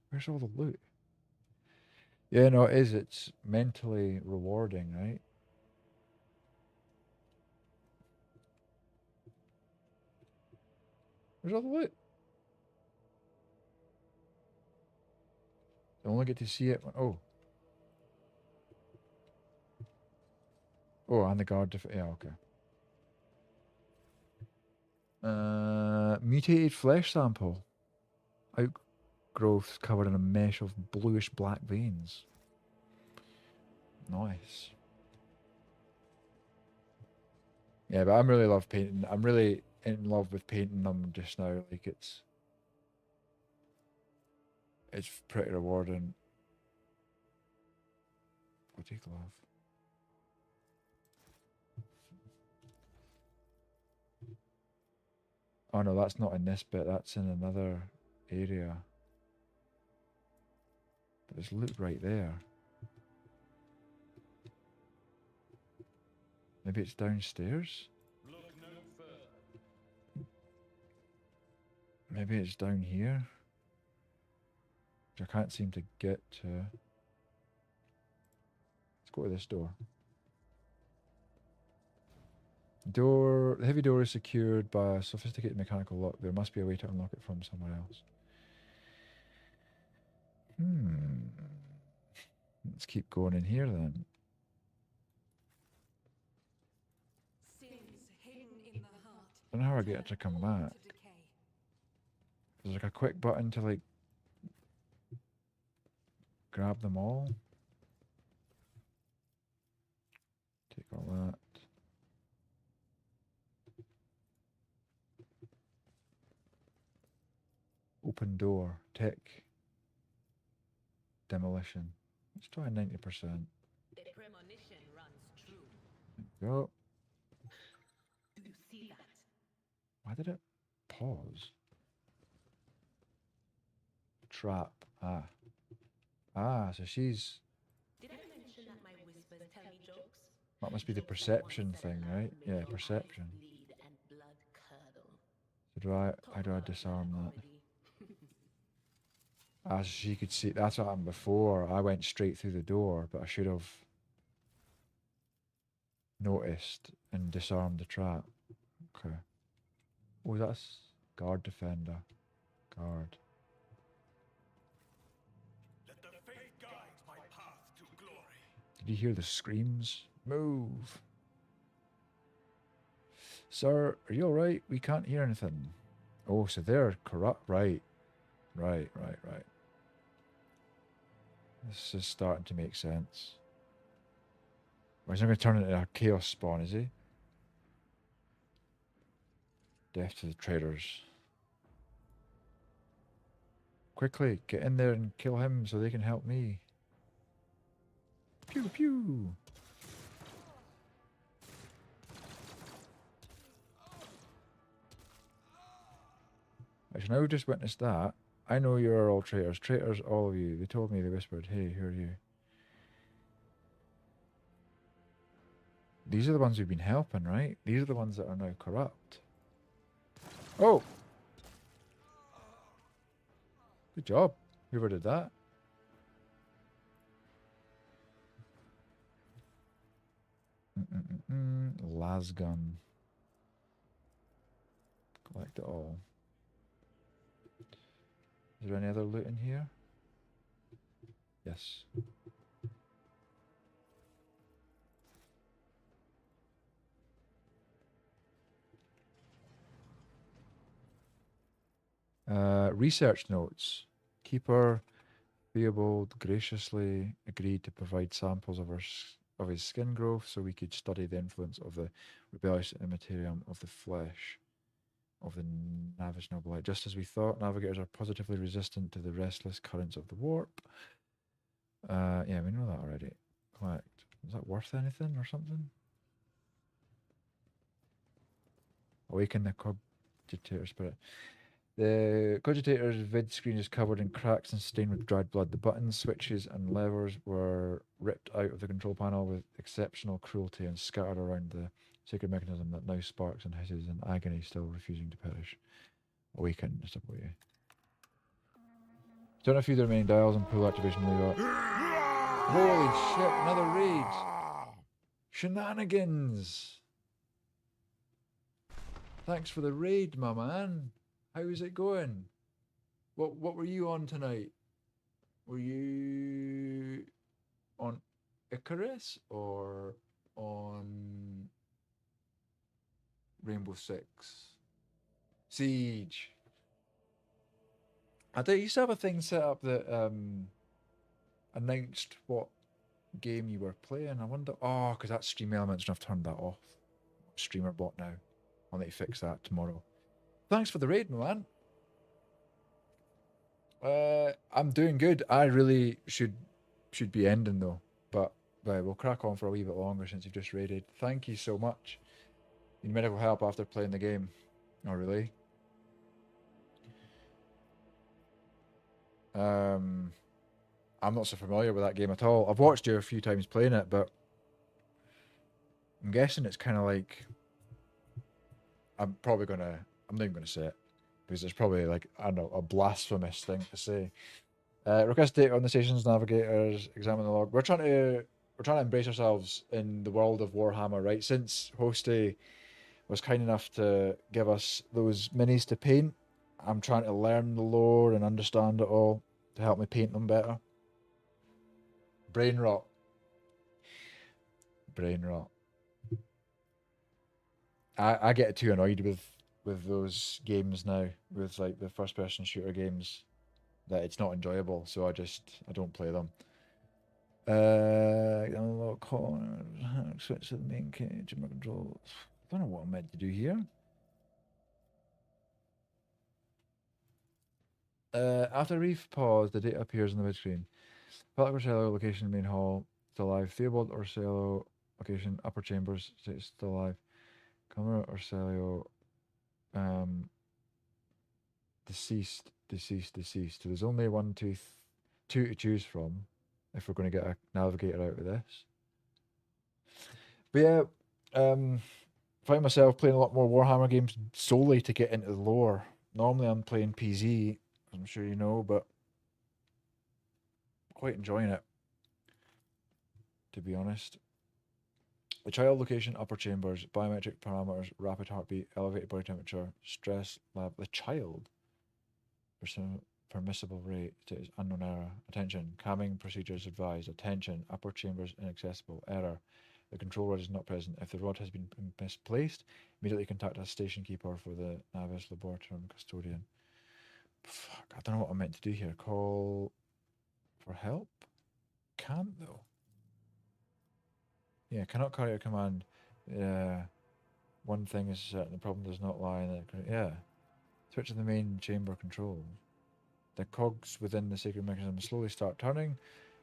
Where's all the loot? Yeah, no, it is. It's mentally rewarding, right? Where's all the loot? I only get to see it when... Oh. Oh, and the guard... Yeah, okay. Mutated flesh sample. Outgrowths covered in a mesh of bluish black veins. Nice. Yeah, but I'm really love painting. I'm really in love with painting them just now. Like it's pretty rewarding. I'll take love. Oh no, that's not in this bit. That's in another area. But there's loot right there. Maybe it's downstairs? Look no further. Maybe it's down here? Which I can't seem to get to. Let's go to this door. The heavy door is secured by a sophisticated mechanical lock. There must be a way to unlock it from somewhere else. Let's keep going in here then. I don't know how I get it to come back. There's like a quick button to like grab them all. Take all that. Open door. Tech. Demolition. Let's try 90%. The premonition runs true. Go. Do you see that? Why did it pause? Trap. So she's... Did I mention that my whispers tell me jokes? That must be the perception thing, right? Yeah, perception. So how do I disarm that? As she could see, that's what happened before. I went straight through the door, but I should have noticed and disarmed the trap. Okay. Oh, that's guard defender. Guard. Let the faith guide my path to glory. Did you hear the screams? Move. Sir, are you alright? We can't hear anything. Oh, so they're corrupt. Right. Right. This is starting to make sense. Well, he's not going to turn into a chaos spawn, is he? Death to the traitors. Quickly, get in there and kill him so they can help me. Pew pew. So now we've just witnessed that. I know you're all traitors. Traitors, all of you. They told me, they whispered, hey, who are you? These are the ones we've been helping, right? These are the ones that are now corrupt. Oh! Good job. Whoever did that. Lasgun. Collect it all. Is there any other loot in here? Yes. Research notes. Keeper Theobald graciously agreed to provide samples of of his skin growth so we could study the influence of the rebellious immaterium of the flesh of the Navish Nobilite. Just as we thought, navigators are positively resistant to the restless currents of the warp. Yeah, we know that already. Collect. Is that worth anything or something? Awaken the cogitator spirit. The cogitator's vid screen is covered in cracks and stained with dried blood. The buttons, switches, and levers were ripped out of the control panel with exceptional cruelty and scattered around the sacred mechanism that now sparks and hisses in agony, still refusing to perish. Awaken, subway. Turn a few of the remaining dials and pull activation lever. Holy shit, another raid! Shenanigans! Thanks for the raid, my man. How's it going? What were you on tonight? Were you on Icarus or on Rainbow Six? Siege. I used to have a thing set up that announced what game you were playing. I wonder. Oh, because that's Stream Elements, and I've turned that off. Streamer bot now. I'll need to fix that tomorrow. Thanks for the raid, man. I'm doing good. I really should be ending though, but we'll crack on for a wee bit longer since you've just raided. Thank you so much. You need medical help after playing the game. Oh, really? I'm not so familiar with that game at all. I've watched you a few times playing it, but I'm guessing it's kind of like I'm not even gonna say it because it's probably like, I don't know, a blasphemous thing to say. Request data on the station's navigators. Examine the log. We're trying to embrace ourselves in the world of Warhammer, right? Since Hosty was kind enough to give us those minis to paint, I'm trying to learn the lore and understand it all to help me paint them better. Brain rot. Brain rot. I get too annoyed with those games now, with like the first person shooter games, that it's not enjoyable, so I don't play them. Unlock corners, switch to the main cage, remote controls. I don't know what I'm meant to do here. After a brief pause, the data appears on the screen. Pellic Orsello, location main hall, still alive. Theobald Orsello, location upper chambers, still alive. Camera Orsello, deceased. So there's only two to choose from if we're going to get a navigator out of this. But yeah, find myself playing a lot more Warhammer games solely to get into the lore. Normally I'm playing PZ, I'm sure you know, but quite enjoying it, to be honest. The child location, upper chambers, biometric parameters, rapid heartbeat, elevated body temperature, stress lab. The child, permissible rate, status unknown error. Attention, calming procedures advised. Attention, upper chambers inaccessible. Error, the control rod is not present. If the rod has been misplaced, immediately contact a station keeper for the Navis Laboratory custodian. Fuck, I don't know what I'm meant to do here. Call for help? Can't though. Yeah, cannot carry a command. Yeah. One thing is certain, the problem does not lie in it. Yeah. Switch to the main chamber control. The cogs within the sacred mechanism slowly start turning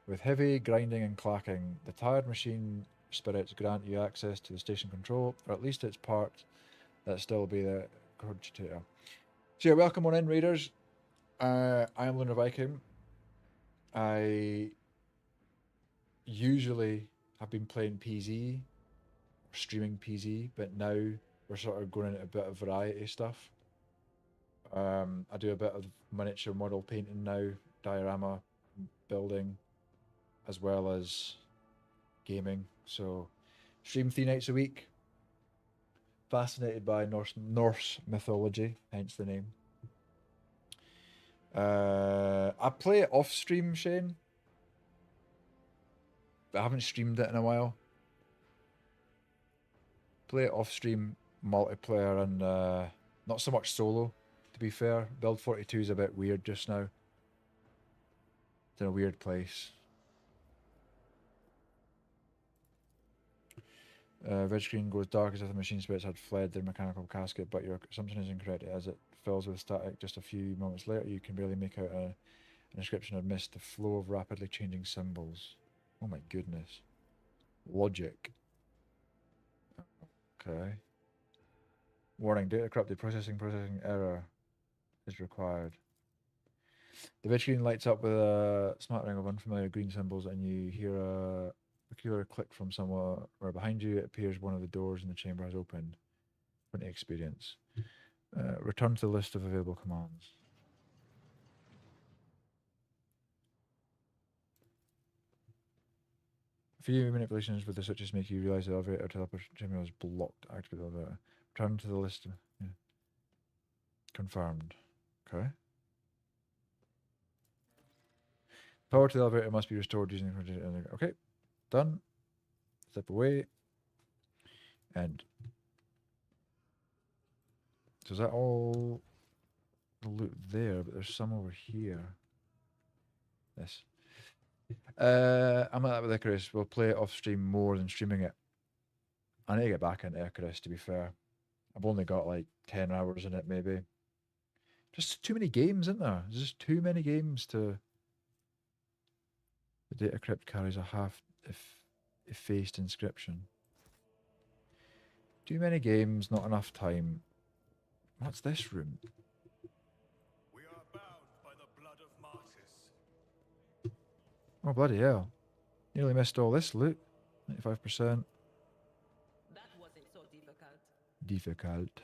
with heavy grinding and clacking. The tired machine spirits grant you access to the station control, or at least its part that still be the cogitator. So yeah, welcome on in, Raiders. I am Lunar Viking. I usually have been playing PZ, or streaming PZ, but now we're sort of going into a bit of variety stuff. I do a bit of miniature model painting now, diorama building, as well as gaming. So stream 3 nights a week. Fascinated by Norse mythology, hence the name. I play it off stream, Shane, but I haven't streamed it in a while. Play it off stream, multiplayer, and not so much solo, to be fair. Build 42 is a bit weird just now. It's in a weird place. Red screen goes dark as if the machine spirits had fled their mechanical casket, but your assumption is incorrect as it fills with static. Just a few moments later, you can barely make out an inscription amidst the flow of rapidly changing symbols. Oh my goodness. Logic. Okay. Warning, data corrupted, processing error is required. The red screen lights up with a smattering of unfamiliar green symbols, and you hear a peculiar click from somewhere behind you. It appears one of the doors in the chamber has opened. 20 experience. Return to the list of available commands. A few manipulations with the switches make you realize the elevator chamber is blocked. Activate the elevator. Return to the list. Yeah. Confirmed. Okay. Power to the elevator must be restored using the... Okay. Done. Step away. And... So is that all the loot there? But there's some over here. This. I'm like that with Icarus. We'll play it off stream more than streaming it. I need to get back into Icarus, to be fair. I've only got like 10 hours in it, maybe. Just too many games, isn't there? There's just too many games to... The data crypt carries a half effaced inscription. Too many games, not enough time. What's this room? We are bound by the blood of Martis. Oh, bloody hell. Nearly missed all this loot. 95%. That wasn't so difficult. Difficult.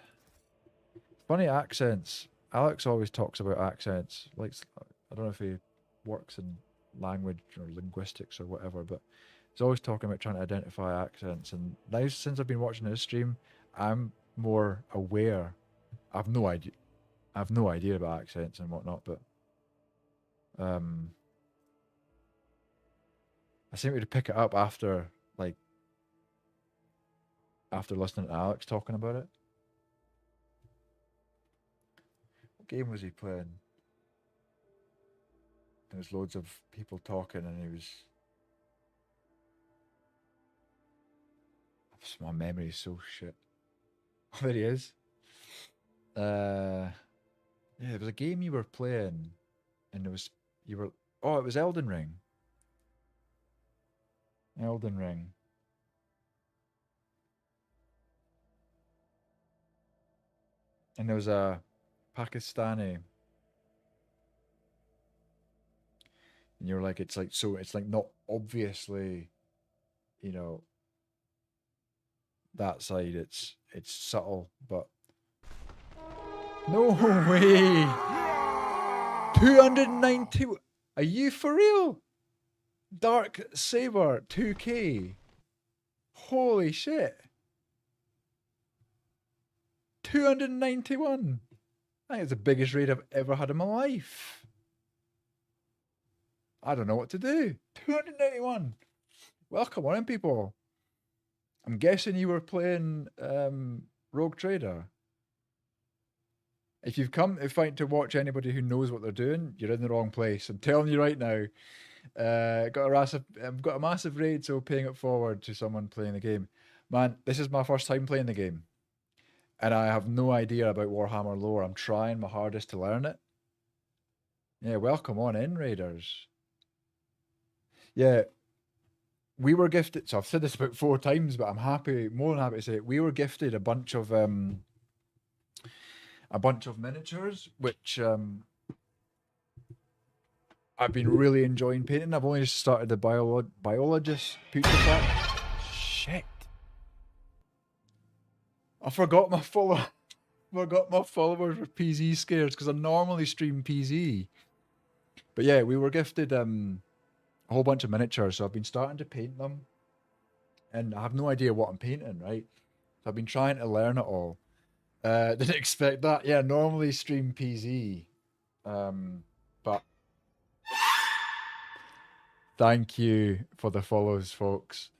Funny accents. Alex always talks about accents. Like, I don't know if he works in language or linguistics or whatever, but he's always talking about trying to identify accents. And now, since I've been watching his stream, I'm more aware. I've no idea about accents and whatnot, but I seem to pick it up after listening to Alex talking about it. What game was he playing? There was loads of people talking, and he was... My memory is so shit. Oh, there he is. Yeah, there was a game you were playing, and it was it was Elden Ring. Elden Ring. And there was a Pakistani, and you're like, it's like not obviously, that side. It's subtle, but no way. 290. Are you for real? Dark Saber 2K. Holy shit. 291. I think it's the biggest raid I've ever had in my life. I don't know what to do. 291. Welcome on in, people. I'm guessing you were playing Rogue Trader. If you've come to watch anybody who knows what they're doing, you're in the wrong place. I'm telling you right now. Got a massive raid, so paying it forward to someone playing the game. Man, this is my first time playing the game. And I have no idea about Warhammer lore. I'm trying my hardest to learn it. Yeah, welcome on in, Raiders. Yeah, we were gifted, so I've said this about 4 times, but I'm more than happy to say it. We were gifted a bunch of a bunch of miniatures, which I've been really enjoying painting. I've only just started the biologist putrefact. Shit. I forgot my followers were PZ scares because I normally stream PZ. But yeah, we were gifted a whole bunch of miniatures, so I've been starting to paint them. And I have no idea what I'm painting, right? So I've been trying to learn it all. Didn't expect that. Yeah, normally stream PZ. But thank you for the follows, folks.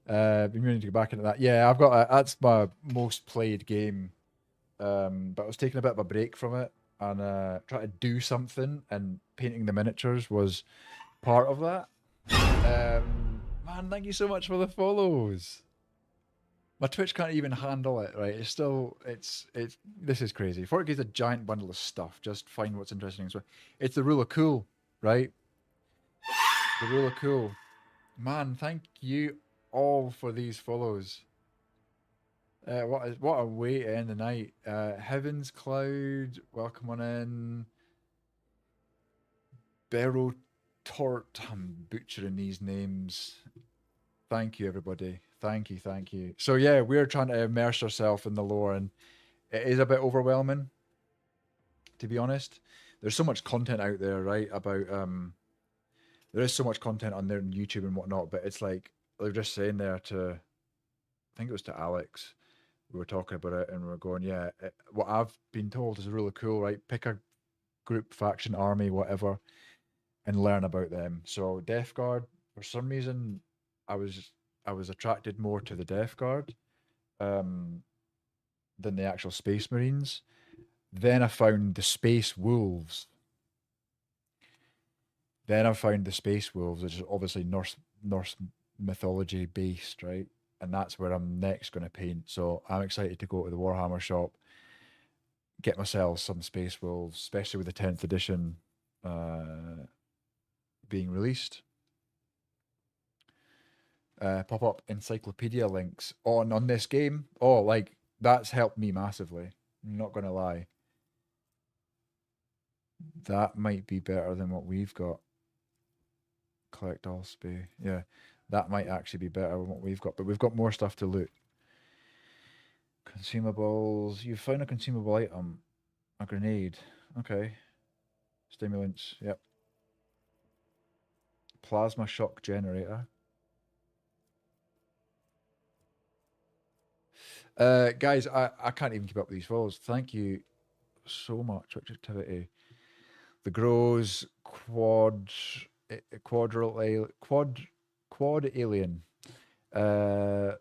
Been meaning to go back into that. Yeah, I've got that's my most played game. But I was taking a bit of a break from it and trying to do something, and painting the miniatures was part of that. Man, thank you so much for the follows. My Twitch can't even handle it, right? This is crazy. 40k is a giant bundle of stuff. Just find what's interesting. So it's the rule of cool, right? The rule of cool. Man, thank you all for these follows. What a way to end the night. Heavens Cloud, welcome on in. Barrow Tort, I'm butchering these names. Thank you, everybody. Thank you. So yeah, we're trying to immerse ourselves in the lore, and it is a bit overwhelming, to be honest. There's so much content out there, right? About there is so much content on there on YouTube and whatnot, but it's like they were just saying there to, I think it was to Alex, we were talking about it, and we were going, yeah, what I've been told is really cool, right? Pick a group, faction, army, whatever, and learn about them. So Death Guard, for some reason, I was attracted more to the Death Guard than the actual Space Marines. Then I found the Space Wolves. Which is obviously Norse mythology based, right? And that's where I'm next going to paint. So I'm excited to go to the Warhammer shop, get myself some Space Wolves, especially with the 10th edition being released. Pop up encyclopedia links on this game. Oh, like that's helped me massively. I'm not going to lie. That might be better than what we've got. Collect all space. Yeah, that might actually be better than what we've got, but we've got more stuff to loot. Consumables. You found a consumable item. A grenade. Okay. Stimulants. Yep. Plasma shock generator. Guys, I can't even keep up with these follows. Thank you so much. Which activity? The Grows quad alien. Lunar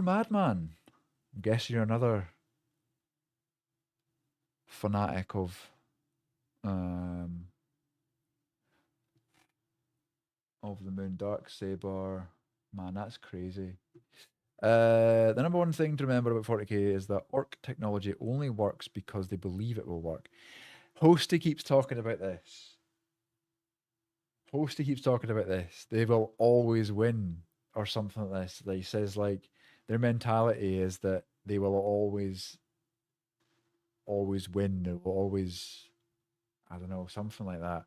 Madman. I'm guessing you're another fanatic of the Moon. Dark Saber. Man, that's crazy. The number one thing to remember about 40k is that orc technology only works because they believe it will work. Hosty keeps talking about this. They will always win, or something like this. He says like their mentality is that they will always win. They will always, I don't know, something like that.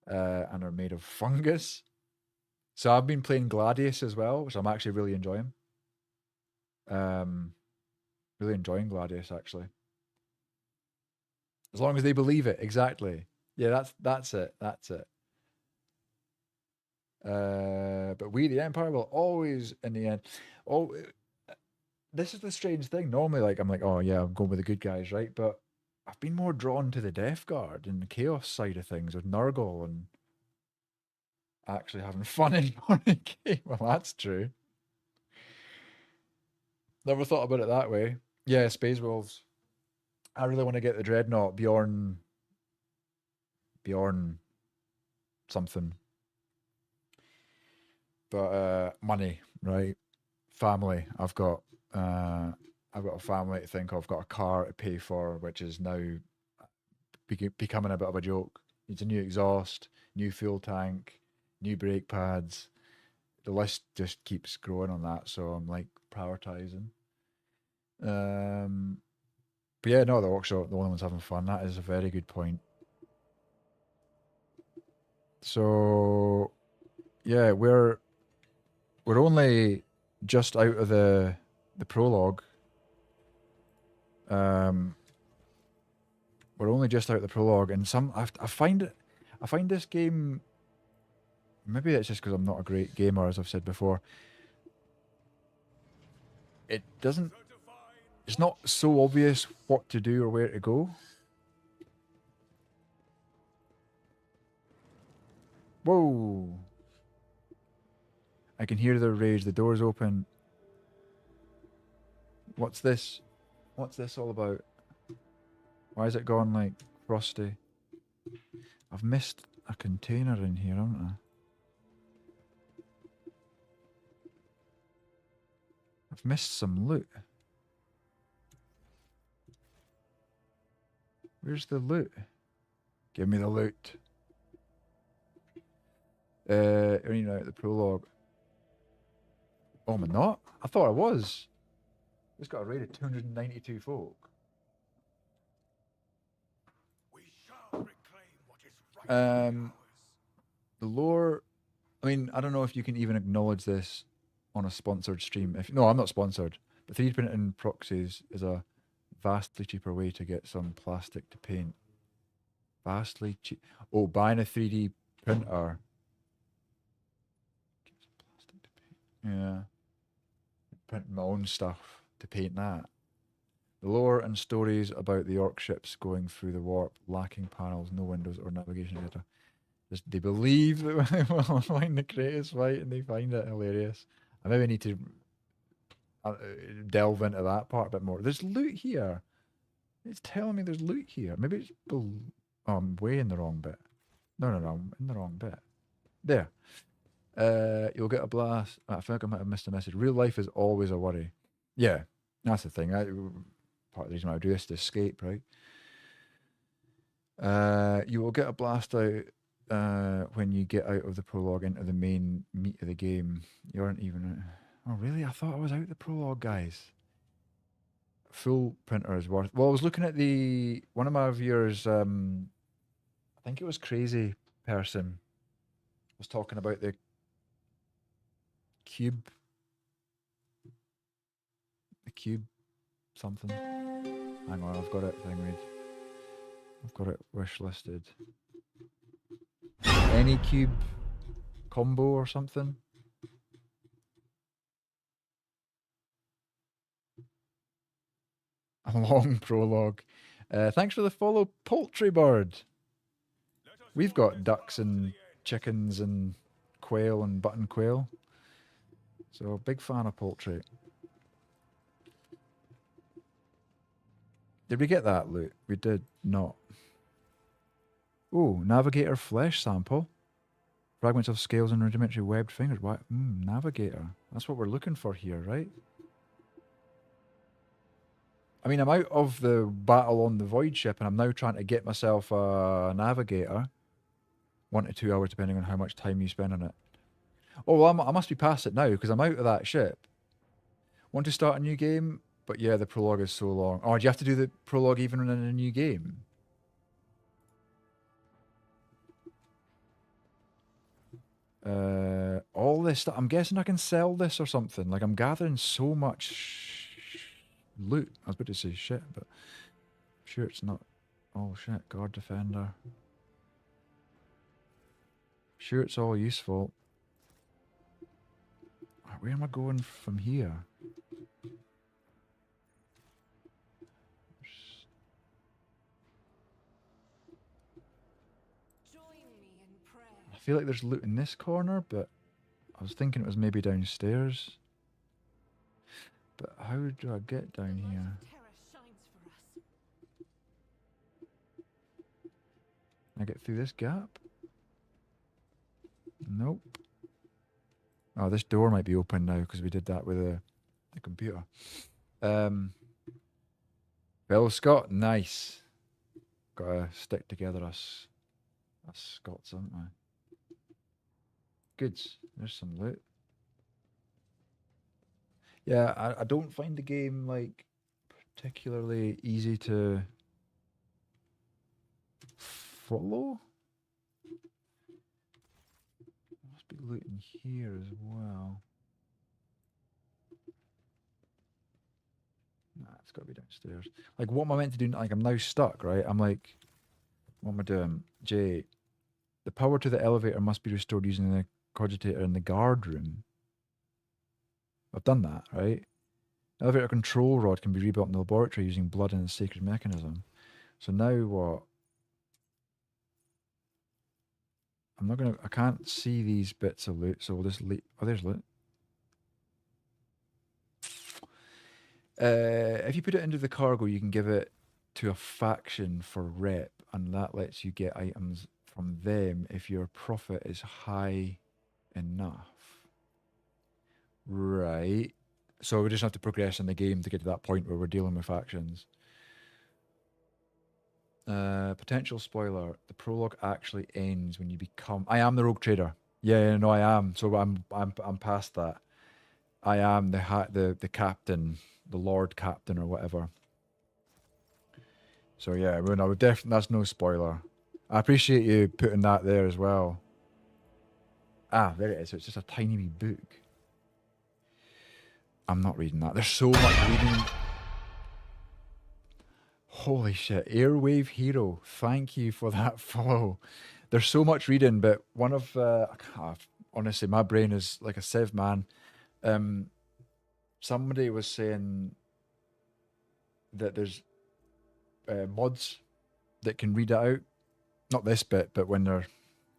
And are made of fungus. So I've been playing Gladius as well, which I'm actually really enjoying. Really enjoying Gladius actually. As long as they believe it, exactly. Yeah, that's it. But we, the Empire, will always, in the end. Oh, this is the strange thing. Normally, like I'm like, oh yeah, I'm going with the good guys, right? But I've been more drawn to the Death Guard and the Chaos side of things with Nurgle and actually having fun in 40k. Well, that's true. Never thought about it that way. Yeah, Space Wolves. I really want to get the Dreadnought Bjorn something. But money, right? Family. I've got a family to think of. I've got a car to pay for, which is now becoming a bit of a joke. It's a new exhaust, new fuel tank, new brake pads. The list just keeps growing on that, so I'm like prioritizing. But yeah, no, the workshop, the only one's having fun. That is a very good point. So, yeah, we're only just out of the prologue. We're only just out of the prologue, and I find this game. Maybe it's just because I'm not a great gamer, as I've said before. It doesn't. It's not so obvious what to do or where to go. Whoa! I can hear their rage. The door's open. What's this? What's this all about? Why is it gone like frosty? I've missed a container in here, haven't I? I've missed some loot. Where's the loot? Give me the loot. Reading out the prologue. Oh, am I not? I thought I was. It's got a raid of 292 folk. The lore. I mean, I don't know if you can even acknowledge this on a sponsored stream. No, I'm not sponsored. But 3D printing proxies is a vastly cheaper way to get some plastic to paint. Vastly cheap. Oh, buying a 3D printer. Yeah. Print my own stuff to paint that. The lore and stories about the orc ships going through the warp, lacking panels, no windows or navigation data. Just they believe that they will find the greatest fight and they find it hilarious. I maybe need to delve into that part a bit more. There's loot here. It's telling me there's loot here. Maybe it's... Oh, I'm way in the wrong bit. No, I'm in the wrong bit. There. You'll get a blast. I feel like I might have missed a message. Real life is always a worry. Yeah, that's the thing. Part of the reason why I do this is to escape, right? You will get a blast out when you get out of the prologue into the main meat of the game. You aren't even... Oh, really? I thought I was out the prologue, guys. Full printer is worth... Well, I was looking at one of my viewers, I think it was Crazy Person, was talking about the cube something. Hang on, I've got it I've got it wish listed. Any cube combo or something. A long prologue. Thanks for the follow, Poultry Bird. We've got ducks and chickens and quail and button quail. So big fan of poultry. Did we get that loot? We did not. Oh, Navigator flesh sample. Fragments of scales and rudimentary webbed fingers. What? Navigator. That's what we're looking for here, right? I mean, I'm out of the battle on the void ship and I'm now trying to get myself a navigator. 1 to 2 hours depending on how much time you spend on it. Oh, well, I must be past it now because I'm out of that ship. Want to start a new game? But yeah, the prologue is so long. Oh, do you have to do the prologue even in a new game? All this stuff. I'm guessing I can sell this or something. Like, I'm gathering so much loot. I was about to say shit, but I'm sure it's not. Oh shit, Guard Defender. Sure, it's all useful. Where am I going from here? I feel like there's loot in this corner, but I was thinking it was maybe downstairs. But how do I get down here? Can I get through this gap? Nope. Oh, this door might be open now because we did that with the computer. Fellow Scott, nice. Gotta stick together us Scots, haven't we? Good. There's some loot. Yeah, I don't find the game like particularly easy to follow. Must be loot in here as well. Nah, it's got to be downstairs. Like, what am I meant to do? Like, I'm now stuck, right? I'm like, what am I doing? Jay, the power to the elevator must be restored using the cogitator in the guard room. I've done that, right? Elevator control rod can be rebuilt in the laboratory using blood and a sacred mechanism. So now what? I'm not gonna. I can't see these bits of loot, so we'll just leave. Oh, there's loot. If you put it into the cargo, you can give it to a faction for rep, and that lets you get items from them if your profit is high enough. Right. So we just have to progress in the game to get to that point where we're dealing with factions. Potential spoiler: the prologue actually ends when you become. I am the rogue trader. Yeah, no, I am. So I'm past that. I am the captain, the lord captain or whatever. So yeah, well, no, definitely that's no spoiler. I appreciate you putting that there as well. Ah, there it is. It's just a tiny wee book. I'm not reading that. There's so much reading. Holy shit. Airwave Hero. Thank you for that follow. There's so much reading, but one of honestly, my brain is like a sieve, man. Somebody was saying that there's mods that can read it out. Not this bit, but when they're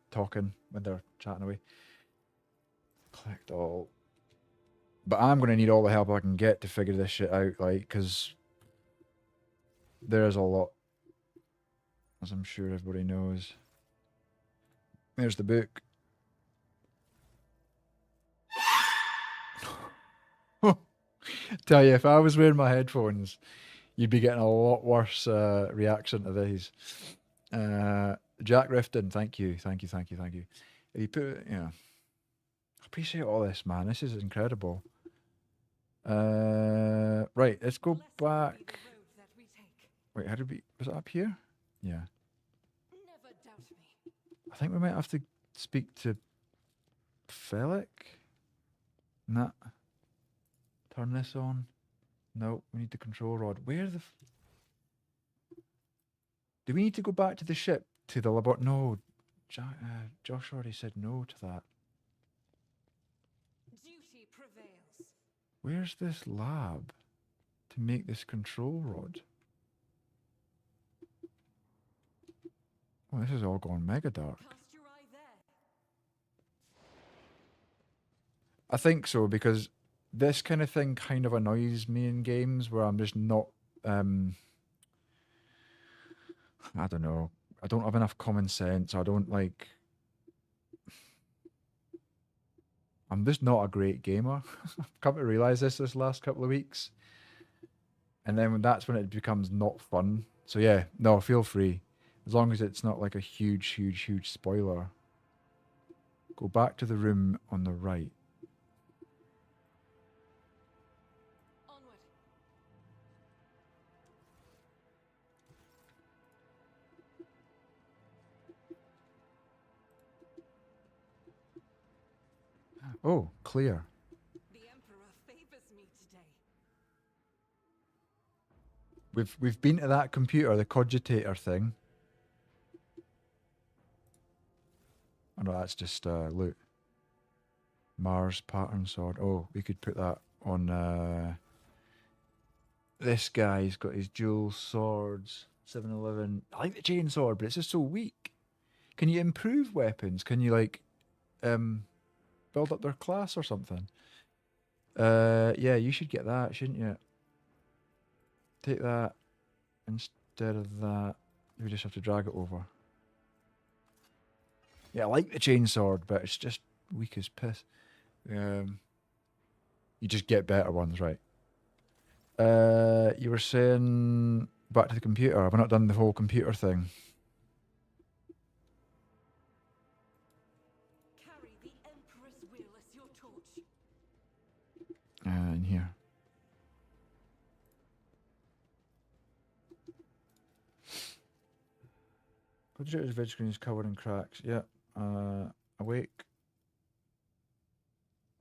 talking, when they're chatting away. Collect all. But I'm going to need all the help I can get to figure this shit out, like, because there is a lot, as I'm sure everybody knows. There's the book. Tell you, if I was wearing my headphones, you'd be getting a lot worse reaction to these. Jack Rifton, thank you. If you put it, I appreciate all this, man. This is incredible. Right, let's go back. Wait, how did we? Was it up here? Yeah. I think we might have to speak to Felic. Nah. Turn this on. No, we need the control rod. Where the? Do we need to go back to the ship to the labo? No, Josh already said no to that. Duty prevails. Where's this lab to make this control rod? Oh, this is all gone mega dark. I think so, because this kind of thing kind of annoys me in games where I'm just not, I don't know, I don't have enough common sense. I don't like, I'm just not a great gamer. I've come to realise this last couple of weeks. And then that's when it becomes not fun. So yeah, no, feel free. As long as it's not like a huge spoiler. Go back to the room on the right. Onward. Oh, clear. The Emperor favors me today. We've been to that computer, the cogitator thing. Oh no, that's just loot. Mars pattern sword. Oh, we could put that on this guy's got his dual swords. 711. I like the chain sword, but it's just so weak. Can you improve weapons? Can you like build up their class or something? Yeah, you should get that, shouldn't you? Take that instead of that. We just have to drag it over. Yeah, I like the chain sword, but it's just weak as piss. You just get better ones, right? You were saying back to the computer. Have I not done the whole computer thing? Carry the Emperor's will as your torch. In here. Quadrilateral vid screen is covered in cracks. Yeah. Awake.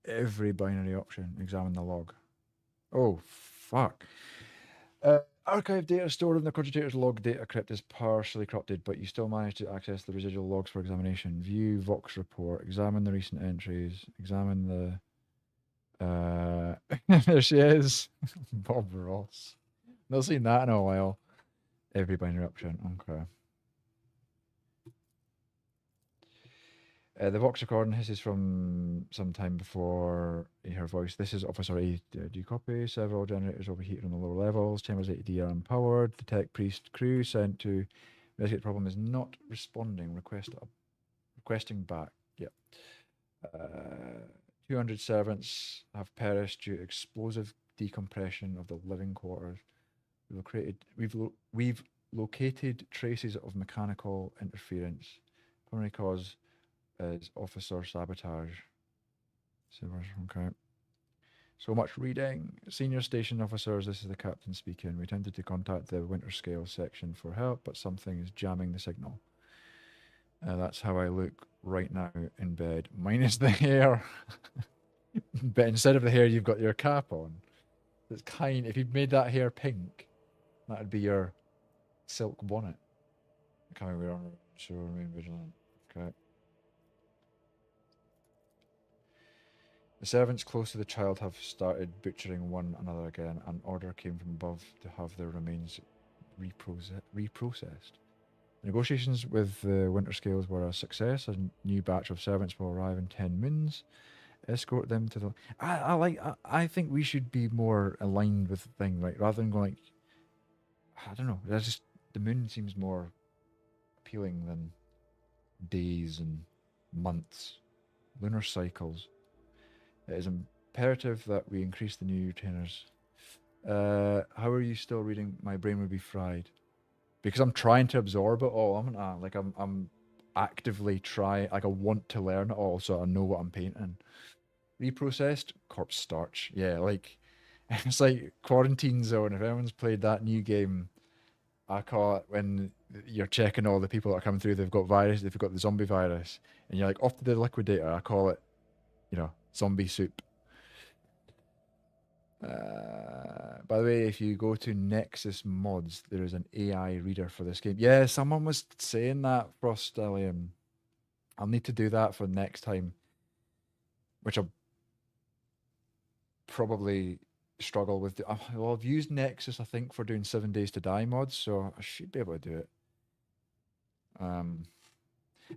Every binary option. Examine the log. Oh, fuck. Archive data stored in the Cogitator's log data crypt is partially corrupted, but you still manage to access the residual logs for examination. View Vox report. Examine the recent entries. Examine the... there she is. Bob Ross. Not seen that in a while. Every binary option. Okay. The Vox recording. This is from some time before her voice. This is Officer A. Do you copy? Several generators overheated on the lower levels. Chambers 80D are unpowered. The tech priest crew sent to investigate the problem is not responding. Requesting back. Yep. 200 servants have perished due to explosive decompression of the living quarters. We've located traces of mechanical interference. Primary cause is officer sabotage. Okay. So much reading. Senior station officers, this is the captain speaking. We attempted to contact the Winter Scale section for help, but something is jamming the signal. That's how I look right now in bed, minus the hair. But instead of the hair, you've got your cap on. It's kind. If you'd made that hair pink, that would be your silk bonnet. Can we on? Sure, remain vigilant. Okay. The servants close to the child have started butchering one another again. An order came from above to have their remains reprocessed. The negotiations with the Winter Scales were a success. A new batch of servants will arrive in 10 moons. Escort them to the... I think we should be more aligned with the thing, right? Rather than going like... I don't know. The moon seems more appealing than days and months. Lunar cycles. It is imperative that we increase the new retainers. How are you still reading? My brain would be fried. Because I'm trying to absorb it all. I'm actively trying, like I want to learn it all so I know what I'm painting. Reprocessed? Corpse starch. Yeah, like, it's like Quarantine Zone. If anyone's played that new game, I call it when you're checking all the people that are coming through, they've got the zombie virus, and you're like, off to the liquidator. I call it, zombie soup. By the way, if you go to Nexus Mods, there is an AI reader for this game. Yeah, someone was saying that, Frostallium. I'll need to do that for next time, which I'll probably struggle with. Well, I've used Nexus, I think, for doing 7 Days to Die mods, so I should be able to do it.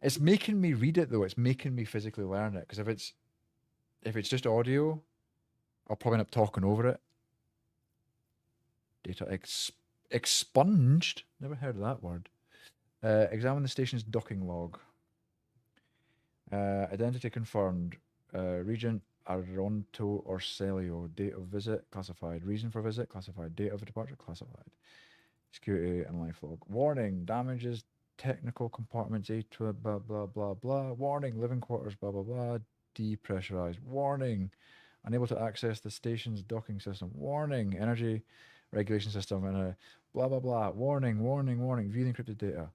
It's making me read it, though. It's making me physically learn it, because if it's just audio, I'll probably end up talking over it. Data expunged? Never heard of that word. Examine the station's docking log. Identity confirmed. Regent Aronto Orselio. Date of visit, classified. Reason for visit, classified. Date of departure, classified. Security and life log. Warning, damages technical compartments, A2, blah, blah, blah, blah. Warning, living quarters, blah, blah, blah. Depressurized. Warning, unable to access the station's docking system. Warning, energy regulation system, and blah, blah, blah. Warning, warning, warning. View the encrypted data.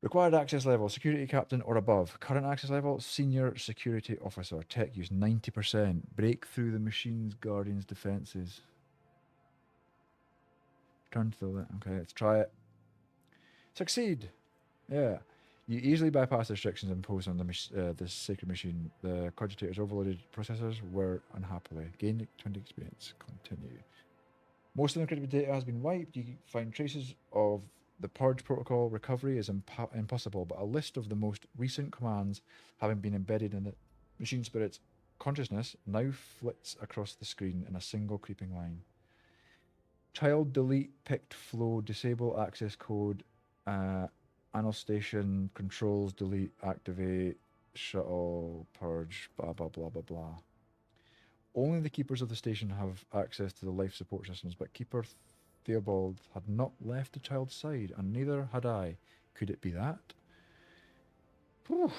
Required access level, security captain or above. Current access level, senior security officer. Tech use 90%. Break through the machine's guardian's defenses. Turn to the left. Okay, let's try it. Succeed. Yeah. You easily bypass the restrictions imposed on the sacred machine. The cogitator's overloaded processors were unhappily. Gained 20 experience. Continue. Most of the encrypted data has been wiped. You find traces of the purge protocol. Recovery is impossible, but a list of the most recent commands having been embedded in the machine spirit's consciousness now flits across the screen in a single creeping line. Child delete picked flow, disable access code, anal station controls, delete, activate, shuttle, purge, blah, blah, blah, blah, blah. Only the keepers of the station have access to the life support systems, but Keeper Theobald had not left the child's side, and neither had I. Could it be that? Whew.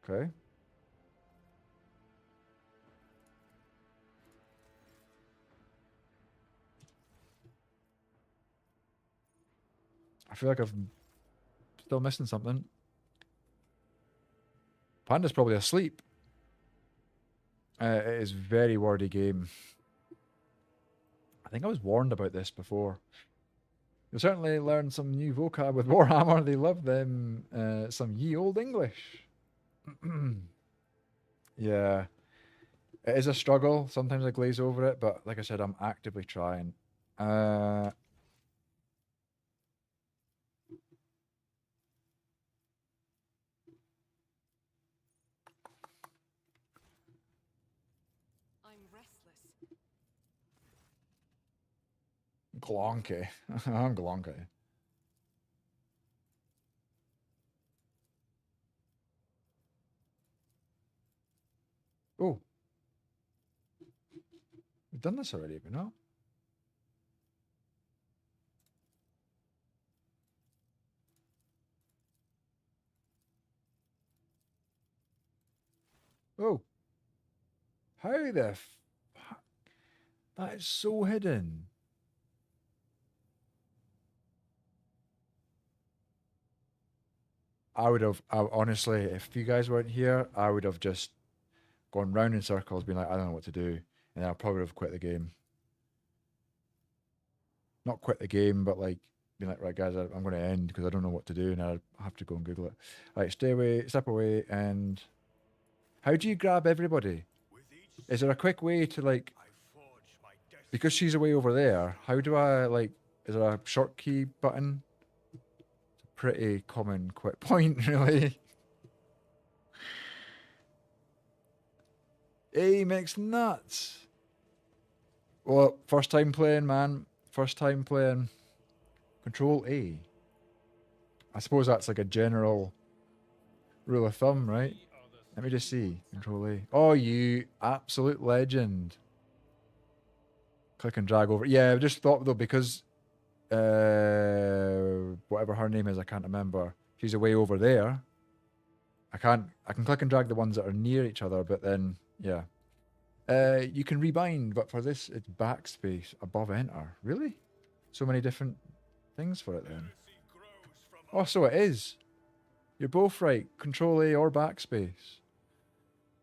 Okay. I feel like I'm still missing something. Panda's probably asleep. It is very wordy game. I think I was warned about this before. You'll certainly learn some new vocab with Warhammer. They love them some ye old English. Yeah. It is a struggle. Sometimes I glaze over it, but like I said, I'm actively trying. I'm restless. Glonky. I'm glonky. Oh. We've done this already, but no. Oh. How the fuck? That is so hidden. I would have, honestly, if you guys weren't here, I would have just gone round in circles, being like, I don't know what to do. And then I probably would have quit the game. Not quit the game, but like, being like, right, guys, I'm going to end because I don't know what to do. And I have to go and Google it. Right, stay away, step away. And how do you grab everybody? Is there a quick way to like, because she's away over there, how do I like, is there a short key button? Pretty common quit point, really. Hey, mixed nuts. Well, first time playing, man. First time playing. Control A. I suppose that's like a general rule of thumb, right? Let me just see. Control A. Oh, you absolute legend. Click and drag over. Yeah, I just thought though, because whatever her name is, I can't remember. She's away over there. I can click and drag the ones that are near each other, but then yeah. You can rebind, but for this it's backspace above enter. Really? So many different things for it then. Oh, so it is. You're both right. Control A or backspace.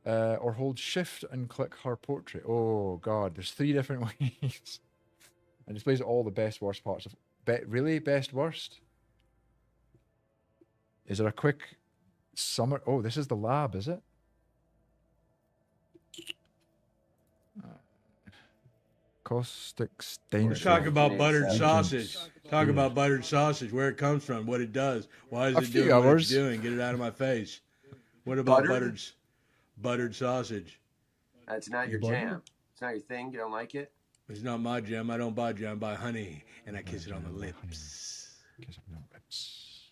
Or hold shift and click her portrait. Oh god, there's 3 different ways. And displays all the best worst parts of really best worst. Is there a quick summer? Oh, this is the lab, is it? Caustic stain. Let's talk about buttered sausage. Talk about buttered sausage, where it comes from, what it does. Why is it doing what it's doing? Get it out of my face. What about buttered sausage? That's not your jam. It's not your thing. You don't like it? It's not my jam. I don't buy jam. I buy honey, and I kiss it on the lips. Kiss it on the lips.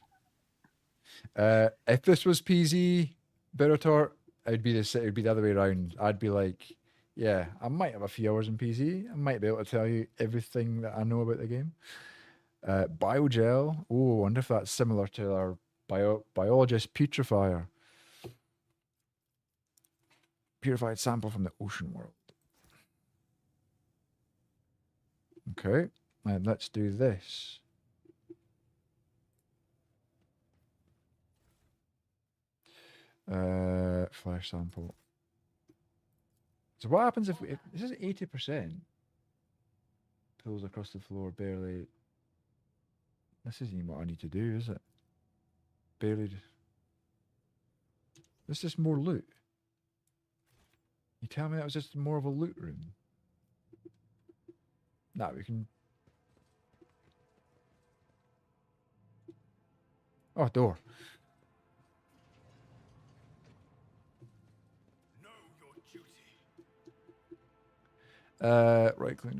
If this was PZ Berotor, it'd be the other way around. I'd be like, yeah, I might have a few hours in PZ. I might be able to tell you everything that I know about the game. Biogel. Oh, I wonder if that's similar to our biologist putrefier. Purified sample from the ocean world. Okay, and let's do this. Flesh sample. So what happens if this is 80%? Pulls across the floor barely. This isn't even what I need to do, is it? Barely. This is just more loot. You tell me that was just more of a loot room? Nah, we can. Oh, door. Right click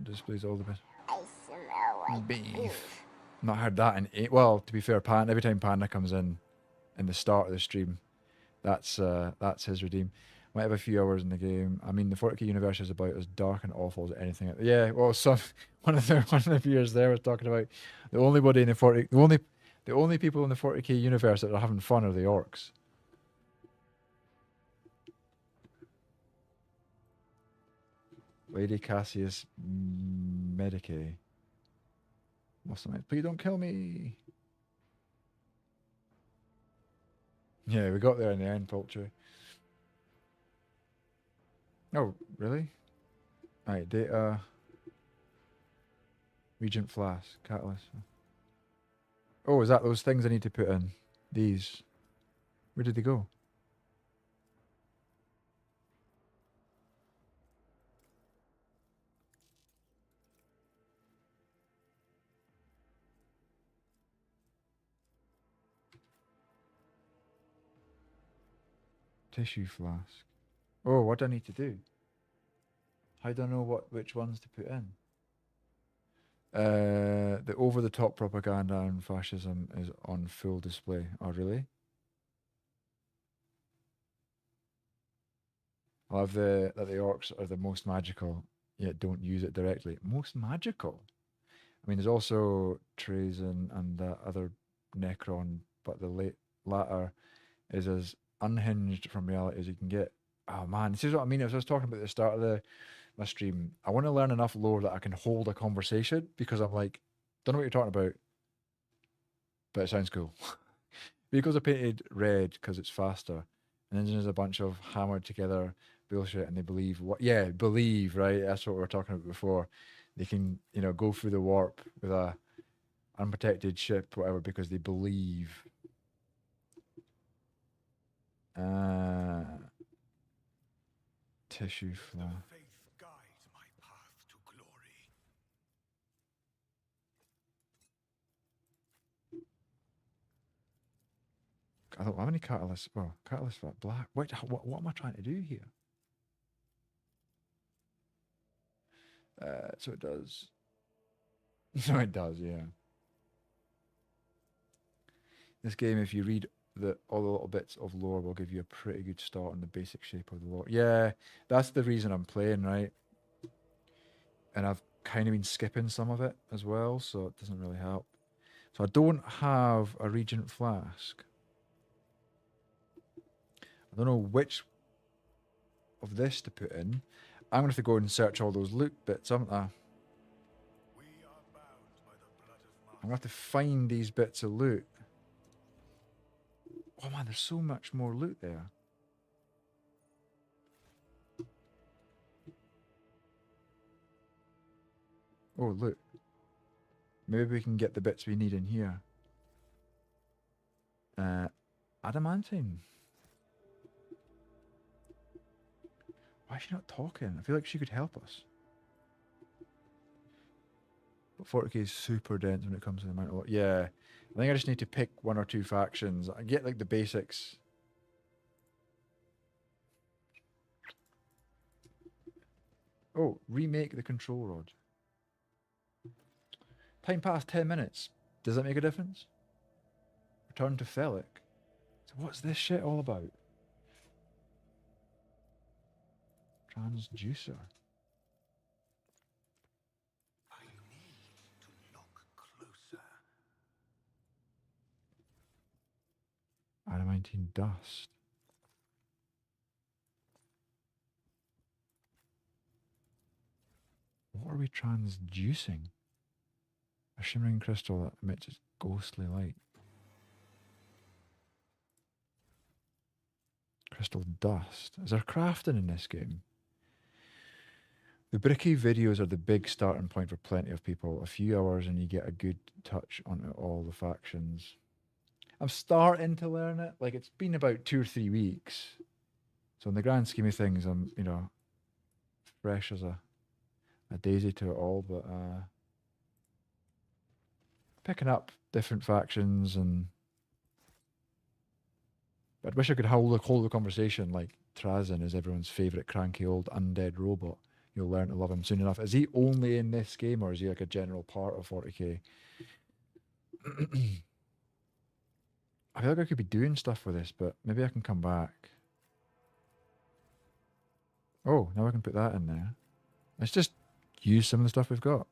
displays all the best. I smell like beef. Not heard that in 8. Well, to be fair, Panda, every time Panda comes in the start of the stream, that's his redeem. Might have a few hours in the game. I mean, the 40k universe is about as dark and awful as anything. Yeah, well, one of the viewers there was talking about the only people in the 40k universe that are having fun are the orcs. Lady Cassius Medicae. Lost the mate. Please don't kill me. Yeah, we got there in the end, Poultry. Oh, really? Alright, data. Regent Flask. Catalyst. Oh, is that those things I need to put in? These. Where did they go? Tissue flask. Oh, what do I need to do? How do I know which ones to put in? The over-the-top propaganda and fascism is on full display. Oh, really? I'll have that the orcs are the most magical, yet don't use it directly. Most magical? I mean, there's also Trazen and that other Necron, but the latter is as unhinged from reality as you can get. Oh man, this is what I mean. As I was talking about at the start of my stream, I want to learn enough lore that I can hold a conversation, because I'm like, don't know what you're talking about, but it sounds cool. Vehicles are painted red because it's faster, and then there's a bunch of hammered together bullshit, and they believe believe, right? That's what we were talking about before. They can, go through the warp with a unprotected ship, whatever, because they believe. Tissue flow. I thought, how many catalysts? Well, catalyst for black. Wait, what am I trying to do here? So it does. So it does, yeah. This game, if you read all the little bits of lore, will give you a pretty good start on the basic shape of the lore. Yeah, that's the reason I'm playing, right? And I've kind of been skipping some of it as well, so it doesn't really help. So I don't have a Regent Flask. I don't know which of this to put in. I'm going to have to go and search all those loot bits, haven't I? I'm going to have to find these bits of loot. Oh man, there's so much more loot there. Oh, look. Maybe we can get the bits we need in here. Adamantine. Why is she not talking? I feel like she could help us. But 40k is super dense when it comes to the amount of... Yeah. I think I just need to pick one or two factions. I get like the basics. Oh, remake the control rod. Time past 10 minutes. Does that make a difference? Return to Felic. So what's this shit all about? Transducer. I need to look closer. Adamantine dust. What are we transducing? A shimmering crystal that emits its ghostly light. Crystal dust. Is there crafting in this game? The bricky videos are the big starting point for plenty of people. A few hours and you get a good touch on all the factions. I'm starting to learn it. Like, it's been about 2 or 3 weeks. So in the grand scheme of things, I'm, fresh as a daisy to it all, but picking up different factions, and but I wish I could hold the conversation like Trazen is everyone's favourite cranky old undead robot. You'll learn to love him soon enough. Is he only in this game, or is he like a general part of 40k? I feel like I could be doing stuff with this, but maybe I can come back. Oh, now I can put that in there. Let's just use some of the stuff we've got.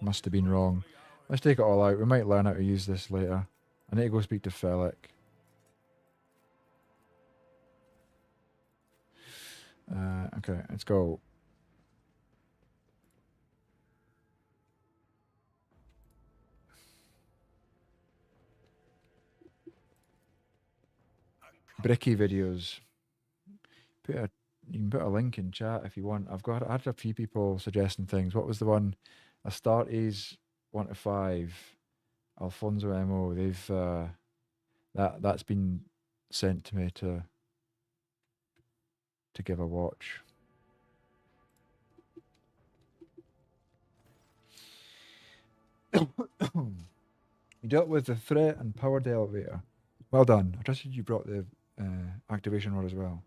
Must have been wrong. Let's take it all out. We might learn how to use this later. I need to go speak to Felic. Okay, let's go. Bricky videos. You can put a link in chat if you want. I had a few people suggesting things. What was the one? Astartes 1 to 5. Alfonso Mo. They've that's been sent to me to give a watch. You dealt with the threat and powered the elevator. Well done. I trusted you brought the activation rod as well.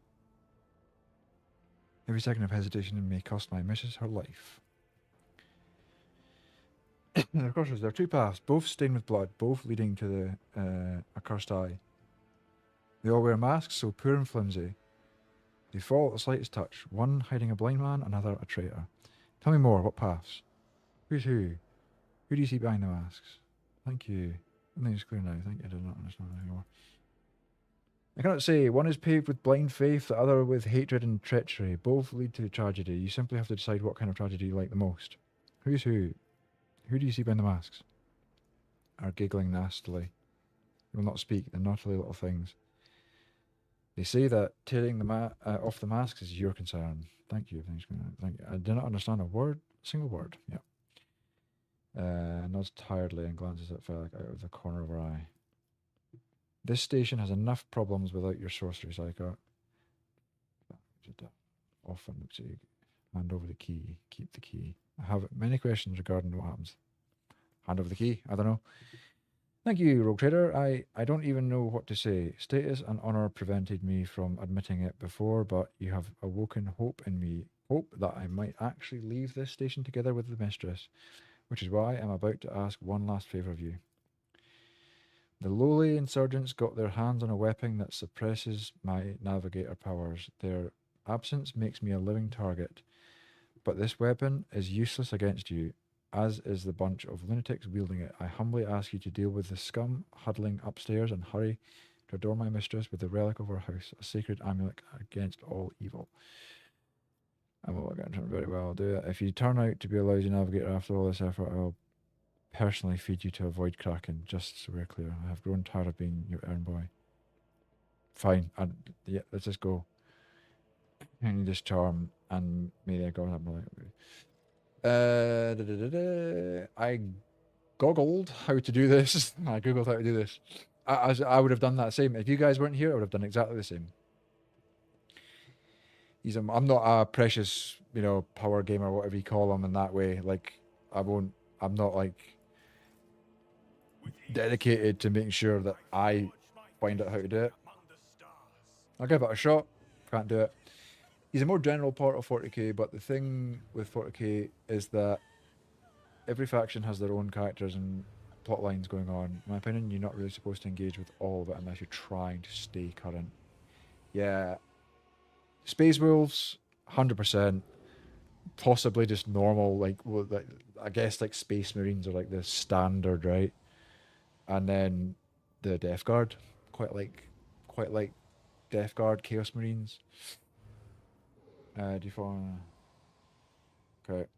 Every second of hesitation may cost my missus her life. Of course, there are two paths, both stained with blood, both leading to the accursed eye. They all wear masks, so poor and flimsy. They fall at the slightest touch, one hiding a blind man, another a traitor. Tell me more, what paths? Who's who? Who do you see behind the masks? Thank you. I think it's clear now. Thank you. I did not understand anymore. I cannot say. One is paved with blind faith, the other with hatred and treachery. Both lead to tragedy. You simply have to decide what kind of tragedy you like the most. Who's who? Who do you see behind the masks? Are giggling nastily. They will not speak. They're naughtily little things. They say that tearing the off the masks is your concern. Thank you. Thank you. I did not understand a word, single word. Yeah. Nods tiredly and glances at Felix out of the corner of her eye. This station has enough problems without your sorcery, Saga. Often, hand over the key. Keep the key. I have many questions regarding what happens. Hand over the key. I don't know. Thank you, Rogue Trader. I don't even know what to say. Status and honor prevented me from admitting it before, but you have awoken hope in me. Hope that I might actually leave this station together with the mistress, which is why I'm about to ask one last favour of you. The lowly insurgents got their hands on a weapon that suppresses my navigator powers. Their absence makes me a living target. But this weapon is useless against you, as is the bunch of lunatics wielding it. I humbly ask you to deal with the scum huddling upstairs and hurry to adore my mistress with the relic of her house, a sacred amulet against all evil. I'm all going to turn very well. I'll do it. If you turn out to be a lousy navigator after all this effort, I'll personally feed you to avoid Kraken, just so we're clear. I have grown tired of being your errand boy. Fine. Yeah, let's just go. I need this charm, and maybe I got that. I googled how to do this. I googled how to do this. I would have done that same. If you guys weren't here, I would have done exactly the same. I'm not a precious, power gamer, whatever you call them, in that way. Like, I'm not like dedicated to making sure that I find out how to do it. I'll give it a shot. Can't do it. He's a more general part of 40k, but the thing with 40k is that every faction has their own characters and plot lines going on. In my opinion, you're not really supposed to engage with all of it unless you're trying to stay current. Yeah. Space Wolves, 100%. Possibly just normal, I guess like Space Marines are like the standard, right? And then the Death Guard, quite like Death Guard, Chaos Marines. Do you follow? Okay.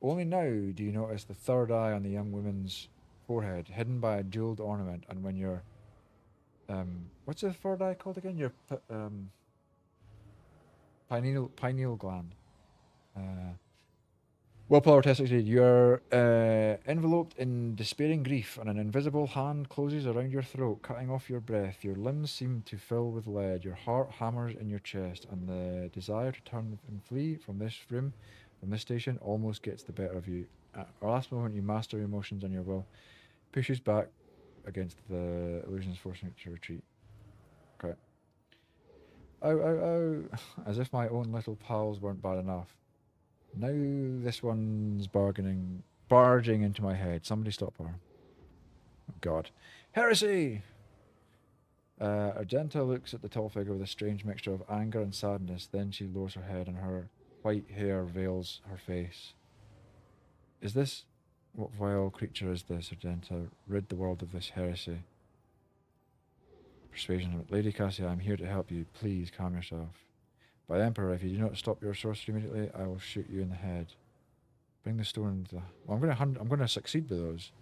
Only now do you notice the third eye on the young woman's forehead, hidden by a jeweled ornament, and when you're what's the third eye called again? Your pineal gland. Willpower test succeeded. You are enveloped in despairing grief, and an invisible hand closes around your throat, cutting off your breath. Your limbs seem to fill with lead. Your heart hammers in your chest, and the desire to turn and flee from this room, from this station, almost gets the better of you. At the last moment, you master your emotions and your will pushes back against the illusions, forcing it to retreat. Okay. Ow, ow, ow. As if my own little pals weren't bad enough. Now this one's barging into my head. Somebody stop her. Oh God. Heresy! Argenta looks at the tall figure with a strange mixture of anger and sadness. Then she lowers her head and her white hair veils her face. Is this... What vile creature is this, Argenta? Rid the world of this heresy. Persuasion. Lady Cassia, I'm here to help you. Please calm yourself. By the Emperor, if you do not stop your sorcery immediately, I will shoot you in the head. Bring the stone into the... Well, I'm going to succeed with those.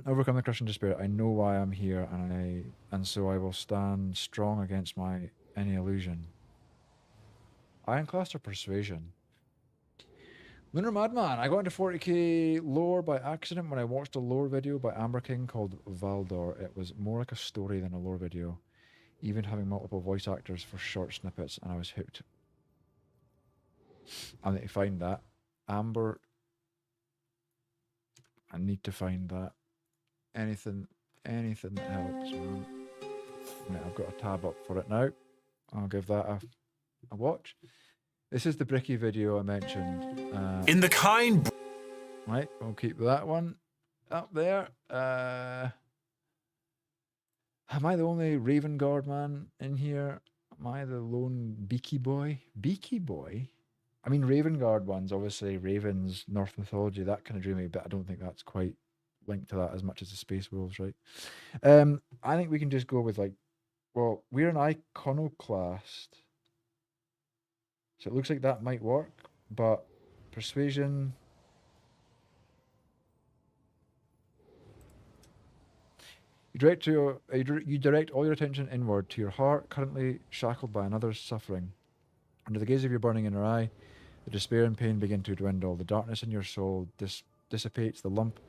Overcome the crushing despair. I know why I'm here, and so I will stand strong against any illusion. Ironclast or Persuasion? Lunar Madman. I got into 40k lore by accident when I watched a lore video by Amber King called Valdor. It was more like a story than a lore video, even having multiple voice actors for short snippets, and I was hooked. I need to find that. Amber. I need to find that. Anything that helps. Right, I've got a tab up for it now. I'll give that a watch. This is the Bricky video I mentioned. In the kind... Right, we'll keep that one up there. Am I the only Raven Guard man in here? Am I the lone Beaky Boy? Beaky Boy? I mean, Raven Guard ones, obviously, Ravens, North mythology, that kind of drew me, but I don't think that's quite linked to that as much as the Space Wolves, right? I think we can just go with, like, well, we're an iconoclast. So it looks like that might work, but Persuasion... You direct all your attention inward to your heart, currently shackled by another's suffering. Under the gaze of your burning inner eye, the despair and pain begin to dwindle. The darkness in your soul dissipates, the lump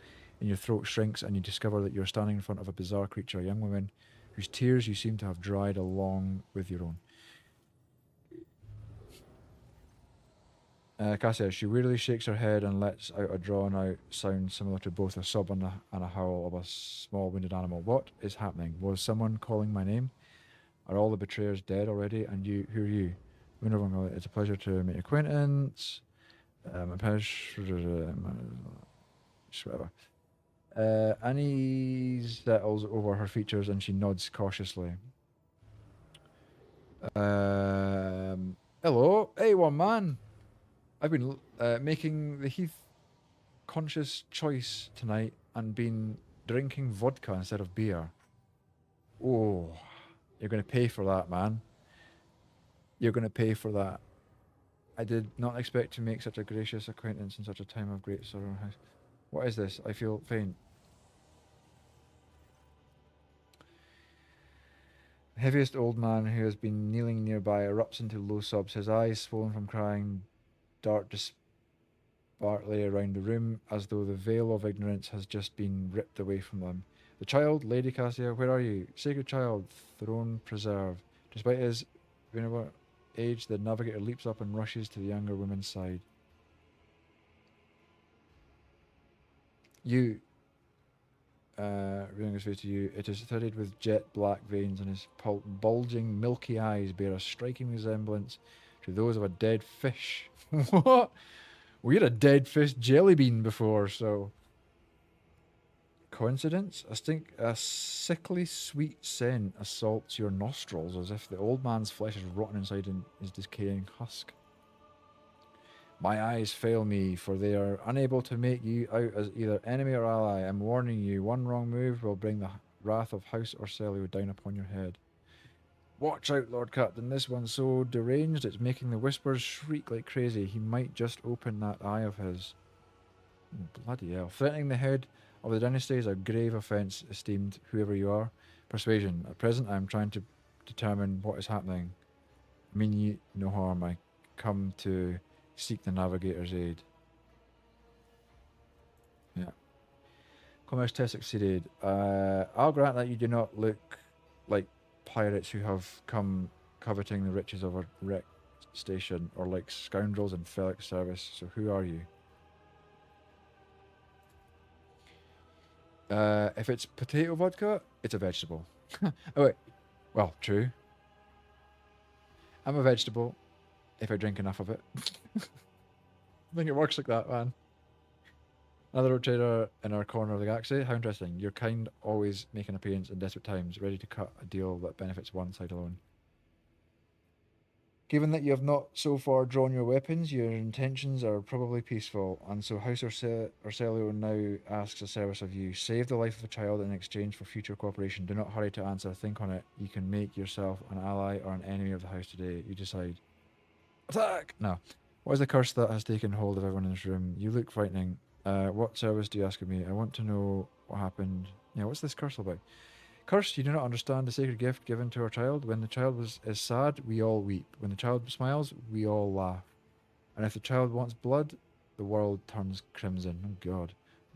in your throat shrinks, and you discover that you're standing in front of a bizarre creature, a young woman whose tears you seem to have dried along with your own. Cassia, she wearily shakes her head and lets out a drawn-out sound similar to both a sob and a howl of a small wounded animal. What is happening? Was someone calling my name? Are all the betrayers dead already? And you, who are you? It's a pleasure to make your acquaintance. Annie settles over her features and she nods cautiously. Hello, hey, one man. I've been making the Heath conscious choice tonight and been drinking vodka instead of beer. Oh, you're going to pay for that, man. You're going to pay for that. I did not expect to make such a gracious acquaintance in such a time of great sorrow. What is this? I feel faint. The heaviest old man who has been kneeling nearby erupts into low sobs. His eyes, swollen from crying, dart disparately around the room as though the veil of ignorance has just been ripped away from them. The child, Lady Cassia, where are you? Sacred child, throne preserve. Despite his venerable age, the navigator leaps up and rushes to the younger woman's side. You, revealing his face to you, it is studded with jet black veins, and his bulging, milky eyes bear a striking resemblance to those of a dead fish. What? We had a dead fish jelly bean before, so... Coincidence? A sickly sweet scent assaults your nostrils as if the old man's flesh is rotten inside his decaying husk. My eyes fail me, for they are unable to make you out as either enemy or ally. I'm warning you, one wrong move will bring the wrath of House Orselio down upon your head. Watch out, Lord Captain, this one's so deranged it's making the whispers shriek like crazy. He might just open that eye of his. Bloody hell. Threatening the head of the dynasty is a grave offence, esteemed whoever you are. Persuasion. At present I am trying to determine what is happening. I mean you no harm. I come to seek the navigator's aid. Yeah. Commerce test succeeded. I'll grant that you do not look like pirates who have come coveting the riches of a wrecked station, or like scoundrels in Felix service. So who are you? If it's potato vodka, it's a vegetable. Oh wait, well, true. I'm a vegetable if I drink enough of it. I think it works like that, man. Another road trader in our corner of the galaxy. How interesting. Your kind always make an appearance in desperate times, ready to cut a deal that benefits one side alone. Given that you have not so far drawn your weapons, your intentions are probably peaceful, and so House Orcelio now asks a service of you. Save the life of a child in exchange for future cooperation. Do not hurry to answer. Think on it. You can make yourself an ally or an enemy of the house today. You decide. Attack! No. What is the curse that has taken hold of everyone in this room? You look frightening. What service do you ask of me? I want to know what happened. Yeah, what's this curse about? Curse, you do not understand the sacred gift given to our child. When the child is sad, we all weep. When the child smiles, we all laugh. And if the child wants blood, the world turns crimson. Oh God. The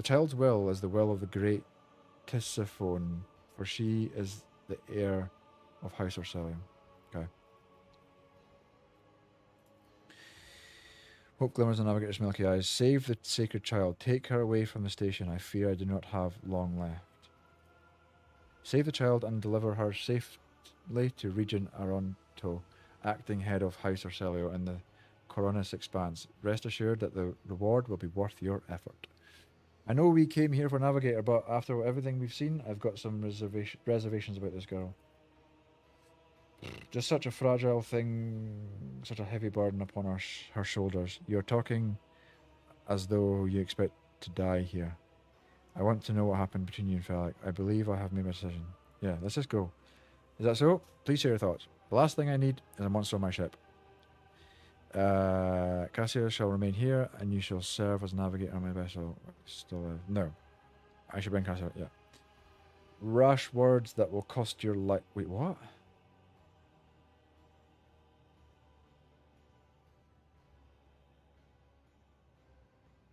child's will is the will of the great Tisiphone, for she is the heir of House Orcellium. Okay. Hope glimmers on Navigator's milky eyes. Save the sacred child. Take her away from the station. I fear I do not have long left. Save the child and deliver her safely to Regent Aronto, acting head of House Orcelio in the Coronis Expanse. Rest assured that the reward will be worth your effort. I know we came here for Navigator, but after everything we've seen, I've got some reservations about this girl. Just such a fragile thing, such a heavy burden upon her shoulders. You're talking as though you expect to die here. I want to know what happened between you and Felix. I believe I have made my decision. Yeah, let's just go. Is that so? Please share your thoughts. The last thing I need is a monster on my ship. Cassio shall remain here, and you shall serve as navigator on my vessel. Still, no. I should bring Cassio, yeah. Rash words that will cost your life. Wait, what?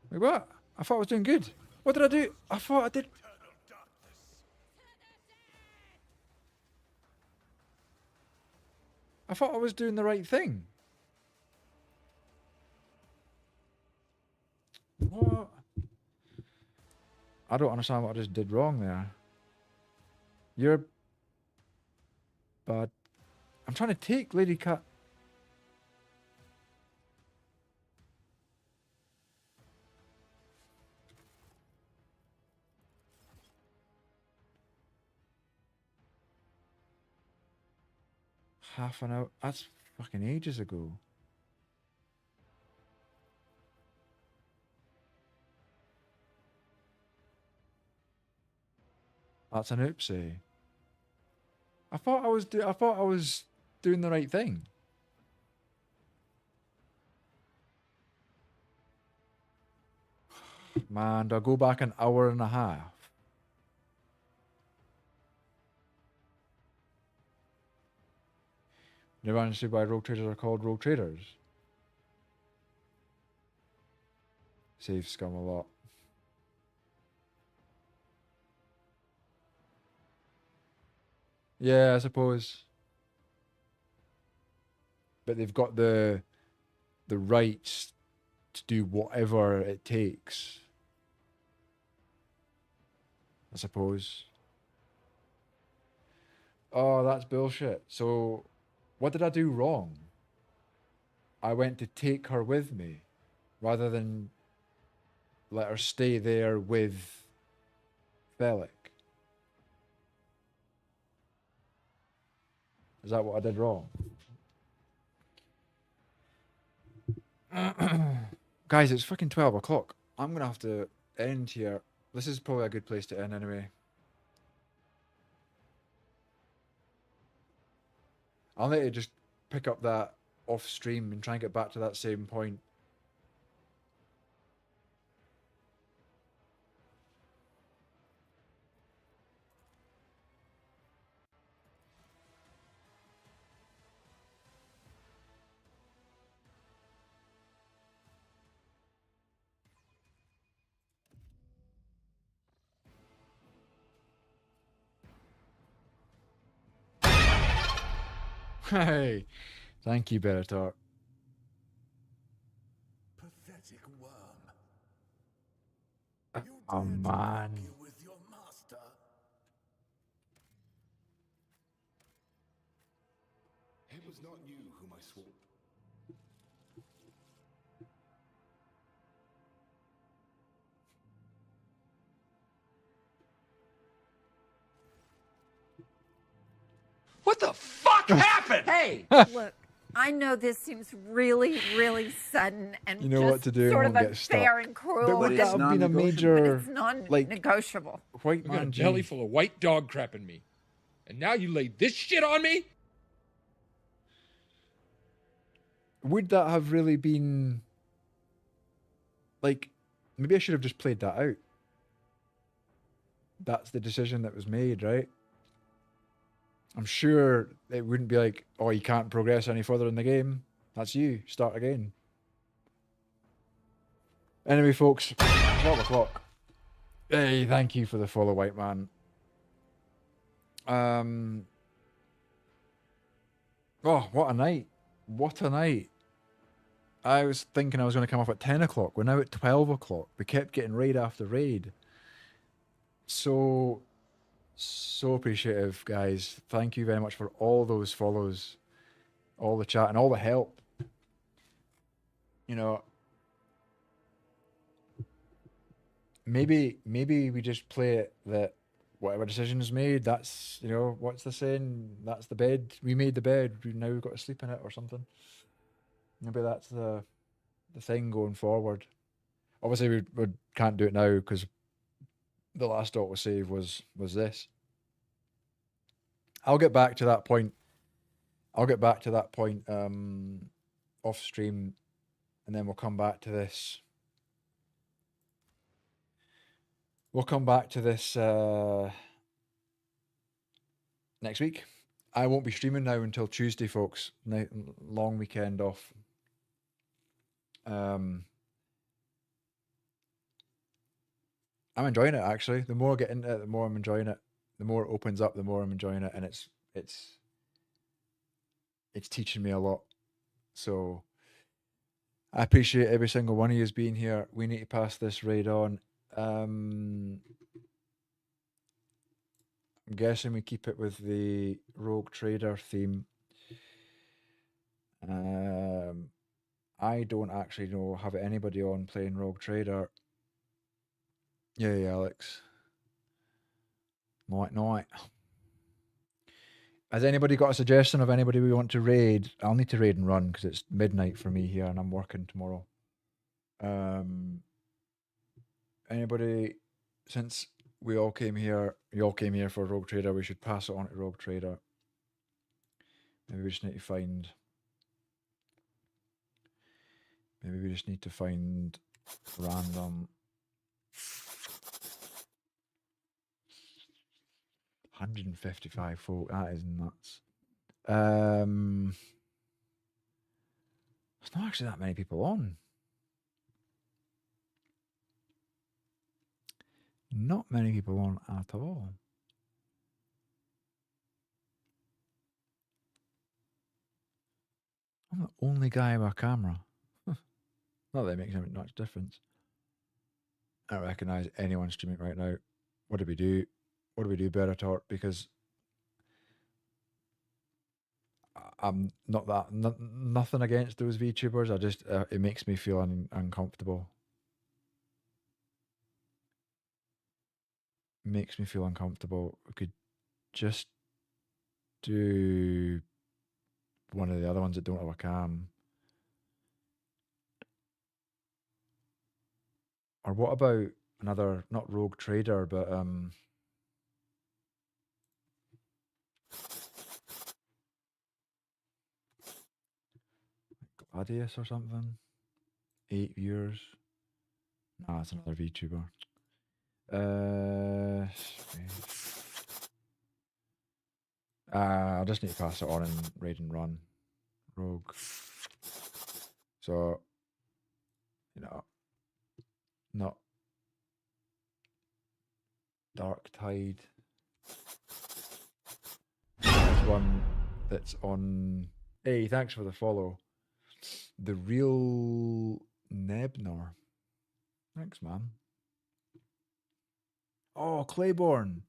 Wait, what? I thought I was doing good. What did I do? I thought I did. I thought I was doing the right thing. What? I don't understand what I just did wrong there. You're bad. I'm trying to take Lady Cat. Half an hour. That's fucking ages ago. That's an oopsie. I thought I was doing the right thing. Man, do I go back an hour and a half? Never understood why rogue traders are called rogue traders. Save scum a lot. Yeah, I suppose. But they've got the rights to do whatever it takes. I suppose. Oh, that's bullshit. So, what did I do wrong? I went to take her with me, rather than let her stay there with Bellic. Is that what I did wrong? Guys, it's fucking 12 o'clock. I'm going to have to end here. This is probably a good place to end anyway. I'll need to just pick up that off stream and try and get back to that same point. Hey, thank you, Bellator. Pathetic worm. Oh man. With your master. It was not you whom I swore. What the fuck? fuck happened? Hey, look, I know this seems really, really sudden and You know just what to do and sort won't of get unfair stuck. and cruel. But would that have been a major, It's non-negotiable. White I got a man belly G? full of white dog crap in me. And now you lay this shit on me? Would that have really been like? Maybe I should have just played that out. That's the decision that was made, right? I'm sure it wouldn't be like, oh, you can't progress any further in the game. That's you. Start again. Anyway, folks, 12 o'clock. Hey, thank you for the follow, white man. Oh, what a night. What a night. I was thinking I was going to come off at 10 o'clock. We're now at 12 o'clock. We kept getting raid after raid. So appreciative, guys. Thank you very much for all those follows, all the chat, and all the help. You know, maybe we just play it that whatever decision is made, that's, you know, what's the saying? That's the bed. We made the bed. Now we've got to sleep in it or something. Maybe that's the thing going forward. Obviously, we can't do it now because the last autosave was this. I'll get back to that point. Off stream, and then we'll come back to this. We'll come back to this next week. I won't be streaming now until Tuesday, folks. Long weekend off. I'm enjoying it, actually. The more I get into it, the more I'm enjoying it. The more it opens up, the more I'm enjoying it, and it's teaching me a lot. So I appreciate every single one of you being here. We need to pass this raid on. I'm guessing we keep it with the Rogue Trader theme. I don't actually have anybody on playing Rogue Trader. Yeah, Alex. Night. Has anybody got a suggestion of anybody we want to raid? I'll need to raid and run because it's midnight for me here and I'm working tomorrow. Anybody, since you all came here for Rogue Trader, we should pass it on to Rogue Trader. Maybe we just need to find random 155 folk. That is nuts. There's not actually that many people on. Not many people on at all. I'm the only guy with a camera. Not that it makes much difference. I don't recognise anyone streaming right now. What do we do? What do we do better, Tort? Because I'm not that nothing against those VTubers. I just it makes me feel uncomfortable. Makes me feel uncomfortable. We could just do one of the other ones that don't have a cam. Or what about another, not Rogue Trader, but Gladius or something? 8 viewers. Nah, that's another VTuber. I just need to pass it on and raid and run. Rogue. So, not Dark Tide. There's one that's on. Hey, thanks for the follow. The Real Nebnor. Thanks, man. Oh, Clayborn.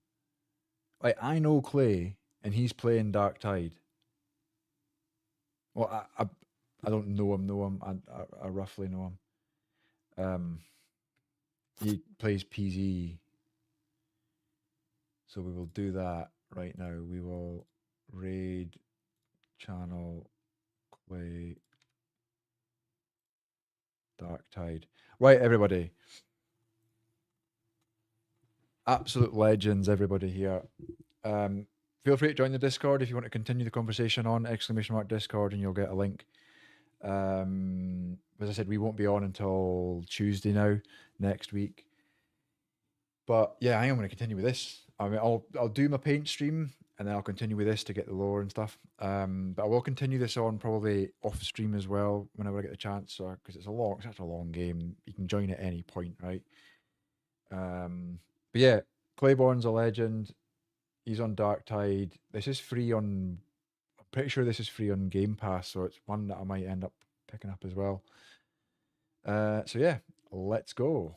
I know Clay, and he's playing Dark Tide. Well, I don't know him. I roughly know him. He plays PZ. So we will do that right now. We will raid channel, Clay, Dark Tide. Right, everybody. Absolute legends, everybody here. Feel free to join the Discord if you want to continue the conversation on !Discord, and you'll get a link. As I said, we won't be on until Tuesday now, next week. But yeah, I am going to continue with this. I mean, I'll do my paint stream, and then I'll continue with this to get the lore and stuff. But I will continue this on probably off stream as well whenever I get the chance, because it's such a long game. You can join at any point, right? But yeah, Claiborne's a legend. He's on Dark Tide. This is free on. I'm pretty sure this is free on Game Pass, so it's one that I might end up picking up as well. So yeah, let's go.